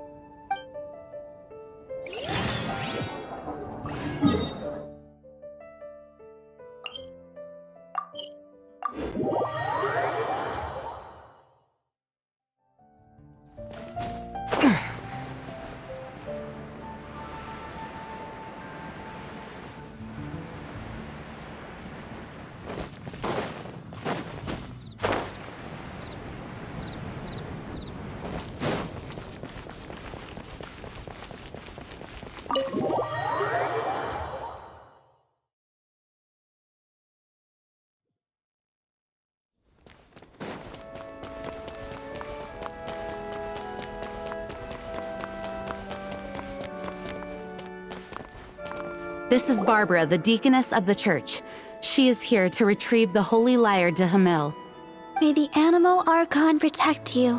This is Barbara, the deaconess of the church. She is here to retrieve the Holy Lyre de Himmel. May the Animo Archon protect you.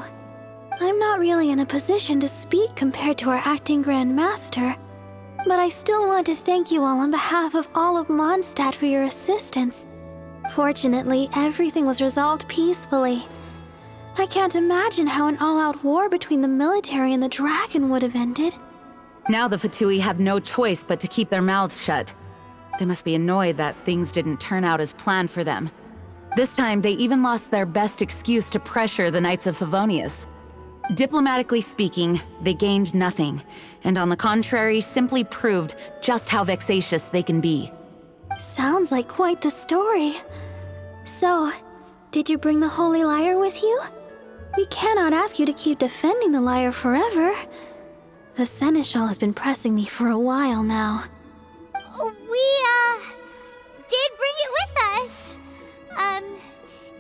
I'm not really in a position to speak compared to our acting Grand Master, but I still want to thank you all on behalf of all of Mondstadt for your assistance. Fortunately, everything was resolved peacefully. I can't imagine how an all-out war between the military and the dragon would have ended. Now the Fatui have no choice but to keep their mouths shut. They must be annoyed that things didn't turn out as planned for them. This time, they even lost their best excuse to pressure the Knights of Favonius. Diplomatically speaking, they gained nothing, and on the contrary, simply proved just how vexatious they can be. Sounds like quite the story. So, did you bring the Holy Lyre with you? We cannot ask you to keep defending the lyre forever. The Seneschal has been pressing me for a while now. We, did bring it with us.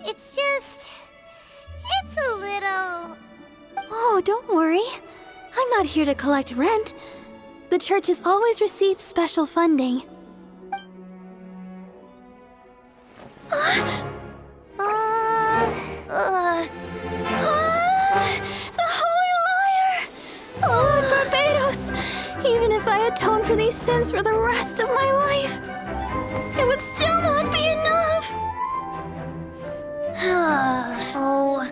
It's a little... Oh, don't worry. I'm not here to collect rent. The church has always received special funding. interference for the rest of my life, it would still not be enough. Oh,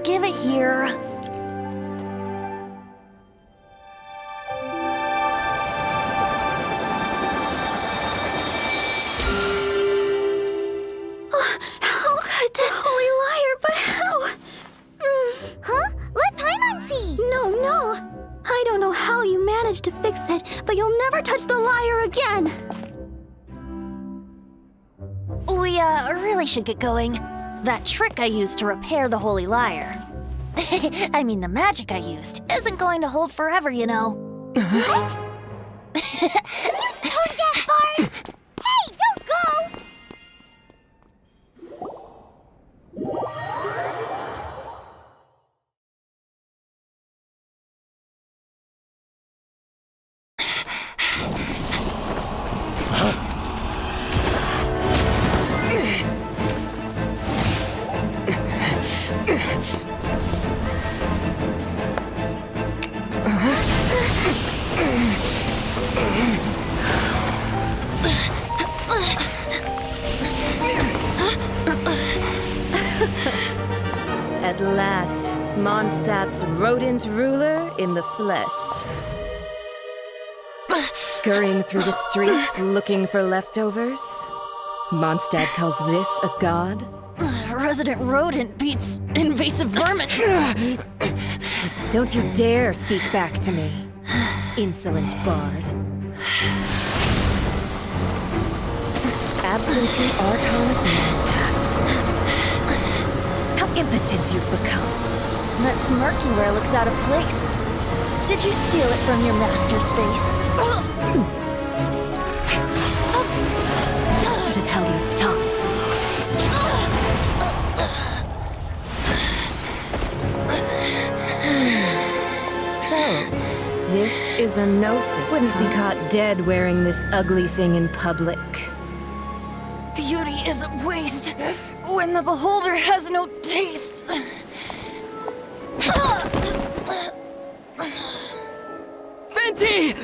give it here. How could this holy liar, but how? Huh? Let Paimon see! No. I don't know how you managed to fix it, but you'll never touch the lyre again. We, really should get going. That trick I used to repair the holy lyre. I mean, the magic I used isn't going to hold forever, you know. What? You tone deaf, Bard! Hey, don't go! At last, Mondstadt's rodent ruler in the flesh. Scurrying through the streets looking for leftovers? Mondstadt calls this a god? Resident rodent beats invasive vermin. Don't you dare speak back to me, insolent bard. Absentee Archon of Mondstadt. How impotent you've become. That smirk you wear looks out of place. Did you steal it from your master's face? You should have held your tongue. So, this is a gnosis. Wouldn't be caught dead wearing this ugly thing in public. Beauty is a waste when the beholder has no taste. Venti!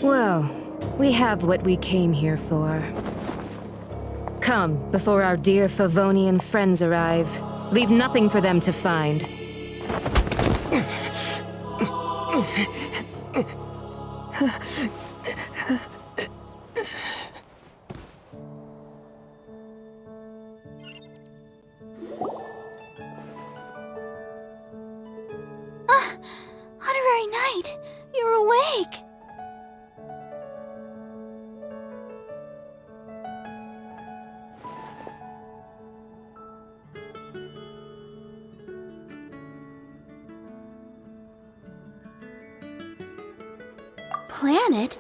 Well, we have what we came here for. Come, before our dear Favonian friends arrive. Leave nothing for them to find. Honorary Knight, you're awake. Planet?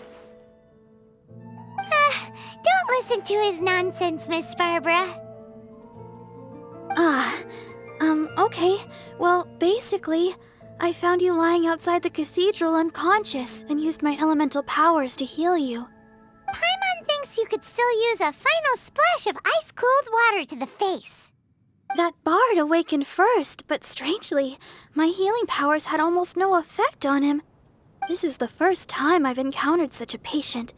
Don't listen to his nonsense, Miss Barbara. Okay. Well, basically, I found you lying outside the cathedral unconscious and used my elemental powers to heal you. Paimon thinks you could still use a final splash of ice-cold water to the face. That bard awakened first, but strangely, my healing powers had almost no effect on him. This is the first time I've encountered such a patient.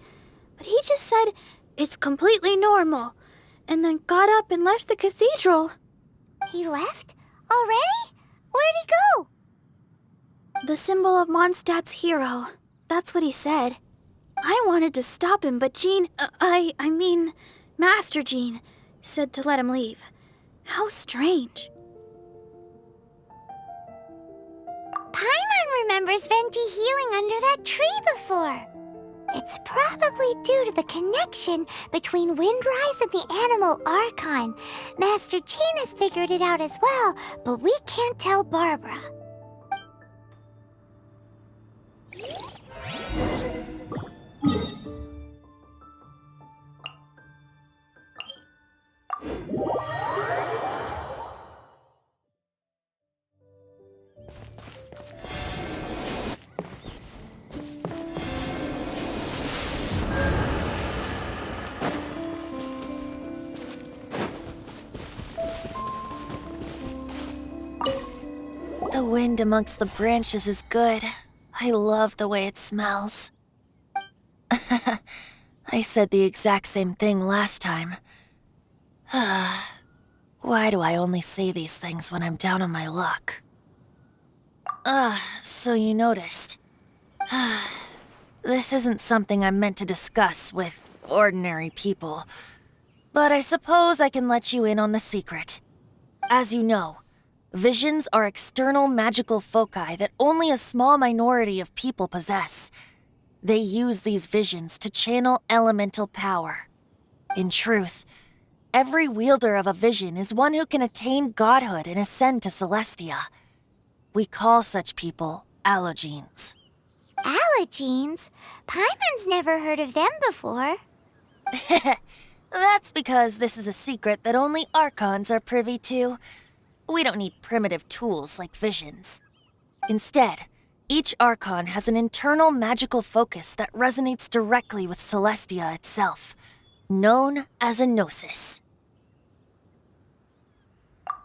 But he just said, it's completely normal, and then got up and left the cathedral. He left? Already? Where'd he go? The symbol of Mondstadt's hero. That's what he said. I wanted to stop him, but Jean, I mean, Master Jean, said to let him leave. How strange. Paimon remembers Venti healing under that tree before. It's probably due to the connection between Windrise and the Animal Archon. Master Jean has figured it out as well, but we can't tell Barbara. The wind amongst the branches is good. I love the way it smells. I said the exact same thing last time. Why do I only say these things when I'm down on my luck? So you noticed. This isn't something I'm meant to discuss with ordinary people, but I suppose I can let you in on the secret. As you know, visions are external magical foci that only a small minority of people possess. They use these visions to channel elemental power. In truth, every wielder of a vision is one who can attain godhood and ascend to Celestia. We call such people allogenes. Allogenes? Paimon's never heard of them before. That's because this is a secret that only Archons are privy to. We don't need primitive tools like visions. Instead, each Archon has an internal magical focus that resonates directly with Celestia itself, known as a gnosis.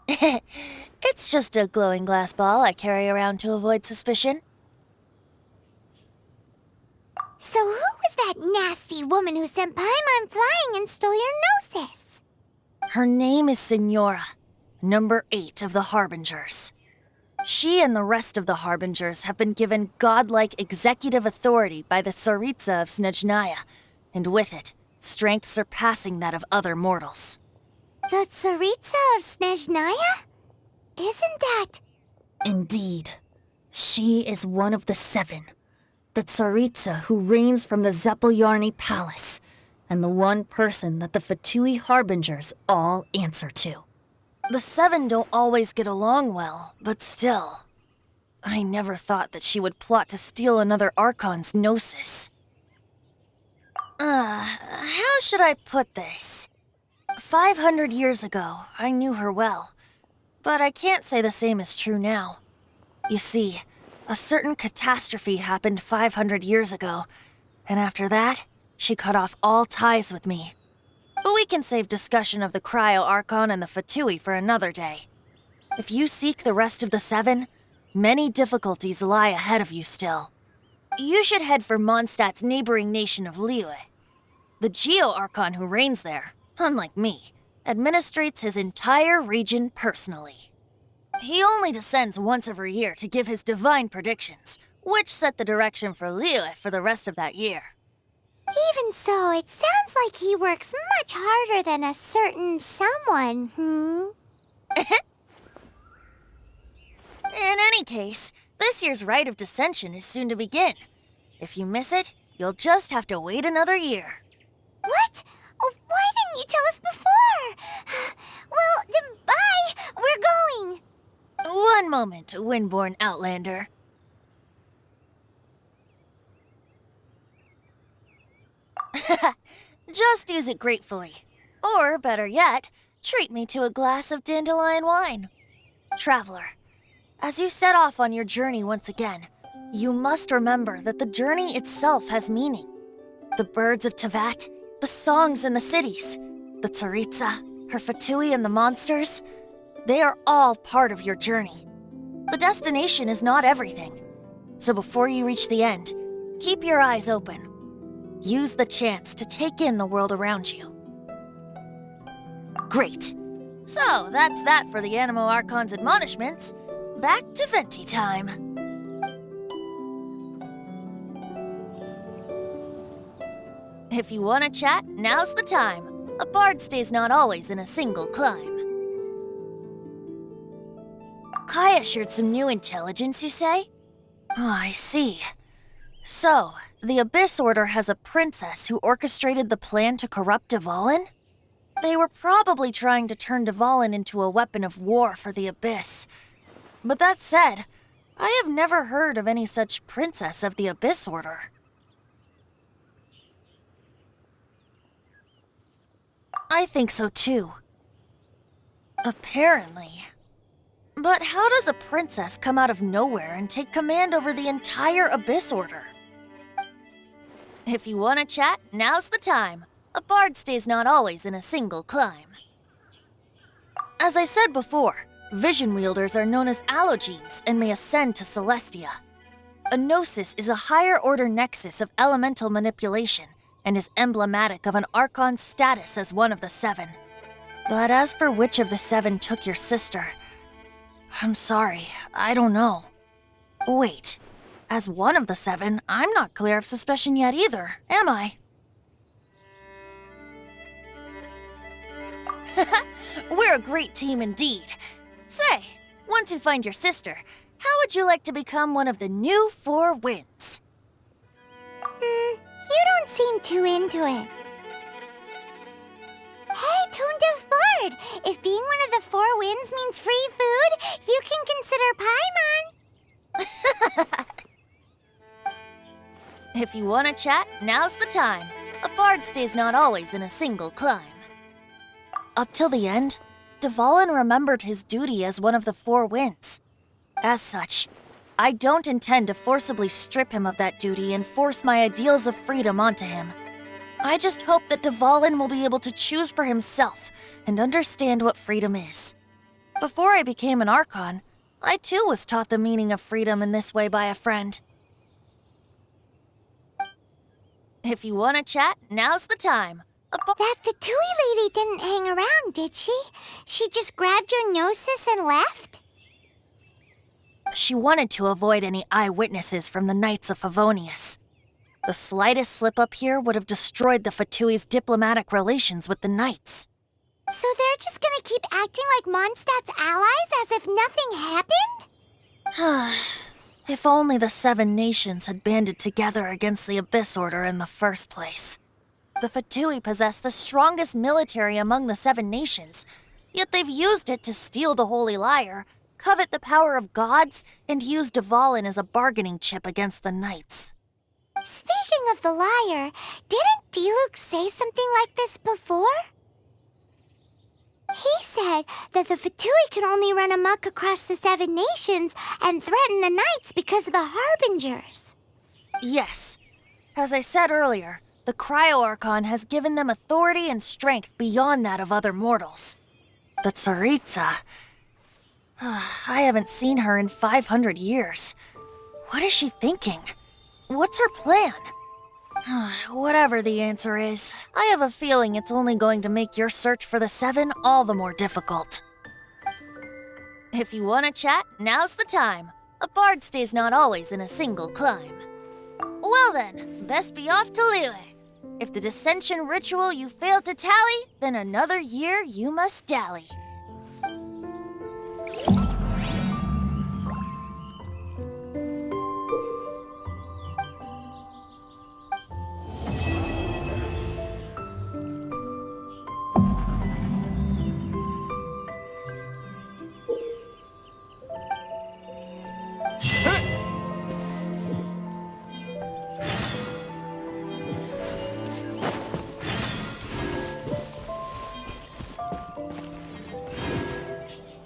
It's just a glowing glass ball I carry around to avoid suspicion. So who was that nasty woman who sent Paimon flying and stole your gnosis? Her name is Signora, number 8 of the Harbingers. She and the rest of the Harbingers have been given godlike executive authority by the Tsaritsa of Snezhnaya, and with it, strength surpassing that of other mortals. The Tsaritsa of Snezhnaya? Isn't that... Indeed. She is one of the 7. The Tsaritsa who reigns from the Zepelyarny Palace, and the one person that the Fatui Harbingers all answer to. The 7 don't always get along well, but still. I never thought that she would plot to steal another Archon's gnosis. How should I put this? 500 years ago, I knew her well, but I can't say the same is true now. You see, a certain catastrophe happened 500 years ago, and after that, she cut off all ties with me. But we can save discussion of the Cryo Archon and the Fatui for another day. If you seek the rest of the 7, many difficulties lie ahead of you still. You should head for Mondstadt's neighboring nation of Liyue. The Geo Archon who reigns there, unlike me, administrates his entire region personally. He only descends once every year to give his divine predictions, which set the direction for Liyue for the rest of that year. Even so, it sounds like he works much harder than a certain someone, In any case, this year's Rite of Descension is soon to begin. If you miss it, you'll just have to wait another year. What? Oh, why didn't you tell us before? Well, then bye! We're going! One moment, Windborn Outlander. Just use it gratefully. Or, better yet, treat me to a glass of dandelion wine. Traveler, as you set off on your journey once again, you must remember that the journey itself has meaning. The birds of Tevat, the songs in the cities, the Tsaritsa, her Fatui and the monsters, they are all part of your journey. The destination is not everything. So before you reach the end, keep your eyes open. Use the chance to take in the world around you. Great. So, that's that for the Animo Archon's admonishments. Back to Venti time. If you want to chat, now's the time. A bard stays not always in a single climb. Kaya shared some new intelligence, you say? Oh, I see. So, the Abyss Order has a princess who orchestrated the plan to corrupt Dvalin? They were probably trying to turn Dvalin into a weapon of war for the Abyss. But that said, I have never heard of any such princess of the Abyss Order. I think so too. Apparently. But how does a princess come out of nowhere and take command over the entire Abyss Order? If you want to chat, now's the time. A bard stays not always in a single climb. As I said before, vision wielders are known as allogenes and may ascend to Celestia. A gnosis is a higher-order nexus of elemental manipulation and is emblematic of an Archon's status as one of the 7. But as for which of the 7 took your sister, I'm sorry, I don't know. Wait, as one of the 7, I'm not clear of suspicion yet either, am I? We're a great team indeed. Say, once you find your sister, how would you like to become one of the new 4 winds? You don't seem too into it. Hey, Tone Deaf Bard! If being one of the 4 winds means free food, you can consider Paimon. If you want to chat, now's the time. A bard stays not always in a single climb. Up till the end, Dvalin remembered his duty as one of the 4 winds. As such, I don't intend to forcibly strip him of that duty and force my ideals of freedom onto him. I just hope that Dvalin will be able to choose for himself and understand what freedom is. Before I became an Archon, I too was taught the meaning of freedom in this way by a friend. If you want to chat, now's the time. That Fatui lady didn't hang around, did she? She just grabbed your gnosis and left? She wanted to avoid any eyewitnesses from the Knights of Favonius. The slightest slip-up here would have destroyed the Fatui's diplomatic relations with the Knights. So they're just gonna keep acting like Mondstadt's allies as if nothing happened? If only the 7 nations had banded together against the Abyss Order in the first place. The Fatui possess the strongest military among the 7 nations, yet they've used it to steal the Holy Lyre, covet the power of gods, and use Dvalin as a bargaining chip against the Knights. Speaking of the lyre, didn't Diluc say something like this before? He said that the Fatui can only run amok across the 7 nations and threaten the Knights because of the Harbingers. Yes. As I said earlier, the Cryo-Archon has given them authority and strength beyond that of other mortals. The Tsaritsa... I haven't seen her in 500 years. What is she thinking? What's her plan? Whatever the answer is, I have a feeling it's only going to make your search for the 7 all the more difficult. If you want to chat, now's the time. A bard stays not always in a single climb. Well then, best be off to Liyue. If the dissension ritual you failed to tally, then another year you must dally.